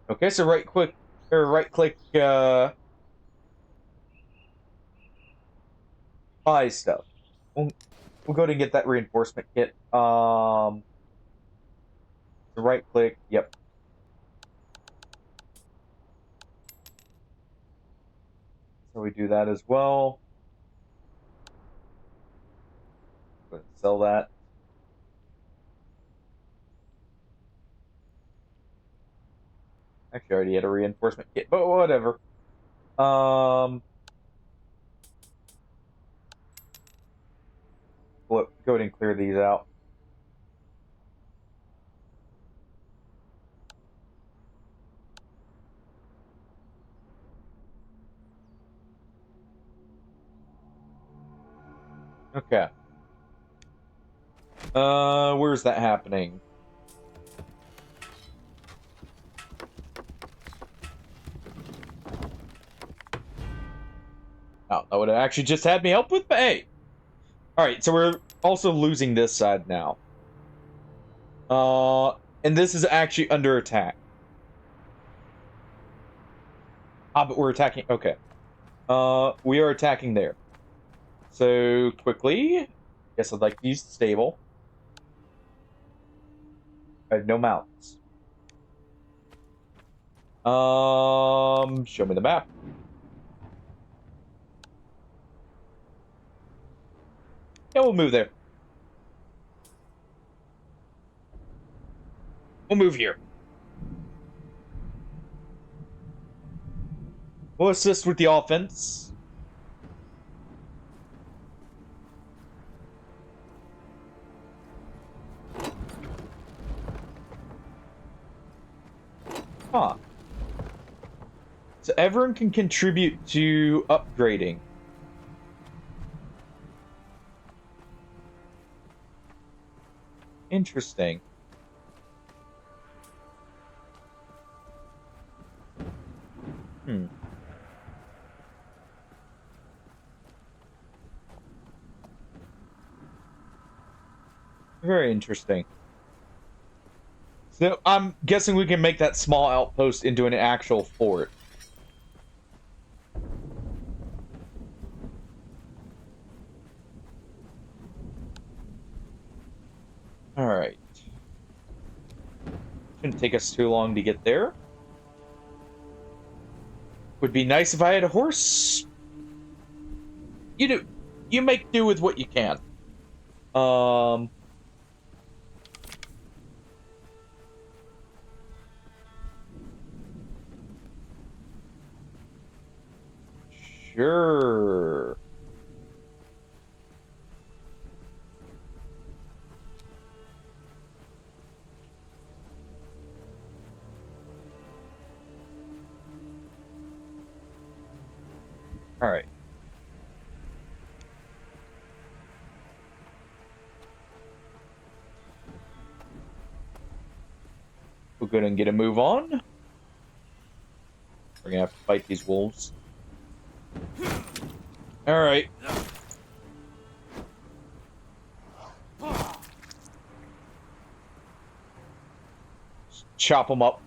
Okay, so right click, buy stuff. We'll go ahead and get that reinforcement kit. So right click, yep. So we do that as well. Go ahead and sell that. Actually, I already had a reinforcement kit, but whatever. Go ahead and clear these out. Okay. Where's that happening? Oh, that would have actually just had me help with, but hey. Alright, so we're also losing this side now. And this is actually under attack. Ah, but we're attacking, okay. We are attacking there. So, quickly. Guess I'd like to use the stable. I have no mounts. Show me the map. Yeah, we'll move there. We'll move here. We'll assist with the offense. Huh. So everyone can contribute to upgrading. Interesting. Very interesting. So I'm guessing we can make that small outpost into an actual fort. Alright. Shouldn't take us too long to get there. Would be nice if I had a horse. You make do with what you can. Sure. All right. We'll go and get a move on. We're gonna have to fight these wolves. All right. Chop them up.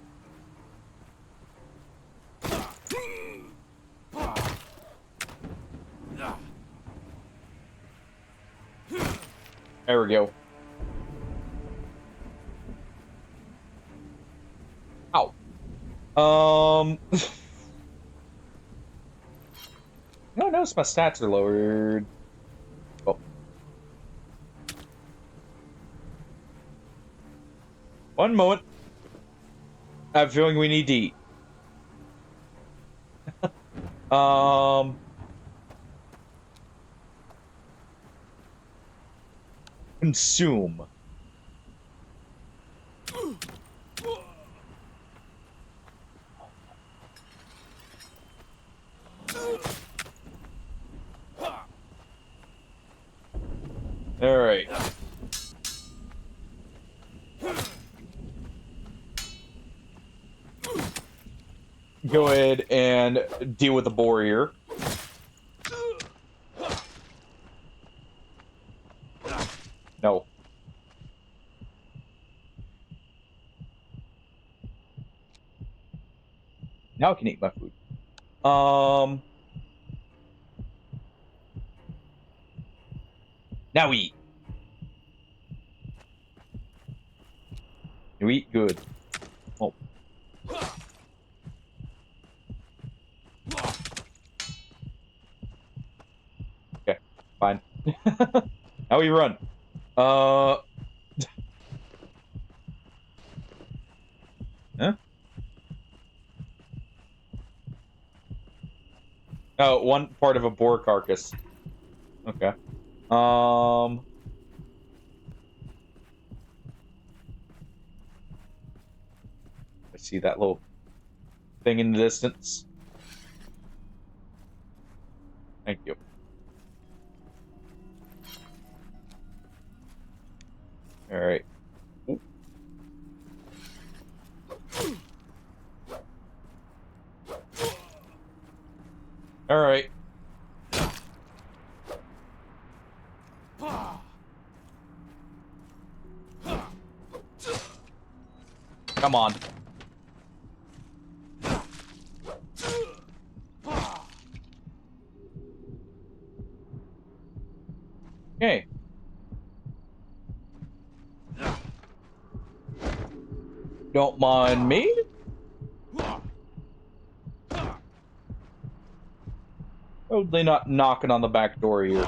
There we go. Ow. No, notice my stats are lowered. Oh. One moment. I have a feeling we need to eat. Consume. All right. Go ahead and deal with the boar here. No. Now I can eat my food. Now we eat. You eat good. Oh. Okay, fine. Now we run. Huh? Oh, one part of a boar carcass. Okay. I see that little thing in the distance. Thank you. All right. All right. Come on. Okay. Don't mind me. Totally not knocking on the back door here.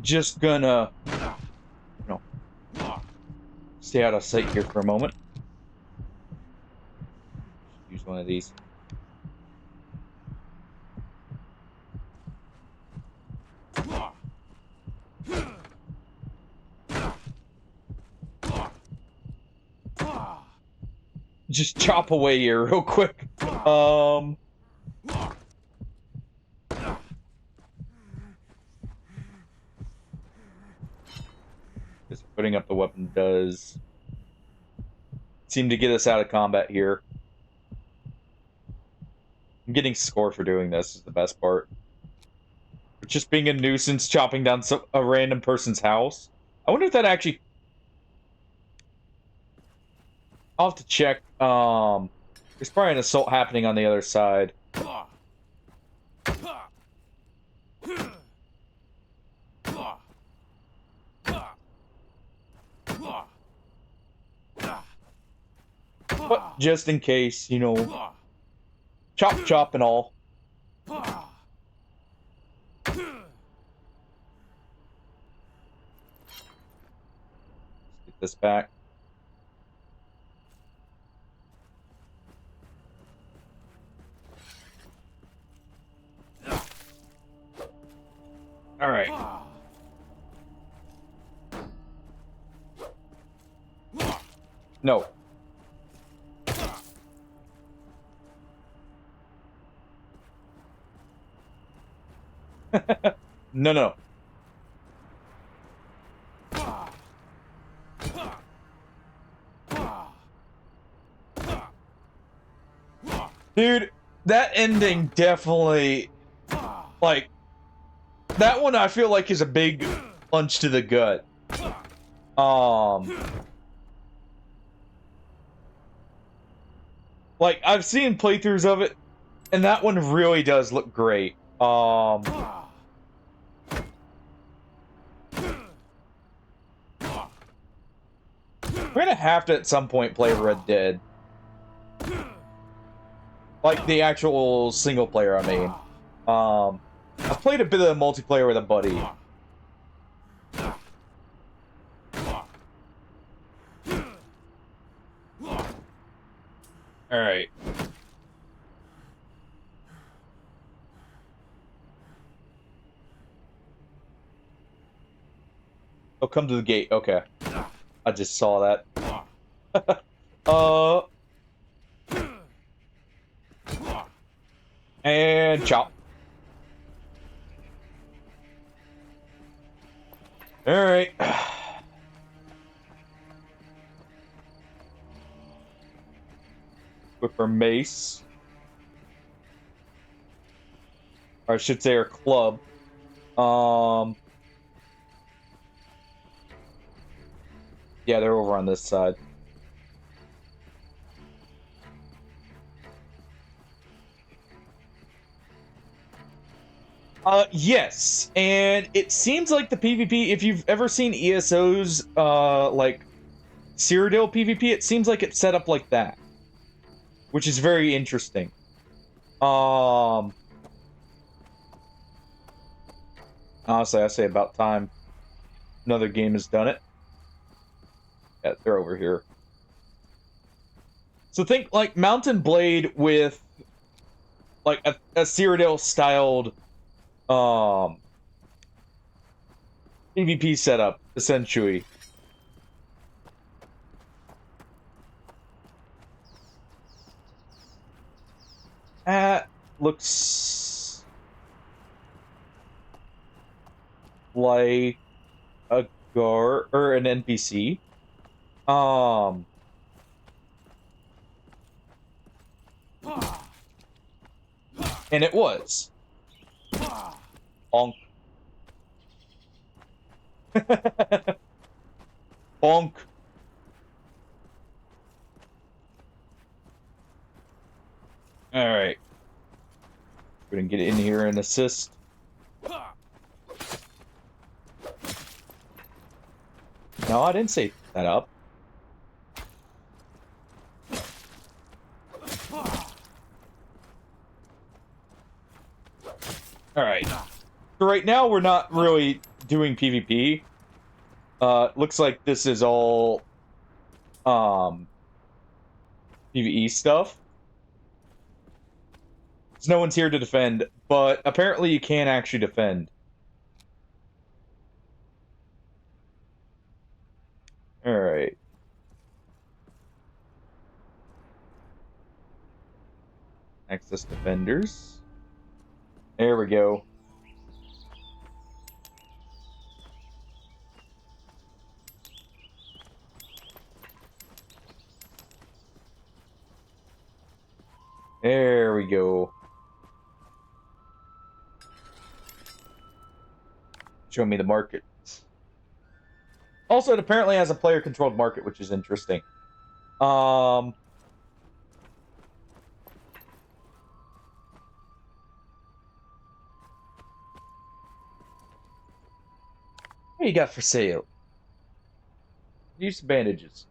Just gonna, stay out of sight here for a moment. Use one of these. Just chop away here real quick. Just putting up the weapon does seem to get us out of combat here. I'm getting score for doing this is the best part. Just being a nuisance, chopping down a random person's house. I wonder if that actually... I'll have to check. There's probably an assault happening on the other side. But just in case, you know, chop chop and all. Let's get this back. All right. No. No, no. Dude, that ending definitely, like, that one I feel like is a big punch to the gut. Like, I've seen playthroughs of it, and that one really does look great. We're gonna have to at some point play Red Dead. Like the actual single player, I mean. I've played a bit of the multiplayer with a buddy. Alright. Oh, come to the gate. Okay. I just saw that. And chop. Alright. With her mace. Or I should say her club. Yeah, they're over on this side. Yes, and it seems like the PvP, if you've ever seen ESO's, like, Cyrodiil PvP, it seems like it's set up like that. Which is very interesting. Honestly, I say about time another game has done it. Yeah, they're over here. So think like Mountain Blade with like a Cyrodiil styled PvP setup, essentially. That looks like a guard or an NPC. And it was. Bonk. Bonk. Alright. We're gonna get in here and assist. No, I didn't say that up. Alright. So right now we're not really doing PvP. Looks like this is all PvE stuff. So no one's here to defend, but apparently you can actually defend. Alright. Access defenders. There we go. There we go. Show me the market. Also, it apparently has a player-controlled market, which is interesting. What do you got for sale? Use some bandages.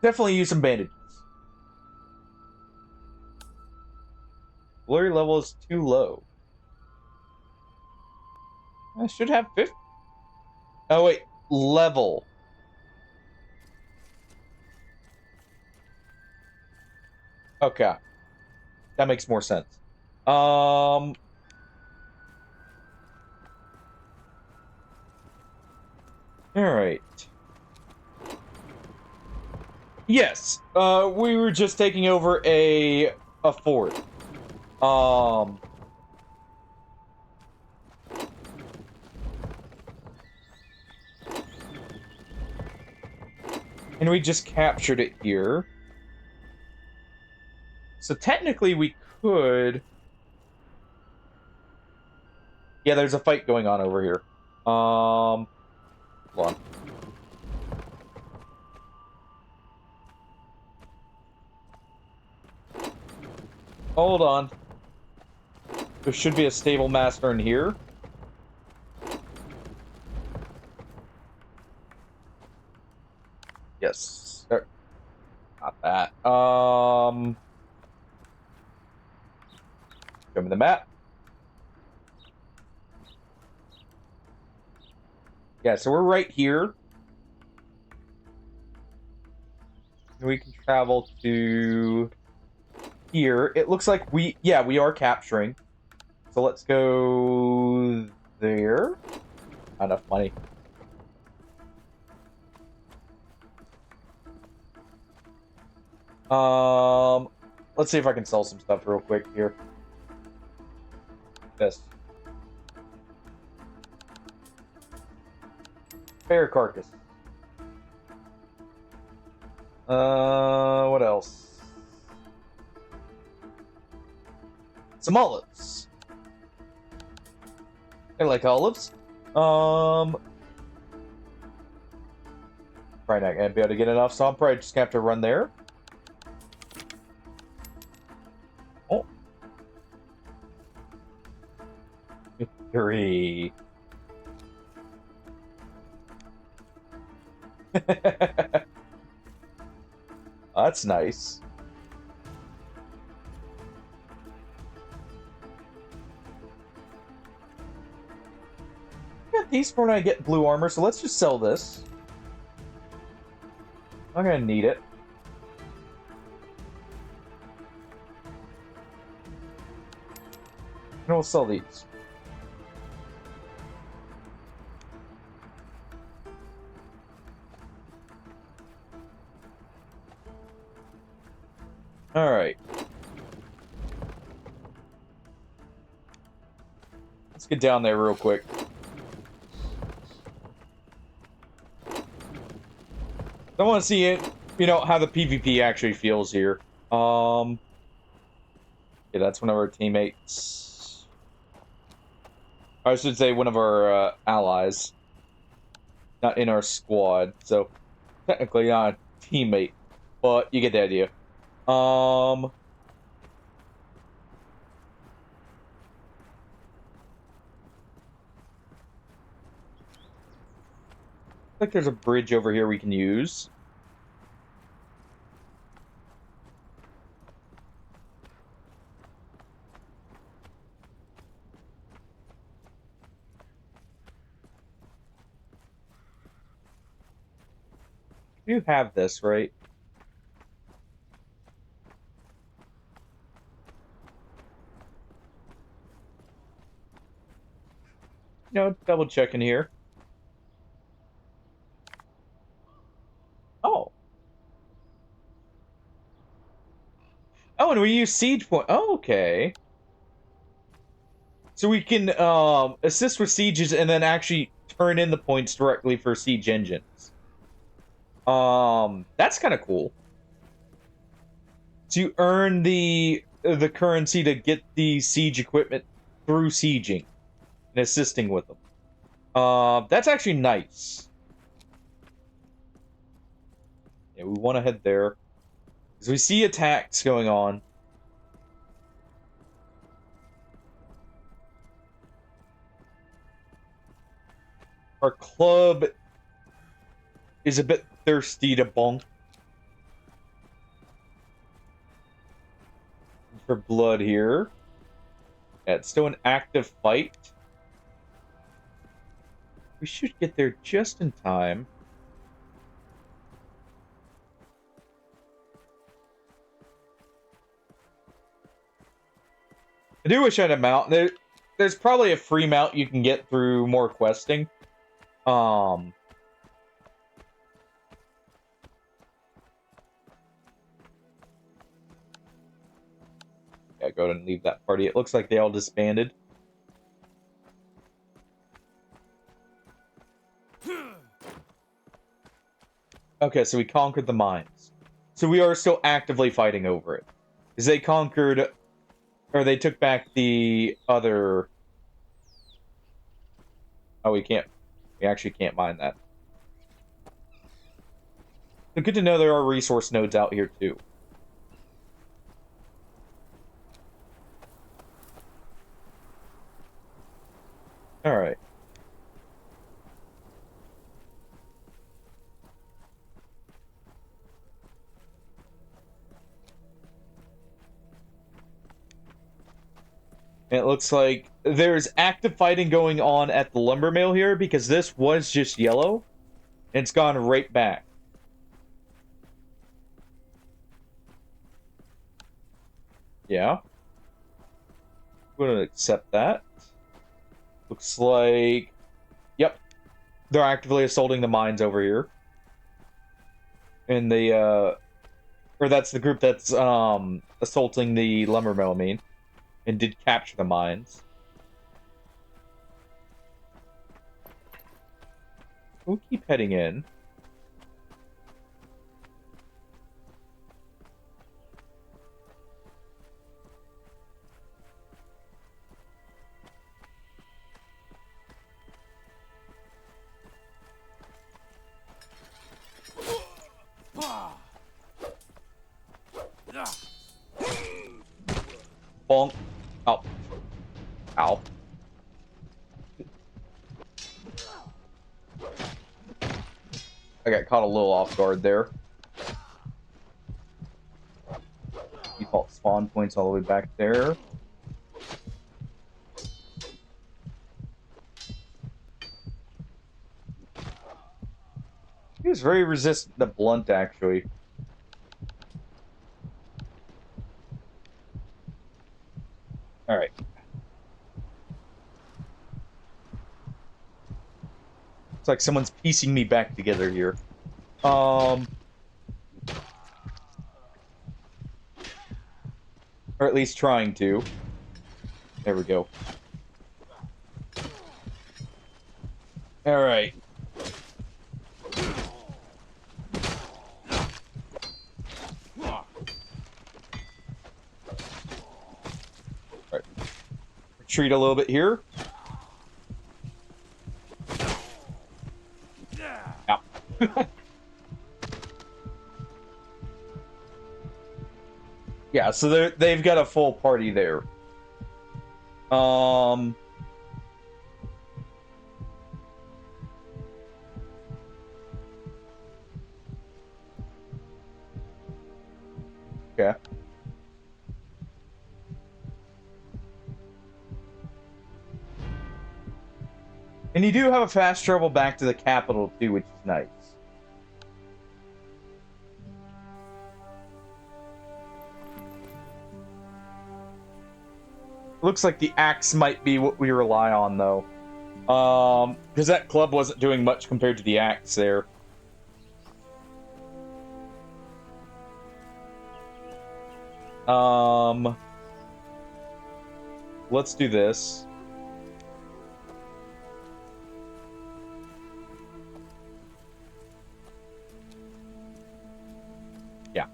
Definitely use some bandages. Blurry level is too low. I should have 50. Oh wait, level. Okay. That makes more sense. All right. Yes. We were just taking over a fort. And we just captured it here. So technically we could... Yeah, there's a fight going on over here. Hold on. Hold on. There should be a stable master in here. Yes. Not that. Show me the map. Yeah, so we're right here. We can travel to here. It looks like we are capturing. So let's go there. Not enough money. Let's see if I can sell some stuff real quick here. This. Bear carcass. What else? Some olives. I like olives. Probably not gonna be able to get enough, so I'm probably just gonna have to run there. Oh. Victory. That's nice. Yeah, got decent when I get blue armor, so let's just sell this. I'm gonna need it. And we'll sell these. Alright. Let's get down there real quick. I want to see it, how the PvP actually feels here. Yeah, that's one of our teammates. I should say one of our allies. Not in our squad, so technically not a teammate, but you get the idea. I think there's a bridge over here we can use. You have this, right? Double checking here. Oh. Oh, and we use siege point. Oh, okay. So we can assist with sieges and then actually turn in the points directly for siege engines. That's kind of cool. So you earn the currency to get the siege equipment through sieging and assisting with them. That's actually nice. Yeah, we want to head there. Because we see attacks going on. Our club is a bit thirsty to bonk. For blood here. Yeah, it's still an active fight. We should get there just in time. I do wish I had a mount. There's probably a free mount you can get through more questing. Yeah, go ahead and leave that party. It looks like they all disbanded. Okay, so we conquered the mines. So we are still actively fighting over it. Because they conquered... Or they took back the other... Oh, we can't... We actually can't mine that. But good to know there are resource nodes out here, too. Alright. It looks like there's active fighting going on at the lumber mill here because this was just yellow. And it's gone right back. Yeah. I'm going to accept that. Looks like... Yep. They're actively assaulting the mines over here. And they, or that's the group that's, assaulting the lumber mill, I mean. And did capture the mines. We'll keep heading in. Bonk. Ow. Ow. I got caught a little off guard there. Default spawn points all the way back there. He was very resistant to blunt, actually. Alright. It's like someone's piecing me back together here. Or at least trying to. There we go. Alright. Alright. Retreat a little bit here. Yeah. Yeah, so they've got a full party there. Okay. And you do have a fast travel back to the capital too, which is nice. Looks like the axe might be what we rely on, though. Because that club wasn't doing much compared to the axe there. Let's do this. Yeah.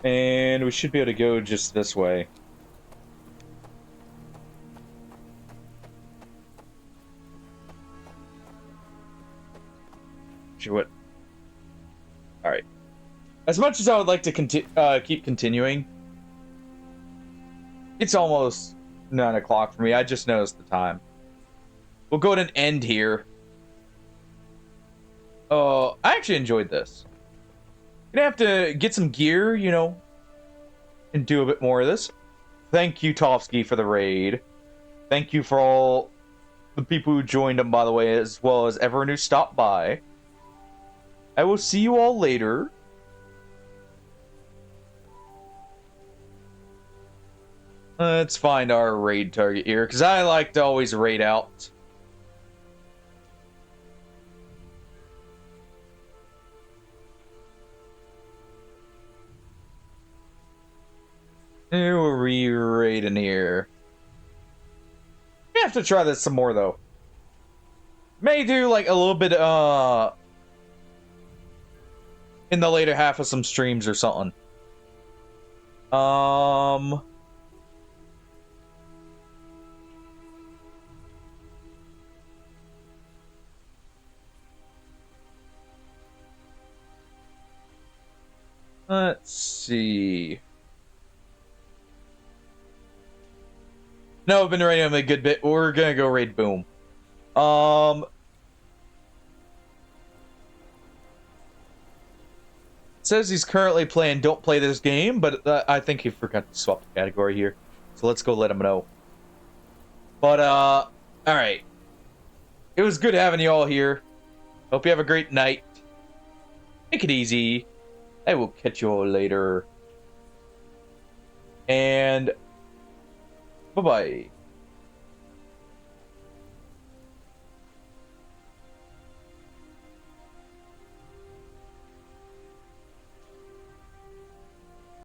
And we should be able to go just this way. Sure what? Alright. As much as I would like to keep continuing, it's almost 9 o'clock for me. I just noticed the time. We'll go ahead and end here. I actually enjoyed this. Gonna have to get some gear, you know, and do a bit more of this. Thank you, Tofsky, for the raid. Thank you for all the people who joined them, by the way, as well as everyone who stopped by. I will see you all later. Let's find our raid target here, because I like to always raid out. Who are we raiding here? We have to try this some more, though. May do, like, a little bit, in the later half of some streams or something. Let's see. No, I've been raiding him a good bit. We're gonna go raid Boom. Says he's currently playing Don't Play This Game, but I think he forgot to swap the category here. So let's go let him know. But, alright. It was good having you all here. Hope you have a great night. Take it easy. I will catch you all later. And bye-bye.